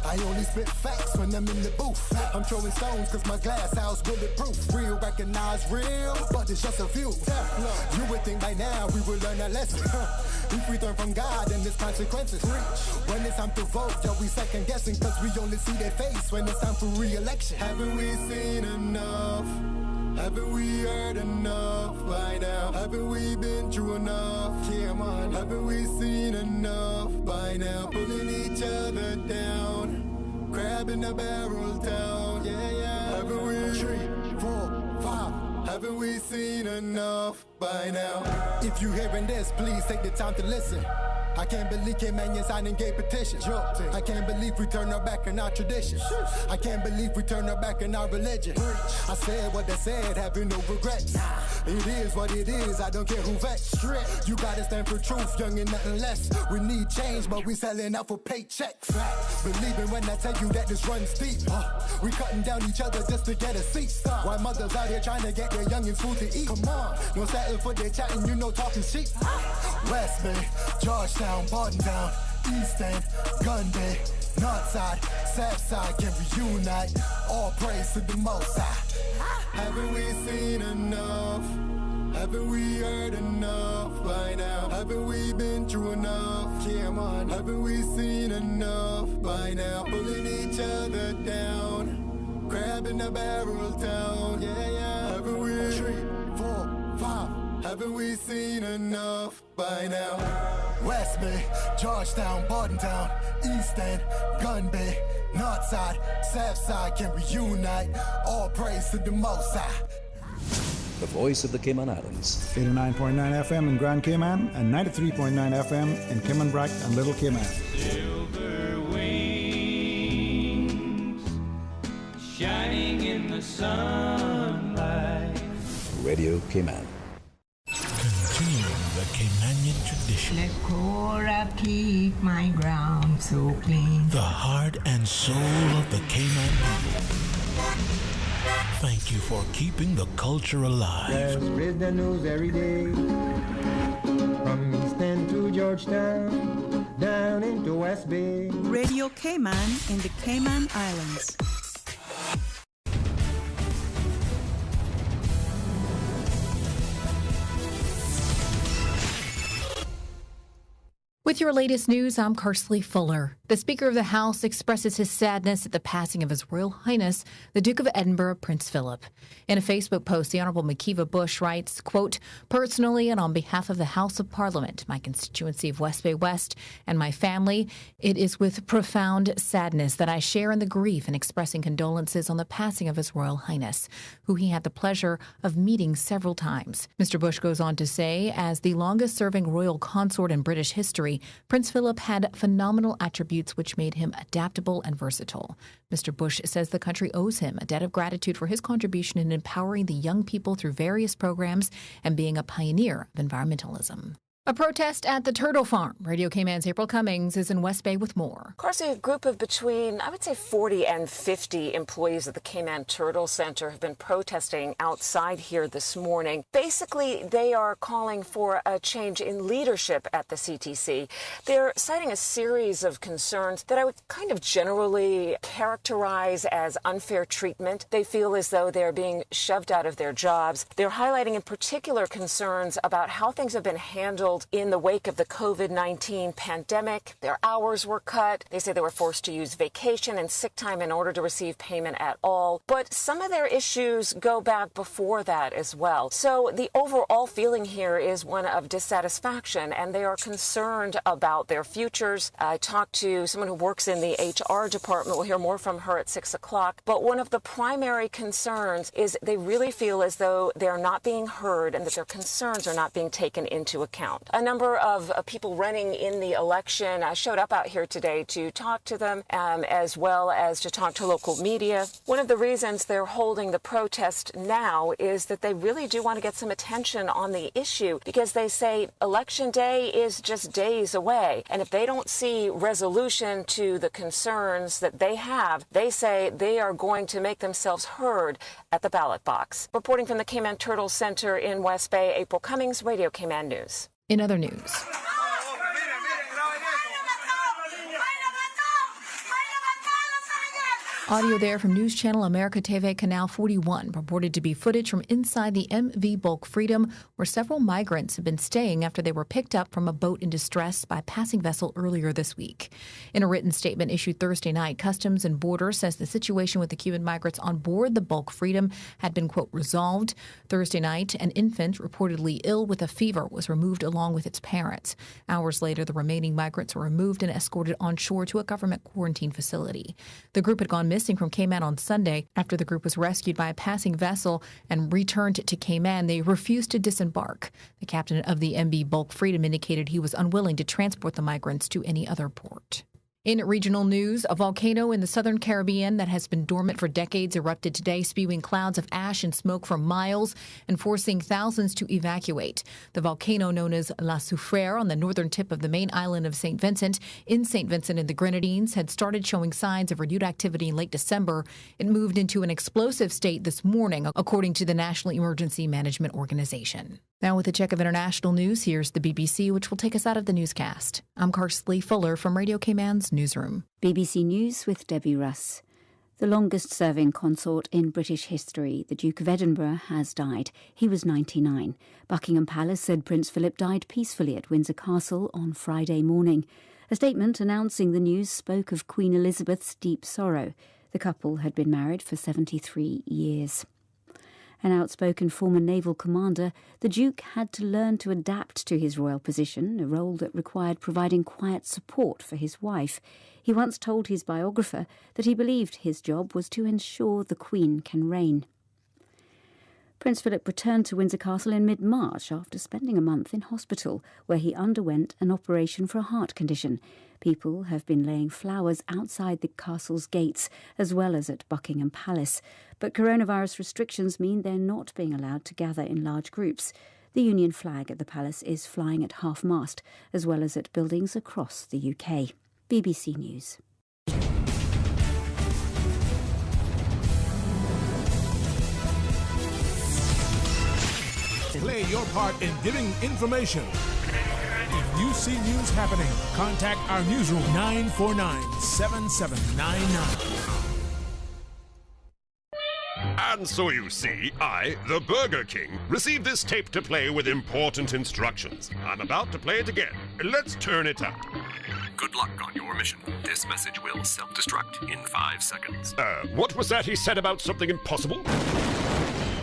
Speaker 28: I only spit facts when I'm in the booth. I'm throwing stones cause my glass house bulletproof. Real recognize real, but it's just a few. You would think by now we would learn a lesson. If we learn from God, then there's consequences. When it's time to vote, yo, we second guessing cause we only see their face when it's time for re-election. Haven't we seen enough? Haven't we heard enough by now? Haven't we been through enough? Come on. Haven't we seen enough by now? Pulling each other down, grabbing the barrel down. Yeah. Haven't we 3, 4, 5? Haven't we seen enough by now? If you hearing this, please take the time to listen. I can't believe K-Man signing gay petitions. I can't believe we turn our back on our traditions. I can't believe we turn our back on our religion. I said what I said, having no regrets. It is what it is, I don't care who vexed. You gotta stand for truth, young and nothing less. We need change, but we selling out for paychecks. Believing when I tell you that this runs deep. We cutting down each other just to get a seat. Why mothers out here trying to get their youngins food to eat? Come on, no settle for their chatting, you know talking cheap. West Bay, Georgetown, Bordentown, East End, Gun Bay, North Side, South Side can reunite. All praise to the Most High. Haven't we seen enough? Haven't we heard enough by now? Haven't we been through enough? Come on. Haven't we seen enough by now? Pulling each other down, grabbing the barrel down. Yeah. Haven't we 3, 4, 5? Haven't we seen enough by now? West Bay, Georgetown, Bordentown, East End, Gun Bay, North Side, South Side can reunite. All praise to the Most High.
Speaker 1: The voice of the Cayman Islands.
Speaker 3: 89.9 FM in Grand Cayman and 93.9 FM in Cayman Brac and Little Cayman.
Speaker 8: Silver wings shining in the sunlight.
Speaker 1: Radio Cayman.
Speaker 2: Continuing the Caymanian tradition.
Speaker 10: Let Cora keep my ground so clean.
Speaker 2: The heart and soul of the Cayman people. Thank you for keeping the culture alive.
Speaker 14: Let's spread the news every day. From East End to Georgetown, down into West Bay.
Speaker 19: Radio Cayman in the Cayman Islands.
Speaker 16: With your latest news, I'm Kersley Fuller. The Speaker of the House expresses his sadness at the passing of His Royal Highness, the Duke of Edinburgh, Prince Philip. In a Facebook post, the Honourable Makiva Bush writes, quote, "Personally and on behalf of the House of Parliament, my constituency of West Bay West, and my family, it is with profound sadness that I share in the grief in expressing condolences on the passing of His Royal Highness, who he had the pleasure of meeting several times." Mr. Bush goes on to say, as the longest-serving royal consort in British history, Prince Philip had phenomenal attributes which made him adaptable and versatile. Mr. Bush says the country owes him a debt of gratitude for his contribution in empowering the young people through various programs and being a pioneer of environmentalism. A protest at the Turtle Farm. Radio Cayman's April Cummings is in West Bay with more.
Speaker 17: Of course, a group of between, I would say, 40 and 50 employees of the Cayman Turtle Center have been protesting outside here this morning. Basically, they are calling for a change in leadership at the CTC. They're citing a series of concerns that I would kind of generally characterize as unfair treatment. They feel as though they're being shoved out of their jobs. They're highlighting in particular concerns about how things have been handled in the wake of the COVID-19 pandemic. Their hours were cut. They say they were forced to use vacation and sick time in order to receive payment at all. But some of their issues go back before that as well. So the overall feeling here is one of dissatisfaction, and they are concerned about their futures. I talked to someone who works in the HR department. We'll hear more from her at 6 o'clock. But one of the primary concerns is they really feel as though they're not being heard and that their concerns are not being taken into account. count. A number of people running in the election showed up out here today to talk to them, as well as to talk to local media. One of the reasons they're holding the protest now is that they really do want to get some attention on the issue, because they say Election Day is just days away. And if they don't see resolution to the concerns that they have, they say they are going to make themselves heard at the ballot box. Reporting from the Cayman Turtle Center in West Bay, April Cummings, Radio Cayman News.
Speaker 16: In other news, audio there from News Channel America TV Canal 41 purported to be footage from inside the MV Bulk Freedom, where several migrants have been staying after they were picked up from a boat in distress by a passing vessel earlier this week. In a written statement issued Thursday night, Customs and Border says the situation with the Cuban migrants on board the Bulk Freedom had been, quote, resolved. Thursday night, an infant reportedly ill with a fever was removed along with its parents. Hours later, the remaining migrants were removed and escorted on shore to a government quarantine facility. The group had gone missing from Cayman on Sunday. After the group was rescued by a passing vessel and returned to Cayman, they refused to disembark. The captain of the MV Bulk Freedom indicated he was unwilling to transport the migrants to any other port. In regional news, a volcano in the southern Caribbean that has been dormant for decades erupted today, spewing clouds of ash and smoke for miles and forcing thousands to evacuate. The volcano, known as La Soufrière on the northern tip of the main island of St. Vincent, in St. Vincent and the Grenadines, had started showing signs of renewed activity in late December. It moved into an explosive state this morning, according to the National Emergency Management Organization. Now with a check of international news, here's the BBC, which will take us out of the newscast. I'm Karsley Fuller from Radio Cayman's newsroom.
Speaker 4: BBC News with Debbie Russ. The longest-serving consort in British history, the Duke of Edinburgh, has died. He was 99. Buckingham Palace said Prince Philip died peacefully at Windsor Castle on Friday morning. A statement announcing the news spoke of Queen Elizabeth's deep sorrow. The couple had been married for 73 years. An outspoken former naval commander, the Duke had to learn to adapt to his royal position, a role that required providing quiet support for his wife. He once told his biographer that he believed his job was to ensure the Queen can reign. Prince Philip returned to Windsor Castle in mid-March after spending a month in hospital, where he underwent an operation for a heart condition. People have been laying flowers outside the castle's gates, as well as at Buckingham Palace. But coronavirus restrictions mean they're not being allowed to gather in large groups. The Union flag at the palace is flying at half-mast, as well as at buildings across the UK. BBC News.
Speaker 2: Play your part in giving information. If you see news happening, contact our newsroom 949-7799.
Speaker 5: And so you see, I, the Burger King, received this tape to play with important instructions. I'm about to play it again. Let's turn it up.
Speaker 6: Good luck on your mission. This message will self-destruct in 5 seconds.
Speaker 5: What was that he said about something impossible?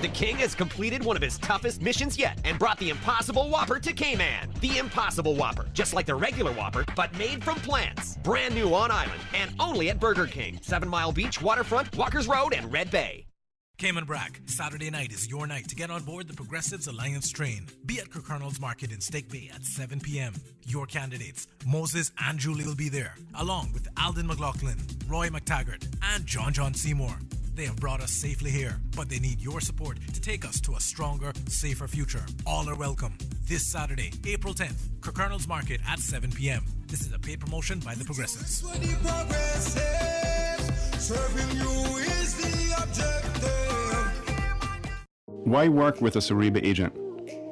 Speaker 7: The King has completed one of his toughest missions yet and brought the Impossible Whopper to Cayman. The Impossible Whopper, just like the regular Whopper, but made from plants. Brand new on island and only at Burger King. 7 Mile Beach, Waterfront, Walkers Road, and Red Bay.
Speaker 26: Cayman Brac, Saturday night is your night to get on board the Progressives Alliance train. Be at Kirk Arnold's Market in Stake Bay at 7 p.m. Your candidates, Moses and Julie, will be there, along with Alden McLaughlin, Roy McTaggart, and John Seymour. They have brought us safely here, but they need your support to take us to a stronger, safer future. All are welcome. This Saturday, April 10th, Kirk Arnold's Market at 7 p.m. This is a paid promotion by the Progressives.
Speaker 13: Serving you is the objective.
Speaker 11: Why work with a Suriba agent?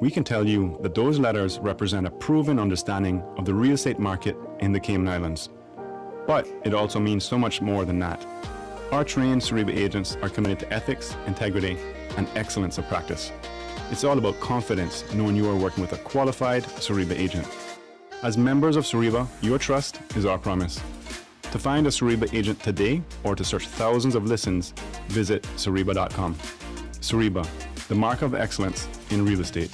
Speaker 11: We can tell you that those letters represent a proven understanding of the real estate market in the Cayman Islands. But it also means so much more than that. Our trained Suriba agents are committed to ethics, integrity, and excellence of practice. It's all about confidence, knowing you are working with a qualified Suriba agent. As members of Suriba, your trust is our promise. To find a Suriba agent today or to search thousands of listings, visit Suriba.com. Suriba, the mark of excellence in real estate.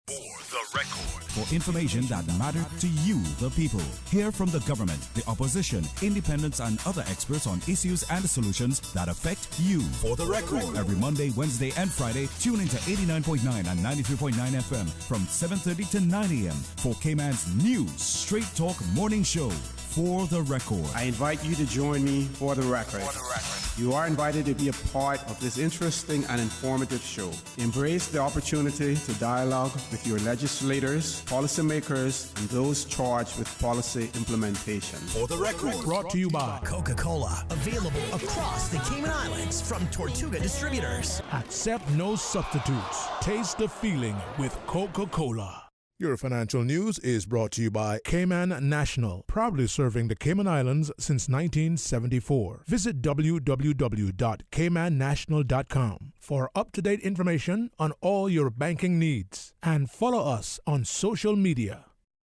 Speaker 5: For the record.
Speaker 9: for information that matter to you, the people. Hear from the government, the opposition, independents, and other experts on issues and solutions that affect you. For the record, every Monday, Wednesday, and Friday, tune into 89.9 and 93.9 FM from 7:30 to 9 a.m. for Cayman's new Straight Talk morning show. For the record.
Speaker 12: I invite you to join me for the record. You are invited to be a part of this interesting and informative show. Embrace the opportunity to dialogue with your legislators, policymakers, and those charged with policy implementation.
Speaker 2: For the record. Brought to you by
Speaker 15: Coca-Cola. Available across the Cayman Islands from Tortuga Distributors.
Speaker 2: Accept no substitutes. Taste the feeling with Coca-Cola. Your financial news is brought to you by Cayman National, proudly serving the Cayman Islands since 1974. Visit www.caymannational.com for up-to-date information on all your banking needs. And follow us on social media.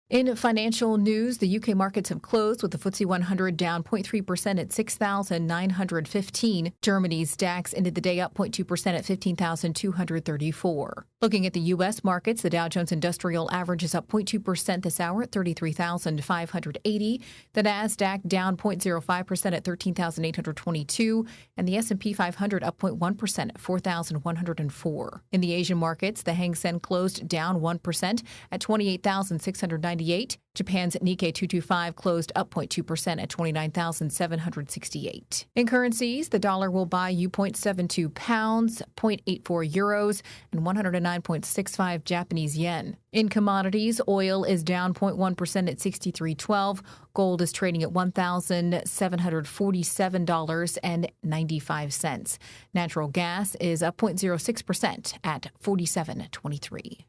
Speaker 16: In financial news, the UK markets have closed with the FTSE 100 down 0.3% at 6,915. Germany's DAX ended the day up 0.2% at 15,234. Looking at the U.S. markets, the Dow Jones Industrial Average is up 0.2% this hour at 33,580. The NASDAQ down 0.05% at 13,822. And the S&P 500 up 0.1% at 4,104. In the Asian markets, the Hang Seng closed down 1% at 28,698. Japan's Nikkei 225 closed up 0.2% at 29,768. In currencies, the dollar will buy you 0.72 pounds, 0.84 euros, and 109.65 Japanese yen. In commodities, oil is down 0.1% at 63.12. Gold is trading at $1,747.95. Natural gas is up 0.06% at $47.23.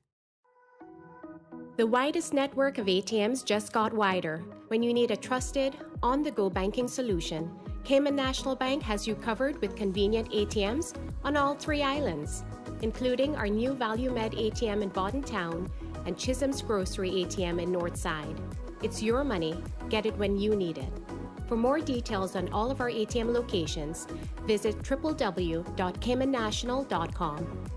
Speaker 18: The widest network of ATMs just got wider. When you need a trusted, on-the-go banking solution, Cayman National Bank has you covered with convenient ATMs on all 3 islands, including our new ValueMed ATM in Bodden Town and Chisholm's Grocery ATM in Northside. It's your money. Get it when you need it. For more details on all of our ATM locations, visit www.caymannational.com.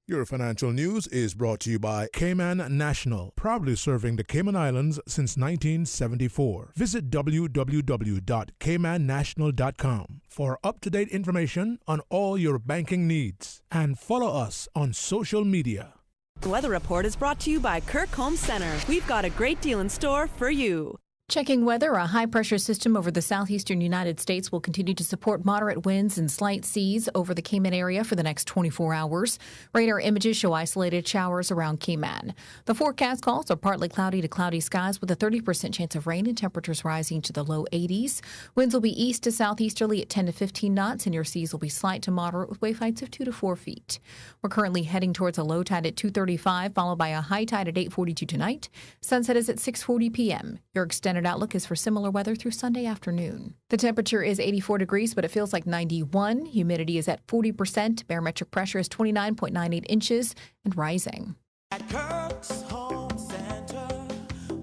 Speaker 2: Your financial news is brought to you by Cayman National, proudly serving the Cayman Islands since 1974. Visit www.caymannational.com for up-to-date information on all your banking needs. And follow us on social media.
Speaker 19: The Weather Report is brought to you by Kirk Home Center. We've got a great deal in store for you.
Speaker 16: Checking weather, a high-pressure system over the southeastern United States will continue to support moderate winds and slight seas over the Cayman area for the next 24 hours. Radar images show isolated showers around Cayman. The forecast calls are partly cloudy to cloudy skies with a 30% chance of rain and temperatures rising to the low 80s. Winds will be east to southeasterly at 10 to 15 knots, and your seas will be slight to moderate with wave heights of 2 to 4 feet. We're currently heading towards a low tide at 2:35, followed by a high tide at 8:42 tonight. Sunset is at 6:40 p.m. Your extended outlook is for similar weather through Sunday afternoon. The temperature is 84 degrees, but it feels like 91. Humidity is at 40%. Barometric pressure is 29.98 inches and rising.
Speaker 8: At Kirk's Home Center,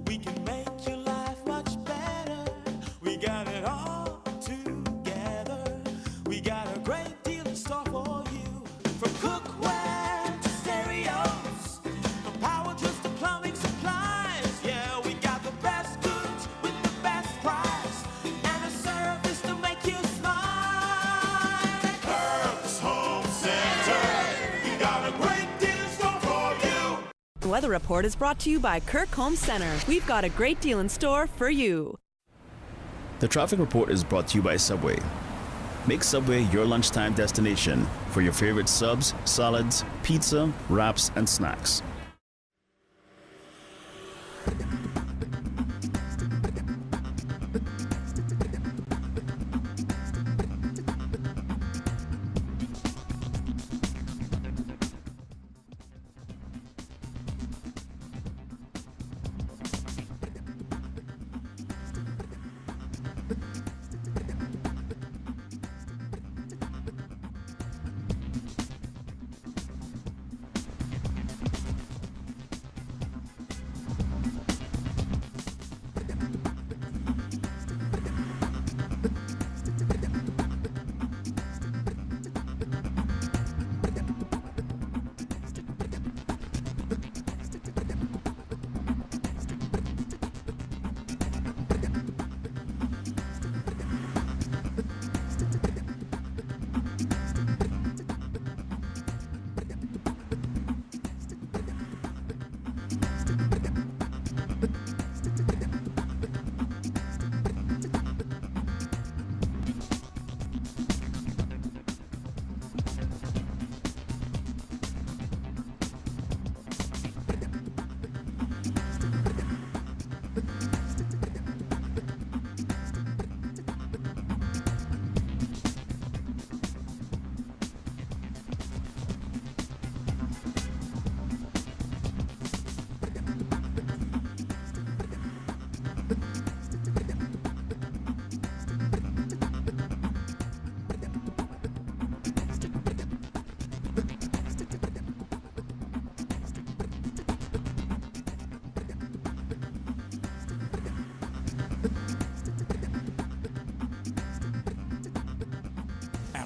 Speaker 8: we can make your life much better. We got it all together. We got a great deal in store for you. From cookware to stereos, from power tools to plumbing supplies. Yeah, we got the best goods with the best price and a service to make you smile. At Kirk's Home Center, we got a great deal in store for you.
Speaker 19: The Weather Report is brought to you by Kirk Home Center. We've got a great deal in store for you.
Speaker 20: The traffic report is brought to you by Subway. Make Subway your lunchtime destination for your favorite subs, salads, pizza, wraps, and snacks.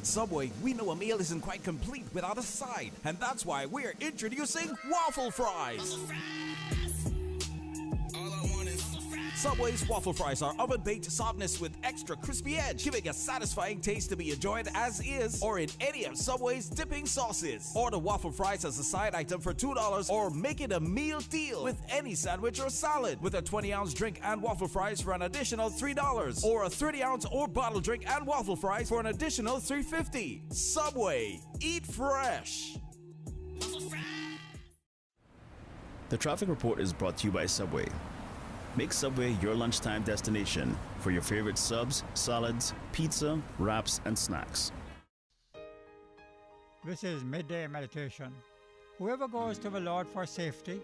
Speaker 3: At Subway, we know a meal isn't quite complete without a side, and that's why we're introducing waffle fries. Subway's waffle fries are oven-baked softness with extra crispy edge, giving a satisfying taste to be enjoyed as is or in any of Subway's dipping sauces. Order waffle fries as a side item for $2 or make it a meal deal with any sandwich or salad with a 20-ounce drink and waffle fries for an additional $3 or a 30-ounce or bottle drink and waffle fries for an additional $3.50. Subway, eat fresh.
Speaker 20: The traffic report is brought to you by Subway. Make Subway your lunchtime destination for your favorite subs, salads, pizza, wraps, and snacks.
Speaker 21: This is midday meditation. Whoever goes to the Lord for safety,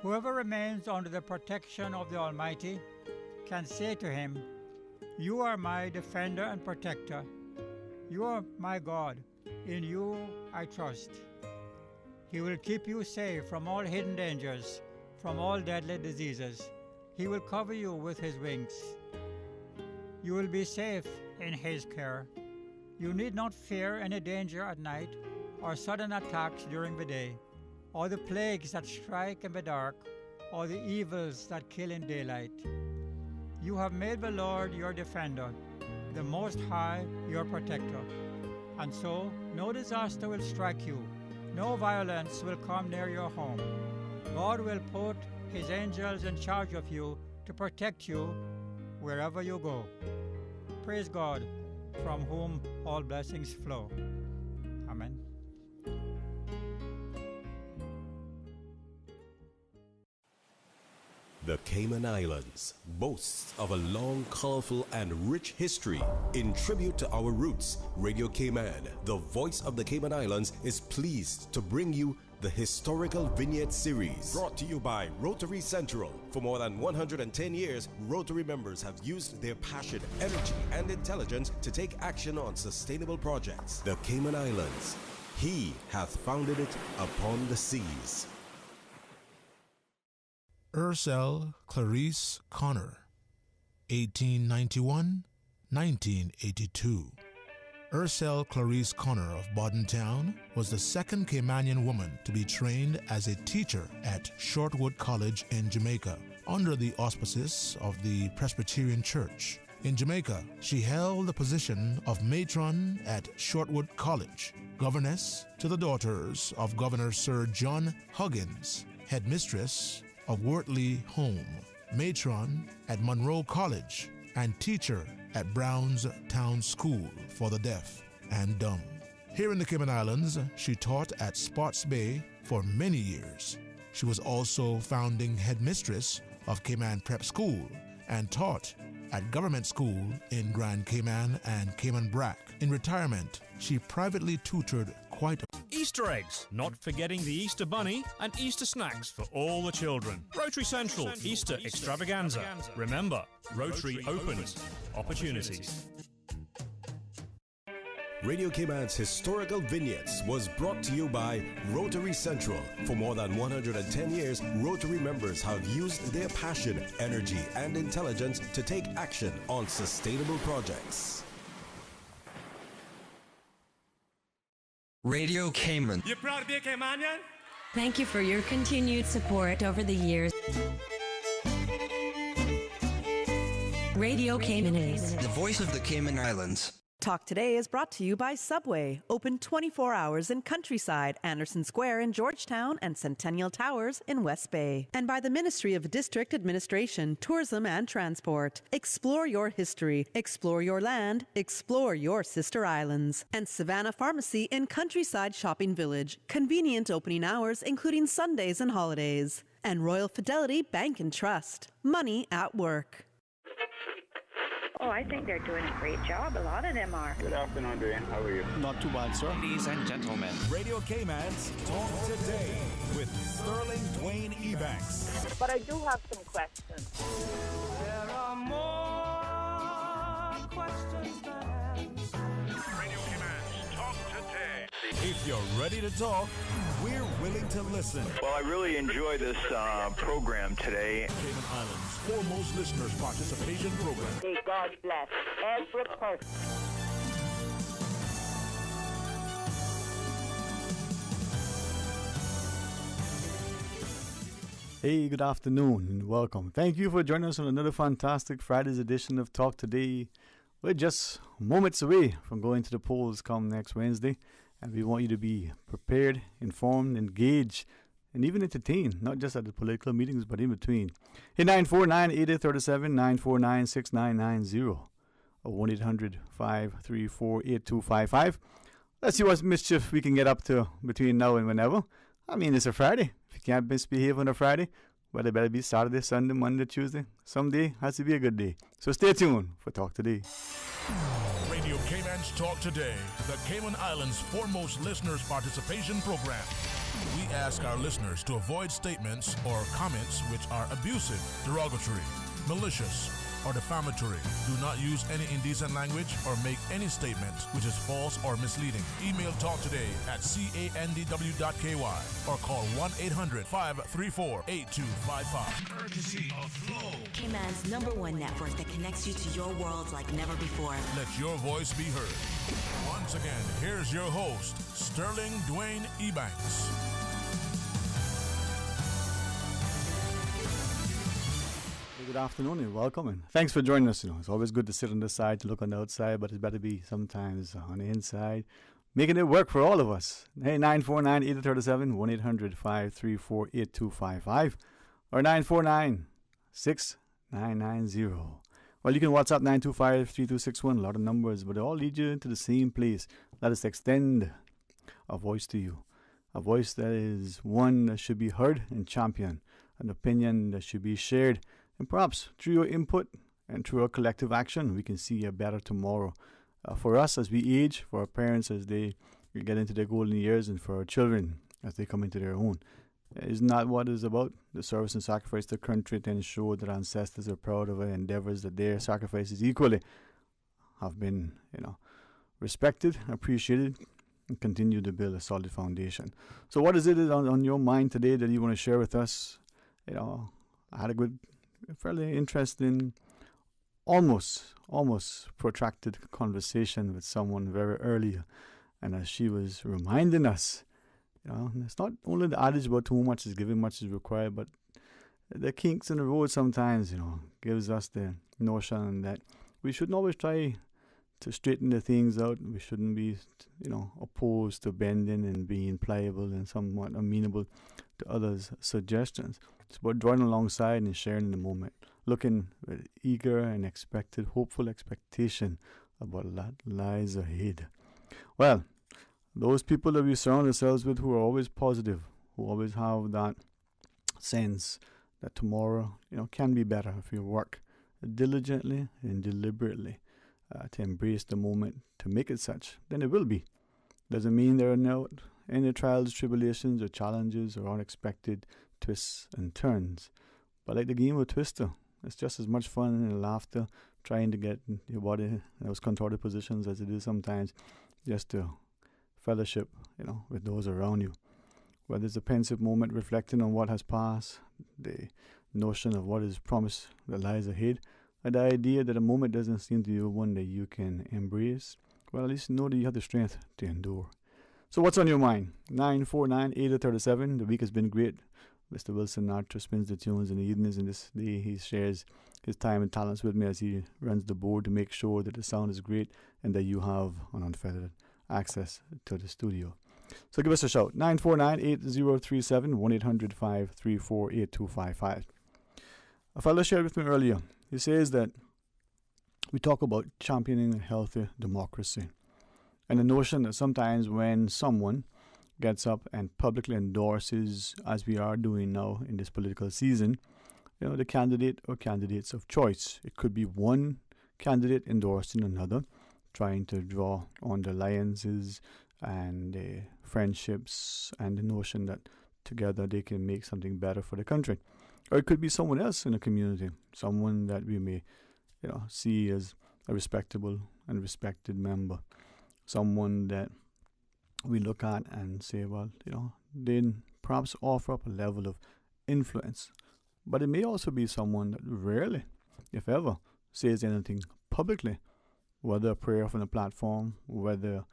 Speaker 21: whoever remains under the protection of the Almighty, can say to him, "You are my defender and protector. You are my God. In you I trust." He will keep you safe from all hidden dangers, from all deadly diseases. He will cover you with his wings. You will be safe in his care. You need not fear any danger at night, or sudden attacks during the day, or the plagues that strike in the dark, or the evils that kill in daylight. You have made the Lord your defender, the Most High your protector. And so no disaster will strike you, no violence will come near your home. God will put his angels in charge of you to protect you wherever you go. Praise God, from whom all blessings flow. Amen.
Speaker 22: The Cayman Islands boasts of a long, colorful, and rich history. In tribute to our roots, Radio Cayman, the voice of the Cayman Islands, is pleased to bring you the Historical Vignette Series, brought to you by Rotary Central. For more than 110 years, Rotary members have used their passion, energy, and intelligence to take action on sustainable projects. The Cayman Islands, he hath founded it upon the seas.
Speaker 2: Ursel Clarice Connor, 1891-1982. Ursel Clarice Connor of Boddentown was the second Caymanian woman to be trained as a teacher at Shortwood College in Jamaica, under the auspices of the Presbyterian Church. In Jamaica, she held the position of matron at Shortwood College, governess to the daughters of Governor Sir John Huggins, headmistress of Wortley Home, matron at Monroe College, and teacher at Brown's Town School for the Deaf and Dumb. Here in the Cayman Islands, she taught at Spots Bay for many years. She was also founding headmistress of Cayman Prep School and taught at Government School in Grand Cayman and Cayman Brac. In retirement, she privately tutored quite a
Speaker 23: Easter eggs, not forgetting the Easter bunny, and Easter snacks for all the children. Rotary Central Easter Extravaganza. Remember, Rotary opens opportunities.
Speaker 22: Radio Cayman's Historical Vignettes was brought to you by Rotary Central. For more than 110 years, Rotary members have used their passion, energy, and intelligence to take action on sustainable projects.
Speaker 24: Radio Cayman.
Speaker 25: You proud to be a Caymanian?
Speaker 27: Thank you for your continued support over the years. Radio Cayman is
Speaker 24: the voice of the Cayman Islands.
Speaker 19: Talk Today is brought to you by Subway, open 24 hours in Countryside, Anderson Square in Georgetown, and Centennial Towers in West Bay. And by the Ministry of District Administration, Tourism and Transport. Explore your history, explore your land, explore your sister islands. And Savannah Pharmacy in Countryside Shopping Village, convenient opening hours including Sundays and holidays. And Royal Fidelity Bank and Trust, money at work.
Speaker 28: Oh, I think they're doing a great job. A lot of them are.
Speaker 29: Good afternoon, Dwayne. How are you?
Speaker 30: Not too bad, sir.
Speaker 3: Ladies and gentlemen, Radio Cayman's Talk Today with Sterling Dwayne Ebanks.
Speaker 28: But I do have some questions.
Speaker 8: There are more questions than answers.
Speaker 5: Radio Cayman's Talk Today.
Speaker 3: If you're ready to talk, we're willing to listen.
Speaker 29: Well, I really enjoy this program today.
Speaker 2: Cayman Islands' foremost listeners participation program.
Speaker 28: May God bless every person.
Speaker 1: Hey, good afternoon and welcome. Thank you for joining us on another fantastic Friday's edition of Talk Today. We're just moments away from going to the polls come next Wednesday, and we want you to be prepared, informed, engaged, and even entertained, not just at the political meetings, but in between. Hey, 949-8837, 949-6990, or 1-800-534-8255. Let's see what mischief we can get up to between now and whenever. I mean, it's a Friday. If you can't misbehave on a Friday, well, it better be Saturday, Sunday, Monday, Tuesday. Someday has to be a good day. So stay tuned for Talk Today.
Speaker 2: Radio Cayman's Talk Today, the Cayman Islands' foremost listeners' participation program. We ask our listeners to avoid statements or comments which are abusive, derogatory, malicious, or defamatory. Do not use any indecent language or make any statement which is false or misleading. Email talktoday@candw.ky or call 1-800-534-8255.
Speaker 4: Courtesy of Flow, Cayman's #1 network that connects you to your world like never before.
Speaker 2: Let your voice be heard. Once again, here's your host, Sterling Dwayne Ebanks.
Speaker 1: Good afternoon and welcome, and thanks for joining us. It's always good to sit on the side to look on the outside, but it's better to be sometimes on the inside, making it work for all of us. Hey, 949-8837, 1-800-534-8255, or 949-6990. Well, you can WhatsApp 925-3261, a lot of numbers, but they all lead you to the same place. Let us extend a voice to you, a voice that is one that should be heard and championed, an opinion that should be shared. And perhaps through your input and through our collective action, we can see a better tomorrow. For us as we age, for our parents as they get into their golden years, and for our children as they come into their own. Isn't that what it's about? The service and sacrifice to the country to ensure that our ancestors are proud of our endeavors, that their sacrifices equally have been, respected, appreciated, and continue to build a solid foundation. So what is it on your mind today that you want to share with us? I had a fairly interesting, almost protracted conversation with someone very early, and as she was reminding us, it's not only the adage about too much is given, much is required, but the kinks in the road sometimes, gives us the notion that we shouldn't always try to straighten the things out. We shouldn't be, opposed to bending and being pliable and somewhat amenable to others' suggestions. It's about drawing alongside and sharing in the moment, looking with eager and hopeful expectation about what lies ahead. Well, those people that we surround ourselves with who are always positive, who always have that sense that tomorrow, can be better if you work diligently and deliberately to embrace the moment, to make it such, then it will be. Doesn't mean there are no any trials, tribulations, or challenges, or unexpected twists and turns. But like the game of Twister, it's just as much fun and laughter trying to get your body in those contorted positions as it is sometimes just to fellowship, with those around you. Whether it's a pensive moment reflecting on what has passed, the notion of what is promised that lies ahead, or the idea that a moment doesn't seem to be one that you can embrace, well, at least know that you have the strength to endure. So what's on your mind? 949-8837. The week has been great. Mr. Wilson Archer spins the tunes in the evenings, and this day he shares his time and talents with me as he runs the board to make sure that the sound is great and that you have an unfettered access to the studio. So give us a shout. 949-8037, 1-800-534-8255. A fellow shared with me earlier. He says that we talk about championing a healthy democracy, and the notion that sometimes when someone gets up and publicly endorses, as we are doing now in this political season, the candidate or candidates of choice. It could be one candidate endorsing another, trying to draw on the alliances and the friendships and the notion that together they can make something better for the country. Or it could be someone else in the community, someone that we may see as a respectable and respected member, someone that we look at and say, well, they perhaps offer up a level of influence. But it may also be someone that rarely, if ever, says anything publicly, whether a prayer from a platform, whether,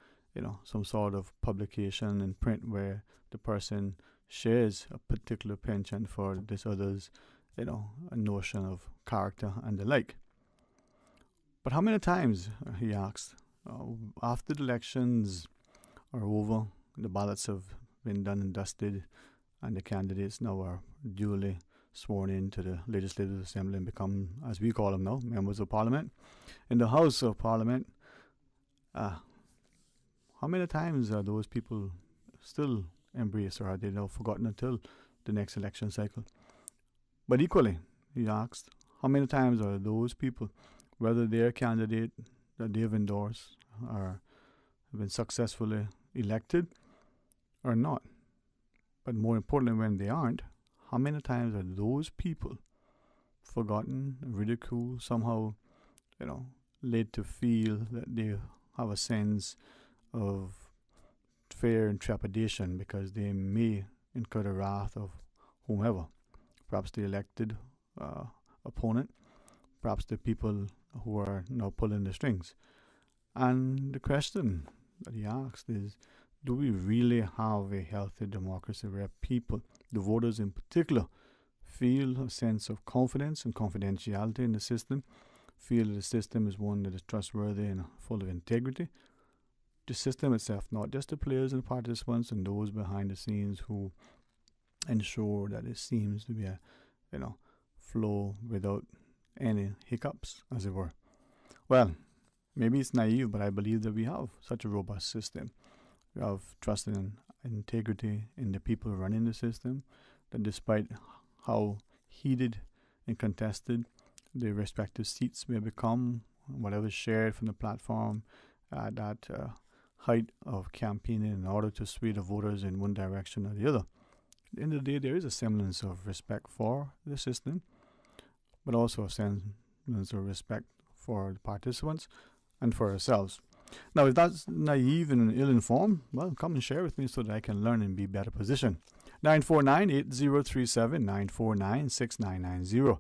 Speaker 1: some sort of publication in print where the person shares a particular penchant for this other's, a notion of character and the like. But how many times, he asked, after the elections are over, the ballots have been done and dusted, and the candidates now are duly sworn into the Legislative Assembly and become, as we call them now, members of Parliament, in the House of Parliament, how many times are those people still embraced, or are they now forgotten until the next election cycle? But equally, he asked, how many times are those people, whether their candidate that they've endorsed or have been successfully elected or not, but more importantly, when they aren't, how many times are those people forgotten, ridiculed, somehow, led to feel that they have a sense of fear and trepidation because they may incur the wrath of whomever, perhaps the elected opponent, perhaps the people who are now pulling the strings. And the question that he asked is, do we really have a healthy democracy where people, the voters in particular, feel a sense of confidence and confidentiality in the system, feel that the system is one that is trustworthy and full of integrity? The system itself, not just the players and participants and those behind the scenes who ensure that it seems to be a, flow without any hiccups, as it were. Well, maybe it's naive, but I believe that we have such a robust system of trust and integrity in the people running the system, that despite how heated and contested the respective seats may become, whatever is shared from the platform at that height of campaigning in order to sway the voters in one direction or the other, at the end of the day, there is a semblance of respect for the system, but also a semblance of respect for the participants and for ourselves. Now, if that's naive and ill-informed, well, come and share with me so that I can learn and be better positioned. 949-8037, 949-6990,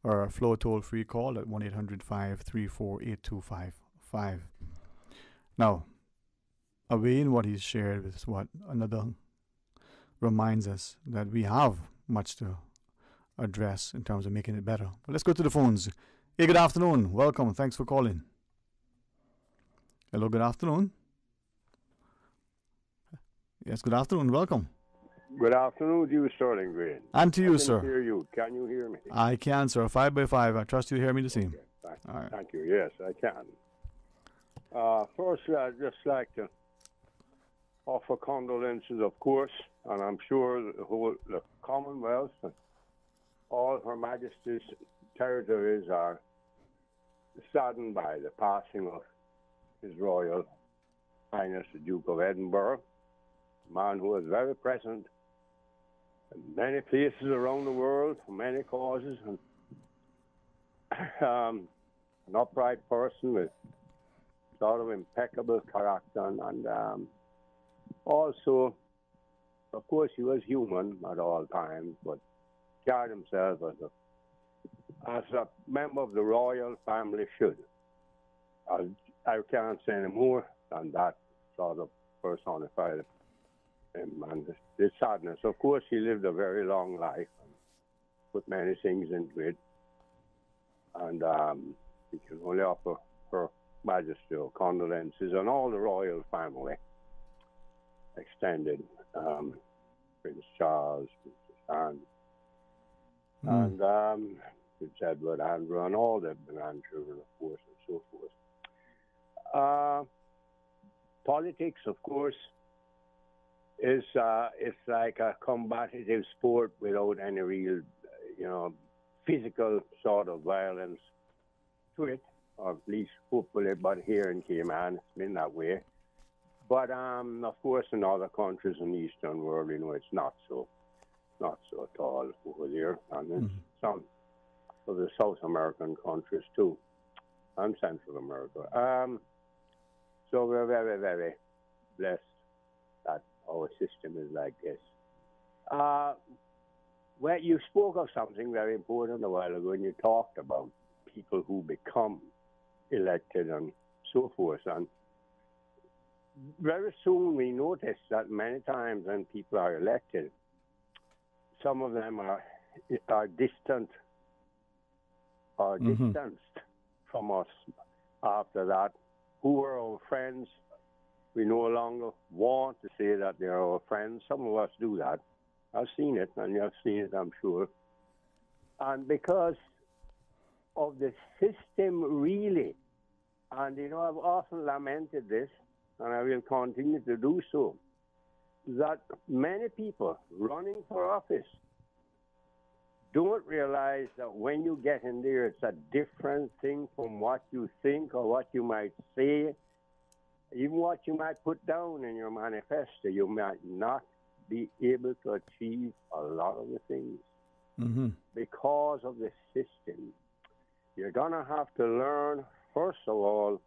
Speaker 1: or a flow toll-free call at 1-800-534-8255. Now, away in what he's shared is what another reminds us that we have much to address in terms of making it better. But let's go to the phones. Hey, good afternoon. Welcome. Thanks for calling. Hello, good afternoon. Yes, good afternoon. Welcome.
Speaker 6: Good afternoon to you, Sterling Green.
Speaker 1: And to you, sir.
Speaker 6: I can hear you. Can you hear me?
Speaker 1: I can, sir. 5x5. I trust you hear me the same.
Speaker 6: Okay.
Speaker 1: All right.
Speaker 6: Thank you. Yes, I can. Firstly, I'd just like to offer condolences, of course, and I'm sure the Commonwealth and all Her Majesty's territories are saddened by the passing of His Royal Highness the Duke of Edinburgh, a man who was very present in many places around the world for many causes, and an upright person with sort of impeccable character, and also, of course, he was human at all times, but carried himself as a member of the royal family should. I can't say any more than that sort of personified him and his sadness. Of course, he lived a very long life and put many things into it, and we can only offer Her Majesty our condolences and all the royal family, extended, Prince Charles, Princess Anne, and Prince Edward, Andrew, and all the grandchildren, of course, and so forth. Politics, of course, is it's like a combative sport without any real, physical sort of violence to it, or at least hopefully. But here in Cayman, it's been that way. But of course, in other countries in the Eastern world, it's not so at all over there, and in some of the South American countries too, and Central America. So we're very, very blessed that our system is like this. Well, you spoke of something very important a while ago, and you talked about people who become elected and so forth. And very soon we notice that many times when people are elected, some of them are distant or distanced from us after that. Who are our friends? We no longer want to say that they're our friends. Some of us do that. I've seen it, and you've seen it, I'm sure. And because of the system, really, and I've often lamented this, and I will continue to do so, that many people running for office don't realize that when you get in there, it's a different thing from what you think or what you might say, even what you might put down in your manifesto. You might not be able to achieve a lot of the things because of the system. You're going to have to learn, first of all,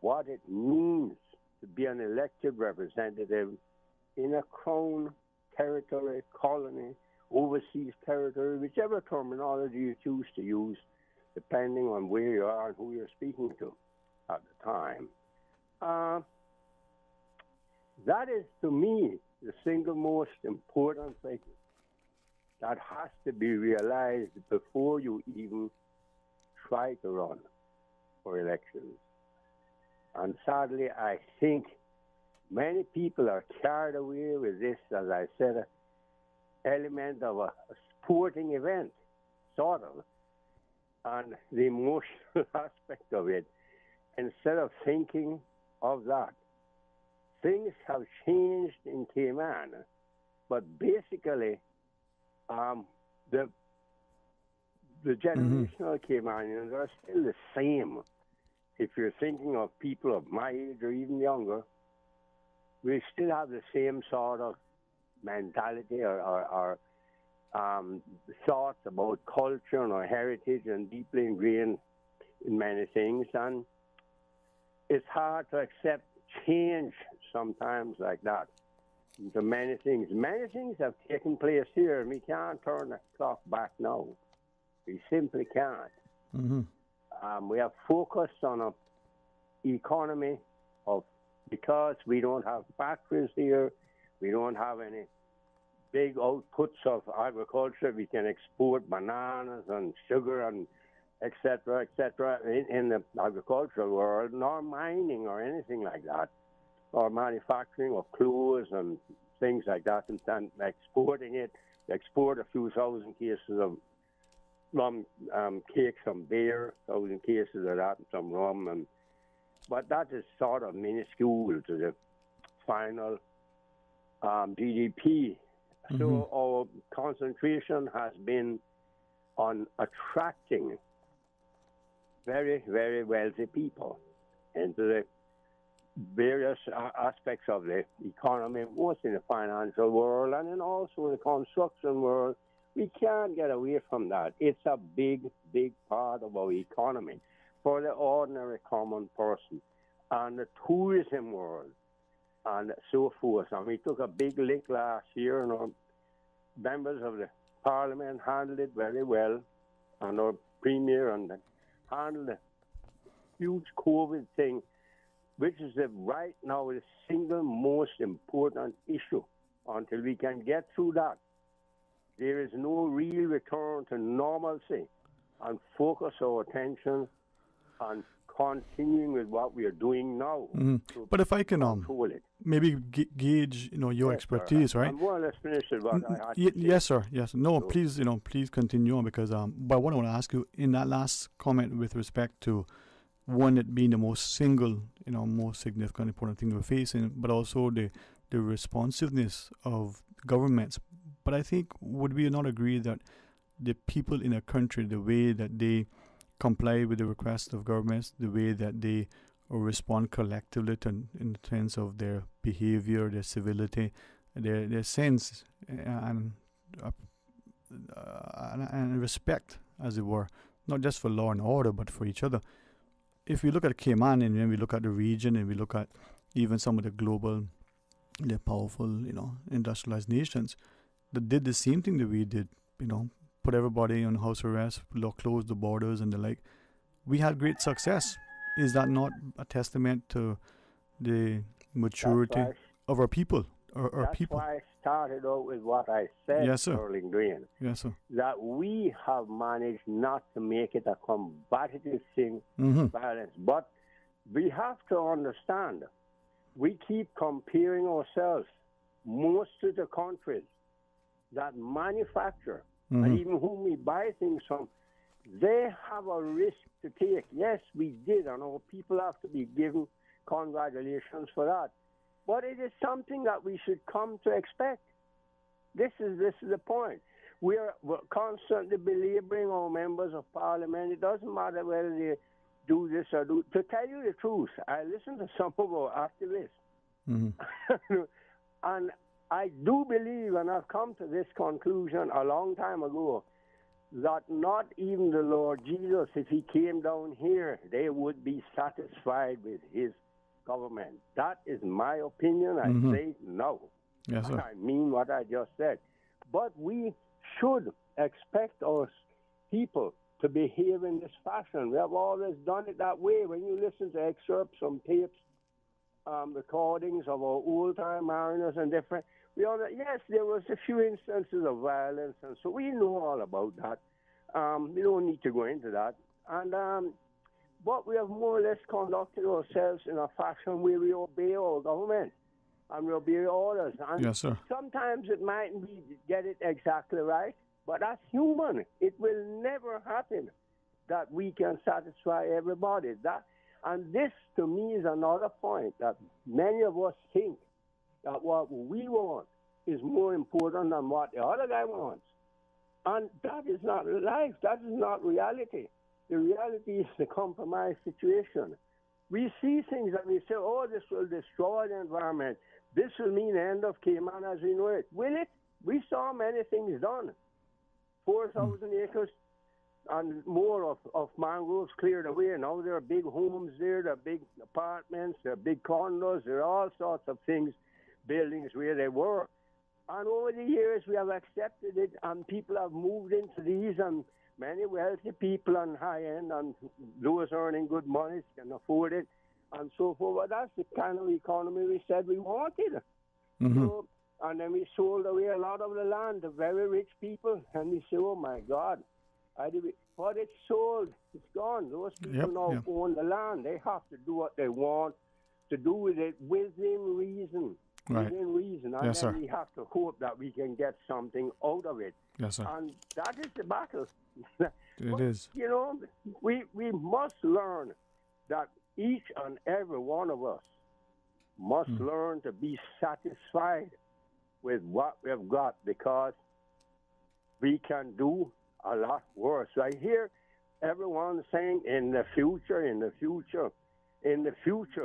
Speaker 6: what it means to be an elected representative in a crown territory, colony, overseas territory, whichever terminology you choose to use, depending on where you are and who you're speaking to at the time. That is, to me, the single most important thing that has to be realized before you even try to run for elections. And sadly, I think many people are carried away with this, as I said, element of a sporting event, sort of, and the emotional aspect of it, instead of thinking of that. Things have changed in Cayman, but basically, the generational Caymanians are still the same. If you're thinking of people of my age or even younger, we still have the same sort of mentality or thoughts about culture and our heritage, and deeply ingrained in many things. And it's hard to accept change sometimes like that into many things. Many things have taken place here, and we can't turn the clock back now. We simply can't. We have focused on an economy because we don't have factories here, we don't have any big outputs of agriculture. We can export bananas and sugar and et cetera, in the agricultural world, nor mining or anything like that, or manufacturing of clothes and things like that, and exporting it. Export a few thousand cases of rum cake, some beer, 1,000 cases of that, and some rum, but that is sort of minuscule to the final GDP. So our concentration has been on attracting very, very wealthy people into the various aspects of the economy, both in the financial world and in also the construction world. We can't get away from that. It's a big, big part of our economy for the ordinary common person, and the tourism world and so forth. And we took a big lick last year, and our members of the parliament handled it very well, and our premier handled the huge COVID thing, which is right now the single most important issue. Until we can get through that, there is no real return to normalcy, and focus our attention on continuing with what we are doing now.
Speaker 1: But if I can maybe gauge your expertise, right?
Speaker 6: I'm more or less finished with what I had to say.
Speaker 1: Yes, sir. Yes. No, please, please continue on, because but what I want to ask you in that last comment with respect to one, it being the most significant important thing we're facing, but also the responsiveness of governments. But I think, would we not agree that the people in a country, the way that they comply with the requests of governments, the way that they respond collectively in terms of their behavior, their civility, their sense and respect, as it were, not just for law and order, but for each other. If we look at Cayman, and then we look at the region, and we look at even some of the global, the powerful, industrialized nations that did the same thing that we did, put everybody on house arrest, close the borders and the like. We had great success. Is that not a testament to the maturity of our people?
Speaker 6: That's why I started out with what I said,
Speaker 1: Yes, sir.
Speaker 6: Sterling Green,
Speaker 1: Yes, sir.
Speaker 6: that we have managed not to make it a combative thing, violence. But we have to understand, we keep comparing ourselves most to the countries that manufacture and even whom we buy things from. They have a risk to take. Yes, we did, and our people have to be given congratulations for that. But it is something that we should come to expect. This is the point. We're constantly belaboring our members of parliament. It doesn't matter whether they do this or do. To tell you the truth, I listen to some of our activists, and I do believe, and I've come to this conclusion a long time ago, that not even the Lord Jesus, if he came down here, they would be satisfied with his government. That is my opinion. I say no.
Speaker 1: Yes, sir.
Speaker 6: I mean what I just said. But we should expect our people to behave in this fashion. We have always done it that way. When you listen to excerpts from tapes, recordings of our old-time mariners and different, yes, there was a few instances of violence, and so we know all about that. We don't need to go into that. And but we have more or less conducted ourselves in a fashion where we obey our government and we obey orders. And
Speaker 1: yes, sir.
Speaker 6: sometimes it mightn't be get it exactly right, but that's human. It will never happen that we can satisfy everybody. And this, to me, is another point that many of us think that what we want is more important than what the other guy wants. And that is not life. That is not reality. The reality is the compromise situation. We see things and we say, oh, this will destroy the environment. This will mean the end of Cayman as we know it. Will it? We saw many things done. 4,000 acres and more of mangroves cleared away. Now there are big homes there, there are big apartments, there are big condos, there are all sorts of things, buildings where they were. And over the years we have accepted it, and people have moved into these, and many wealthy people on high end and those earning good money can afford it and so forth. But that's the kind of economy we said we wanted. So, and then we sold away a lot of the land to very rich people, and we say, oh my God, but it's sold, it's gone. Those people now own the land. They have to do what they want to do with it within reason.
Speaker 1: Right.
Speaker 6: Within reason. And
Speaker 1: Yes,
Speaker 6: then
Speaker 1: sir.
Speaker 6: we have to hope that we can get something out of it.
Speaker 1: Yes, sir.
Speaker 6: And that is the battle.
Speaker 1: It is.
Speaker 6: You know, we must learn that each and every one of us must learn to be satisfied with what we've got, because we can do a lot worse. I hear everyone saying in the future,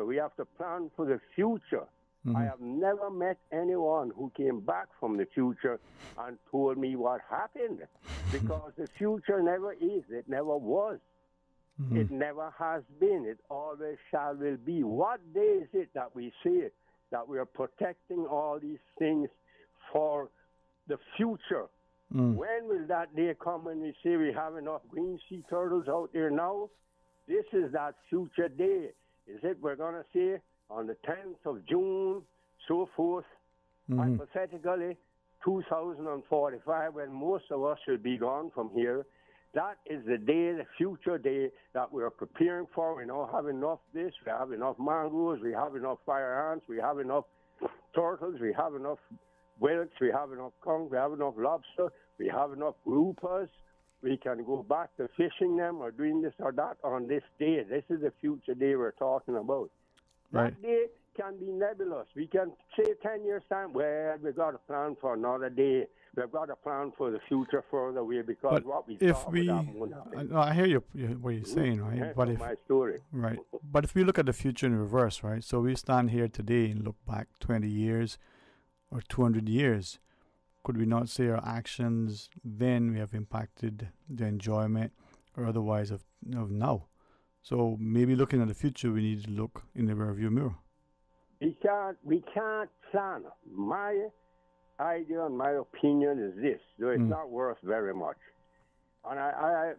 Speaker 6: we have to plan for the future. I have never met anyone who came back from the future and told me what happened, because the future never is. It never was. It never has been. It always shall will be. What day is it that we say that we are protecting all these things for the future? When will that day come when we say we have enough green sea turtles out there now? This is that future day. Is it we're going to say on the 10th of June, so forth, hypothetically, 2045, when most of us should be gone from here? That is the day, the future day that we're preparing for. We now have enough this, we have enough mangroves, we have enough fire ants, we have enough turtles, we have enough whelks, we have enough conch, we have enough lobster, we have enough groupers. We can go back to fishing them or doing this or that on this day. This is the future day we're talking about.
Speaker 1: Right.
Speaker 6: That day can be nebulous. We can say 10 years' time, well, we've got a plan for another day. We've got a plan for the future further away, because
Speaker 1: But
Speaker 6: what we
Speaker 1: if
Speaker 6: thought
Speaker 1: we,
Speaker 6: about won't happen.
Speaker 1: no, I hear you, what you're saying, right?
Speaker 6: That's
Speaker 1: But if
Speaker 6: my story.
Speaker 1: right, but if we look at the future in reverse, right? So we stand here today and look back 20 years or 200 years. Could we not say our actions then we have impacted the enjoyment or otherwise of now? So maybe looking at the future, we need to look in the rearview mirror.
Speaker 6: We can't plan. My idea and my opinion is this, though it's not worth very much. And I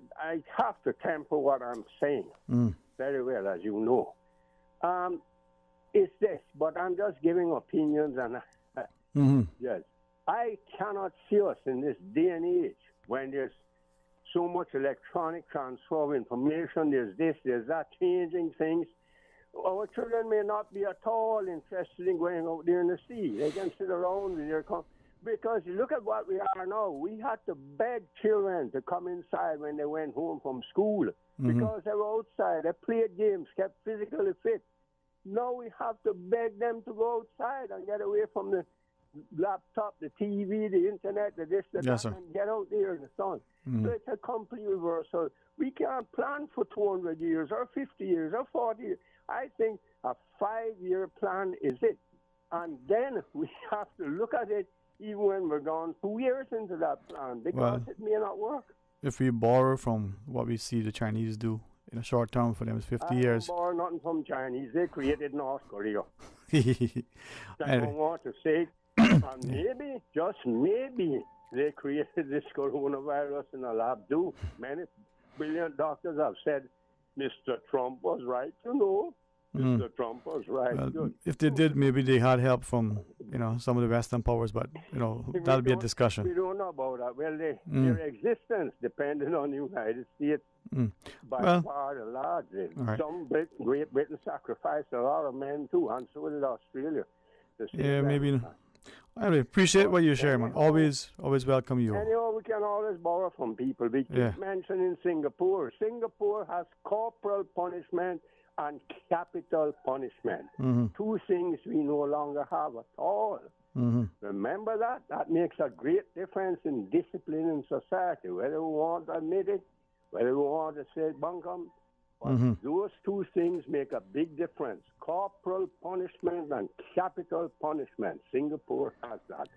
Speaker 6: have to temper what I'm saying very well, as you know. It's this, but I'm just giving opinions, and yes. I cannot see us in this day and age when there's so much electronic transfer of information, there's this, there's that, changing things. Our children may not be at all interested in going out there in the sea. They can sit around with their because you look at what we are now. We had to beg children to come inside when they went home from school because they were outside. They played games, kept physically fit. Now we have to beg them to go outside and get away from the laptop, the TV, the internet, the this, the that, and get out there in the sun. So it's a complete reversal. We can't plan for 200 years or 50 years or 40 years. I think a 5-year plan is it. And then we have to look at it even when we're gone 2 years into that plan because it may not work.
Speaker 1: If we borrow from what we see the Chinese do in a short term for them is 50 years.
Speaker 6: I don't borrow nothing from Chinese. They created North Korea. I don't want to say and maybe, just maybe, they created this coronavirus in a lab too. Many brilliant doctors have said Mr. Trump was right, Mr. Trump was right.
Speaker 1: If they did, maybe they had help from, some of the Western powers, but, that'll be a discussion.
Speaker 6: We don't know about that. Well, their existence depended on the United States by far and large.
Speaker 1: Right.
Speaker 6: Great Britain sacrificed a lot of men too, and so did Australia.
Speaker 1: Maybe. I appreciate what you share, man. Always welcome you.
Speaker 6: Anyhow, we can always borrow from people. We keep mentioning Singapore. Singapore has corporal punishment and capital punishment. Two things we no longer have at all. Remember that? That makes a great difference in discipline in society, whether we want to admit it, whether we want to say bunkum. Those two things make a big difference. Corporal punishment and capital punishment. Singapore has that.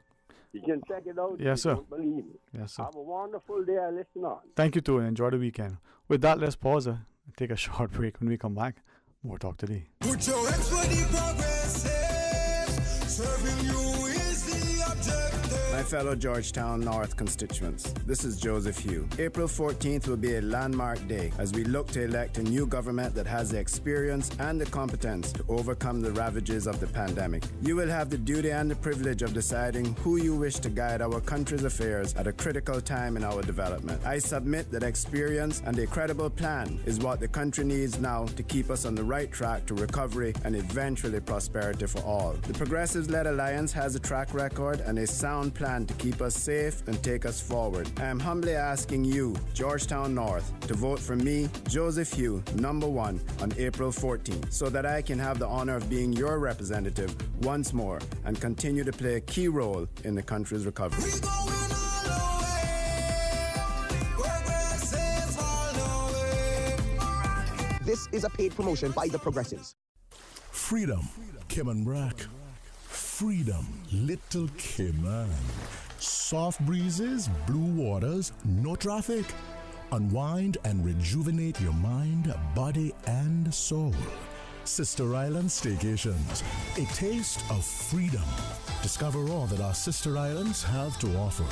Speaker 6: You can check it out.
Speaker 1: Yes, sir.
Speaker 6: Don't believe me.
Speaker 1: Yes, sir.
Speaker 6: Have a wonderful day. I listen on.
Speaker 1: Thank you, too, and enjoy the weekend. With that, let's pause and take a short break. When we come back, more talk today.
Speaker 8: Put your hands for the progressive. Serving you is the objective.
Speaker 7: My fellow Georgetown North constituents, this is Joseph Hugh. April 14th will be a landmark day as we look to elect a new government that has the experience and the competence to overcome the ravages of the pandemic. You will have the duty and the privilege of deciding who you wish to guide our country's affairs at a critical time in our development. I submit that experience and a credible plan is what the country needs now to keep us on the right track to recovery and eventually prosperity for all. The Progressives-led Alliance has a track record and a sound plan to keep us safe and take us forward. I am humbly asking you, Georgetown North, to vote for me, Joseph Hugh, number 1, on April 14th, so that I can have the honor of being your representative once more and continue to play a key role in the country's recovery.
Speaker 9: This is a paid promotion by the Progressives.
Speaker 2: Freedom, Kim Brack. Freedom, Little Cayman. Soft breezes, blue waters, no traffic. Unwind and rejuvenate your mind, body, and soul. Sister Island Staycations, a taste of freedom. Discover all that our sister islands have to offer.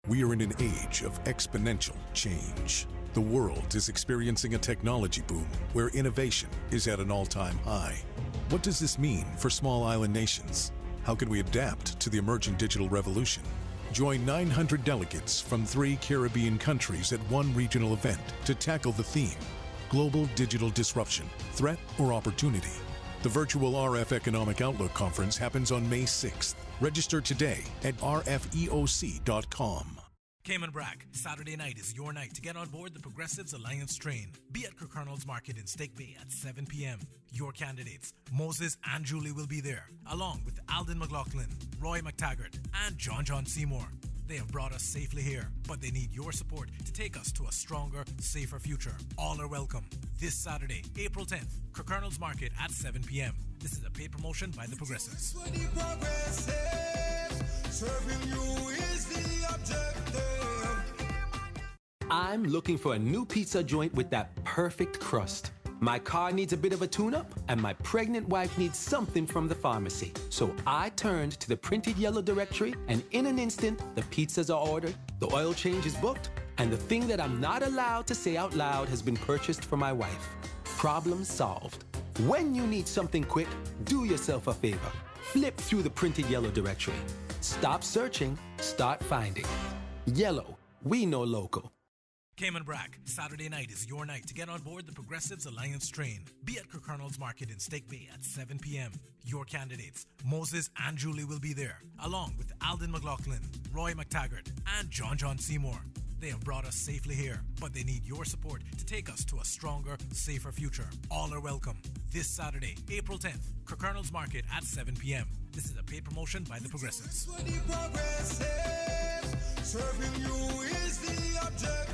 Speaker 10: We are in an age of exponential change. The world is experiencing a technology boom where innovation is at an all-time high. What does this mean for small island nations? How can we adapt to the emerging digital revolution? Join 900 delegates from 3 Caribbean countries at one regional event to tackle the theme, Global Digital Disruption, Threat or Opportunity. The virtual RF Economic Outlook Conference happens on May 6th. Register today at rfeoc.com.
Speaker 11: Cayman Brack, Saturday night is your night to get on board the Progressives Alliance train. Be at Kirk Arnold's Market in Stake Bay at 7 p.m. Your candidates, Moses and Julie, will be there, along with Alden McLaughlin, Roy McTaggart, and John Seymour. They have brought us safely here, but they need your support to take us to a stronger, safer future. All are welcome. This Saturday, April 10th, Kirk Arnold's Market at 7 p.m. This is a paid promotion by the Progressives.
Speaker 8: Serving you is the objective.
Speaker 13: I'm looking for a new pizza joint with that perfect crust. My car needs a bit of a tune-up, and my pregnant wife needs something from the pharmacy. So I turned to the printed yellow directory, and in an instant, the pizzas are ordered, the oil change is booked, and the thing that I'm not allowed to say out loud has been purchased for my wife. Problem solved. When you need something quick, do yourself a favor. Flip through the printed yellow directory. Stop searching, start finding. Yellow, we know local.
Speaker 11: Cayman Brack, Saturday night is your night to get on board the Progressives Alliance train. Be at Kirk Arnold's Market in Stake Bay at 7 p.m. Your candidates, Moses and Julie, will be there, along with Alden McLaughlin, Roy McTaggart, and John Seymour. They have brought us safely here, but they need your support to take us to a stronger, safer future. All are welcome. This Saturday, April 10th, Kirk Arnold's Market at 7 p.m. This is a paid promotion by the Progressives.
Speaker 8: Serving you is the objective.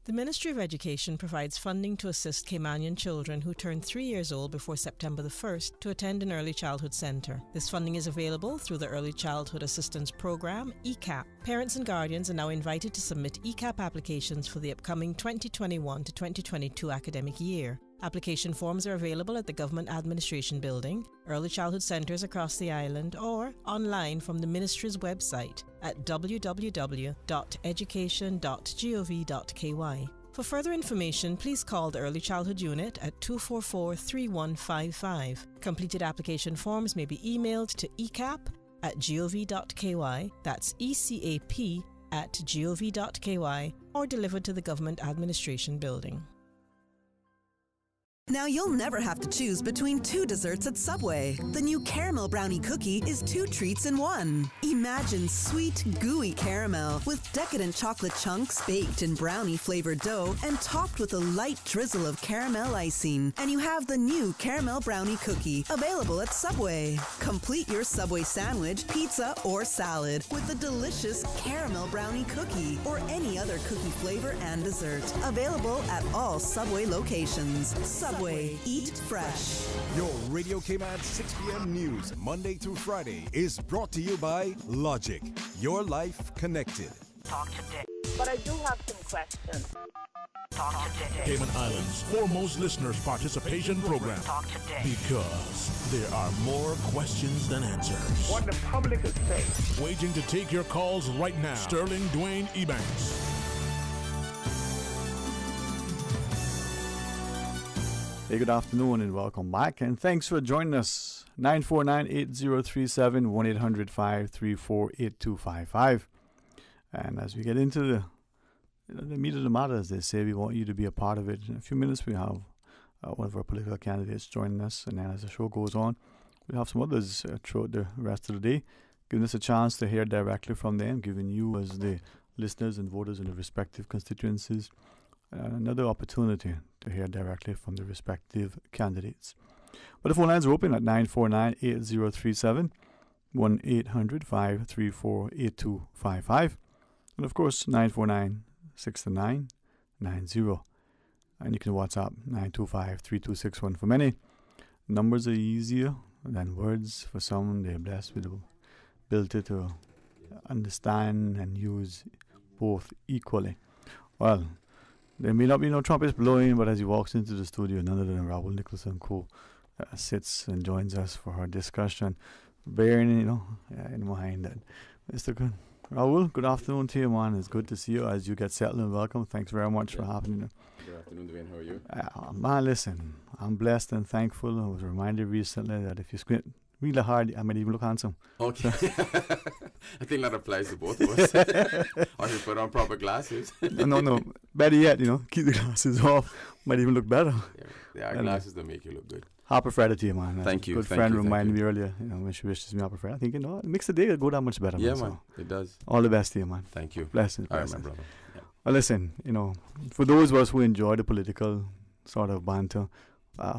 Speaker 12: The Ministry of Education provides funding to assist Caymanian children who turn 3 years old before September the 1st to attend an early childhood centre. This funding is available through the Early Childhood Assistance Programme, ECAP. Parents and guardians are now invited to submit ECAP applications for the upcoming 2021 to 2022 academic year. Application forms are available at the Government Administration Building, early childhood centres across the island, or online from the Ministry's website at www.education.gov.ky. For further information, please call the Early Childhood Unit at 244-3155. Completed application forms may be emailed to ecap@gov.ky, that's ECAP@gov.ky, or delivered to the Government Administration Building.
Speaker 19: Now you'll never have to choose between two desserts at Subway. The new caramel brownie cookie is 2 treats in 1. Imagine sweet, gooey caramel with decadent chocolate chunks baked in brownie-flavored dough and topped with a light drizzle of caramel icing. And you have the new caramel brownie cookie, available at Subway. Complete your Subway sandwich, pizza, or salad with the delicious caramel brownie cookie or any other cookie flavor and dessert. Available at all Subway locations. Subway, eat fresh.
Speaker 14: Your Radio Cayman 6 p.m. news, Monday through Friday, is brought to you by Logic. Your life connected.
Speaker 28: Talk to Dick. But I do have some questions. Talk to Dick.
Speaker 2: Cayman Islands' foremost listeners' participation program.
Speaker 28: Talk to Dick.
Speaker 2: Because there are more questions than answers.
Speaker 28: What the public is saying.
Speaker 2: Waging to take your calls right now. Sterling Dwayne Ebanks.
Speaker 1: Hey, good afternoon and welcome back, and thanks for joining us. 949-8037, 1-800-534-8255. And as we get into the meat of the matter, as they say, we want you to be a part of it. In a few minutes, we have one of our political candidates joining us, and then as the show goes on, we'll have some others throughout the rest of the day, giving us a chance to hear directly from them, giving you as the listeners and voters in the respective constituencies another opportunity to hear directly from the respective candidates. But the phone lines are open at 949-8037, 1-800-534-8255, and of course 949-609-90. And you can WhatsApp 925-3261 for many. Numbers are easier than words for some. They're blessed with the ability to understand and use both equally. Well, there may not be no trumpets blowing, but as he walks into the studio, none other than Raul Nicholson Co. Sits and joins us for our discussion, bearing in mind that Mr. Raul, good afternoon to you, man. It's good to see you as you get settled and welcome. Thanks very much for happening.
Speaker 15: Good afternoon, Dwayne. How are you?
Speaker 1: Man, listen, I'm blessed and thankful. I was reminded recently that if you squint really hard, I might even look handsome.
Speaker 15: Okay. I think that applies to both of us. Or you put on proper glasses.
Speaker 1: No. Better yet, keep the glasses off. Might even look better.
Speaker 15: Yeah, glasses that make you look good.
Speaker 1: Happy Friday to you, man.
Speaker 15: Thank you.
Speaker 1: Good friend reminded me earlier, when she wishes me happy Friday. I think, it makes the day go that much better.
Speaker 15: Yeah,
Speaker 1: man.
Speaker 15: It does.
Speaker 1: All the best to you, man.
Speaker 15: Thank you.
Speaker 1: Blessings.
Speaker 15: All right, my brother. Yeah.
Speaker 1: Well, listen, for those of us who enjoy the political sort of banter,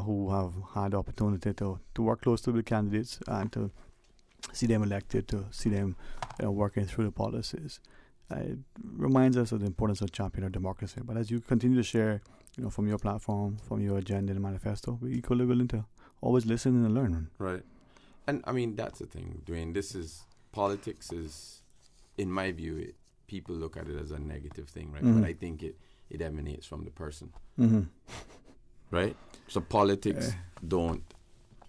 Speaker 1: who have had the opportunity to work close to the candidates and to see them elected, to see them working through the policies, it reminds us of the importance of championing our democracy. But as you continue to share, from your platform, from your agenda and manifesto, we're equally willing to always listen and learn.
Speaker 15: Right. And I mean, that's the thing, Dwayne. Politics is, in my view, people look at it as a negative thing, right?
Speaker 1: Mm-hmm.
Speaker 15: But I think it emanates from the person.
Speaker 1: Mm-hmm.
Speaker 15: Right? So politics don't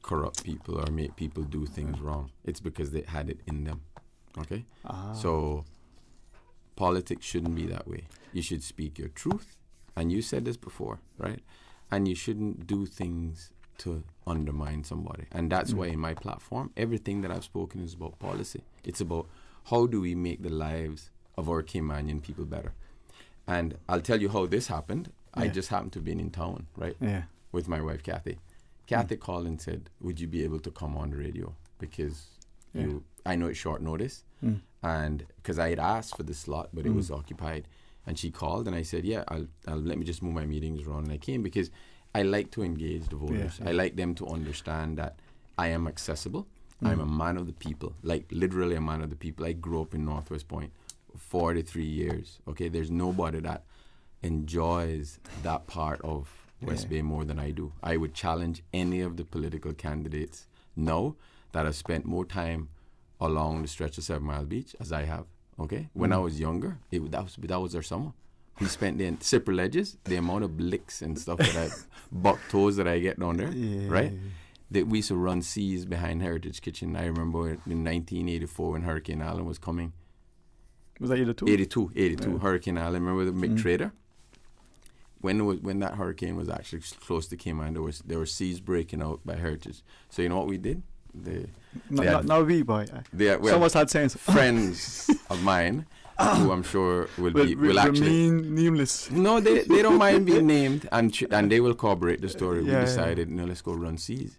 Speaker 15: corrupt people or make people do things wrong. It's because they had it in them. Okay? So politics shouldn't be that way. You should speak your truth. And you said this before, right? and you shouldn't do things to undermine somebody. And that's why in my platform, everything that I've spoken is about policy. It's about how do we make the lives of our Caymanian people better. And I'll tell you how this happened. I just happened to be in town, right?
Speaker 1: Yeah.
Speaker 15: With my wife, Kathy. Kathy called and said, would you be able to come on the radio? Because I know it's short notice. And because I had asked for the slot, but it was occupied. And she called and I said, yeah, I'll let me just move my meetings around. And I came because I like to engage the voters. I like them to understand that I am accessible. I'm a man of the people, like literally a man of the people. I grew up in Northwest Point, 43 years. Okay, there's nobody that enjoys that part of West Bay more than I do. I would challenge any of the political candidates now that have spent more time along the stretch of 7 Mile Beach as I have. Okay, when I was younger, that was our summer. We spent the Cypress Ledges, the amount of licks and stuff that I buck toes that I get down there, right? That we used to run seas behind Heritage Kitchen. I remember in 1984 when Hurricane Allen was coming.
Speaker 1: Was that 82?
Speaker 15: 82. Hurricane Allen. Remember the McTrader? When that hurricane was actually close to Cayman, there were seas breaking out by Heritage. So you know what we did?
Speaker 1: Not we, boy. Someone's had sense.
Speaker 15: Friends of mine, who I'm sure will actually
Speaker 1: remain nameless.
Speaker 15: No, they don't mind being named, and they will corroborate the story. We decided, let's go run seas,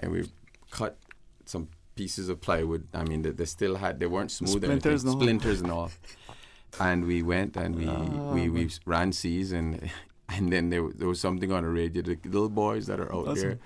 Speaker 15: and we cut some pieces of plywood. I mean, they weren't smooth, splinters and all. And we went and we ran seas, and then there was something on the radio. The little boys that are out there,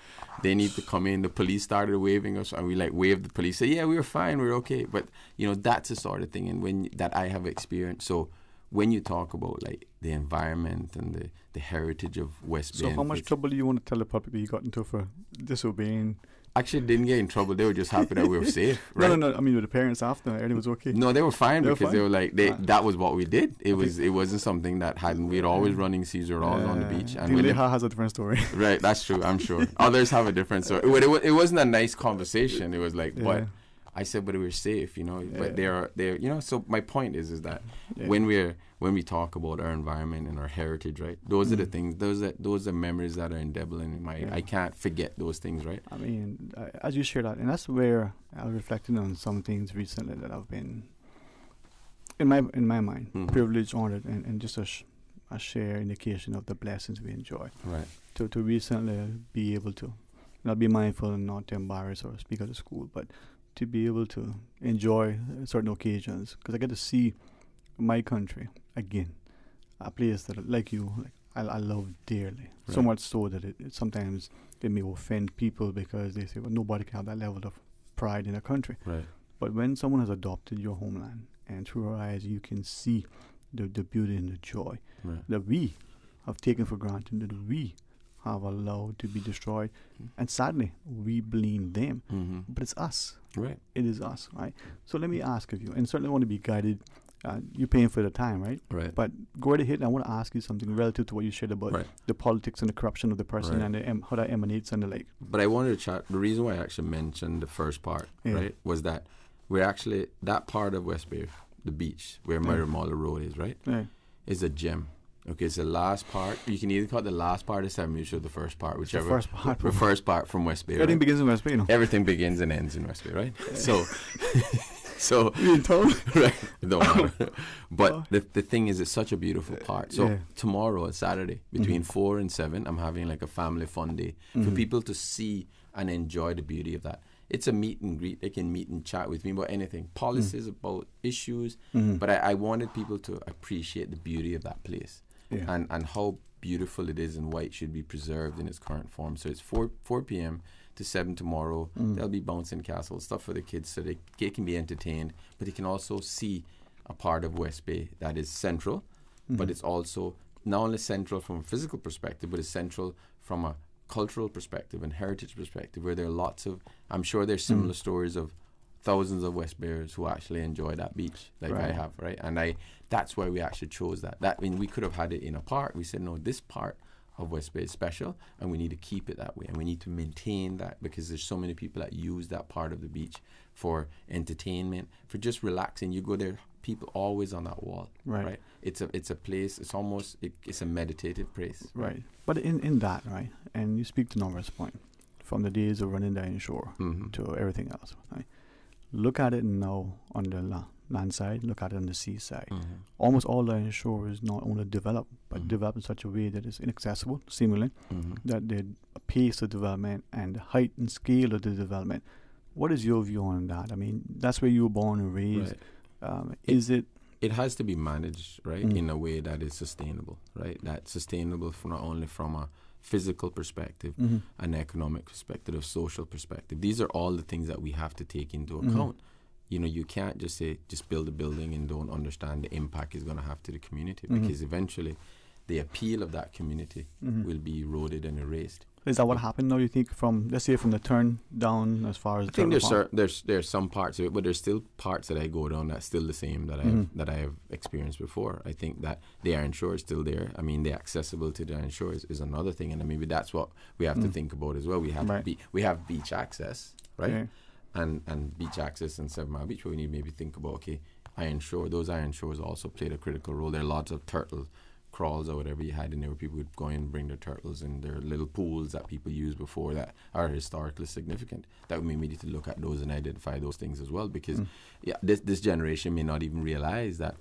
Speaker 15: they need to come in. The police started waving us, and we waved the police. Say, yeah, we were fine, we were okay. But that's the sort of thing, and that I have experienced. So when you talk about like the environment and the heritage of West Bay.
Speaker 1: So how much trouble do you want to tell the public that you got into for disobeying?
Speaker 15: Actually, didn't get in trouble. They were just happy that we were safe. Right?
Speaker 1: No. I mean, with the parents after, everything was okay.
Speaker 15: No, they were fine because they were like, that was what we did. It wasn't something that we'd always running seas or always on the beach. And
Speaker 1: Leha has a different story.
Speaker 15: Right, that's true. I'm sure others have a different story. It wasn't a nice conversation. It was like, but I said, but we were safe, But they're, So my point is that when we talk about our environment and our heritage, right? Those are the things. Those are memories that are indelible in my. I can't forget those things, right?
Speaker 1: I mean, as you share that, and that's where I was reflecting on some things recently that I've been, in my mind, privileged, honored, and just a share indication of the blessings we enjoy.
Speaker 15: Right.
Speaker 1: To recently be able to not be mindful and not to embarrass or speak at the school, but to be able to enjoy certain occasions, because I get to see my country again, a place that like I love dearly, so much so that it sometimes it may offend people because they say, well, nobody can have that level of pride in a country.
Speaker 15: Right.
Speaker 1: But when someone has adopted your homeland, and through our eyes you can see the beauty and the joy that we have taken for granted, that we have allowed to be destroyed, and sadly we blame them, but it's us.
Speaker 15: Right.
Speaker 1: It is us, right? So let me ask of you, and certainly want to be guided. You're paying for the time, right?
Speaker 15: Right.
Speaker 1: But go right ahead, and I want to ask you something relative to what you shared about the politics and the corruption of the person and how that emanates and the like.
Speaker 15: But I wanted to chat. The reason why I actually mentioned the first part, right, was that we're actually, that part of West Bay, the beach, where Marimala Road is, right, is a gem. Okay, it's the last part. You can either call it the last part of 7 Mile or the first part, whichever.
Speaker 1: The first part
Speaker 15: from West Bay.
Speaker 1: Everything begins in West Bay,
Speaker 15: Everything begins and ends in West Bay, right? So
Speaker 1: you in town?
Speaker 15: Right. It don't matter. But the thing is, it's such a beautiful part. So tomorrow, Saturday, between 4 and 7, I'm having like a family fun day for people to see and enjoy the beauty of that. It's a meet and greet. They can meet and chat with me about anything, policies, about issues. But I wanted people to appreciate the beauty of that place and how beautiful it is and why it should be preserved in its current form. So it's 4 p.m. to 7 tomorrow. There'll be bouncing castles, stuff for the kids so they can be entertained, but they can also see a part of West Bay that is central, but it's also not only central from a physical perspective, but it's central from a cultural perspective and heritage perspective, where there are lots of, I'm sure there's similar stories of thousands of West Bayers who actually enjoy that beach like I have, right? And that's why we actually chose that. We could have had it in a park. We said, no, this part of West Bay is special, and we need to keep it that way, and we need to maintain that, because there's so many people that use that part of the beach for entertainment, for just relaxing. You go there, people always on that wall, right? It's a place. It's almost it's a meditative place,
Speaker 1: right? But in that, right, and you speak to Norris Point, from the days of running down shore to everything else, right? Look at it now on the land side, look at it on the sea side. Almost all the shore is not only developed, but developed in such a way that it's inaccessible, seemingly, that the pace of development and the height and scale of the development. What is your view on that? I mean, that's where you were born and raised. Right.
Speaker 15: It has to be managed, right, in a way that is sustainable, right? That's sustainable not only from a physical perspective, an economic perspective, a social perspective. These are all the things that we have to take into account. You know, you can't just say, just build a building and don't understand the impact it's going to have to the community, because eventually the appeal of that community will be eroded and erased.
Speaker 1: Is that what happened now, you think, from, let's say, from the turn down as far as
Speaker 15: I think there's some parts of it, but there's still parts that I go down that's still the same that I have experienced before. I think that the Iron Shore is still there. I mean, the accessibility to the Iron Shore is another thing, and maybe that's what we have to think about as well. We have beach access, right? Yeah. And beach access in 7 Mile Beach, but we need to maybe think about, okay, Iron Shore, those Iron Shores also played a critical role. There are lots of turtle crawls or whatever you had in there where people would go in and bring their turtles, and there are little pools that people used before that are historically significant. That we need to look at those and identify those things as well, because this generation may not even realize that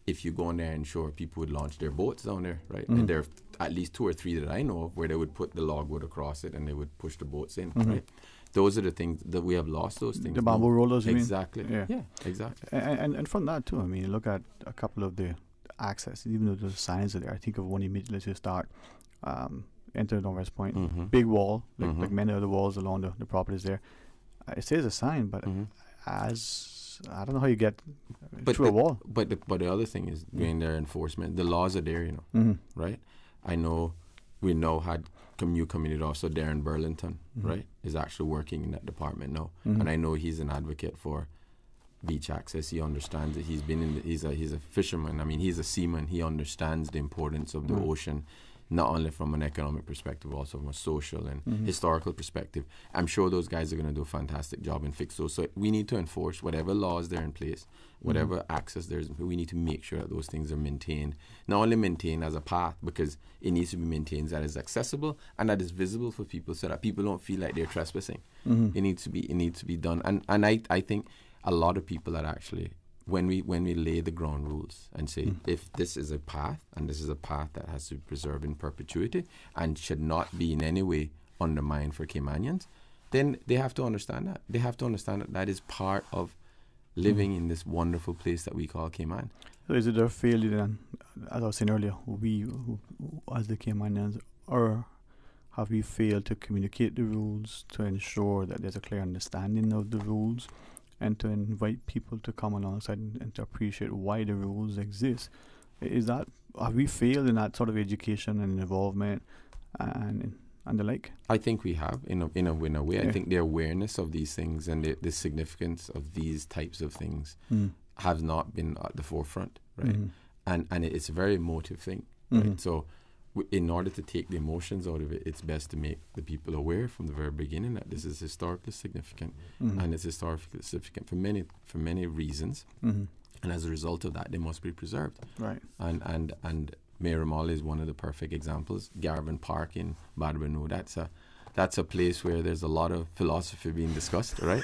Speaker 15: if you go on there and shore, people would launch their boats down there, right? And there are at least 2 or 3 that I know of where they would put the logwood across it and they would push the boats in, right? Those are the things that we have lost. Those things.
Speaker 1: The bamboo rollers,
Speaker 15: exactly.
Speaker 1: You mean?
Speaker 15: Yeah, exactly.
Speaker 1: And from that too, I mean, look at a couple of the access, even though the signs are there. I think of one immediately to start. Enter Norris Point, big wall, like many other walls along the properties there. It says a sign, but as I don't know how you get through a wall.
Speaker 15: But the other thing is doing their enforcement. The laws are there, you know, right? I know we had new community officer Darren Burlington, right, is actually working in that department now, and I know he's an advocate for beach access. He understands it. He's been he's a fisherman. I mean, he's a seaman. He understands the importance of the ocean, not only from an economic perspective, also from a social and historical perspective. I'm sure those guys are going to do a fantastic job and fix those. So we need to enforce whatever laws there in place, whatever access there's. We need to make sure that those things are maintained. Not only maintained as a path, because it needs to be maintained that is accessible and that is visible for people, so that people don't feel like they're trespassing. It needs to be done. And I think a lot of people that actually, when we lay the ground rules and say, if this is a path, and this is a path that has to be preserved in perpetuity and should not be in any way undermined for Caymanians, then they have to understand that. They have to understand that that is part of living in this wonderful place that we call Cayman.
Speaker 1: So is it a failure then, as I was saying earlier, we as the Caymanians, or have we failed to communicate the rules to ensure that there's a clear understanding of the rules, and to invite people to come alongside and to appreciate why the rules exist? Have we failed in that sort of education and involvement and the like?
Speaker 15: I think we have in a way. I think the awareness of these things and the significance of these types of things have not been at the forefront, right? And it's a very emotive thing, right? So in order to take the emotions out of it, it's best to make the people aware from the very beginning that this is historically significant, and it's historically significant for many reasons, and as a result of that, they must be preserved.
Speaker 1: Right.
Speaker 15: And Mayor is one of the perfect examples. Garvin Park in Badabano, that's a place where there's a lot of philosophy being discussed, right?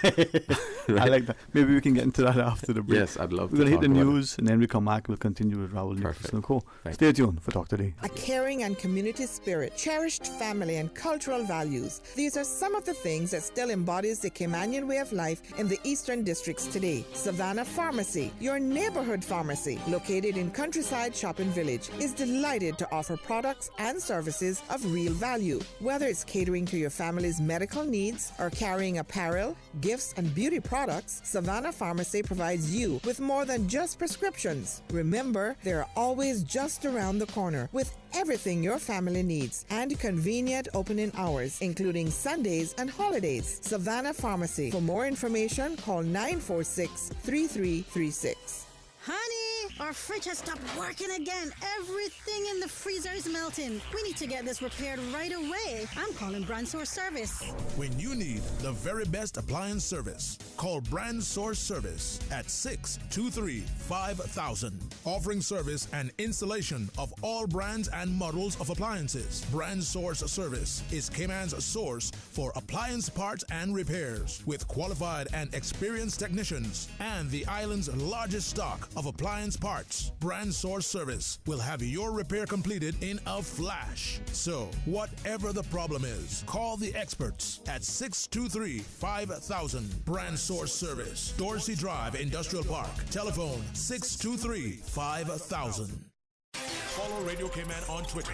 Speaker 1: I like that. Maybe we can get into that after the break.
Speaker 15: Yes, I'd love to.
Speaker 1: We're going to hit the news, and then we come back. We'll continue with Raul.
Speaker 15: Perfect.
Speaker 1: Cool. Stay tuned for Talk Today.
Speaker 16: A caring and community spirit, cherished family and cultural values. These are some of the things that still embodies the Caymanian way of life in the Eastern Districts today. Savannah Pharmacy, your neighborhood pharmacy, located in Countryside Shopping Village, is delighted to offer products and services of real value. Whether it's catering to your family's medical needs or carrying apparel, gifts, and beauty products, Savannah Pharmacy provides you with more than just prescriptions. Remember, they're always just around the corner with everything your family needs and convenient opening hours, including Sundays and holidays. Savannah Pharmacy. For more information, call 946-3336.
Speaker 17: Honey, Our fridge has stopped working again. Everything in the freezer is melting. We need to get this repaired right away. I'm calling Brand Source Service.
Speaker 2: When you need the very best appliance service, call Brand Source Service at 623-5000. Offering service and installation of all brands and models of appliances. Brand Source Service is Cayman's source for appliance parts and repairs with qualified and experienced technicians and the island's largest stock of appliance parts. Brand Source Service will have your repair completed in a flash. So, whatever the problem is, call the experts at 623-5000. Brand Source Service, Dorsey Drive, Industrial Park. Telephone 623-5000. Follow Radio Cayman on Twitter.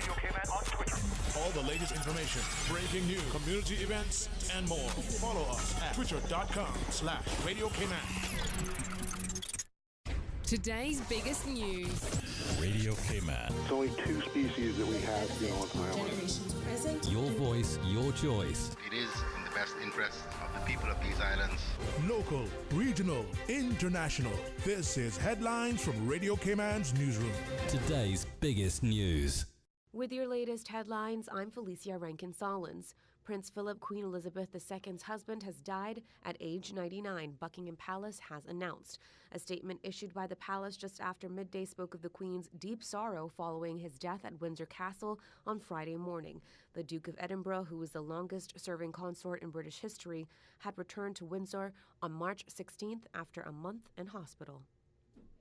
Speaker 2: All the latest information, breaking news, community events, and more. Follow us at twitter.com/Radio Cayman.
Speaker 18: Today's biggest news.
Speaker 20: Radio Cayman.
Speaker 21: It's only 2 species that we have here on the island.
Speaker 18: Generations present.
Speaker 20: Your voice, your choice.
Speaker 22: It is in the best interest of the people of these islands.
Speaker 2: Local, regional, international. This is Headlines from Radio Cayman's newsroom.
Speaker 20: Today's biggest news.
Speaker 23: With your latest headlines, I'm Felicia Rankin-Solins. Prince Philip, Queen Elizabeth II's husband, has died at age 99, Buckingham Palace has announced. A statement issued by the palace just after midday spoke of the Queen's deep sorrow following his death at Windsor Castle on Friday morning. The Duke of Edinburgh, who was the longest-serving consort in British history, had returned to Windsor on March 16th after a month in hospital.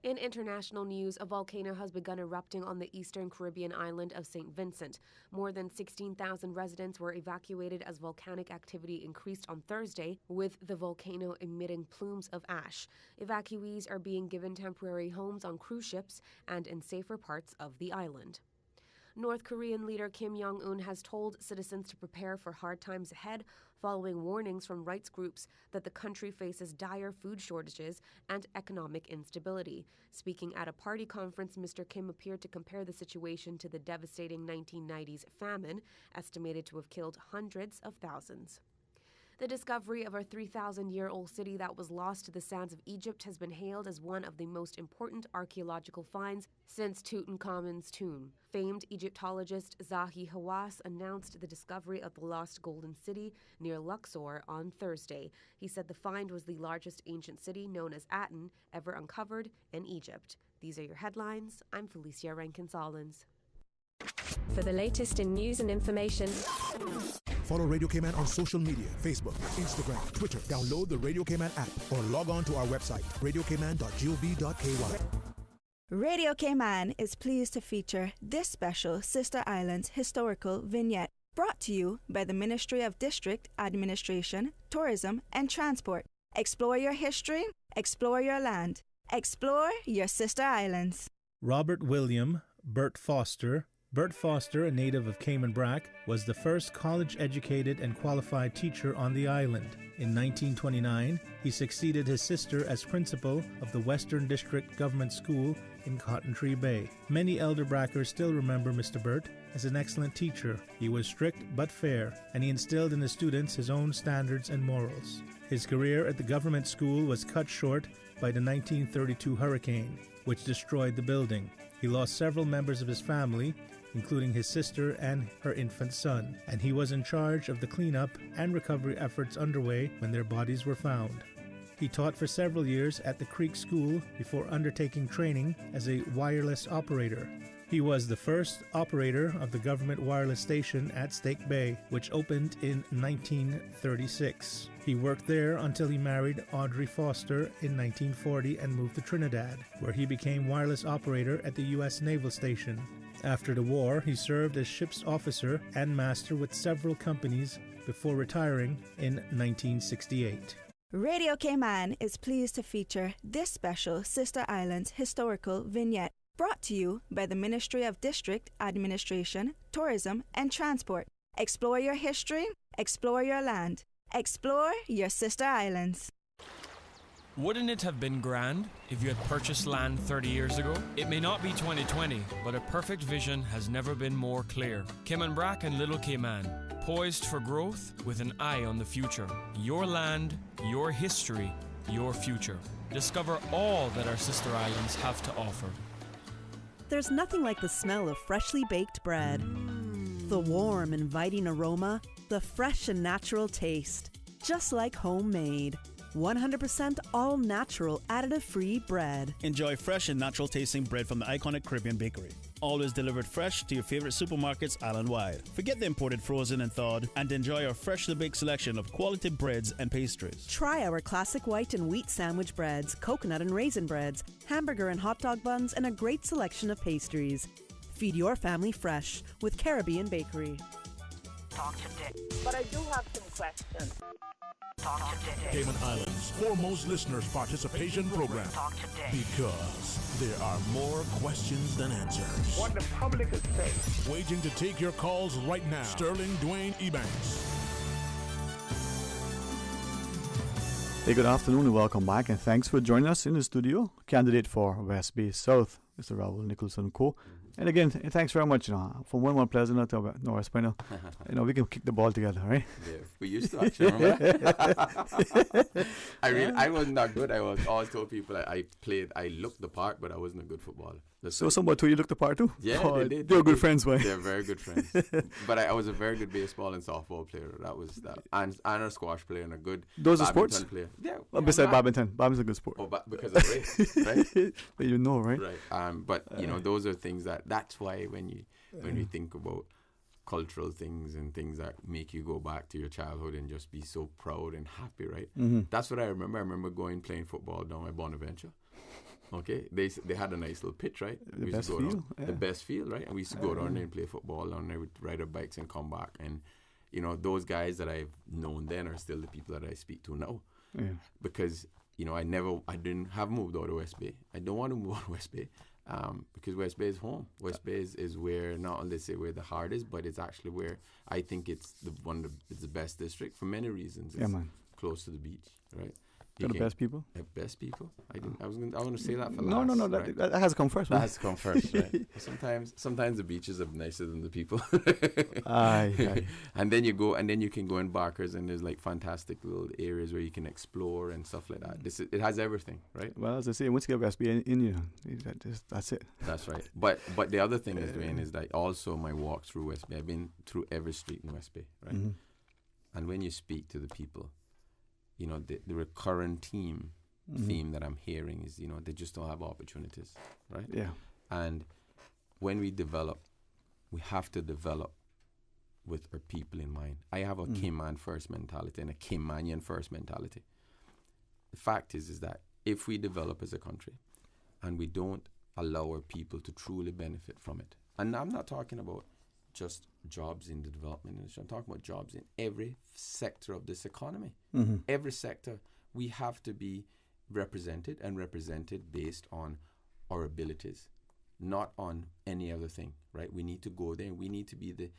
Speaker 23: In international news, a volcano has begun erupting on the eastern Caribbean island of St. Vincent. More than 16,000 residents were evacuated as volcanic activity increased on Thursday, with the volcano emitting plumes of ash. Evacuees are being given temporary homes on cruise ships and in safer parts of the island. North Korean leader Kim Jong-un has told citizens to prepare for hard times ahead following warnings from rights groups that the country faces dire food shortages and economic instability. Speaking at a party conference, Mr. Kim appeared to compare the situation to the devastating 1990s famine, estimated to have killed hundreds of thousands. The discovery of a 3,000-year-old city that was lost to the sands of Egypt has been hailed as one of the most important archaeological finds since Tutankhamun's tomb. Famed Egyptologist Zahi Hawass announced the discovery of the lost Golden City near Luxor on Thursday. He said the find was the largest ancient city known as Aten ever uncovered in Egypt. These are your headlines. I'm Felicia Rankin-Solins.
Speaker 18: For the latest in news and information,
Speaker 2: Follow Radio Cayman on social media, Facebook, Instagram, Twitter. Download the Radio Cayman app or log on to our website, radiocayman.gov.ky.
Speaker 25: Radio Cayman is pleased to feature this special Sister Islands historical vignette, brought to you by the Ministry of District Administration, Tourism and Transport. Explore your history, explore your land, explore your Sister Islands.
Speaker 26: Robert William Bert Foster, a native of Cayman Brac, was the first college-educated and qualified teacher on the island. In 1929, he succeeded his sister as principal of the Western District Government School in Cotton Tree Bay. Many elder Brackers still remember Mr. Bert as an excellent teacher. He was strict but fair, and he instilled in the students his own standards and morals. His career at the government school was cut short by the 1932 hurricane, which destroyed the building. He lost several members of his family, including his sister and her infant son, and he was in charge of the cleanup and recovery efforts underway when their bodies were found. He taught for several years at the Creek School before undertaking training as a wireless operator. He was the first operator of the government wireless station at Stake Bay, which opened in 1936. He worked there until he married Audrey Foster in 1940 and moved to Trinidad, where he became wireless operator at the U.S. Naval Station. After the war, he served as ship's officer and master with several companies before retiring in 1968.
Speaker 25: Radio Cayman is pleased to feature this special Sister Islands historical vignette, brought to you by the Ministry of District Administration, Tourism and Transport. Explore your history, explore your land, explore your Sister Islands.
Speaker 27: Wouldn't it have been grand if you had purchased land 30 years ago? It may not be 2020, but a perfect vision has never been more clear. Cayman Brac and Little Cayman, poised for growth with an eye on the future. Your land, your history, your future. Discover all that our sister islands have to offer.
Speaker 19: There's nothing like the smell of freshly baked bread. The warm, inviting aroma, the fresh and natural taste. Just like homemade. 100% all natural, additive-free bread.
Speaker 3: Enjoy fresh and natural tasting bread from the iconic Caribbean Bakery. Always delivered fresh to your favorite supermarkets island-wide. Forget the imported frozen and thawed and enjoy our freshly baked selection of quality breads and pastries.
Speaker 19: Try our classic white and wheat sandwich breads, coconut and raisin breads, hamburger and hot dog buns, and a great selection of pastries. Feed your family fresh with Caribbean Bakery.
Speaker 4: Talk to Dick. But I do have some questions. Talk to Dick.
Speaker 2: Cayman Islands' foremost listeners' participation program.
Speaker 4: Talk to Dick.
Speaker 2: Because there are more questions than answers.
Speaker 4: What the public is saying.
Speaker 2: Waging to take your calls right now. Sterling Dwayne Ebanks.
Speaker 1: Hey, good afternoon and welcome back, and thanks for joining us in the studio. Candidate for West Bay South, Mr. Raul Nicholson Co. And again, thanks very much. From one pleasant to North Spina, we can kick the ball together, right?
Speaker 15: Yeah, we used to actually. Remember? I wasn't that good. I always told people I looked the part, but I wasn't a good footballer.
Speaker 1: So somebody told you looked the part too?
Speaker 15: Yeah, they did.
Speaker 1: They were good friends, right?
Speaker 15: They're very good friends. But I was a very good baseball and softball player. That was that, and a squash player and a good
Speaker 1: those
Speaker 15: badminton
Speaker 1: are sports
Speaker 15: player. Yeah.
Speaker 1: Well, besides badminton's a good sport.
Speaker 15: Oh, because of race, right?
Speaker 1: But you know, right?
Speaker 15: Right. But those are things that's why when we think about cultural things and things that make you go back to your childhood and just be so proud and happy, right?
Speaker 1: Mm-hmm.
Speaker 15: That's what I remember. I remember playing football down at Bonaventure. Okay, they had a nice little pitch, right?
Speaker 1: The best field,
Speaker 15: the best field, right? And we used to go down there and play football down there. We'd ride our bikes and come back. And those guys that I've known then are still the people that I speak to now.
Speaker 1: Yeah.
Speaker 15: Because I didn't have moved out of West Bay. I don't want to move out of West Bay. Because West Bay is home. West Bay is where not only say where the heart is, but it's actually where I think it's it's the best district for many reasons. It's close to the beach, right?
Speaker 1: They're the best people.
Speaker 15: The best people. I was going to say that for
Speaker 1: no,
Speaker 15: last.
Speaker 1: No.
Speaker 15: Right?
Speaker 1: That has to come first.
Speaker 15: That has to come first, right? Sometimes the beaches are nicer than the people.
Speaker 1: Aye.
Speaker 15: And then you can go in Barkers, and there's like fantastic little areas where you can explore and stuff like that. It has everything, right?
Speaker 1: Well, as I say, once you get West Bay in you, that's it.
Speaker 15: That's right. But the other thing is that also my walk through West Bay. I've been through every street in West Bay, right?
Speaker 1: Mm-hmm.
Speaker 15: And when you speak to the people, the recurrent theme that I'm hearing is, they just don't have opportunities, right?
Speaker 1: Yeah.
Speaker 15: And when we develop, we have to develop with our people in mind. I have a Cayman first mentality and a Caymanian first mentality. The fact is that if we develop as a country and we don't allow our people to truly benefit from it, and I'm not talking about just jobs in the development industry. I'm talking about jobs in every sector of this economy.
Speaker 1: Mm-hmm.
Speaker 15: Every sector, we have to be represented based on our abilities, not on any other thing, right? We need to go there and we need to be the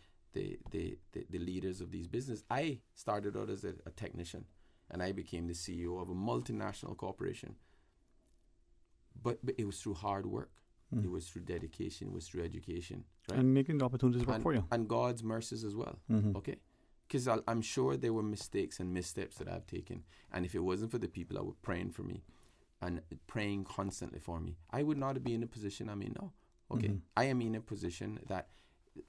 Speaker 15: leaders of these businesses. I started out as a technician and I became the CEO of a multinational corporation. But it was through hard work. It was through dedication. It was through education. Right?
Speaker 1: And making the opportunities work for you.
Speaker 15: And God's mercies as well.
Speaker 1: Mm-hmm.
Speaker 15: Okay? Because I'm sure there were mistakes and missteps that I've taken. And if it wasn't for the people that were praying for me and praying constantly for me, I would not be in the position I'm in now. Okay?
Speaker 1: Mm-hmm.
Speaker 15: I am in a position that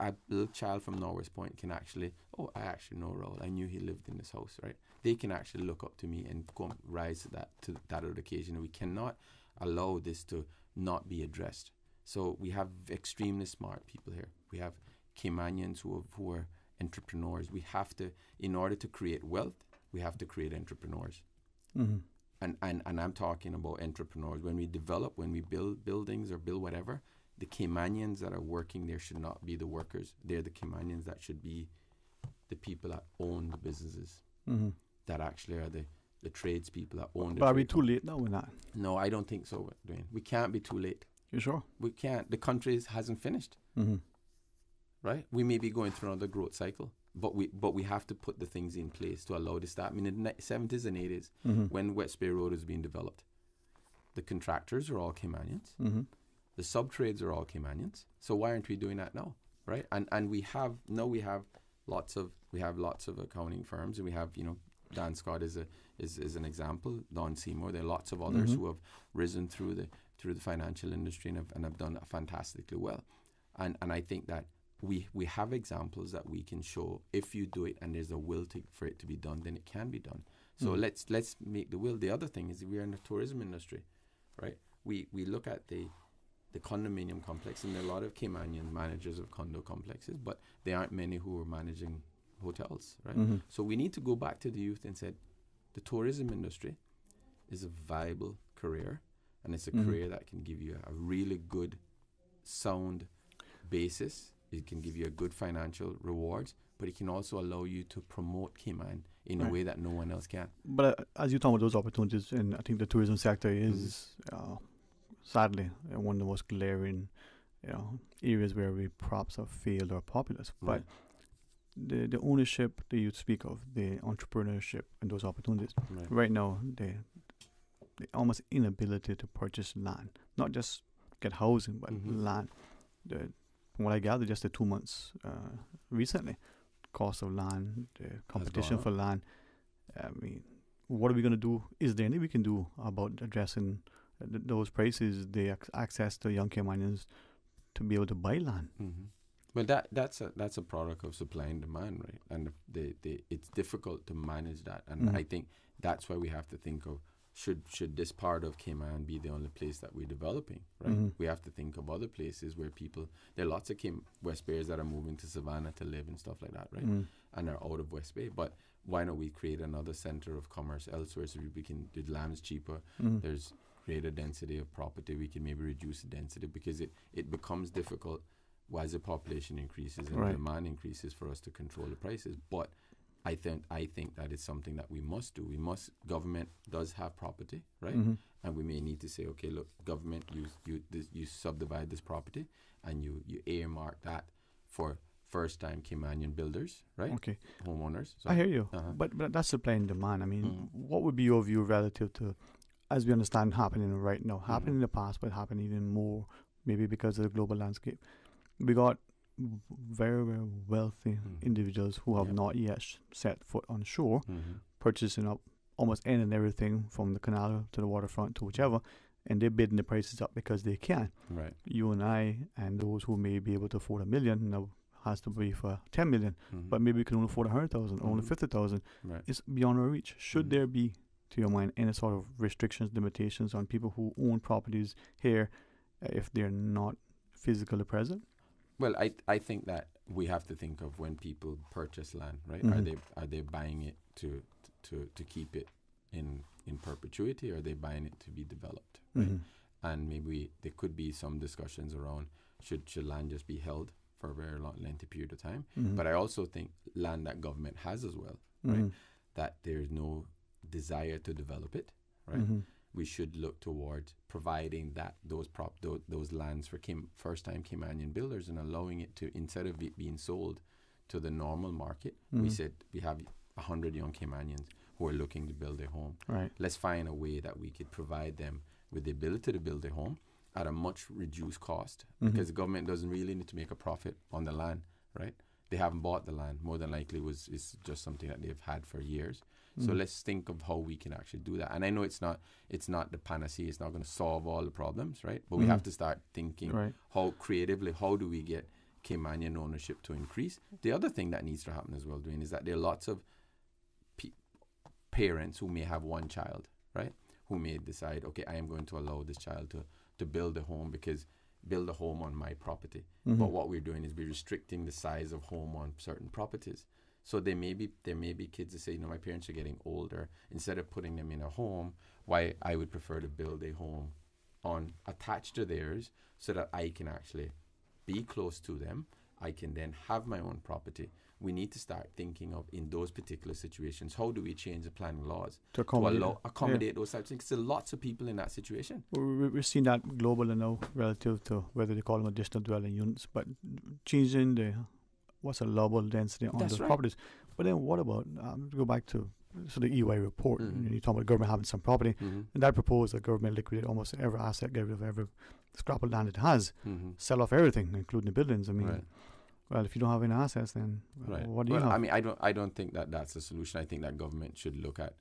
Speaker 15: a little child from Norwest Point can actually, I actually know Raul. I knew he lived in this house, right? They can actually look up to me and go rise to that occasion. And we cannot allow this to not be addressed. So we have extremely smart people here. We have Caymanians who are entrepreneurs. We have to, in order to create wealth, we have to create entrepreneurs.
Speaker 1: Mm-hmm.
Speaker 15: And I'm talking about entrepreneurs. When we develop, when we build buildings or build whatever, the Caymanians that are working there should not be the workers. They're the Caymanians that should be the people that own the businesses.
Speaker 1: Mm-hmm.
Speaker 15: That actually are the tradespeople that own the
Speaker 1: But are we too late now with that?
Speaker 15: No, I don't think so, Dwayne. We can't be too late.
Speaker 1: You sure?
Speaker 15: We can't. The country hasn't finished.
Speaker 1: Mm-hmm.
Speaker 15: Right? We may be going through another growth cycle, but we have to put the things in place to allow this to happen. In the 70s and 80s, when West Bay Road was being developed, the contractors are all Caymanians.
Speaker 1: Mm-hmm.
Speaker 15: The sub-trades are all Caymanians. So why aren't we doing that now? Right? And we have lots of accounting firms, and we have, Dan Scott is an example. Don Seymour. There are lots of others who have risen through the financial industry and have done fantastically well. And I think that we have examples that we can show. If you do it and there's a will for it to be done, then it can be done. So let's make the will. The other thing is we are in the tourism industry, right? We look at the condominium complex, and there are a lot of Caymanian managers of condo complexes, but there aren't many who are managing hotels, right? So we need to go back to the youth and say the tourism industry is a viable career, and it's a career that can give you a really good, sound basis. It can give you a good financial rewards, but it can also allow you to promote Cayman in a way that no one else can.
Speaker 1: But as you talk about those opportunities, and I think the tourism sector is sadly one of the most glaring areas where we perhaps have failed our populace. But the ownership that you speak of, the entrepreneurship and those opportunities, right now, the almost inability to purchase land, not just get housing, but land. From what I gather, just the 2 months recently, cost of land, the competition for land. I mean, what are we going to do? Is there anything we can do about addressing those prices, the access to young Caymanians to be able to buy land?
Speaker 15: Well, that's a product of supply and demand, right? And it's difficult to manage that. And I think that's why we have to think of, should this part of Cayman be the only place that we're developing, right? We have to think of other places where there are lots of West Bayers that are moving to Savannah to live and stuff like that, right? And are out of West Bay. But why not we create another center of commerce elsewhere so we can, the land's cheaper, there's greater density of property, we can maybe reduce the density, because it becomes difficult as the population increases and the demand increases for us to control the prices. But I think that is something that we must do. Government does have property, right? And we may need to say, okay, look, government, you subdivide this property and you earmark that for first-time Caymanian builders, right?
Speaker 1: Okay.
Speaker 15: Homeowners.
Speaker 1: I hear you. But that's supply and demand. I mean, what would be your view relative to, as we understand, happening right now, happening in the past, but happening even more, maybe because of the global landscape? We got very, very wealthy individuals who have not yet set foot on shore, purchasing up almost any and everything from the canal to the waterfront to whichever, and they're bidding the prices up because they can.
Speaker 15: Right.
Speaker 1: You and I and those who may be able to afford $1 million now has to be for 10 million, but maybe we can only afford 100,000, only 50,000.
Speaker 15: Right.
Speaker 1: It's beyond our reach. Should there be, to your mind, any sort of restrictions, limitations on people who own properties here if they're not physically present?
Speaker 15: Well, I think that we have to think of when people purchase land, right? Are they buying it to keep it in perpetuity, or are they buying it to be developed, right? And maybe there could be some discussions around should land just be held for a very long, lengthy period of time. But I also think land that government has as well, right? That there's no desire to develop it, right? We should look towards providing that those lands for first-time Caymanian builders and allowing it to, instead of it being sold to the normal market, we said we have 100 young Caymanians who are looking to build their home.
Speaker 1: Right.
Speaker 15: Let's find a way that we could provide them with the ability to build their home at a much reduced cost, because the government doesn't really need to make a profit on the land, right? They haven't bought the land. More than likely it's just something that they've had for years. So let's think of how we can actually do that. And I know it's not the panacea, it's not going to solve all the problems, right? But we have to start thinking how creatively, how do we get Caymanian ownership to increase? The other thing that needs to happen as well, Dwayne, is that there are lots of parents who may have one child, right? Who may decide, okay, I am going to allow this child to build a home on my property. But what we're doing is we're restricting the size of home on certain properties. So there may be kids that say, my parents are getting older. Instead of putting them in a home, why I would prefer to build a home attached to theirs, so that I can actually be close to them. I can then have my own property. We need to start thinking of, in those particular situations, how do we change the planning laws
Speaker 1: to
Speaker 15: accommodate those types of things? There are lots of people in that situation.
Speaker 1: We're seeing that globally now, relative to whether they call them additional dwelling units, but changing what's allowable density on those properties. But then what about, go back to the EY report, you talk about government having some property, and that proposed that government liquidate almost every asset, get rid of every scrap of land it has, sell off everything, including the buildings. I mean, Well, if you don't have any assets, then what do you have?
Speaker 15: I mean, I don't think that that's a solution. I think that government should look at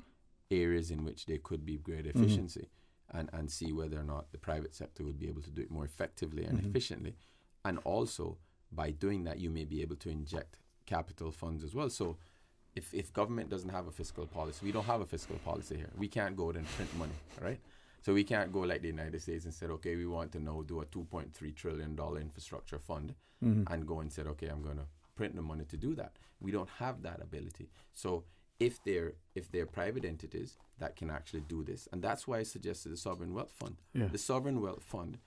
Speaker 15: areas in which there could be greater efficiency and see whether or not the private sector would be able to do it more effectively and efficiently. And also, by doing that, you may be able to inject capital funds as well. So if government doesn't have a fiscal policy, we don't have a fiscal policy here. We can't go out and print money, right? So we can't go like the United States and say, okay, we want to now do a $2.3 trillion infrastructure fund and go and say, okay, I'm going to print the money to do that. We don't have that ability. So if they're private entities that can actually do this, and that's why I suggested the Sovereign Wealth Fund.
Speaker 1: Yeah.
Speaker 15: The Sovereign Wealth Fund,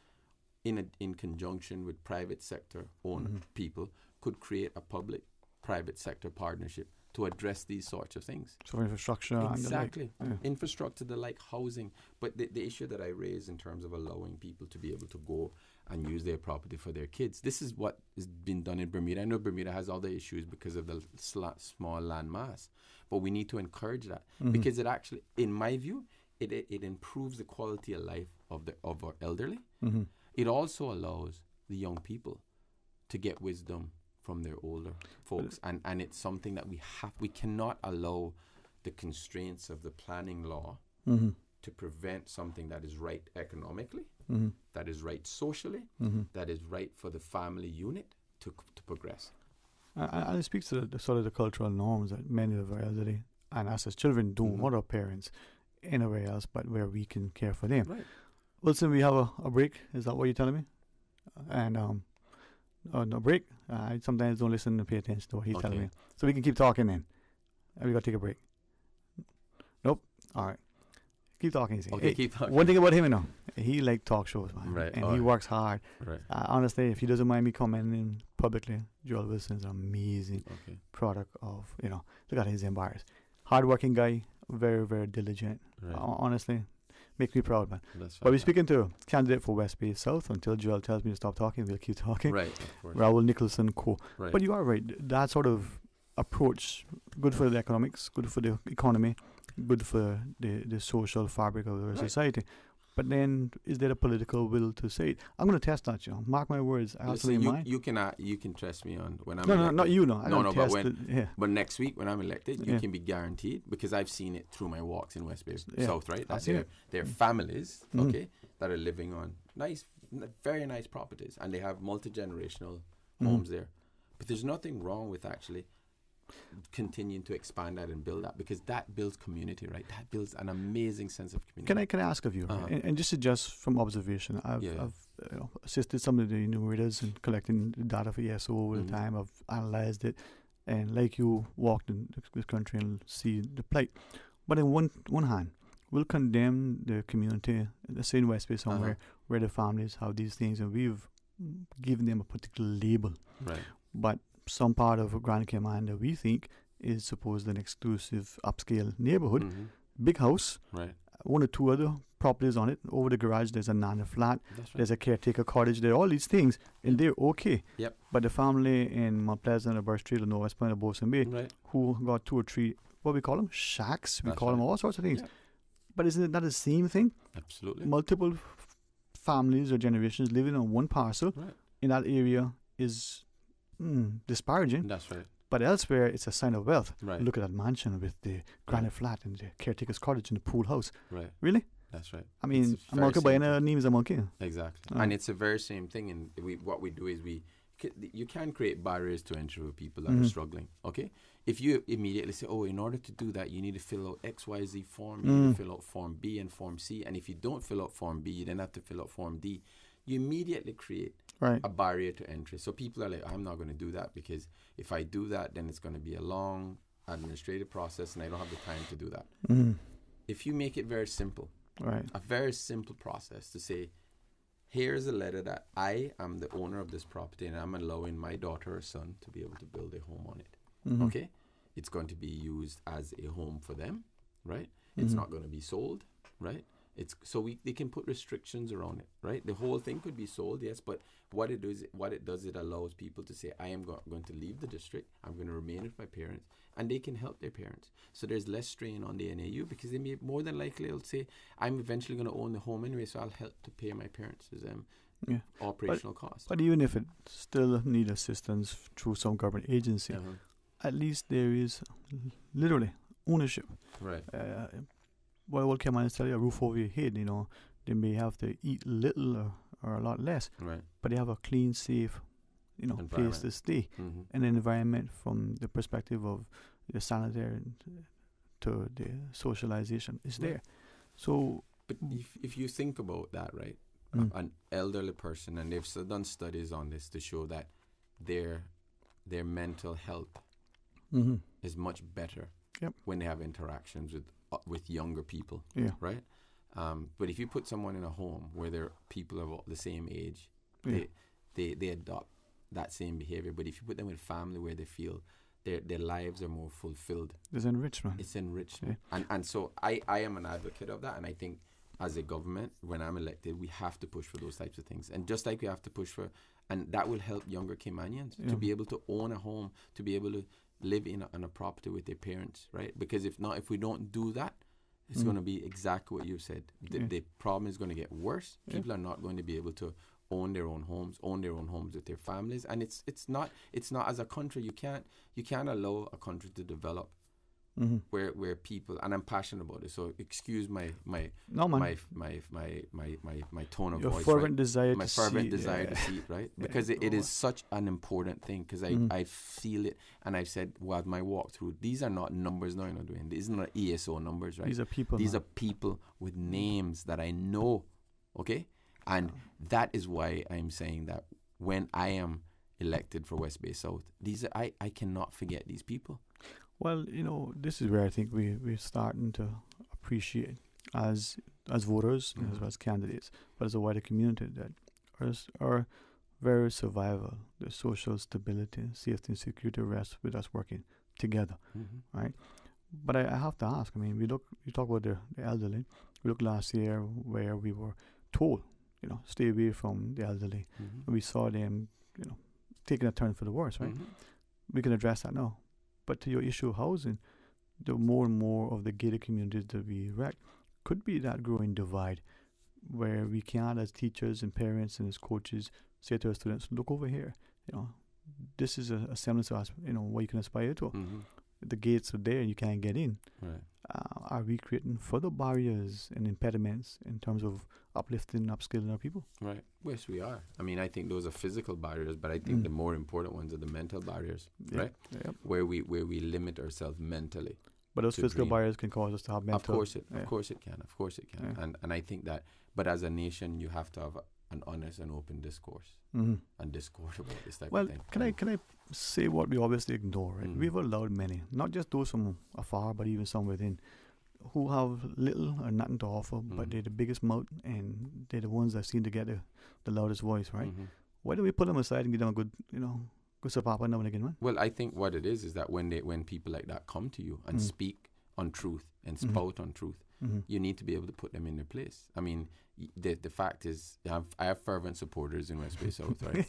Speaker 15: in conjunction with private sector owned people, could create a public-private sector partnership to address these sorts of things.
Speaker 1: So infrastructure.
Speaker 15: Exactly.
Speaker 1: And the like.
Speaker 15: Infrastructure, the like housing. But the issue that I raise in terms of allowing people to be able to go and use their property for their kids, this is what has been done in Bermuda. I know Bermuda has other issues because of the small land mass, but we need to encourage that because it actually, in my view, it improves the quality of life of our elderly. It also allows the young people to get wisdom from their older folks, and it's something that we cannot allow the constraints of the planning law to prevent something that is right economically, that is right socially, that is right for the family unit to progress.
Speaker 1: And it speaks to the sort of the cultural norms that many of our elderly and us as children don't want our parents anywhere else but where we can care for them.
Speaker 15: Right.
Speaker 1: Wilson, we have a break. Is that what you're telling me? And no break. I sometimes don't listen and pay attention to what he's telling me. So we can keep talking then. We got to take a break. Nope. All right. Keep talking.
Speaker 15: Okay,
Speaker 1: hey,
Speaker 15: keep talking.
Speaker 1: One thing about him, you know, he like talk shows, man.
Speaker 15: Right.
Speaker 1: And he works hard.
Speaker 15: Right.
Speaker 1: Honestly, if he doesn't mind me commenting publicly, Joel Wilson is an amazing product of, look at his empires. Hard-working guy, very, very diligent.
Speaker 15: Right.
Speaker 1: Honestly, makes me proud, man.
Speaker 15: That's
Speaker 1: but we're speaking to a candidate for West Bay South. Until Joel tells me to stop talking, we'll keep talking.
Speaker 15: Right, of course.
Speaker 1: Raoul Nicholson Co.
Speaker 15: Right.
Speaker 1: But you are right. That sort of approach, good for the economics, good for the economy, good for the social fabric of our society. But then, is there a political will to say it? I'm going to test that, Mark my words.
Speaker 15: You can trust me on when I'm
Speaker 1: no,
Speaker 15: elected.
Speaker 1: not you, no.
Speaker 15: But next week when I'm elected, you can be guaranteed, because I've seen it through my walks in West Bay South, right? There are families, that are living on very nice properties, and they have multi-generational homes there. But there's nothing wrong with actually continuing to expand that and build that, because that builds community, right? That builds an amazing sense of community.
Speaker 1: Can I ask of you, and just from observation, I've assisted some of the enumerators in collecting the data for ESO over the time. I've analyzed it, and like you walked in this country and see the plight. But in one hand, we'll condemn the community, let's say in West Bay somewhere, where the families have these things, and we've given them a particular label.
Speaker 15: Right.
Speaker 1: But some part of Grand Cayman that we think is supposed an exclusive upscale neighborhood, big house, one or two other properties on it. Over the garage, there's a nana flat, there's a caretaker cottage, there are all these things, and they're okay.
Speaker 15: Yep.
Speaker 1: But the family in Mount Pleasant or Burst Street or West Point or Bosun Bay, who got 2 or 3, what we call them, shacks, we call them all sorts of things. Yep. But isn't that the same thing?
Speaker 15: Absolutely.
Speaker 1: Multiple families or generations living on one parcel in that area is disparaging.
Speaker 15: That's right.
Speaker 1: But elsewhere, it's a sign of wealth.
Speaker 15: Right.
Speaker 1: Look at that mansion with the granite flat and the caretaker's cottage and the pool house.
Speaker 15: Right.
Speaker 1: Really?
Speaker 15: That's right.
Speaker 1: I mean, a monkey by any name is a monkey.
Speaker 15: Exactly. And it's the very same thing. And what we do is you can create barriers to entry for people that are struggling. Okay? If you immediately say, in order to do that, you need to fill out XYZ form, you need to fill out Form B and Form C. And if you don't fill out Form B, you then have to fill out Form D. You immediately create a barrier to entry. So people are like, I'm not going to do that, because if I do that, then it's going to be a long administrative process and I don't have the time to do that. If you make it very simple, a very simple process to say, here's a letter that I am the owner of this property and I'm allowing my daughter or son to be able to build a home on it. Okay? It's going to be used as a home for them, right? It's not going to be sold, right? They can put restrictions around it, right? The whole thing could be sold, yes, but what it does, it allows people to say, I am going to leave the district, I'm going to remain with my parents, and they can help their parents. So there's less strain on the NAU, because they may more than likely will say, I'm eventually going to own the home anyway, so I'll help to pay my parents'
Speaker 1: Yeah.
Speaker 15: Operational cost.
Speaker 1: But even if it still need assistance through some government agency, at least there is literally ownership.
Speaker 15: Right.
Speaker 1: What can I tell you? A roof over your head, you know. They may have to eat little or a lot less,
Speaker 15: right,
Speaker 1: but they have a clean, safe, you know, place to stay. An environment from the perspective of the sanitary to the socialization is there. So,
Speaker 15: but if you think about that, right, an elderly person, and they've done studies on this to show that their mental health is much better when they have interactions with younger people, right? But if you put someone in a home where they're people of the same age, they adopt that same behavior. But if you put them in a family where they feel their lives are more fulfilled,
Speaker 1: it's enrichment.
Speaker 15: It's enrichment. And so I am an advocate of that, and I think as a government, when I'm elected, we have to push for those types of things. And just like we have to push for, and that will help younger Caymanians to be able to own a home, to be able to live on a property with their parents, right? Because if we don't do that, it's going to be exactly what you said. The problem is going to get worse. People are not going to be able to own their own homes with their families, and it's not as a country. You can't allow a country to develop where people, and I'm passionate about it. So excuse my tone of
Speaker 1: your
Speaker 15: voice.
Speaker 1: Fervent desire
Speaker 15: my
Speaker 1: to
Speaker 15: fervent
Speaker 1: see
Speaker 15: desire to see it, right? Because it is such an important thing. Because I feel it, and I've said, well, my walkthrough, these are not numbers. No, you're not doing. These are not ESO numbers, right?
Speaker 1: These are people.
Speaker 15: These are people with names that I know. Okay, and that is why I'm saying that when I am elected for West Bay South, I cannot forget these people.
Speaker 1: Well, you know, this is where I think we're starting to appreciate as voters, as candidates, but as a wider community, that our very survival, the social stability, safety and security rests with us working together, right? But I have to ask, I mean, you talk about the elderly. We look last year where we were told, you know, stay away from the elderly. We saw them, you know, taking a turn for the worse, right? We can address that now. But to your issue of housing, the more and more of the gated communities that we wreck could be that growing divide where we can't, as teachers and parents and as coaches, say to our students, look over here, you know, this is a semblance of, you know, what you can aspire to. The gates are there and you can't get in.
Speaker 15: Right.
Speaker 1: Are we creating further barriers and impediments in terms of uplifting, upskilling our people?
Speaker 15: Right. Yes, we are. I mean, I think those are physical barriers, but I think the more important ones are the mental barriers, right? Yep. Where we limit ourselves mentally.
Speaker 1: But those physical barriers can cause us to have mental.
Speaker 15: Of course it can. Yeah. And I think that, but as a nation, you have to have an honest and open discourse and discourse about this type of thing.
Speaker 1: Well, can I say what we obviously ignore, right? We've allowed many, not just those from afar, but even some within, who have little or nothing to offer, but they're the biggest mouth and they're the ones that seem to get the loudest voice, right? Why don't we put them aside and give them a good, you know, good support now and again, man?
Speaker 15: Well, I think what it is that when people like that come to you and speak on truth and spout on truth, you need to be able to put them in their place. I mean, the fact is, I have fervent supporters in West Bay South, right?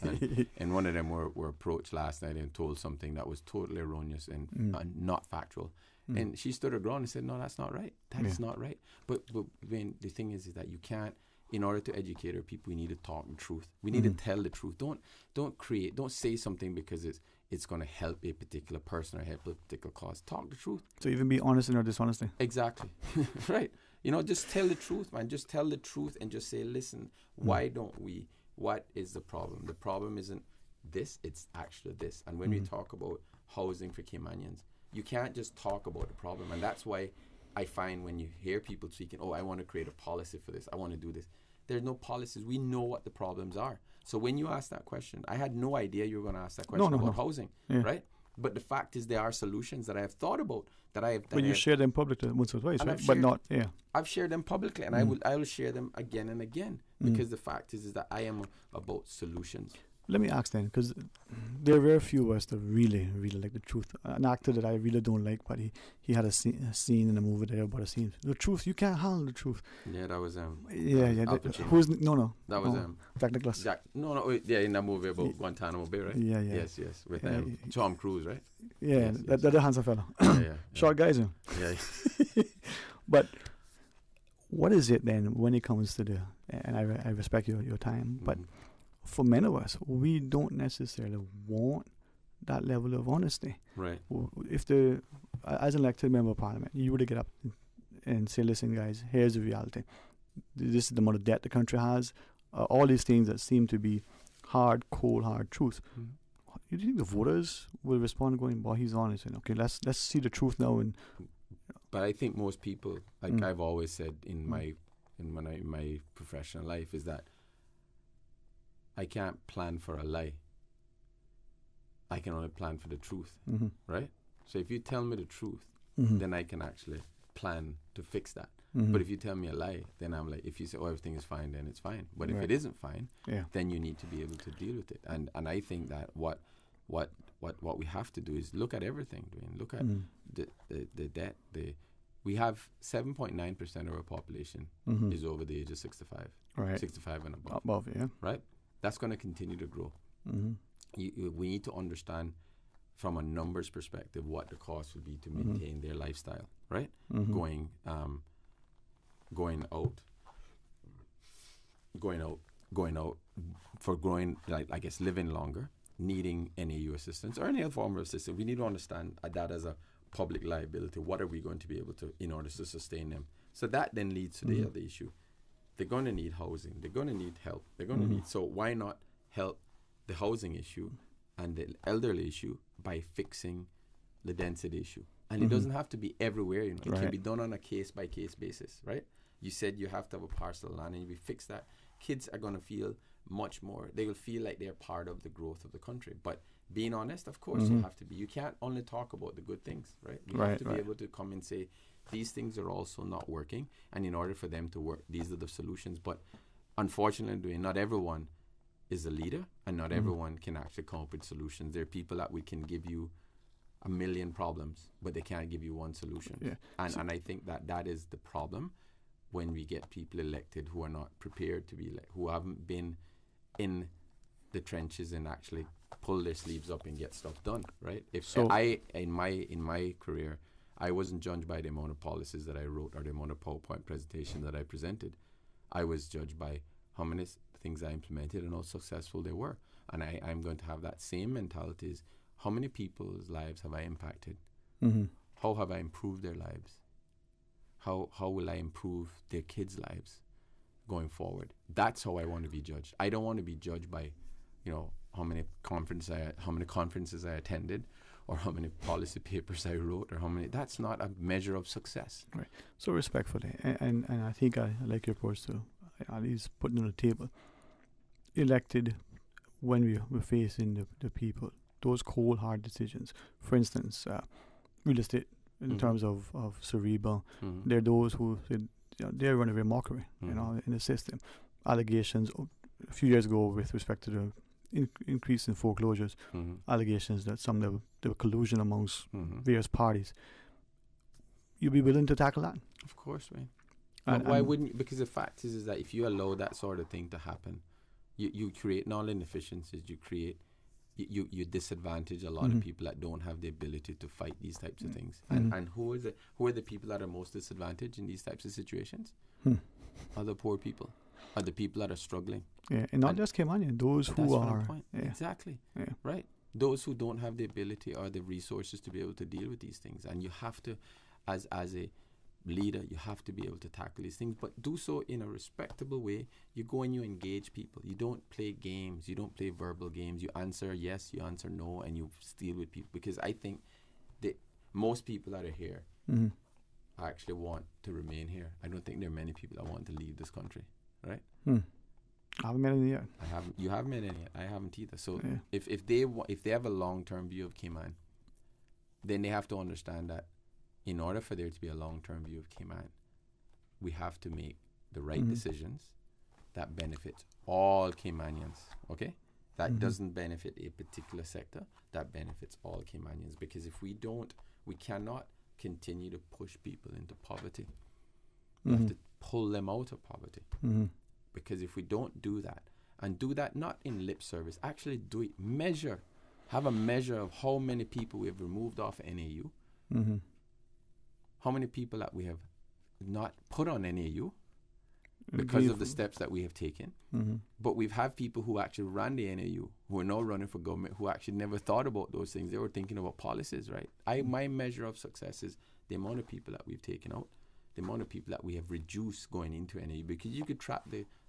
Speaker 15: And one of them were approached last night and told something that was totally erroneous and not factual. And she stood her ground and said, no, that's not right. That is not right. But when the thing is that you can't, in order to educate our people, we need to talk the truth. We need to tell the truth. Don't say something because it's going to help a particular person or help a particular cause. Talk the truth.
Speaker 1: So even be honest in our dishonesty.
Speaker 15: Exactly. Right. You know, just tell the truth, man. Just tell the truth and just say, listen, why don't we? What is the problem? The problem isn't this, it's actually this. And when we talk about housing for Caymanians, you can't just talk about the problem. And that's why I find when you hear people speaking, oh, I want to create a policy for this, I want to do this. There's no policies. We know what the problems are. So when you ask that question, I had no idea you were going to ask that question about housing, right? But the fact is there are solutions that I have thought about that I have.
Speaker 1: When you share them publicly once or twice, right? But not,
Speaker 15: I've shared them publicly, and I will share them again and again because the fact is that I am about solutions.
Speaker 1: Let me ask then, because there are very few of us that really, really like the truth. An actor that I really don't like, but he had a scene in a movie that everybody seen. The truth, you can't handle the truth.
Speaker 15: Yeah, that was
Speaker 1: who's no?
Speaker 15: That was
Speaker 1: Jack Nicklaus.
Speaker 15: In that movie about Guantanamo Bay, right?
Speaker 1: Yeah.
Speaker 15: Yes, with Tom Cruise, right?
Speaker 1: Yeah, the handsome fella. Short guys.
Speaker 15: Yeah.
Speaker 1: But what is it then when it comes to the and I respect your time, but for many of us, we don't necessarily want that level of honesty.
Speaker 15: Right.
Speaker 1: If as an elected member of parliament, you were to get up and say, listen, guys, here's the reality. This is the amount of debt the country has. All these things that seem to be hard, cold, hard truth. You think the voters will respond going, boy, he's honest, and okay, let's see the truth now. And
Speaker 15: but I think most people, like I've always said in my professional life, is that I can't plan for a lie. I can only plan for the truth, right? So if you tell me the truth, then I can actually plan to fix that. But if you tell me a lie, then I'm like, if you say, oh, everything is fine, then it's fine. But if it isn't fine, then you need to be able to deal with it. And I think that what we have to do is look at everything. Dwayne. Look at the debt. We have 7.9% of our population is over the age of 65.
Speaker 1: Right.
Speaker 15: 65 and above.
Speaker 1: Above, yeah.
Speaker 15: Right? That's going to continue to grow. We need to understand from a numbers perspective what the cost would be to maintain their lifestyle, right? Going out for growing, like, I guess, living longer, needing NAU assistance or any other form of assistance. We need to understand that as a public liability. What are we going to be able to, in order to sustain them? So that then leads to the other issue. They're going to need housing. They're going to need help. They're going to need. So why not help the housing issue and the elderly issue by fixing the density issue? And it doesn't have to be everywhere. It can be done on a case-by-case basis, right? You said you have to have a parcel of land, and if you fix that, kids are going to feel much more. They will feel like they're part of the growth of the country. But being honest, of course, you have to be. You can't only talk about the good things, right? You have to be able to come and say, these things are also not working, and in order for them to work, these are the solutions. But unfortunately, not everyone is a leader, and not everyone can actually come up with solutions. There are people that we can give you a million problems, but they can't give you one solution.
Speaker 1: Yeah.
Speaker 15: And I think that is the problem when we get people elected who are not prepared to be elected, who haven't been in the trenches and actually pull their sleeves up and get stuff done, right? In my career, I wasn't judged by the amount of policies that I wrote or the amount of PowerPoint presentation that I presented. I was judged by how many things I implemented and how successful they were. And I'm going to have that same mentality: is how many people's lives have I impacted? How have I improved their lives? How will I improve their kids' lives going forward? That's how I want to be judged. I don't want to be judged by, how many conferences I attended, or how many policy papers I wrote, or how many. That's not a measure of success.
Speaker 1: Right. So respectfully, and I think I like your approach to at least putting on the table. Elected, when we're facing the people, those cold hard decisions. For instance, real estate. In terms of Cerebral, there are those who they're running a mockery, in the system. Allegations a few years ago with respect to the increase in foreclosures, allegations that there were collusion amongst various parties. You'd be willing to tackle that?
Speaker 15: Of course, right. And why wouldn't you? Because the fact is that if you allow that sort of thing to happen, you create not only inefficiencies, you disadvantage a lot of people that don't have the ability to fight these types of things. And who are the people that are most disadvantaged in these types of situations? Are the poor people, are the people that are struggling.
Speaker 1: Yeah, and not just Caymanian, those who are.
Speaker 15: Exactly. Yeah. Right. Those who don't have the ability or the resources to be able to deal with these things. And you have to, as a leader, you have to be able to tackle these things, but do so in a respectable way. You go and you engage people. You don't play games. You don't play verbal games. You answer yes, you answer no, and you deal with people. Because I think that most people that are here actually want to remain here. I don't think there are many people that want to leave this country, right?
Speaker 1: I haven't met any yet.
Speaker 15: You haven't met any yet. I haven't either. So if they have a long-term view of Cayman, then they have to understand that in order for there to be a long-term view of Cayman, we have to make the right decisions that benefit all Caymanians, okay? That doesn't benefit a particular sector, that benefits all Caymanians. Because if we don't, we cannot continue to push people into poverty. We have to pull them out of poverty. Because if we don't do that, and do that not in lip service, actually do it, have a measure of how many people we have removed off NAU, how many people that we have not put on NAU, because of the steps that we have taken.
Speaker 1: Mm-hmm.
Speaker 15: But we've had people who actually ran the NAU, who are now running for government, who actually never thought about those things. They were thinking about policies, right? My measure of success is the amount of people that we've taken out, the amount of people that we have reduced going into NAU, because you could track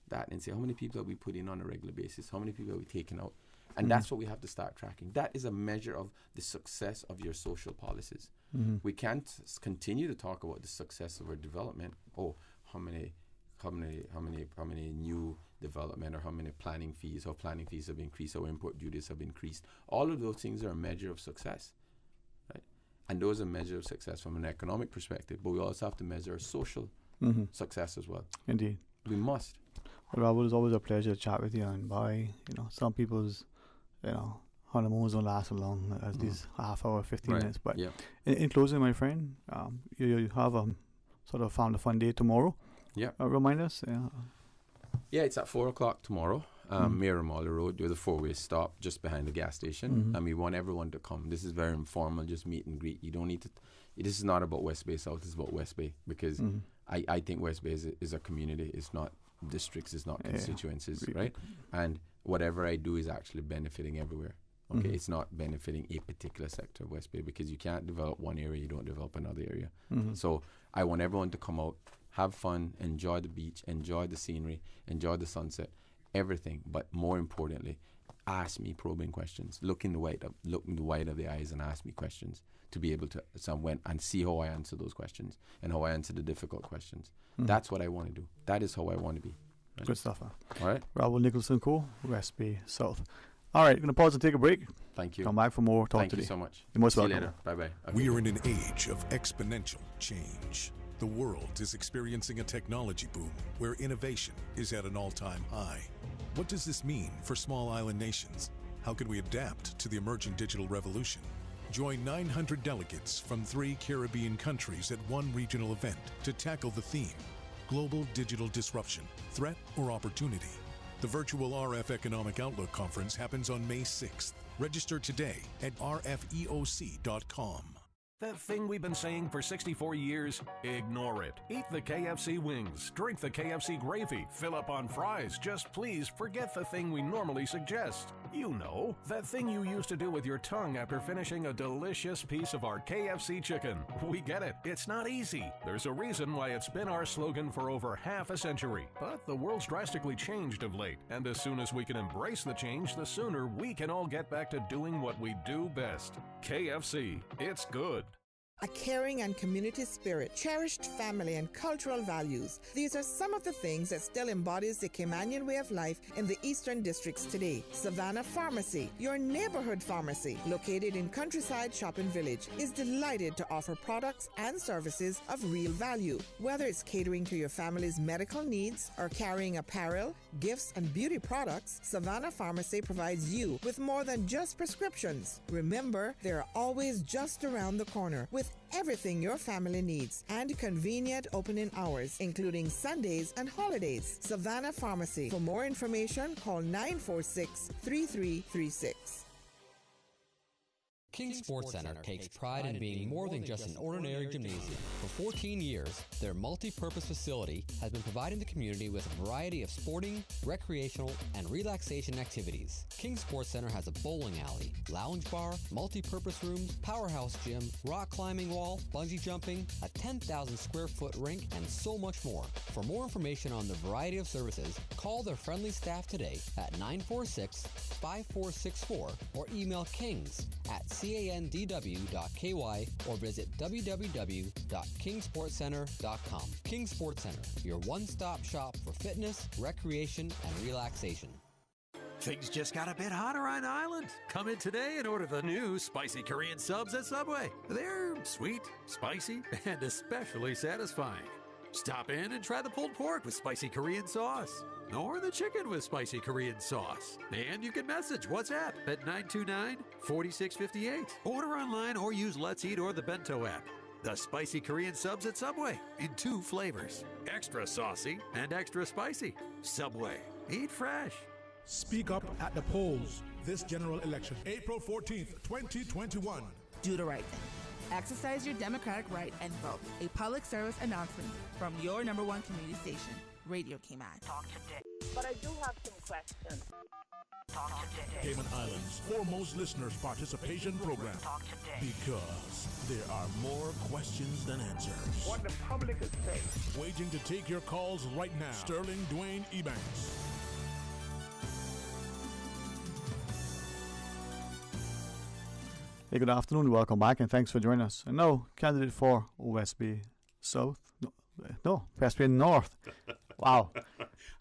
Speaker 15: that and say, how many people have we put in on a regular basis? How many people have we taken out? And that's what we have to start tracking. That is a measure of the success of your social policies.
Speaker 1: Mm-hmm.
Speaker 15: We can't continue to talk about the success of our development. Oh, how many new development, or how many planning fees have increased, how import duties have increased. All of those things are a measure of success, right? And those are measures of success from an economic perspective, but we also have to measure our social success as well.
Speaker 1: Indeed.
Speaker 15: We must.
Speaker 1: Well, Robert, it's always a pleasure to chat with you, and some people's, honeymoons don't last so long as these half hour, 15 minutes. But in closing, my friend, you have sort of found a fun day tomorrow.
Speaker 15: Yeah.
Speaker 1: Remind us.
Speaker 15: Yeah, it's at 4 o'clock tomorrow. Miramala Road, with a 4-way stop just behind the gas station. And we want everyone to come. This is very informal, just meet and greet. You don't need to. This is not about West Bay South. It's about West Bay, because I think West Bay is a community. It's not districts. It's not constituencies, right? And whatever I do is actually benefiting everywhere. Okay, it's not benefiting a particular sector of West Bay, because you can't develop one area, you don't develop another area. So I want everyone to come out, have fun, enjoy the beach, enjoy the scenery, enjoy the sunset, everything. But more importantly, ask me probing questions. Look in the white of the eyes and ask me questions, to be able to and see how I answer those questions and how I answer the difficult questions. That's what I want to do. That is how I want to be. Right?
Speaker 1: Good stuff.
Speaker 15: All right.
Speaker 1: Robert Nicholson Co., West Bay South. All right, going to pause and take a break.
Speaker 15: Thank you.
Speaker 1: Come back for more talk today.
Speaker 15: Thank you so much.
Speaker 1: You're most
Speaker 15: See
Speaker 1: welcome.
Speaker 15: you later. Bye-bye. Okay.
Speaker 14: We are in an age of exponential change. The world is experiencing a technology boom where innovation is at an all-time high. What does this mean for small island nations? How can we adapt to the emerging digital revolution? Join 900 delegates from 3 Caribbean countries at one regional event to tackle the theme, Global Digital Disruption, Threat or Opportunity. The virtual RF Economic Outlook Conference happens on May 6th. Register today at rfeoc.com.
Speaker 5: That thing we've been saying for 64 years, ignore it. Eat the KFC wings, drink the KFC gravy, fill up on fries. Just please forget the thing we normally suggest. You know, that thing you used to do with your tongue after finishing a delicious piece of our KFC chicken. We get it. It's not easy. There's a reason why it's been our slogan for over half a century. But the world's drastically changed of late, and as soon as we can embrace the change, the sooner we can all get back to doing what we do best. KFC. It's good.
Speaker 16: A caring and community spirit, cherished family and cultural values. These are some of the things that still embodies the Caymanian way of life in the Eastern Districts today. Savannah Pharmacy, your neighborhood pharmacy, located in Countryside Shopping Village, is delighted to offer products and services of real value. Whether it's catering to your family's medical needs or carrying apparel, gifts, and beauty products, Savannah Pharmacy provides you with more than just prescriptions. Remember, they're always just around the corner with everything your family needs and convenient opening hours, including Sundays and holidays. Savannah Pharmacy. For more information, call 946-3336.
Speaker 6: King Sports Center takes pride in being more than just an ordinary gymnasium. For 14 years, their multi-purpose facility has been providing the community with a variety of sporting, recreational, and relaxation activities. King Sports Center has a bowling alley, lounge bar, multi-purpose rooms, powerhouse gym, rock climbing wall, bungee jumping, a 10,000 square foot rink, and so much more. For more information on the variety of services, call their friendly staff today at 946-5464 or email kings@candw.ky or visit www.kingsportscenter.com. King Sports Center, your one-stop shop for fitness, recreation, and relaxation.
Speaker 7: Things just got a bit hotter on the island. Come in today and order the new spicy Korean subs at Subway. They're sweet, spicy, and especially satisfying. Stop in and try the pulled pork with spicy Korean sauce, or the chicken with spicy Korean sauce. And you can message WhatsApp at 929-4658. Order online or use Let's Eat or the Bento app. The spicy Korean subs at Subway in 2 flavors, extra saucy and extra spicy. Subway, eat fresh.
Speaker 2: Speak up at the polls this general election, April 14th, 2021.
Speaker 9: Do the right thing. Exercise your democratic right and vote. A public service announcement from your #1 community station,
Speaker 8: Radio Cayman.
Speaker 4: Talk today. But I do have some questions. Talk today.
Speaker 2: Cayman Islands' foremost listeners' participation program.
Speaker 4: Talk today.
Speaker 2: Because there are more questions than answers.
Speaker 21: What the public is saying.
Speaker 2: Waiting to take your calls right now. Sterling Dwayne Ebanks.
Speaker 1: Hey, good afternoon. Welcome back, and thanks for joining us. And now, candidate for West Bay South. No, West Bay North. Wow.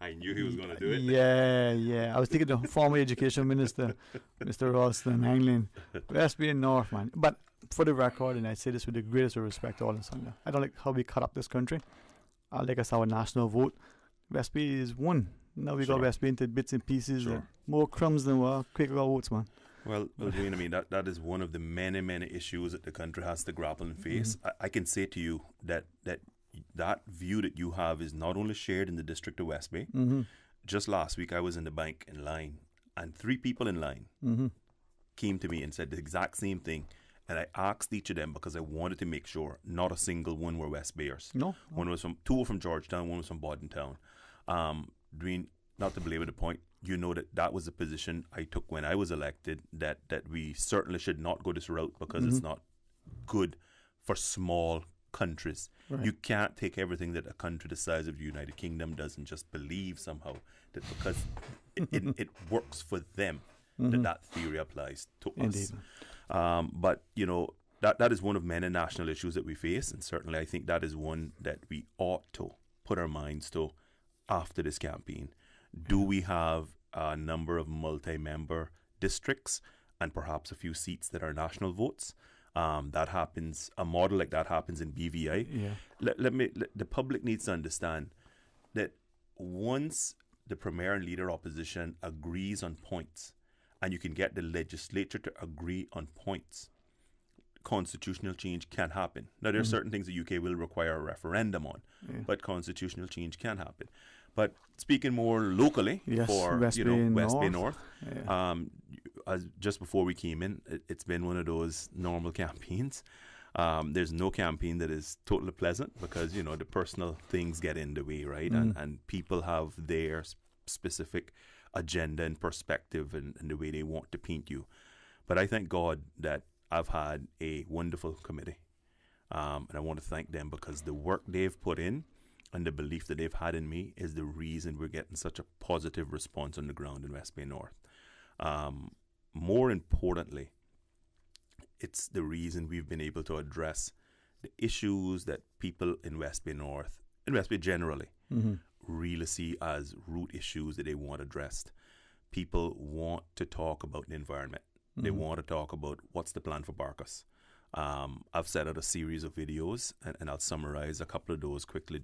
Speaker 9: I knew he was going to do it.
Speaker 1: Yeah. I was thinking the former education minister, Mr. Ralston Anglin. West Bay North, man. But for the record, and I say this with the greatest of respect to all this, I don't like how we cut up this country. I like us our national vote. West Bay is one. Now we got West Bay into bits and pieces. More crumbs than Quaker votes, man.
Speaker 9: Well, Dwayne, I mean, that is one of the many issues that the country has to grapple and face. I can say to you that view that you have is not only shared in the district of West Bay. Just last week, I was in the bank in line, and 3 people in line came to me and said the exact same thing. And I asked each of them because I wanted to make sure not a single one were West Bayers.
Speaker 1: No.
Speaker 9: Two were from Georgetown, one was from Bordentown. Dwayne, not to belabor the point, you know that was the position I took when I was elected, that we certainly should not go this route because it's not good for small countries. Right. You can't take everything that a country the size of the United Kingdom does and just believe somehow that because it works for them that theory applies to
Speaker 1: Indeed.
Speaker 9: us. But, you know, that is one of many national issues that we face, and certainly I think that is one that we ought to put our minds to after this campaign. Do we have a number of multi-member districts and perhaps a few seats that are national votes? That happens. A model like that happens in BVI.
Speaker 1: Yeah.
Speaker 9: The public needs to understand that once the premier and leader opposition agrees on points, and you can get the legislature to agree on points, constitutional change can happen. Now, there are certain things the UK will require a referendum on, but constitutional change can happen. But speaking more locally for
Speaker 1: West
Speaker 9: Bay North, as just before we came in, it's been one of those normal campaigns. There's no campaign that is totally pleasant because the personal things get in the way, right? And people have their specific agenda and perspective and the way they want to paint you. But I thank God that I've had a wonderful committee, and I want to thank them because the work they've put in and the belief that they've had in me is the reason we're getting such a positive response on the ground in West Bay North. More importantly, it's the reason we've been able to address the issues that people in West Bay North, in West Bay generally, really see as root issues that they want addressed. People want to talk about the environment. They want to talk about what's the plan for Barkas. I've set out a series of videos, and I'll summarize a couple of those quickly.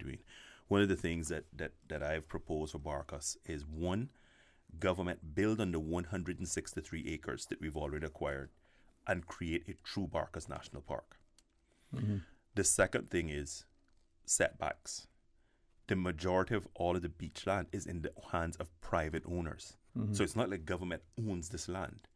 Speaker 9: One of the things that I've proposed for Barkas is, one, government build on the 163 acres that we've already acquired and create a true Barkas National Park. The second thing is setbacks. The majority of all of the beach land is in the hands of private owners. So it's not like government owns this land.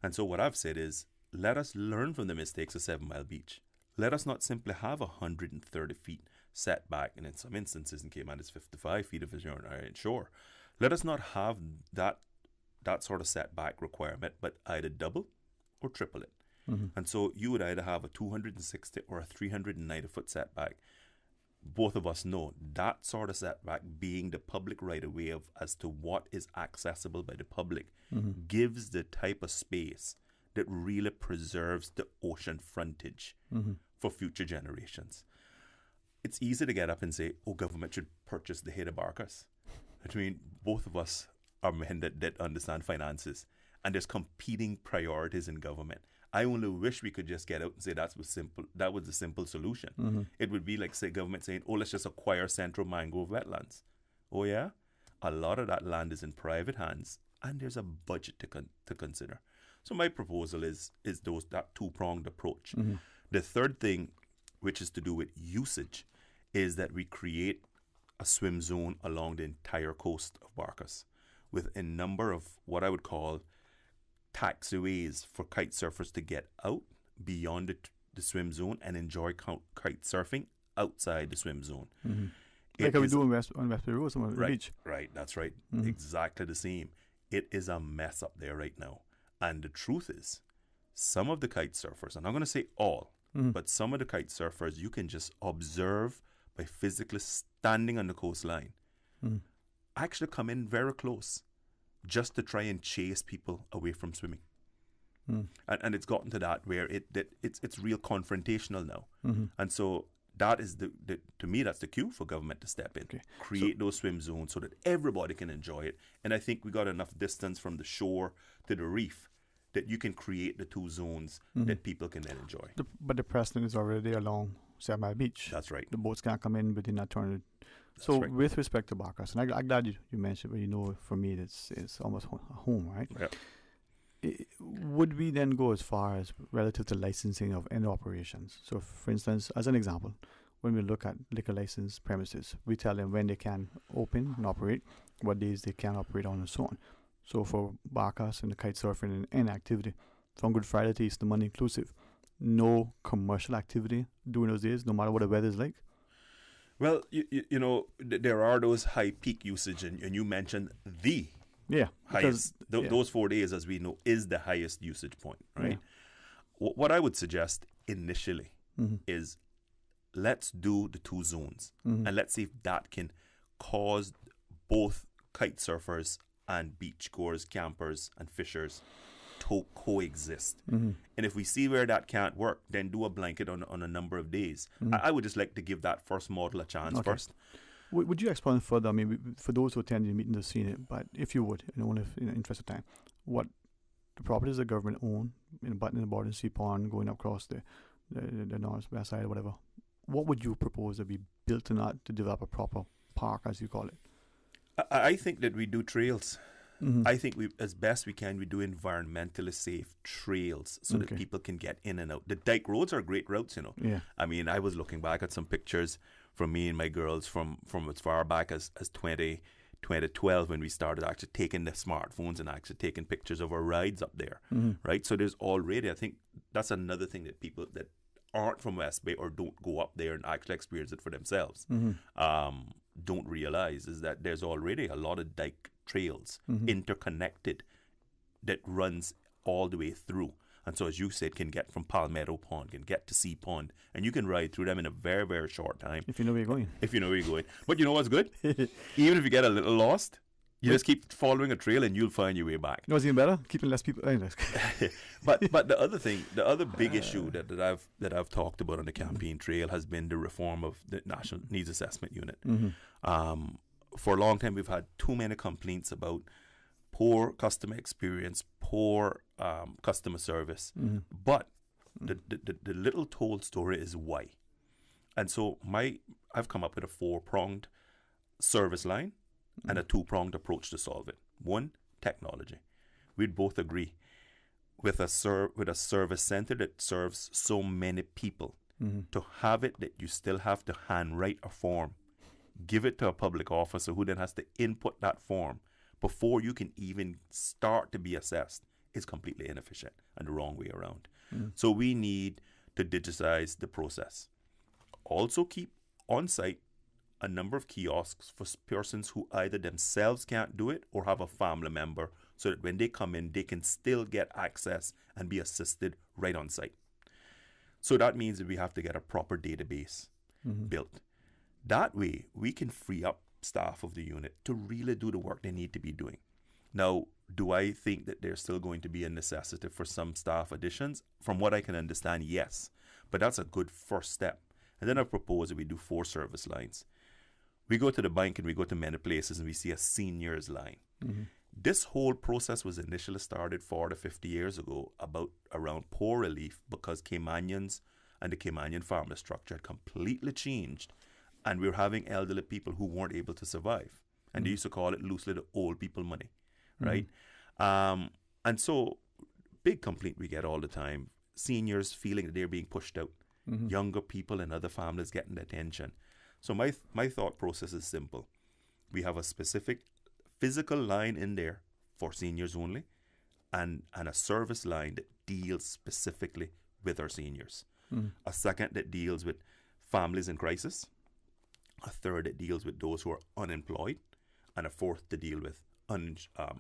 Speaker 9: And so what I've said is, let us learn from the mistakes of 7 Mile Beach. Let us not simply have 130 feet setback, and in some instances in Cayman it's 55 feet if you're on Iron Shore. Let us not have that sort of setback requirement, but either double or triple it. And so you would either have a 260 or a 390 foot setback. Both of us know that sort of setback, being the public right-of-way as to what is accessible by the public, gives the type of space that really preserves the ocean frontage for future generations. It's easy to get up and say, government should purchase the head of Barkas. I mean, both of us are men that understand finances, and there's competing priorities in government. I only wish we could just get out and say that was the simple solution. It would be like, say, government saying, let's just acquire Central Mangrove Wetlands. Oh yeah? A lot of that land is in private hands, and there's a budget to consider. So my proposal is that two-pronged approach. The third thing, which is to do with usage, is that we create a swim zone along the entire coast of Barkas with a number of what I would call taxiways for kite surfers to get out beyond the swim zone and enjoy kite surfing outside the swim zone.
Speaker 1: Like how we do on Westbury Road, somewhere on the
Speaker 9: Right,
Speaker 1: beach.
Speaker 9: right, that's right.
Speaker 1: Mhm.
Speaker 9: Exactly the same. It is a mess up there right now. And the truth is, some of the kite surfers, and I'm going to say all,
Speaker 1: Mhm.
Speaker 9: but some of the kite surfers you can just observe by physically standing on the coastline,
Speaker 1: Mhm.
Speaker 9: actually come in very close just to try and chase people away from swimming.
Speaker 1: Mm.
Speaker 9: And it's gotten to that where it's real confrontational now.
Speaker 1: Mhm.
Speaker 9: And so that is the to me, that's the cue for government to step in, create those swim zones so that everybody can enjoy it. And I think we got enough distance from the shore to the reef that you can create the two zones
Speaker 1: Mhm.
Speaker 9: that people can then enjoy.
Speaker 1: But the precedent is already along 7 Mile Beach.
Speaker 9: That's right.
Speaker 1: The boats can't come in within that 200. So
Speaker 9: right.
Speaker 1: with respect to Barkas, and I'm glad you mentioned, but you know, for me, it's almost a home, right?
Speaker 9: Yeah.
Speaker 1: Would we then go as far as relative to licensing of any operations? So, for instance, as an example, when we look at liquor license premises, we tell them when they can open and operate, what days they can operate on, and so on. So, for Barkas and the kite surfing and any activity, from Good Friday to Easter Monday inclusive, no commercial activity during those days, no matter what the weather is like.
Speaker 9: Well, you know, there are those high peak usage, and you mentioned the highest. Those 4 days, as we know, is the highest usage point, right?
Speaker 1: Yeah.
Speaker 9: What I would suggest initially
Speaker 1: Mhm.
Speaker 9: is let's do the two zones,
Speaker 1: Mhm.
Speaker 9: and let's see if that can cause both kite surfers and beach goers, campers, and fishers to coexist.
Speaker 1: Mhm.
Speaker 9: And if we see where that can't work, then do a blanket on a number of days.
Speaker 1: Mhm.
Speaker 9: I would just like to give that first model a chance
Speaker 1: Okay.
Speaker 9: first.
Speaker 1: Would you explain further? I mean, for those who attend your meeting, they've seen it, but if you would, in only interest of time, what the properties the government own, in the Borden Sea Pond, going across the northwest side or whatever, what would you propose to be built to develop a proper park, as you call it?
Speaker 9: I think that we do trails.
Speaker 1: Mhm.
Speaker 9: I think we, as best we can, we do environmentally safe trails so that
Speaker 1: Okay.
Speaker 9: people can get in and out. The dike roads are great routes, you know.
Speaker 1: Yeah.
Speaker 9: I mean, I was looking back at some pictures from me and my girls from as far back as 2012 when we started actually taking the smartphones and actually taking pictures of our rides up there,
Speaker 1: Mhm.
Speaker 9: right? So there's already, I think that's another thing that people that aren't from West Bay or don't go up there and actually experience it for themselves
Speaker 1: Mhm.
Speaker 9: don't realize is that there's already a lot of dike trails
Speaker 1: Mhm.
Speaker 9: interconnected that runs all the way through. And so, as you said, can get from Palmetto Pond, can get to Sea Pond, and you can ride through them in a very, very short time.
Speaker 1: If you know where you're going.
Speaker 9: If you know where you're going. But you know what's good? Even if you get a little lost, you just keep following a trail and you'll find your way back.
Speaker 1: You know what's even better? Keeping less people.
Speaker 9: But the other thing, the other big issue that I've talked about on the campaign trail has been the reform of the National Needs Assessment Unit.
Speaker 1: Mhm.
Speaker 9: For a long time, we've had too many complaints about poor customer experience, poor customer service.
Speaker 1: Mhm.
Speaker 9: But the little told story is why. And so I've come up with a 4-pronged service line and a 2-pronged approach to solve it. One, technology. We'd both agree with a service center that serves so many people,
Speaker 1: Mhm.
Speaker 9: to have it that you still have to handwrite a form, give it to a public officer who then has to input that form before you can even start to be assessed is completely inefficient and the wrong way around.
Speaker 1: Mm.
Speaker 9: So we need to digitize the process. Also keep on site a number of kiosks for persons who either themselves can't do it or have a family member, so that when they come in, they can still get access and be assisted right on site. So that means that we have to get a proper database
Speaker 1: Mhm.
Speaker 9: built. That way, we can free up staff of the unit to really do the work they need to be doing. Now, do I think that there's still going to be a necessity for some staff additions? From what I can understand, yes. But that's a good first step. And then I propose that we do 4 service lines. We go to the bank and we go to many places and we see a seniors line.
Speaker 1: Mhm.
Speaker 9: This whole process was initially started 40, 50 years ago around poor relief, because Caymanians and the Caymanian family structure had completely changed, and we were having elderly people who weren't able to survive. And they used to call it loosely the old people money, right? And so, big complaint we get all the time, seniors feeling that they're being pushed out,
Speaker 1: Mhm.
Speaker 9: younger people and other families getting the attention. So my thought process is simple. We have a specific physical line in there for seniors only, and a service line that deals specifically with our seniors.
Speaker 1: Mm.
Speaker 9: A second that deals with families in crisis. a third that deals with those who are unemployed, and a fourth to deal with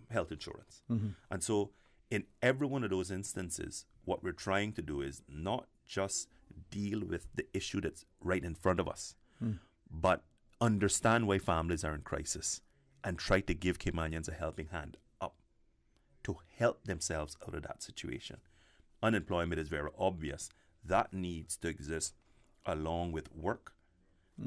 Speaker 9: health insurance. And so in every one of those instances, what we're trying to do is not just deal with the issue that's right in front of us, but understand why families are in crisis and try to give Caymanians a helping hand up to help themselves out of that situation. Unemployment is very obvious. That needs to exist along with work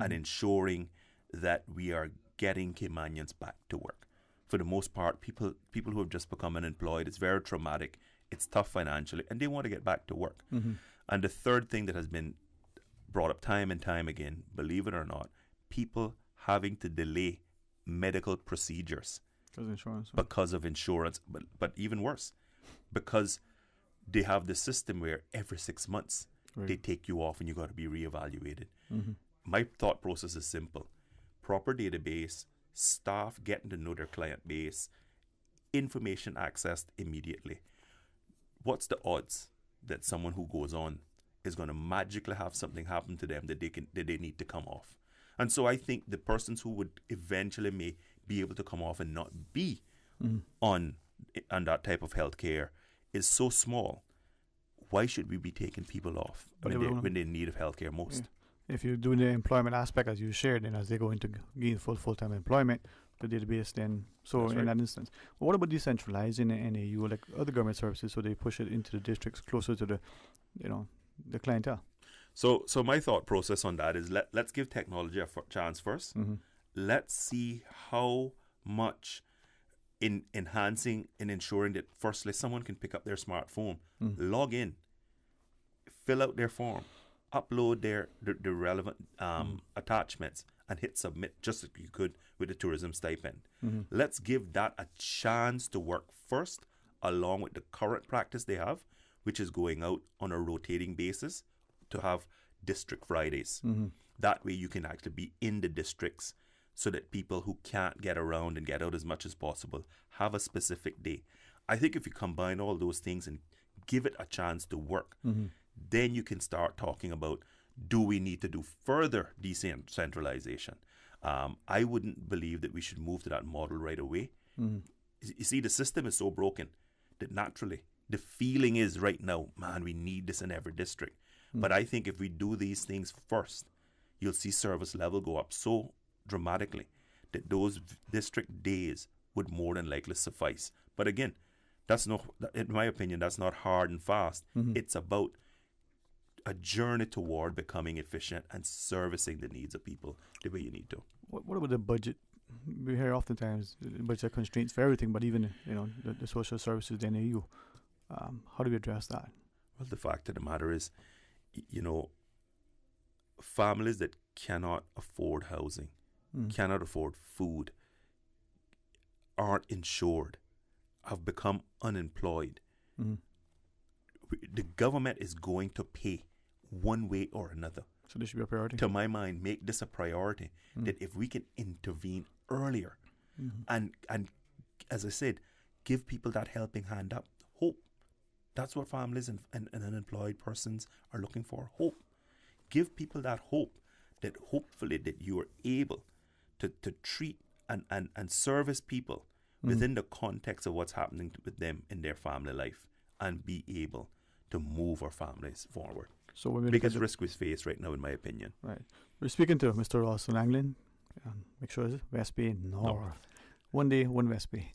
Speaker 9: and ensuring that we are getting Caymanians back to work. For the most part, people who have just become unemployed, it's very traumatic, it's tough financially, and they want to get back to work. And the third thing that has been brought up time and time again, believe it or not, people having to delay medical procedures because of insurance, but even worse, because they have the system where every 6 months they take you off and you got to be reevaluated. My thought process is simple: proper database, staff getting to know their client base, information accessed immediately. What's the odds that someone who goes on is going to magically have something happen to them that they need to come off? And so I think the persons who would eventually may be able to come off and not be on that type of health care is so small. Why should we be taking people off when they're in need of health care most?
Speaker 1: Yeah. If you're doing the employment aspect as you shared, then as they go into gain full-time employment, the database then, so in that instance. But what about decentralizing the NAU, like other government services, so they push it into the districts closer to the, the clientele?
Speaker 9: So my thought process on that is let's give technology a chance first. Let's see how much in enhancing and ensuring that firstly someone can pick up their smartphone, log in, fill out their form, upload the relevant attachments, and hit submit just like you could with the tourism stipend. Let's give that a chance to work first, along with the current practice they have, which is going out on a rotating basis to have district Fridays. That way you can actually be in the districts so that people who can't get around and get out as much as possible have a specific day. I think if you combine all those things and give it a chance to work, then you can start talking about, do we need to do further decentralization? I wouldn't believe that we should move to that model right away. You see, the system is so broken that naturally the feeling is right now, man, we need this in every district. But I think if we do these things first, you'll see service level go up so dramatically that those district days would more than likely suffice. But again, that's not, in my opinion, that's not hard and fast. It's about a journey toward becoming efficient and servicing the needs of people the way you need to.
Speaker 1: What about the budget? We hear oftentimes budget constraints for everything, but even the social services, the NAU. How do we address that?
Speaker 9: Well, the fact of the matter is, families that cannot afford housing, cannot afford food, aren't insured, have become unemployed. The government is going to pay one way or another.
Speaker 1: So this should be a priority?
Speaker 9: To my mind, make this a priority, that if we can intervene earlier and as I said, give people that helping hand up, hope. That's what families and unemployed persons are looking for, hope. Give people that hope, that hopefully that you are able to treat and service people within the context of what's happening with them in their family life and be able to move our families forward.
Speaker 1: So when we
Speaker 9: biggest risk we face right now, in my opinion.
Speaker 1: Right. We're speaking to Mr. Ross Langlin. Make sure it's West Bay North. One day, one West Bay.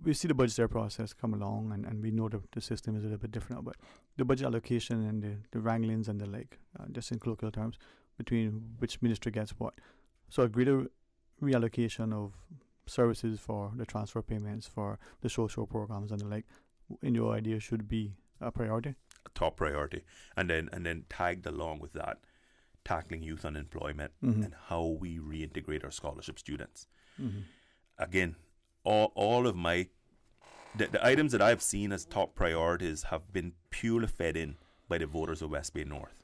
Speaker 1: We see the budgetary process come along, and we know the system is a little bit different, but the budget allocation and the wranglings and the like, just in colloquial terms, between which ministry gets what. So a greater reallocation of services for the transfer payments, for the social programs and the like, in your idea, should be a priority?
Speaker 9: A top priority. And then tagged along with that, tackling youth unemployment and how we reintegrate our scholarship students. Again, all of the items that I've seen as top priorities have been purely fed in by the voters of West Bay North.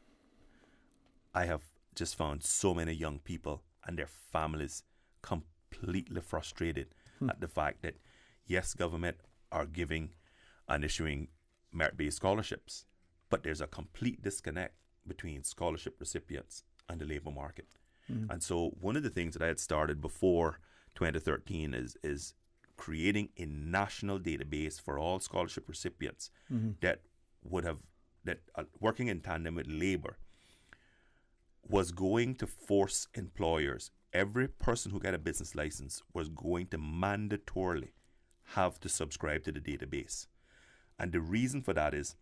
Speaker 9: I have just found so many young people and their families completely frustrated at the fact that, yes, government are giving and issuing merit-based scholarships, but there's a complete disconnect between scholarship recipients and the labor market. And so one of the things that I had started before 2013 is creating a national database for all scholarship recipients that working in tandem with labor was going to force employers, every person who got a business license was going to mandatorily have to subscribe to the database. And the reason for that is,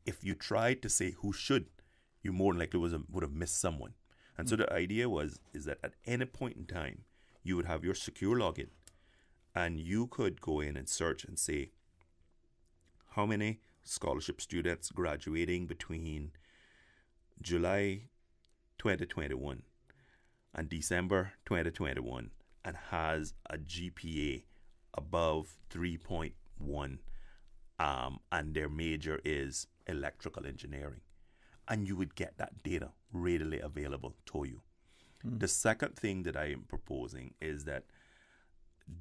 Speaker 9: if you tried to say who should, you more than likely would have missed someone. And so the idea is that at any point in time, you would have your secure login, and you could go in and search and say, how many scholarship students graduating between July 2021 and December 2021 and has a GPA above 3.1, and their major is electrical engineering. And you would get that data readily available to you. The second thing that I am proposing is that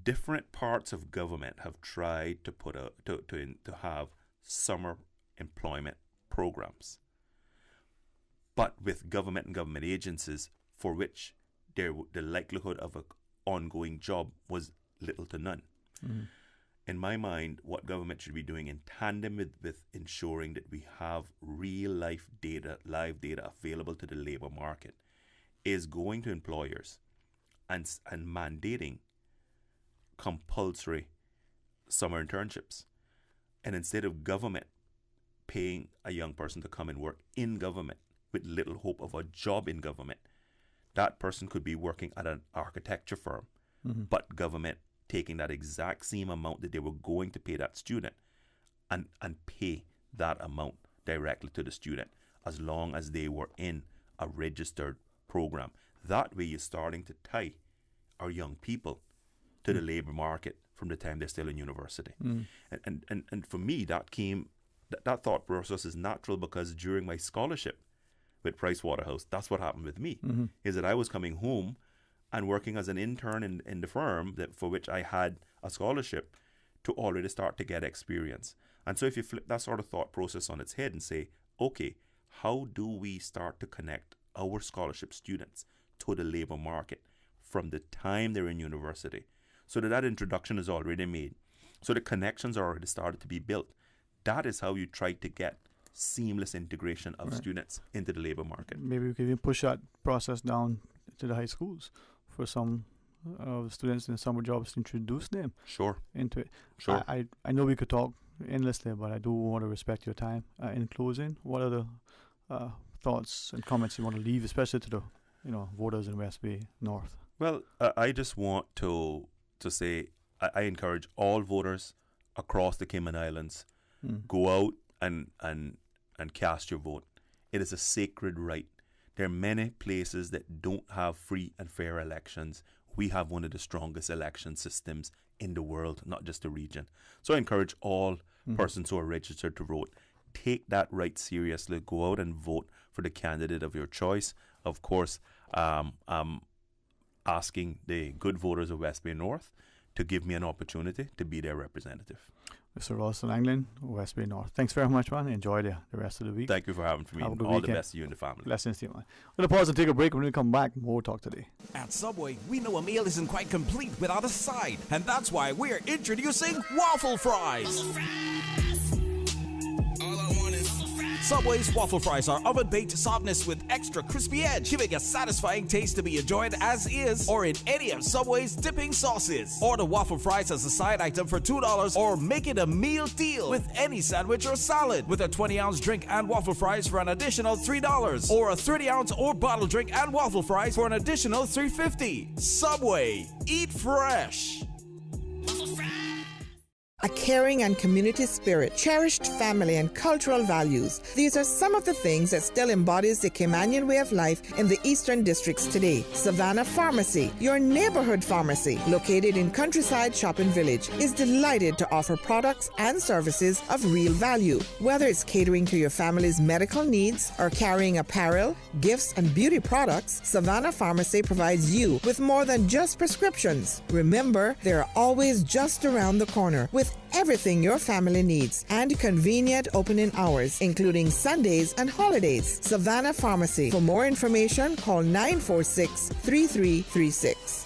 Speaker 9: different parts of government have tried to put to have summer employment programs, but with government and government agencies for which the likelihood of an ongoing job was little to none. In my mind, what government should be doing in tandem with ensuring that we have real life data, live data available to the labor market, is going to employers and mandating compulsory summer internships. And instead of government paying a young person to come and work in government with little hope of a job in government, that person could be working at an architecture firm, but government taking that exact same amount that they were going to pay that student and pay that amount directly to the student as long as they were in a registered program. That way you're starting to tie our young people to the labor market from the time they're still in university. And for me, that thought process is natural because during my scholarship with Price Waterhouse, that's what happened with me, is that I was coming home and working as an intern in the firm for which I had a scholarship to already start to get experience. And so if you flip that sort of thought process on its head and say, okay, how do we start to connect our scholarship students to the labor market from the time they're in university, so that introduction is already made, so the connections are already started to be built. That is how you try to get seamless integration of students into the labor market.
Speaker 1: Maybe we can even push that process down to the high schools for some students in summer jobs to introduce them into it. I know we could talk endlessly, but I do want to respect your time. In closing, what are the thoughts and comments you want to leave, especially to the voters in West Bay North?
Speaker 9: Well, I just want to say I encourage all voters across the Cayman Islands, go out and cast your vote. It is a sacred right. There are many places that don't have free and fair elections. We have one of the strongest election systems in the world, not just the region. So I encourage all persons who are registered to vote, take that right seriously. Go out and vote for the candidate of your choice. Of course, I'm asking the good voters of West Bay North to give me an opportunity to be their representative.
Speaker 1: Mr. Ralston Anglin, West Bay North. Thanks very much, man. Enjoy the rest of the week.
Speaker 9: Thank you for having me. All the best to you and the family.
Speaker 1: Blessings to you, man. We're going to pause and take a break. When we come back, more talk today.
Speaker 8: At Subway, we know a meal isn't quite complete without a side, and that's why we're introducing waffle fries. Subway's waffle fries are oven-baked softness with extra crispy edge, giving a satisfying taste to be enjoyed as is or in any of Subway's dipping sauces. Order waffle fries as a side item for $2 or make it a meal deal with any sandwich or salad with a 20-ounce drink and waffle fries for an additional $3 or a 30-ounce or bottle drink and waffle fries for an additional $3.50. Subway, eat fresh.
Speaker 16: A caring and community spirit, cherished family and cultural values. These are some of the things that still embodies the Caymanian way of life in the Eastern Districts today. Savannah Pharmacy, your neighborhood pharmacy, located in Countryside Shopping Village, is delighted to offer products and services of real value. Whether it's catering to your family's medical needs or carrying apparel, gifts, and beauty products, Savannah Pharmacy provides you with more than just prescriptions. Remember, they're always just around the corner with with everything your family needs and convenient opening hours, including Sundays and holidays. Savannah Pharmacy. For more information, call 946-3336.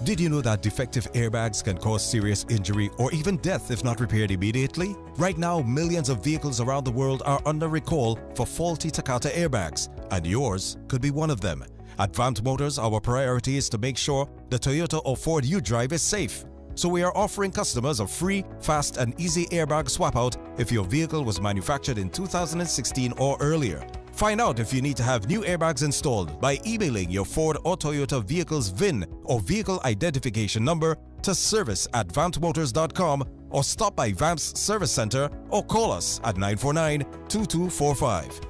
Speaker 10: Did you know that defective airbags can cause serious injury or even death if not repaired immediately? Right now, millions of vehicles around the world are under recall for faulty Takata airbags, and yours could be one of them. At Vant Motors, our priority is to make sure the Toyota or Ford you drive is safe. So we are offering customers a free, fast and easy airbag swap out if your vehicle was manufactured in 2016 or earlier. Find out if you need to have new airbags installed by emailing your Ford or Toyota vehicle's VIN or vehicle identification number to service@vantmotors.com or stop by Vamp's Service Center or call us at 949-2245.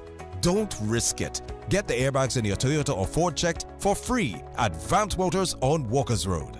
Speaker 10: Don't risk it. Get the airbags in your Toyota or Ford checked for free at Vant Motors on Walkers Road.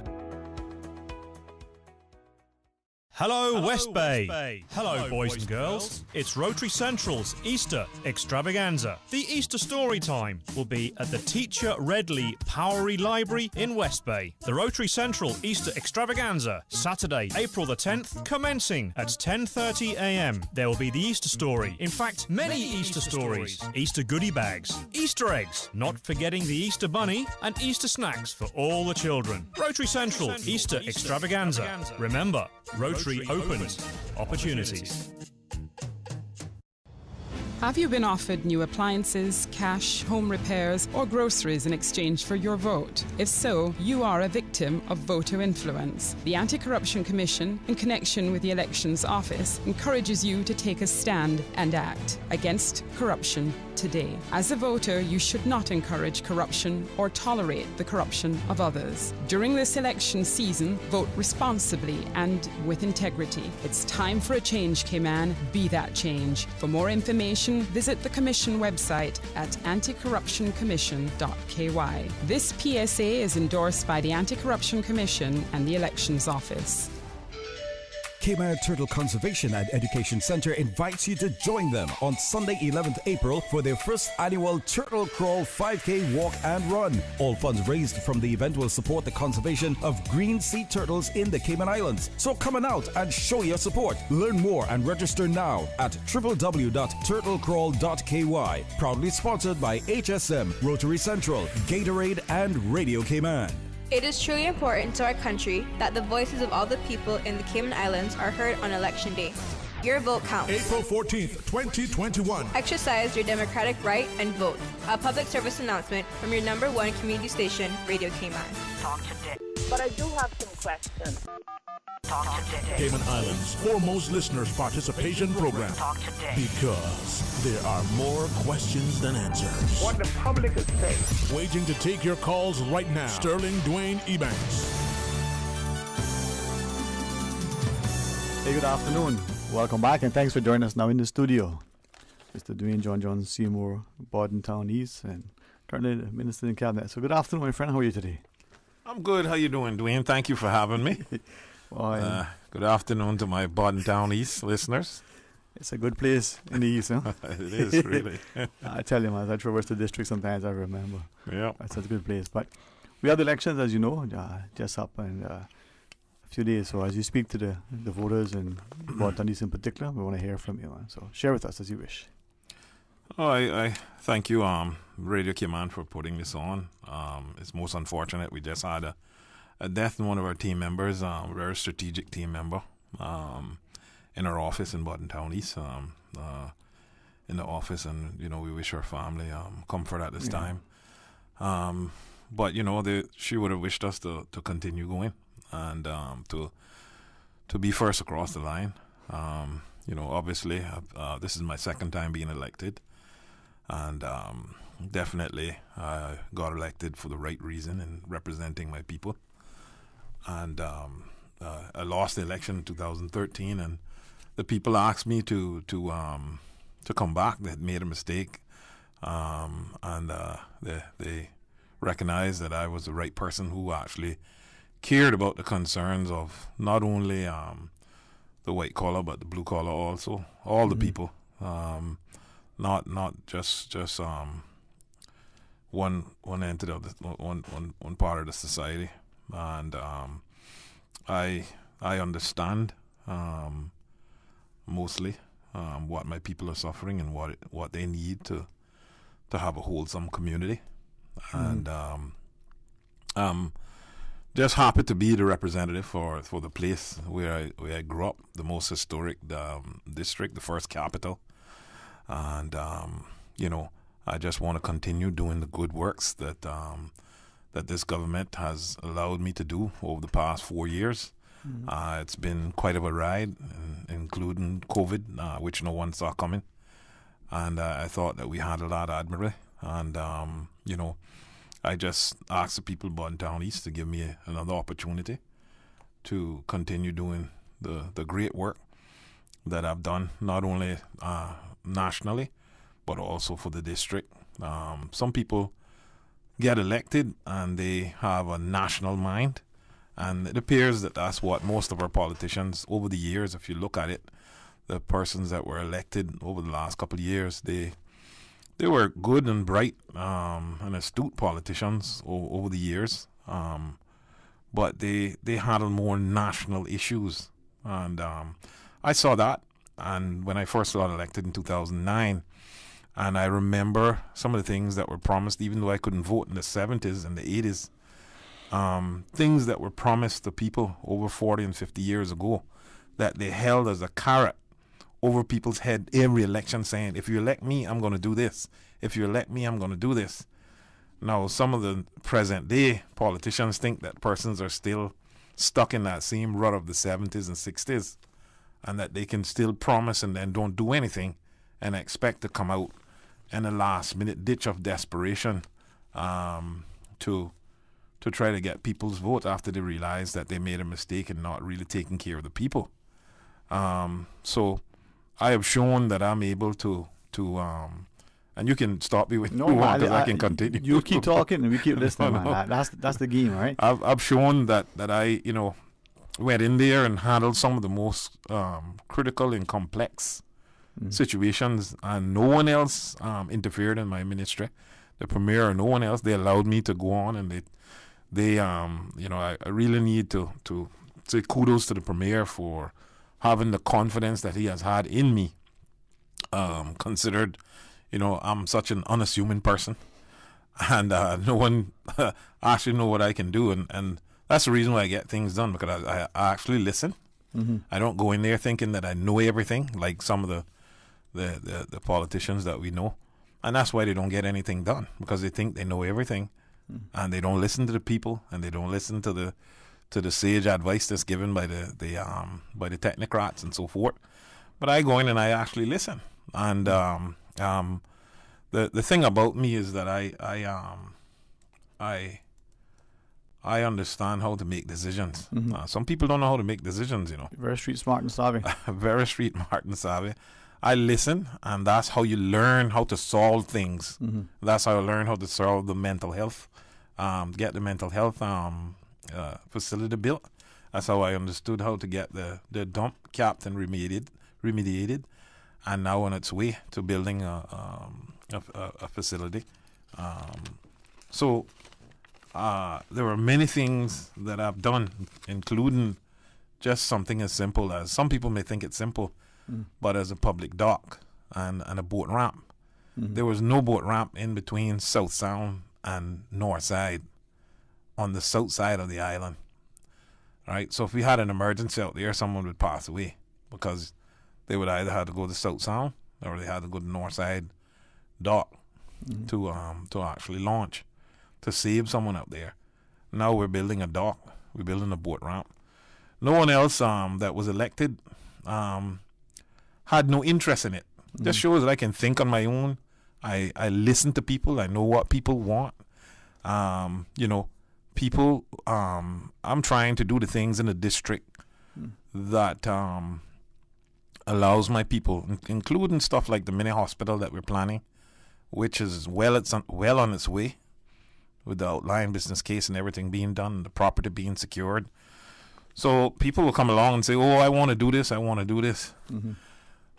Speaker 11: Hello, West Bay. Hello, boys and girls. It's Rotary Central's Easter Extravaganza. The Easter story time will be at the Teacher Redley Powery Library in West Bay. The Rotary Central Easter Extravaganza, Saturday, April the 10th, commencing at 10:30 a.m. There will be the Easter story. In fact, many Easter stories. Easter goodie bags, Easter eggs, not forgetting the Easter bunny, and Easter snacks for all the children. Rotary Central Easter Extravaganza. Remember, Rotary opens opportunities.
Speaker 12: Have you been offered new appliances, cash, home repairs, or groceries in exchange for your vote? If so, you are a victim of voter influence. The Anti-Corruption Commission, in connection with the Elections Office, encourages you to take a stand and act against corruption today. As a voter, you should not encourage corruption or tolerate the corruption of others. During this election season, vote responsibly and with integrity. It's time for a change, Cayman. Be that change. For more information, visit the Commission website at anticorruptioncommission.ky. This PSA is endorsed by the Anti-Corruption Commission and the Elections Office.
Speaker 13: Cayman Turtle Conservation and Education Center invites you to join them on Sunday, 11th April for their first annual Turtle Crawl 5K Walk and Run. All funds raised from the event will support the conservation of green sea turtles in the Cayman Islands. So come on out and show your support. Learn more and register now at www.turtlecrawl.ky. Proudly sponsored by HSM, Rotary Central, Gatorade, and Radio Cayman.
Speaker 17: It is truly important to our country that the voices of all the people in the Cayman Islands are heard on Election Day. Your vote counts.
Speaker 2: April 14th, 2021.
Speaker 17: Exercise your democratic right and vote. A public service announcement from your #1 community station, Radio Cayman.
Speaker 4: Talk to Dick. But I do have some questions. Talk to Dick.
Speaker 2: Cayman Islands' foremost listeners' participation program.
Speaker 4: Talk to Dick.
Speaker 2: Because there are more questions than answers.
Speaker 21: What the public is saying.
Speaker 2: Waiting to take your calls right now. Sterling Dwayne Ebanks.
Speaker 1: Hey, good afternoon. Welcome back, and thanks for joining us now in the studio. Mr. Dwayne John Seymour, Bordentown East, and currently the Minister in Cabinet. So good afternoon, my friend. How are you today?
Speaker 22: I'm good. How you doing, Dwayne? Thank you for having me. Good afternoon to my Bordentown East listeners.
Speaker 1: It's a good place in the East, huh?
Speaker 22: It is, really.
Speaker 1: I tell you, man, as I traverse the district sometimes, I remember.
Speaker 22: Yeah.
Speaker 1: It's such a good place. But we have the elections, as you know, just up in a few days. So as you speak to the voters in Bordentown East in particular, we want to hear from you, man. So share with us as you wish.
Speaker 22: Oh, I thank you, Radio Cayman, for putting this on. It's most unfortunate. We just had a death in one of our team members, a very strategic team member, in our office in Bordentown East, in the office, and we wish her family comfort at this time. But she would have wished us to continue going and to be first across the line. Obviously, this is my second time being elected, and definitely I got elected for the right reason and representing my people. And I lost the election in 2013, and the people asked me to come back. They had made a mistake, and they recognized that I was the right person who actually cared about the concerns of not only the white collar but the blue collar also, all the people, not just one entity of one part of the society. And I understand mostly what my people are suffering and what they need to have a wholesome community, and just happy to be the representative for the place where I grew up, the most historic district, the first capital, and I just want to continue doing the good works that this government has allowed me to do over the past 4 years. It's been quite of a ride, including COVID, which no one saw coming, and I thought that we handled that admirably, and I just asked the people of Button Town East to give me another opportunity to continue doing the great work that I've done, not only nationally, but also for the district. Some people get elected and they have a national mind, and it appears that that's what most of our politicians over the years, if you look at it, the persons that were elected over the last couple of years, they were good and bright and astute politicians over the years, but they handle more national issues, and I saw that. And when I first got elected in 2009, and I remember some of the things that were promised, even though I couldn't vote in the 70s and the 80s, things that were promised to people over 40 and 50 years ago that they held as a carrot over people's head every election, saying, if you elect me, I'm going to do this. If you elect me, I'm going to do this. Now, some of the present day politicians think that persons are still stuck in that same rut of the 70s and 60s, and that they can still promise and then don't do anything and expect to come out in a last minute ditch of desperation to try to get people's vote after they realize that they made a mistake and not really taking care of the people. So I have shown that I'm able to and you can stop me when you want, because I can continue.
Speaker 1: You keep talking and we keep listening, man. That's the game, right?
Speaker 22: I've shown that I went in there and handled some of the most critical and complex situations, and no one else interfered in my ministry. The premier or no one else. They allowed me to go on, and they I really need to say kudos to the premier for having the confidence that he has had in me, considered, I'm such an unassuming person, and no one actually know what I can do, and that's the reason why I get things done, because I actually listen. I don't go in there thinking that I know everything, like some of the politicians that we know, and that's why they don't get anything done, because they think they know everything, and they don't listen to the people, and they don't listen to the sage advice that's given by the technocrats and so forth. But I go in and I actually listen, and the thing about me is that I understand how to make decisions. Some people don't know how to make decisions,
Speaker 1: Very street smart and savvy.
Speaker 22: Very street smart and savvy. I listen, and that's how you learn how to solve things. That's how I learn how to solve the mental health, get the mental health facility built. That's how I understood how to get the dump capped and remediated, and now on its way to building a facility. So there were many things that I've done, including just something as simple as, some people may think it's simple, but as a public dock and a boat ramp. There was no boat ramp in between South Sound and North Side on the south side of the island. Right? So if we had an emergency out there, someone would pass away, because they would either have to go to South Sound or they had to go to North Side dock to actually launch, to save someone out there. Now we're building a dock, we're building a boat ramp. No one else that was elected had no interest in it. Just shows that I can think on my own. I listen to people. I know what people want. People, I'm trying to do the things in the district that allows my people, including stuff like the mini hospital that we're planning, which is well on its way, with the outline business case and everything being done, the property being secured. So people will come along and say, oh, I want to do this, I want to do this.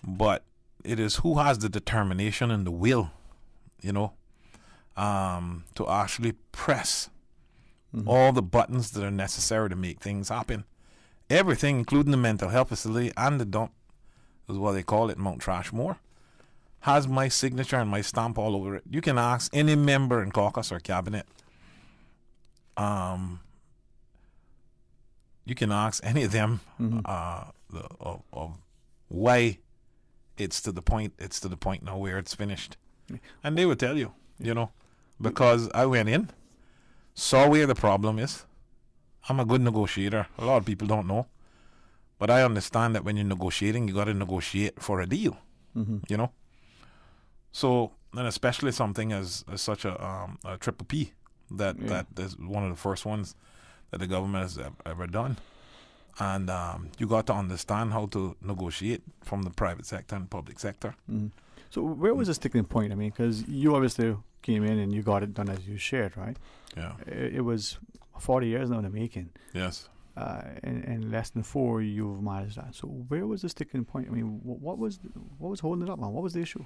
Speaker 22: But it is who has the determination and the will, to actually press all the buttons that are necessary to make things happen. everything, including the mental health facility and the dump, is what they call it, Mount Trashmore, has my signature and my stamp all over it. You can ask any member in caucus or cabinet. You can ask any of them of why it's to the point now where it's finished, and they would tell you, because I went in, saw where the problem is. I'm a good negotiator. A lot of people don't know, but I understand that when you're negotiating, you got to negotiate for a deal. So, and especially something as such a triple P that is one of the first ones that the government has ever done. And you got to understand how to negotiate from the private sector and public sector.
Speaker 1: So where was the sticking point? I mean, because you obviously came in and you got it done as you shared, right?
Speaker 22: Yeah.
Speaker 1: It was 40 years now in the making.
Speaker 22: Yes.
Speaker 1: In less than 4, you've managed that. So where was the sticking point? I mean, what was holding it up, man? What was the issue?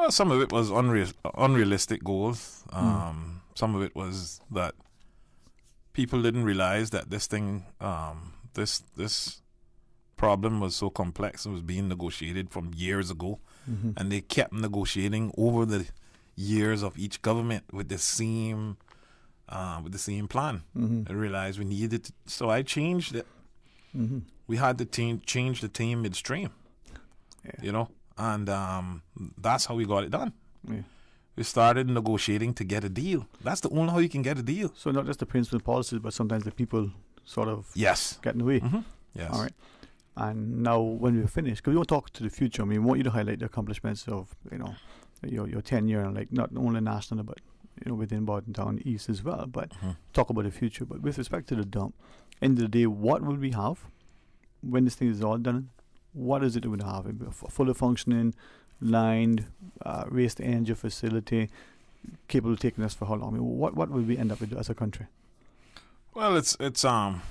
Speaker 22: Some of it was unrealistic goals. Some of it was that people didn't realize that this thing, this problem was so complex. It was being negotiated from years ago, and they kept negotiating over the years of each government with the same plan. I realized we needed to, so I changed it. We had to change the team midstream, and that's how we got it done. We started negotiating to get a deal. That's the only how you can get a deal.
Speaker 1: So not just the principal policies, but sometimes the people sort of
Speaker 22: get
Speaker 1: in the way.
Speaker 22: Yes.
Speaker 1: All right. And now when we're finished, because we want to talk to the future, I mean, we want you to highlight the accomplishments of, your tenure, and like not only national, but, within Bordentown East as well, but talk about the future. But with respect to the dump, end of the day, what will we have when this thing is all done? What is it that we'll have? A fully functioning, lined, waste-to-energy facility, capable of taking us for how long? I mean, what will we end up with as a country?
Speaker 22: Well, it's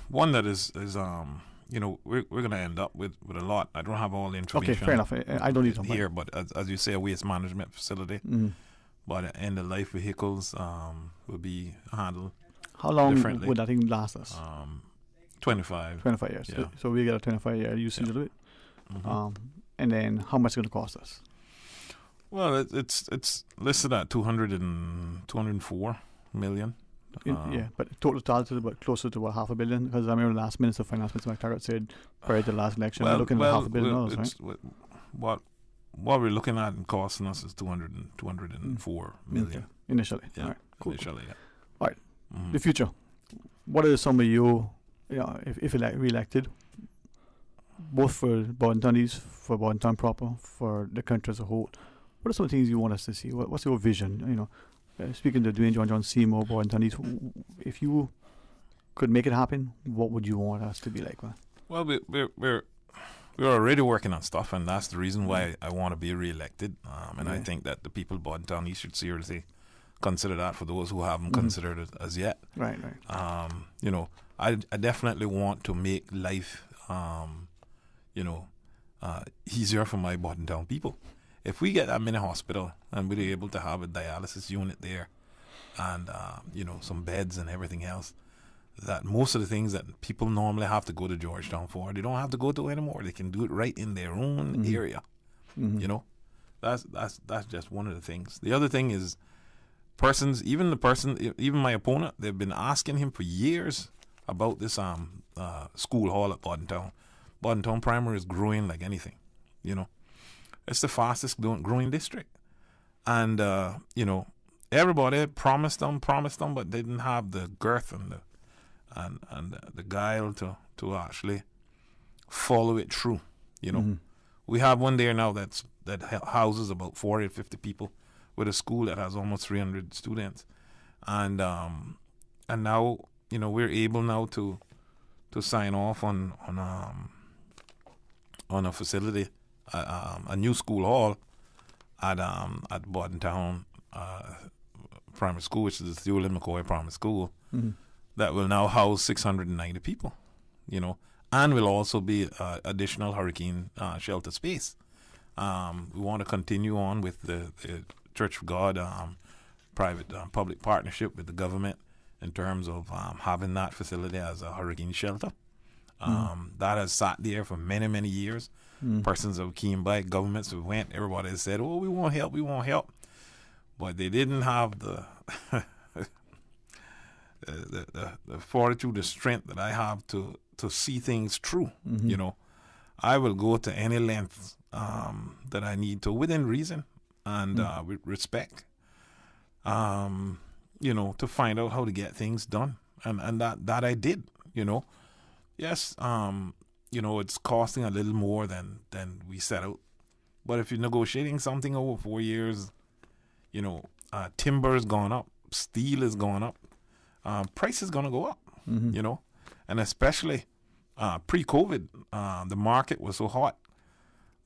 Speaker 22: one that is we're going to end up with a lot. I don't have all the information.
Speaker 1: Okay, fair enough. I don't need to
Speaker 22: here, but as you say, a waste management facility. But end-of-life vehicles will be handled.
Speaker 1: How long would that thing last us?
Speaker 22: 25.
Speaker 1: 25 years.
Speaker 22: Yeah.
Speaker 1: So we get a 25-year usage of it. And then how much is it going to cost us?
Speaker 22: Well, it's listed at 204 million.
Speaker 1: But total is about closer to $500 million, because I remember last Minister of Finance, Mr. McTaggart, said prior to the last election, we're looking at $500 million, right?
Speaker 22: What we're looking at and costing us is 204 million.
Speaker 1: Okay. Initially.
Speaker 22: Yeah.
Speaker 1: All right. Cool.
Speaker 22: Initially, yeah.
Speaker 1: All right. The future. What are some of you, if re-elected, both for Bordentown East, for Bordentown proper, for the country as a whole, what are some things you want us to see? What's your vision? Speaking to Dwayne John Seymour, Bordentown East, if you could make it happen, what would you want us to be like?
Speaker 22: Well, we're already working on stuff, and that's the reason why I want to be re-elected. I think that the people of Bordentown East should seriously consider that, for those who haven't considered it as yet.
Speaker 1: Right.
Speaker 22: I definitely want to make life, easier for my Bordentown people. If we get that mini hospital and we're able to have a dialysis unit there, and some beds and everything else, that most of the things that people normally have to go to Georgetown for, they don't have to go to anymore. They can do it right in their own area. That's just one of the things. The other thing is even my opponent, they've been asking him for years about this school hall at Bordentown. Bordentown Primary is growing like anything, It's the fastest growing district. And, everybody promised them, but they didn't have the girth and the guile to actually follow it through, We have one there now that houses about 40 to 50 people, with a school that has almost 300 students. And now, we're able now to sign off on a facility, a new school hall at Bordentown Primary School, which is the Theodore McCoy Primary School, that will now house 690 people, and will also be additional hurricane shelter space. We want to continue on with the Church of God private-public partnership with the government in terms of having that facility as a hurricane shelter. That has sat there for many, many years. Persons have came by, governments have went, everybody has said, oh, we won't help. But they didn't have the the fortitude, the strength that I have to see things through. You know, I will go to any length that I need to within reason and with respect, you know, to find out how to get things done. And that I did, you know. Yes, you know, it's costing a little more than we set out. But if you're negotiating something over 4 years, you know, timber is going up, steel is going up, price is going to go up, you know. And especially pre-COVID, the market was so hot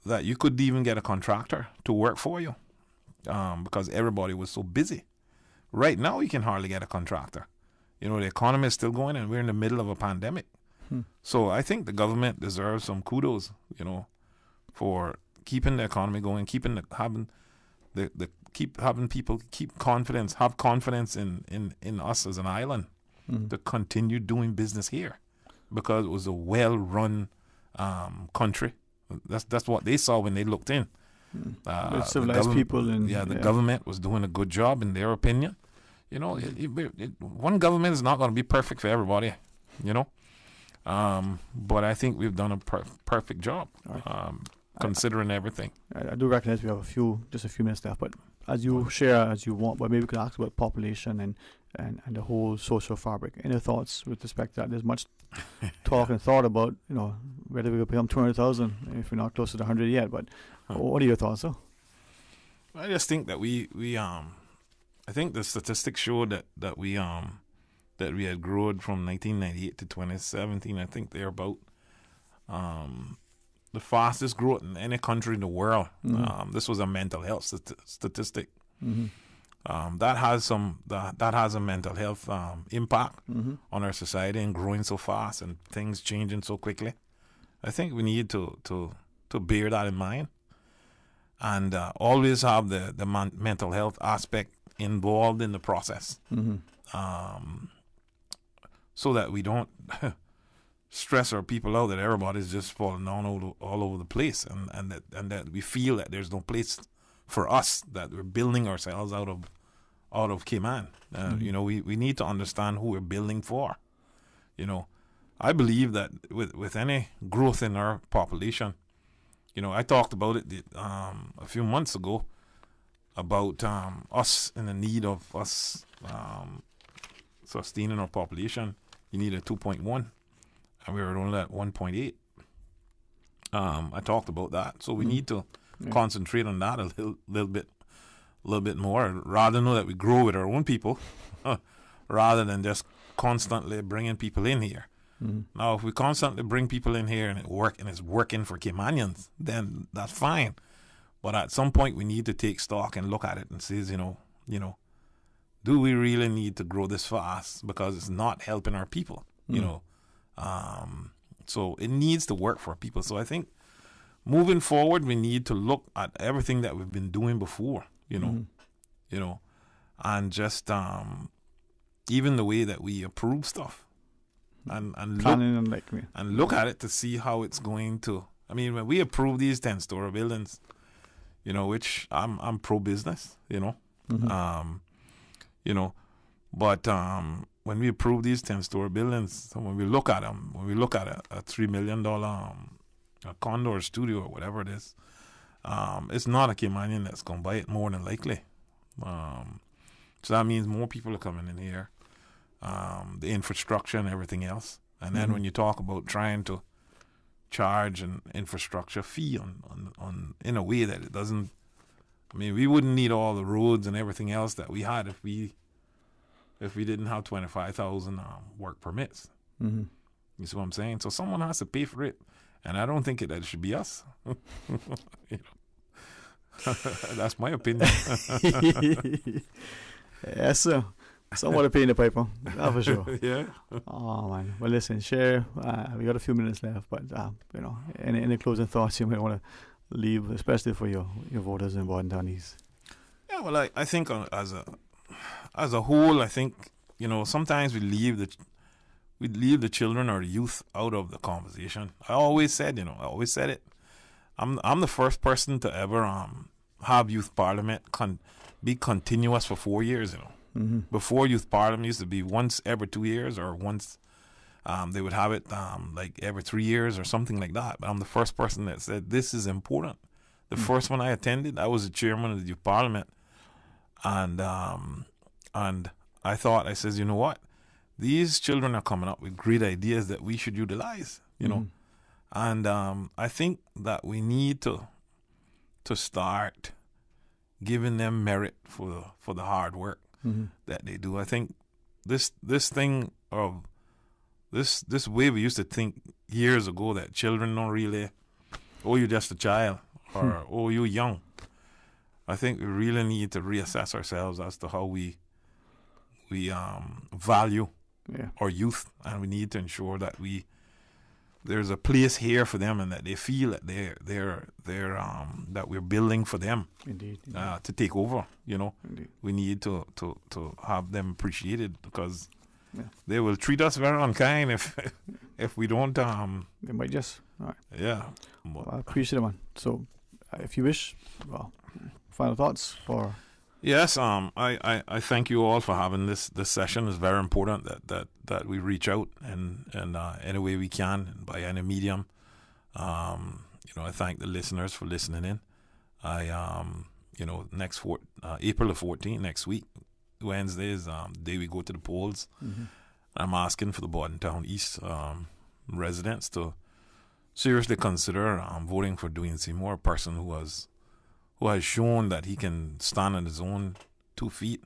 Speaker 22: that you couldn't even get a contractor to work for you because everybody was so busy. Right now, you can hardly get a contractor. You know, the economy is still going and we're in the middle of a pandemic. So I think the government deserves some kudos, you know, for keeping the economy going, keep having people have confidence in us as an island to continue doing business here, because it was a well-run country. That's what they saw when they looked in.
Speaker 1: Civilized people, and
Speaker 22: the government was doing a good job in their opinion. You know, one government is not going to be perfect for everybody, you know. But I think we've done a perfect job, considering everything.
Speaker 1: I do recognize we have just a few minutes left, but as you share as you want, but maybe we could ask about population and the whole social fabric. Any thoughts with respect to that? There's much talk and thought about, you know, whether we could become 200,000 if we're not close to the 100 yet. But what are your thoughts, though?
Speaker 22: I just think that we I think the statistics show that we had grown from 1998 to 2017. I think they're about the fastest growth in any country in the world. This was a mental health statistic. That has a mental health impact on our society, and growing so fast and things changing so quickly. I think we need to bear that in mind, and always have the mental health aspect involved in the process. So that we don't stress our people out that everybody's just falling down all over the place, and that we feel that there's no place for us, that we're building ourselves out of Cayman. You know, we need to understand who we're building for. You know, I believe that with any growth in our population, you know, I talked about it a few months ago about us and the need of us sustaining our population. You need a 2.1, and we were only at 1.8. I talked about that, so we need to concentrate on that a little bit more, rather than know that we grow with our own people, rather than just constantly bringing people in here. Now, if we constantly bring people in here and it's working for Caymanians, then that's fine. But at some point, we need to take stock and look at it and say, you know, do we really need to grow this fast, because it's not helping our people, you know? So it needs to work for people. So I think moving forward, we need to look at everything that we've been doing before, you know, and just even the way that we approve stuff and look at it to see how it's going to. I mean, when we approve these 10-story buildings, you know, which I'm pro-business, you know, you know, but when we approve these 10-story buildings, so when we look at them, when we look at a $3 million a condo or studio or whatever it is, it's not a Caymanian that's going to buy it, more than likely. So that means more people are coming in here, the infrastructure and everything else. And then when you talk about trying to charge an infrastructure fee on in a way that it doesn't, I mean, we wouldn't need all the roads and everything else that we had if we didn't have 25,000 work permits. You see what I'm saying? So someone has to pay for it, and I don't think that it should be us. You know? That's my opinion.
Speaker 1: Yes, sir. Someone to pay in the paper, that's for sure.
Speaker 22: Yeah.
Speaker 1: Oh man. Well, listen, share. We got a few minutes left, but you know, any closing thoughts you might want to leave, especially for your voters in Borden-Townies?
Speaker 22: Yeah, well, I think as a whole, I think, you know, sometimes we we'd leave the children or the youth out of the conversation. I always said it. I'm the first person to ever have youth parliament be continuous for 4 years. Before youth parliament used to be once every 2 years, or once they would have it like every 3 years or something like that. But I'm the first person that said this is important. The first one I attended, I was the chairman of the youth parliament, and I thought, I says, you know what? These children are coming up with great ideas that we should utilize, And I think that we need to start giving them merit for the hard work that they do. I think this thing of this way we used to think years ago, that children don't really, you're just a child, or you're young. I think we really need to reassess ourselves as to how we value our youth, and we need to ensure that there's a place here for them, and that they feel that that we're building for them.
Speaker 1: Indeed.
Speaker 22: To take over. Indeed. We need to have them appreciated, because they will treat us very unkind if we don't.
Speaker 1: They might just. All right.
Speaker 22: Yeah.
Speaker 1: Well, I appreciate it, man. So, if you wish, final thoughts for.
Speaker 22: Yes, I thank you all for having this session. It's very important that we reach out and any way we can, by any medium. I thank the listeners for listening in. April the 14th, next week, Wednesday is the day we go to the polls. I'm asking for the Bordentown East residents to seriously consider voting for Dwayne Seymour, a person who has shown that he can stand on his own 2 feet.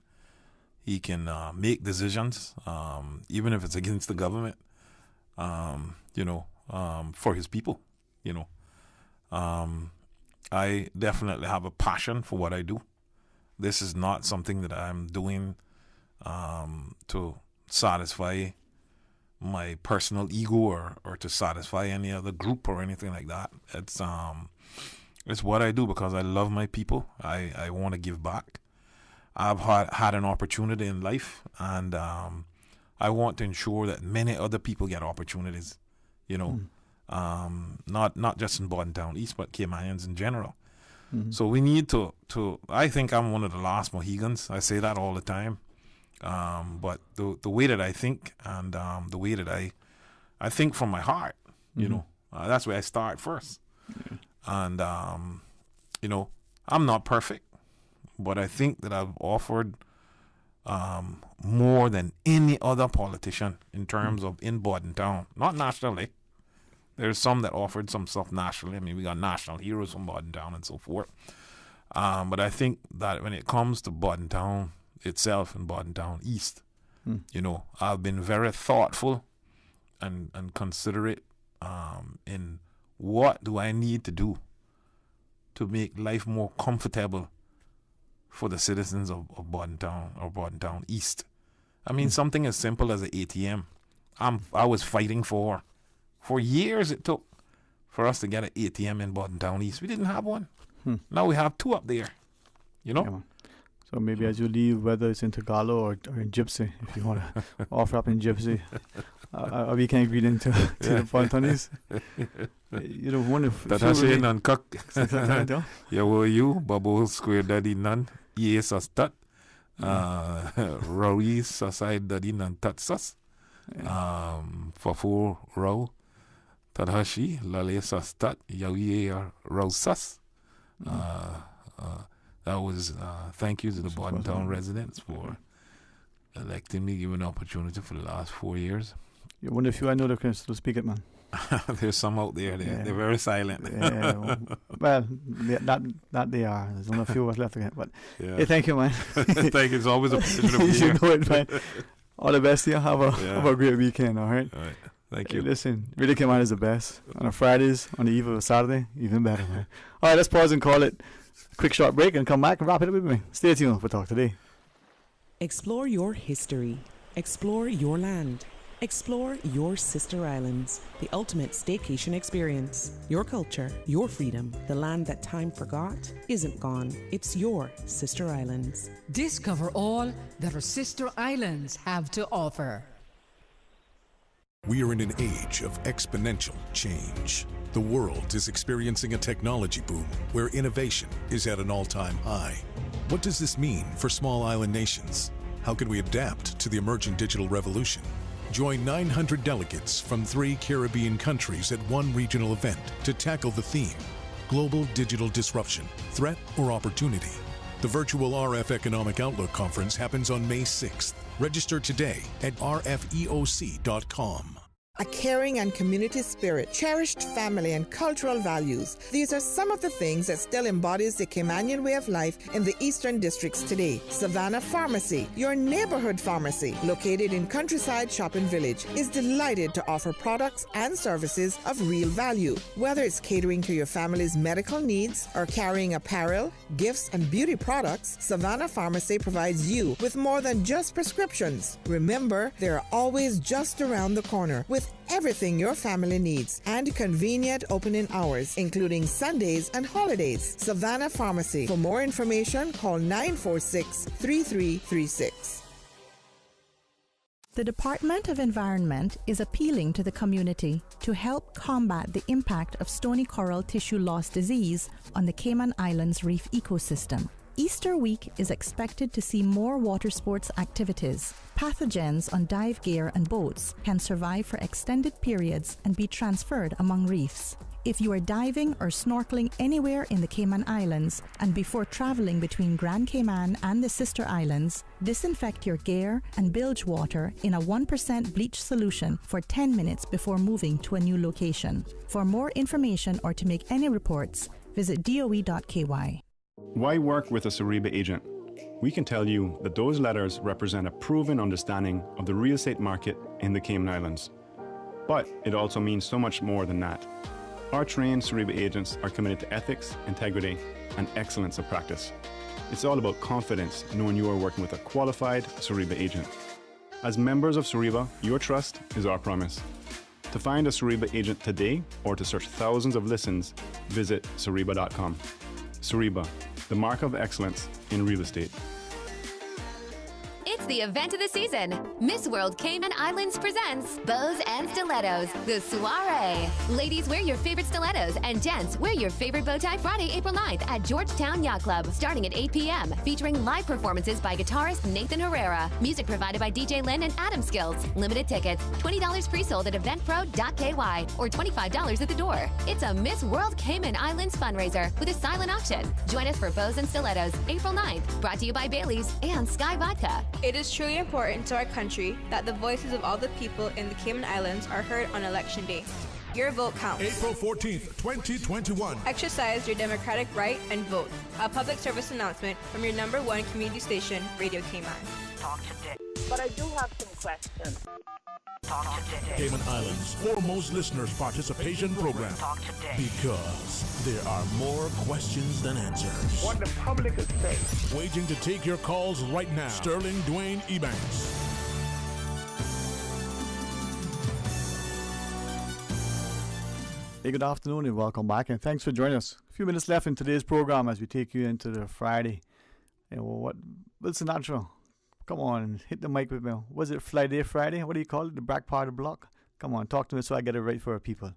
Speaker 22: He can make decisions, even if it's against the government, for his people, I definitely have a passion for what I do. This is not something that I'm doing to satisfy my personal ego or to satisfy any other group or anything like that. It's what I do because I love my people. I want to give back. I've had an opportunity in life, and I want to ensure that many other people get opportunities, not just in Bordentown East, but Caymanians in general. So we need to I think I'm one of the last Mohegans. I say that all the time. But the way that I think, and the way that I think from my heart, that's where I start first. And, I'm not perfect, but I think that I've offered more than any other politician in terms of in Bordentown, not nationally. There's some that offered some stuff nationally. I mean, we got national heroes from Bordentown and so forth. But I think that when it comes to Bordentown itself and Bordentown East, I've been very thoughtful and considerate in what do I need to do to make life more comfortable for the citizens of Bordentown or Bordentown East. I mean, something as simple as an ATM. I was fighting for years. It took for us to get an ATM in Bordentown East. We didn't have one. Now we have 2 up there.
Speaker 1: Yeah, so maybe as you leave, whether it's in Tagalog or in Gypsy, if you want to offer up in Gypsy, we can agree into the Bordentown East. One of
Speaker 22: Tatashe nan kak. You Babo Square Daddy nan yes astat. Rawi Sasai Daddy nan tatsas. Fafur Raw Tadashi Lale Sastat Yawi Rosas. That was thank you to the Bordentown residents for electing me, giving an opportunity for the last 4 years.
Speaker 1: You're one of the few I know that can still speak it, man.
Speaker 22: There's some out there. They're very silent.
Speaker 1: Well, that they are. There's only a few of us left again. But hey, thank you, man.
Speaker 22: Thank you. It's always a pleasure to be here.
Speaker 1: You know it, man. All the best to you. Have a great weekend, all right?
Speaker 22: All right. Thank you.
Speaker 1: Listen, Radio Cayman is the best. On a Fridays, on the eve of a Saturday, even better, man. All right, let's pause and call it a quick short break and come back and wrap it up with me. Stay tuned for Talk Today.
Speaker 18: Explore your history. Explore your land. Explore your sister islands, the ultimate staycation experience. Your culture, your freedom, the land that time forgot isn't gone. It's your sister islands.
Speaker 20: Discover all that our sister islands have to offer.
Speaker 14: We are in an age of exponential change. The world is experiencing a technology boom where innovation is at an all-time high. What does this mean for small island nations? How can we adapt to the emerging digital revolution? Join 900 delegates from 3 Caribbean countries at one regional event to tackle the theme, Global Digital Disruption, Threat or Opportunity. The virtual RF Economic Outlook Conference happens on May 6th. Register today at rfeoc.com.
Speaker 16: A caring and community spirit, cherished family and cultural values. These are some of the things that still embodies the Caymanian way of life in the Eastern Districts today. Savannah Pharmacy, your neighborhood pharmacy, located in Countryside Shopping Village, is delighted to offer products and services of real value. Whether it's catering to your family's medical needs or carrying apparel, gifts, and beauty products, Savannah Pharmacy provides you with more than just prescriptions. Remember, they're always just around the corner with everything your family needs and convenient opening hours, including Sundays and holidays. Savannah Pharmacy. For more information, call 946-3336.
Speaker 3: The Department of Environment is appealing to the community to help combat the impact of stony coral tissue loss disease on the Cayman Islands reef ecosystem. Easter week is expected to see more water sports activities. Pathogens on dive gear and boats can survive for extended periods and be transferred among reefs. If you are diving or snorkeling anywhere in the Cayman Islands and before traveling between Grand Cayman and the sister islands, disinfect your gear and bilge water in a 1% bleach solution for 10 minutes before moving to a new location. For more information or to make any reports, visit doe.ky.
Speaker 20: Why work with a Suriba agent? We can tell you that those letters represent a proven understanding of the real estate market in the Cayman Islands. But it also means so much more than that. Our trained Suriba agents are committed to ethics, integrity, and excellence of practice. It's all about confidence, knowing you are working with a qualified Suriba agent. As members of Suriba, your trust is our promise. To find a Suriba agent today or to search thousands of listings, visit Suriba.com. Suriba, the mark of excellence in real estate.
Speaker 23: It's the event of the season. Miss World Cayman Islands presents Bows and Stilettos, the soiree. Ladies, wear your favorite stilettos, and gents, wear your favorite bow tie Friday, April 9th at Georgetown Yacht Club, starting at 8 p.m., featuring live performances by guitarist Nathan Herrera. Music provided by DJ Lynn and Adam Skills. Limited tickets, $20 pre-sold at eventpro.ky or $25 at the door. It's a Miss World Cayman Islands fundraiser with a silent auction. Join us for Bows and Stilettos, April 9th, brought to you by Bailey's and Sky Vodka.
Speaker 17: It is truly important to our country that the voices of all the people in the Cayman Islands are heard on Election Day. Your vote counts.
Speaker 2: April 14th, 2021.
Speaker 17: Exercise your democratic right and vote. A public service announcement from your #1 community station, Radio Cayman.
Speaker 4: Talk today. But I do have some questions. Talk today.
Speaker 2: Cayman Islands' foremost listeners participation program.
Speaker 4: Talk today.
Speaker 2: Because there are more questions than answers.
Speaker 4: What the public is saying.
Speaker 2: Waiting to take your calls right now. Sterling Dwayne Ebanks.
Speaker 1: Hey, good afternoon and welcome back, and thanks for joining us. A few minutes left in today's program as we take you into the Friday. You know, what? Wilson Natural. Come on, hit the mic with me. Was it Friday? What do you call it? The back part of the block? Come on, talk to me so I get it right for our people.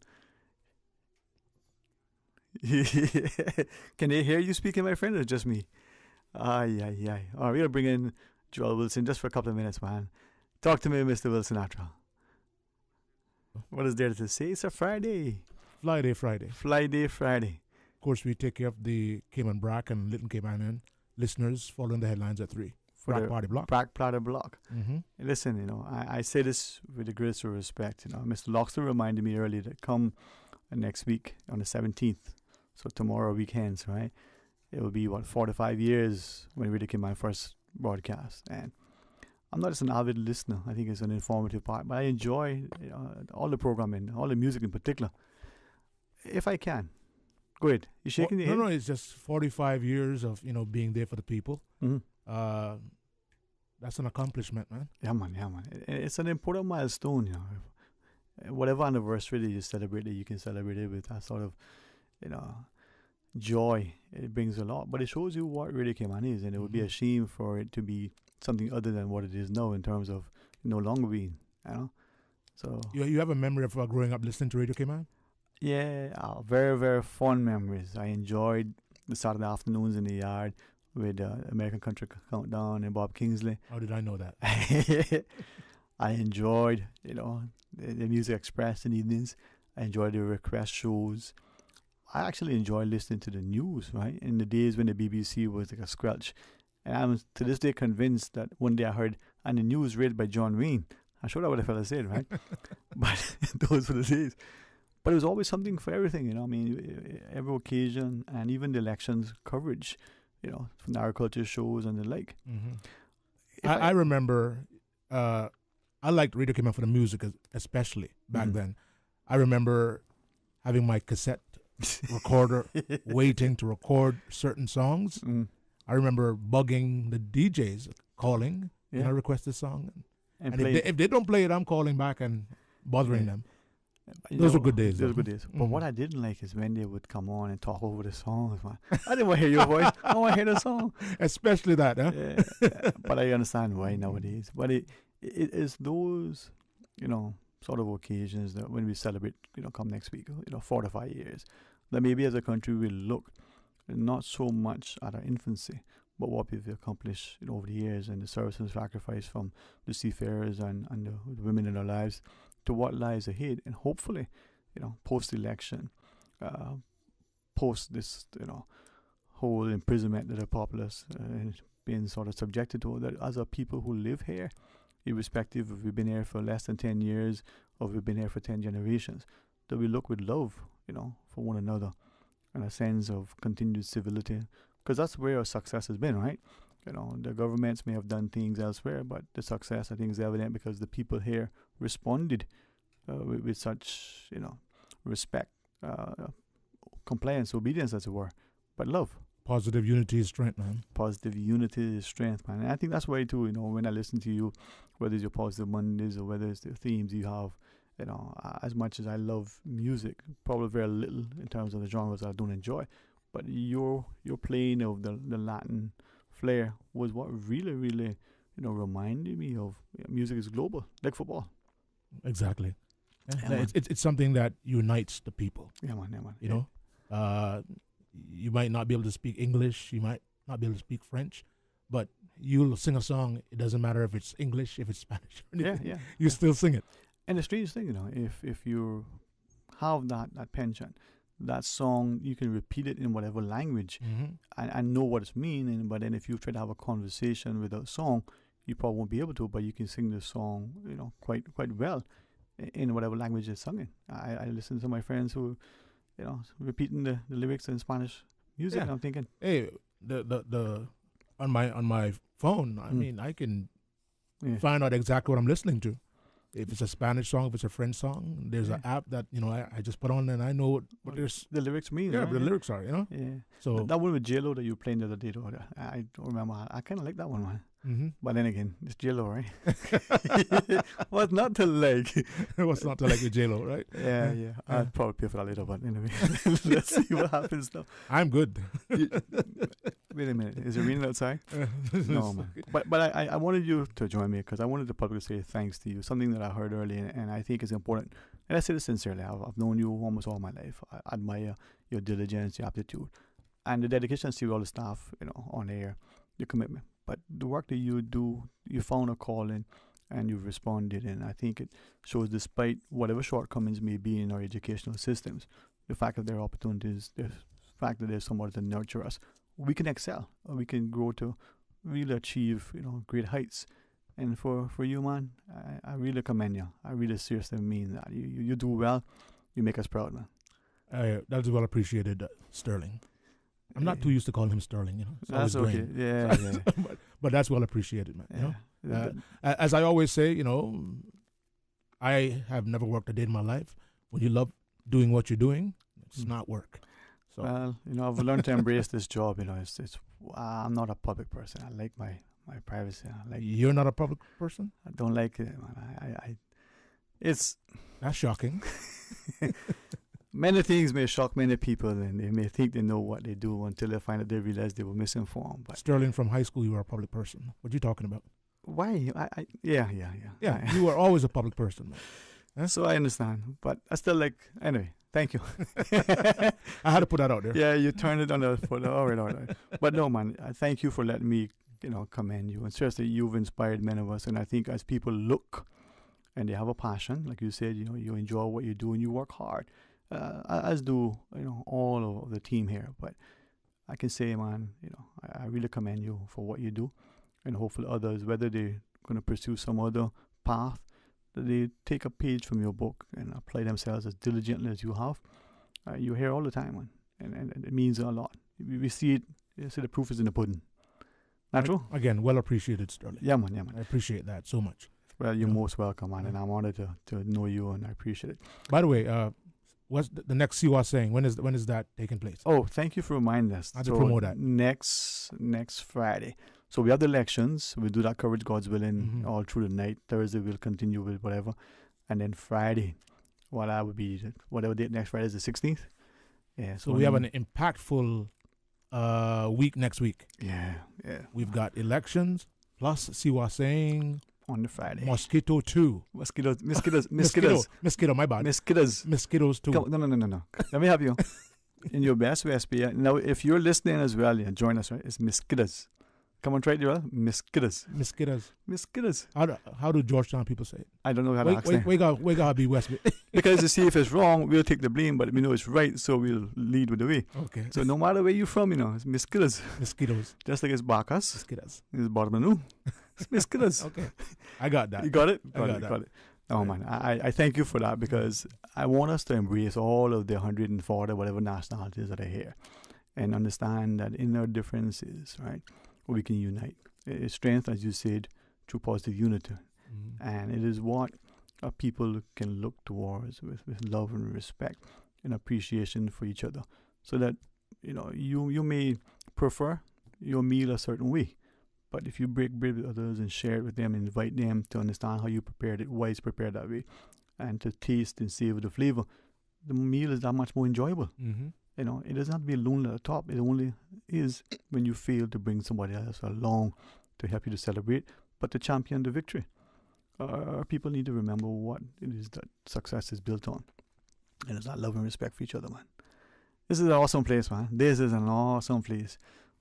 Speaker 1: Can they hear you speaking, my friend, or just me? Aye. All right, we're going to bring in Joel Wilson just for a couple of minutes, man. Talk to me, Mr. Wilson Natural. What is there to say? It's a Friday.
Speaker 2: Friday.
Speaker 1: Friday.
Speaker 2: Of course, we take care of the Cayman Brac and Little Cayman listeners following the headlines at 3. Brac Party Block.
Speaker 1: Brac Party Block.
Speaker 2: Mm-hmm.
Speaker 1: Listen, you know, I say this with the greatest of respect. You know, Mr. Loxton reminded me earlier to come next week on the 17th. So tomorrow weekends, right? It will be, 45 years when we did my first broadcast. And I'm not just an avid listener. I think it's an informative part. But I enjoy all the programming, all the music in particular. If I can. Go ahead. You shaking your head?
Speaker 2: No, it's just 45 years of, being there for the people.
Speaker 1: Mm-hmm.
Speaker 2: That's an accomplishment, man.
Speaker 1: Yeah, man. It's an important milestone, you know. Whatever anniversary that you celebrate, you can celebrate it with that sort of, joy. It brings a lot. But it shows you what Radio Cayman is, and it would be a shame for it to be something other than what it is now in terms of no longer being, So
Speaker 2: you have a memory of growing up listening to Radio Cayman?
Speaker 1: Yeah, very, very fond memories. I enjoyed the Saturday afternoons in the yard with American Country Countdown and Bob Kingsley.
Speaker 2: How did I know that?
Speaker 1: I enjoyed, the Music Express in the evenings. I enjoyed the request shows. I actually enjoyed listening to the news, right? In the days when the BBC was like a squelch. And I'm to this day convinced that one day I heard, and the news read by John Wayne. I'm sure that what the fella said, right? But those were the days. But it was always something for everything, I mean, every occasion, and even the elections coverage, from the agriculture shows and the like.
Speaker 2: Mm-hmm. I remember, I liked Radio Cayman for the music, especially back then. I remember having my cassette recorder waiting to record certain songs. I remember bugging the DJs, calling, request a song. And if they don't play it, I'm calling back and bothering them. Those were good days.
Speaker 1: Those were good days. But what I didn't like is when they would come on and talk over the songs, man. I didn't want to hear your voice. I want to hear the song.
Speaker 2: Especially that, huh?
Speaker 1: Yeah. But I understand why nowadays. But it is those, sort of occasions that when we celebrate, come next week, 4 to 5 years, that maybe as a country we'll look not so much at our infancy, but what we've accomplished over the years and the service and sacrifice from the seafarers and the women in our lives to what lies ahead. And hopefully, post-election, post this, whole imprisonment that the populace been sort of subjected to, that as a people who live here, irrespective if we've been here for less than 10 years or if we've been here for 10 generations, that we look with love, for one another and a sense of continued civility, because that's where our success has been, right? The governments may have done things elsewhere, but the success, I think, is evident because the people here responded with such, respect, compliance, obedience, as it were, but love.
Speaker 2: Positive unity is strength, man.
Speaker 1: Positive unity is strength, man. And I think that's why, too, when I listen to you, whether it's your Positive Mondays or whether it's the themes you have, as much as I love music, probably very little in terms of the genres I don't enjoy, but your playing of the Latin flair was what really, really, reminded me of music is global, like football.
Speaker 2: Exactly. Yeah, it's something that unites the people.
Speaker 1: Yeah, man.
Speaker 2: You might not be able to speak English, you might not be able to speak French, but you'll sing a song. It doesn't matter if it's English, if it's Spanish.
Speaker 1: Yeah.
Speaker 2: You still sing it.
Speaker 1: And the strange thing, if you have that penchant, that song, you can repeat it in whatever language and know what it's meaning. But then if you try to have a conversation with a song, you probably won't be able to, but you can sing the song, quite well in whatever language it's sung in. I listen to my friends who, repeating the lyrics in Spanish music.
Speaker 2: Yeah.
Speaker 1: And I'm thinking,
Speaker 2: hey, the on my phone, I mean, I can find out exactly what I'm listening to. If it's a Spanish song, if it's a French song, there's an app that I just put on and I know what
Speaker 1: the lyrics mean.
Speaker 2: Yeah,
Speaker 1: right?
Speaker 2: what the lyrics are,
Speaker 1: Yeah.
Speaker 2: So
Speaker 1: that one with J-Lo that you were playing the other day, though, I don't remember. I kind of like that one, man.
Speaker 2: Mm-hmm.
Speaker 1: But then again, it's J-Lo, right? What's not to like?
Speaker 2: What's not to like with J-Lo, right?
Speaker 1: Yeah. I'll probably pay for that later, but anyway, let's see what happens now.
Speaker 2: I'm good.
Speaker 1: Wait a minute, is it raining outside? No, man. But I wanted you to join me because I wanted the public to say thanks to you, something that I heard earlier and I think is important. And I say this sincerely. I've known you almost all my life. I admire your diligence, your aptitude, and the dedication to all the staff, on air, your commitment. But the work that you do, you found a calling and you've responded. And I think it shows, despite whatever shortcomings may be in our educational systems, the fact that there are opportunities, the fact that there's somebody to nurture us, we can excel, or we can grow to really achieve, great heights. And for you, man, I really commend you. I really seriously mean that. You do well. You make us proud, man.
Speaker 2: That's well appreciated, Sterling. I'm not too used to calling him Sterling, So
Speaker 1: that's okay. Yeah.
Speaker 2: but that's well appreciated, man. As I always say, I have never worked a day in my life. When you love doing what you're doing, it's not work. So.
Speaker 1: Well, I've learned to embrace this job. I'm not a public person. I like my privacy.
Speaker 2: You're not a public person?
Speaker 1: I don't like it, man. That's
Speaker 2: shocking.
Speaker 1: Many things may shock many people, and they may think they know what they do until they find out they realize they were misinformed. But
Speaker 2: Sterling, from high school, you were a public person. What are you talking about?
Speaker 1: Why? Yeah.
Speaker 2: You were always a public person, man.
Speaker 1: So I understand. But I still like, anyway, thank you.
Speaker 5: I had to put that out there.
Speaker 1: Yeah, you turned it on the foot. All right. But no, man, I thank you for letting me, commend you. And seriously, you've inspired many of us. And I think as people look and they have a passion, like you said, you enjoy what you do and you work hard, as do, all of the team here. But I can say, man, I really commend you for what you do. And hopefully others, whether they're going to pursue some other path, that they take a page from your book and apply themselves as diligently as you have. You're here all the time, man. And it means a lot. We see it. You see the proof is in the pudding. Natural?
Speaker 5: Again, well appreciated, Sterling.
Speaker 1: Yeah, man.
Speaker 5: I appreciate that so much.
Speaker 1: Well, you're most welcome, man. And I'm honored to know you, and I appreciate it.
Speaker 5: By the way, what's the next Siwa saying? When is that taking place?
Speaker 1: Oh, thank you for reminding us.
Speaker 5: I have to promote that.
Speaker 1: Next Friday. So we have the elections. We'll do that coverage, God's willing, all through the night. Thursday we'll continue with whatever. And then Friday, that would be whatever date next Friday is, the 16th. Yeah.
Speaker 5: So we have an impactful week next week.
Speaker 1: Yeah.
Speaker 5: We've got elections, plus Siwa saying
Speaker 1: on the Friday.
Speaker 5: Mosquito 2.
Speaker 1: Mosquitoes,
Speaker 5: my bad.
Speaker 1: Mosquitoes 2. No. Let me help you. In your best way, SPA. Now, if you're listening as well, join us, right? It's mosquitoes. Come on, try it, well. Mosquitoes.
Speaker 5: How do Georgetown people say it?
Speaker 1: I don't know how to accent.
Speaker 5: We gotta be West.
Speaker 1: Because to see if it's wrong, we'll take the blame, but we know it's right, so we'll lead with the way.
Speaker 5: Okay.
Speaker 1: So no matter where you're from, it's mosquitoes.
Speaker 5: Mosquitoes.
Speaker 1: Just like it's Bacchus.
Speaker 5: Mosquitoes.
Speaker 1: It's Barmanu. It's mosquitoes.
Speaker 5: Okay. I got that.
Speaker 1: You got it?
Speaker 5: Got
Speaker 1: it. Oh, man. I thank you for that, because I want us to embrace all of the 140, whatever nationalities that are here, and understand that in our differences, right, we can unite. It's strength, as you said, through positive unity. And it is what people can look towards with love and respect and appreciation for each other. So that, you may prefer your meal a certain way, but if you break bread with others and share it with them, invite them to understand how you prepared it, why it's prepared that way, and to taste and savor the flavor, the meal is that much more enjoyable. It doesn't have to be lonely at the top. It only is when you fail to bring somebody else along to help you to celebrate, but to champion the victory. People need to remember what it is that success is built on. And it's that love and respect for each other, man. This is an awesome place, man. This is an awesome place.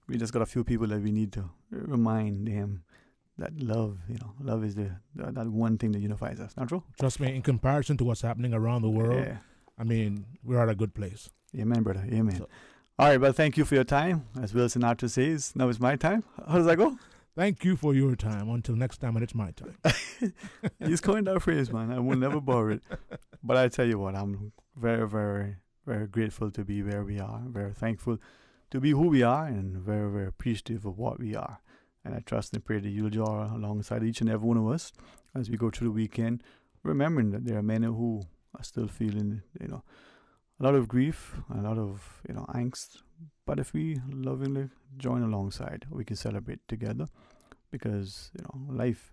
Speaker 1: We just got a few people that we need to remind them that love, love is that one thing that unifies us. Not true?
Speaker 5: Trust me, in comparison to what's happening around the world, I mean, we're at a good place.
Speaker 1: Amen, brother. Amen. So, all right, well, thank you for your time. As Wilson Arthur says, now it's my time. How does that go?
Speaker 5: Thank you for your time. Until next time, and it's my time.
Speaker 1: He's coined that phrase, man. I will never borrow it. But I tell you what, I'm very, very, very grateful to be where we are. Very thankful to be who we are, and very, very appreciative of what we are. And I trust and pray that you'll join alongside each and every one of us as we go through the weekend, remembering that there are many who are still feeling, a lot of grief, a lot of, angst. But if we lovingly join alongside, we can celebrate together, because, life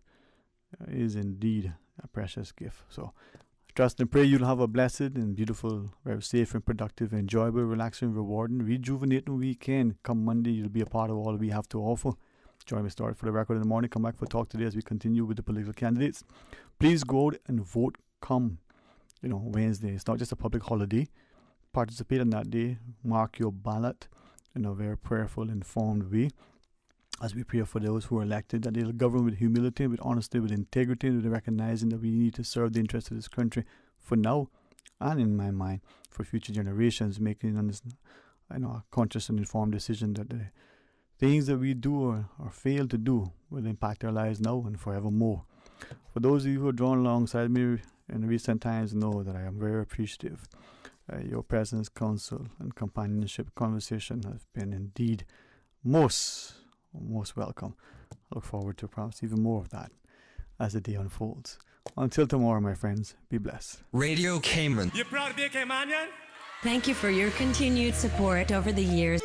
Speaker 1: is indeed a precious gift. So I trust and pray you'll have a blessed and beautiful, very safe and productive, enjoyable, relaxing, rewarding, rejuvenating weekend. Come Monday, you'll be a part of all we have to offer. Join me, start for the record in the morning. Come back for talk today as we continue with the political candidates. Please go out and vote come, Wednesday. It's not just a public holiday. Participate on that day. Mark your ballot in a very prayerful, informed way, as we pray for those who are elected, that they'll govern with humility, with honesty, with integrity, with recognizing that we need to serve the interests of this country for now, and in my mind, for future generations, making a conscious and informed decision that the things that we do or fail to do will impact our lives now and forevermore. For those of you who are drawn alongside me in recent times, know that I am very appreciative. Your presence, counsel, and companionship conversation have been indeed most welcome. I look forward to perhaps even more of that as the day unfolds. Until tomorrow, my friends, be blessed.
Speaker 15: Radio Cayman.
Speaker 19: You proud to be a Caymanian?
Speaker 24: Thank you for your continued support over the years.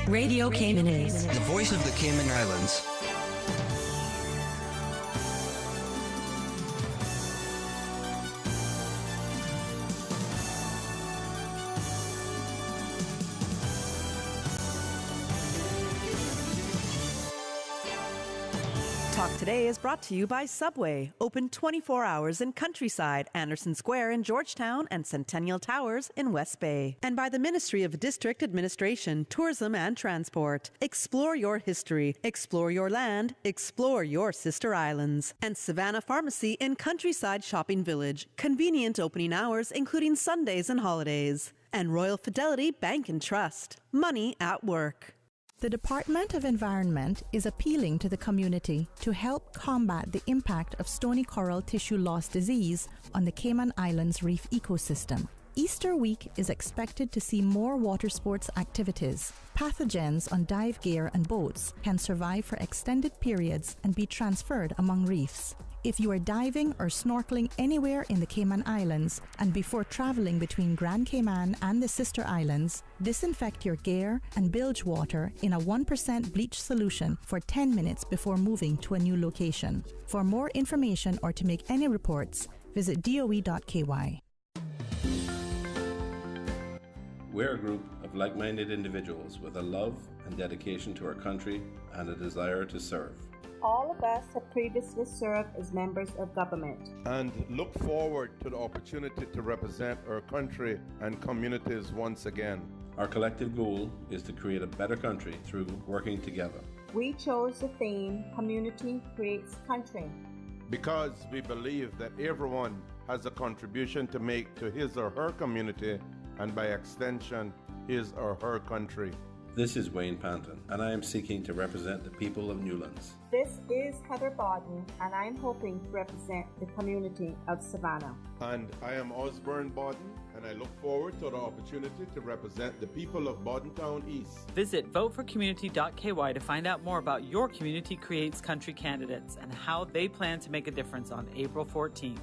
Speaker 24: Radio Cayman is
Speaker 15: the voice of the Cayman Islands.
Speaker 6: Talk Today is brought to you by Subway, open 24 hours in Countryside, Anderson Square in Georgetown, and Centennial Towers in West Bay. And by the Ministry of District Administration, Tourism and Transport. Explore your history, explore your land, explore your sister islands. And Savannah Pharmacy in Countryside Shopping Village, convenient opening hours including Sundays and holidays. And Royal Fidelity Bank and Trust, money at work.
Speaker 3: The Department of Environment is appealing to the community to help combat the impact of stony coral tissue loss disease on the Cayman Islands reef ecosystem. Easter week is expected to see more water sports activities. Pathogens on dive gear and boats can survive for extended periods and be transferred among reefs. If you are diving or snorkeling anywhere in the Cayman Islands and before traveling between Grand Cayman and the sister islands, disinfect your gear and bilge water in a 1% bleach solution for 10 minutes before moving to a new location. For more information or to make any reports, visit doe.ky.
Speaker 7: We're a group of like-minded individuals with a love and dedication to our country and a desire to serve.
Speaker 9: All of us have previously served as members of government
Speaker 19: and look forward to the opportunity to represent our country and communities once again.
Speaker 7: Our collective goal is to create a better country through working together.
Speaker 9: We chose the theme, Community Creates Country,
Speaker 19: because we believe that everyone has a contribution to make to his or her community and by extension, his or her country.
Speaker 7: This is Wayne Panton, and I am seeking to represent the people of Newlands.
Speaker 9: This is Heather Bodden, and I am hoping to represent the community of Savannah.
Speaker 19: And I am Osborne Bodden, and I look forward to the opportunity to represent the people of Boddentown East.
Speaker 25: Visit voteforcommunity.ky to find out more about your Community Creates Country candidates and how they plan to make a difference on April 14th.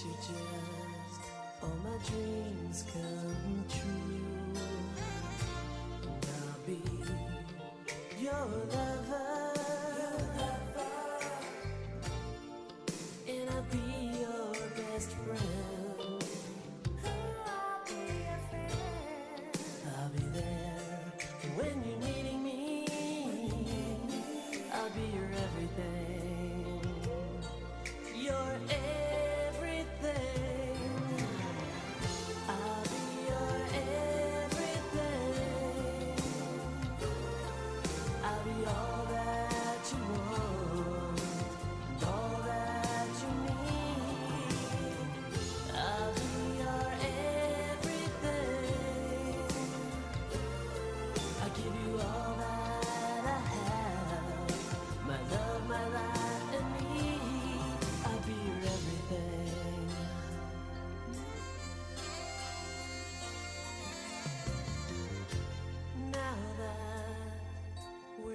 Speaker 26: You're just all my dreams come true. And I'll be your lover, and I'll be your best friend. I'll be your friend. I'll be there when you're needing me. I'll be your everything. Your everything.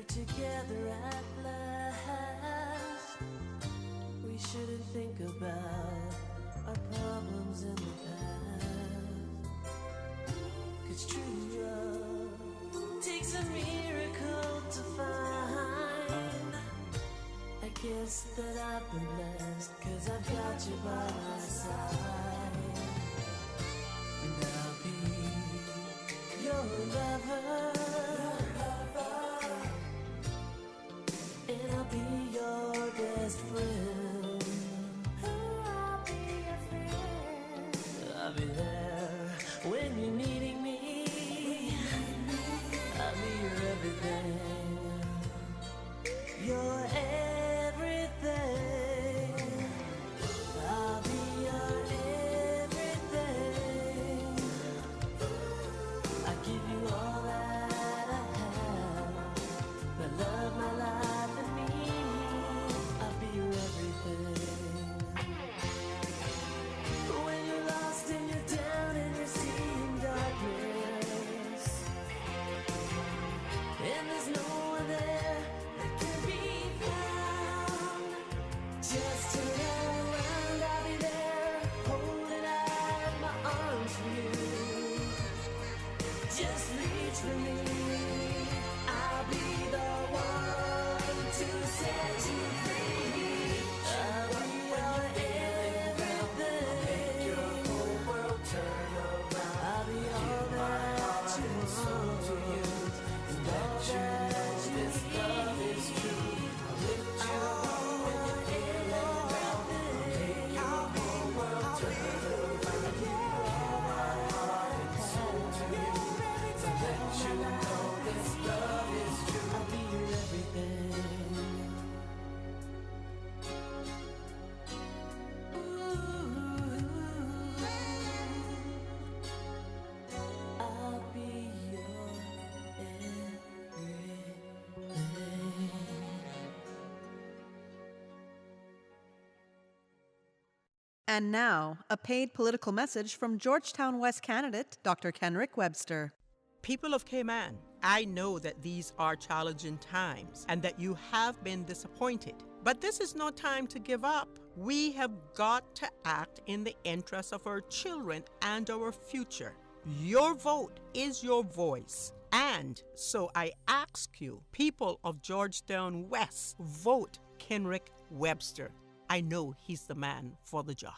Speaker 26: Together at last, we shouldn't think about our problems in the past. 'Cause true love takes a miracle to find. I guess that I've been blessed 'cause I've got you by my side. And I'll be your lover, and I'll be your best friend. I'll be your friend. I'll be there when you're needing me. I'll be your everything. Your everything. I'll be your everything. Just reach for me. I'll be the one to set you free. I'll be your everything. Make your whole world turn around. I'll be all that you want to you. And let you know this love is true. I'll lift you up when you're feeling down. I'll make your whole world turn around. I'll give all my heart and soul to you. To let you know this love is true. I'll be your everything. I'll be your everything.
Speaker 6: And now, a paid political message from Georgetown West candidate Dr. Kenrick Webster.
Speaker 8: People of Cayman, I know that these are challenging times and that you have been disappointed. But this is no time to give up. We have got to act in the interest of our children and our future. Your vote is your voice. And so I ask you, people of Georgetown West, vote Kenrick Webster. I know he's the man for the job.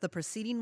Speaker 6: The preceding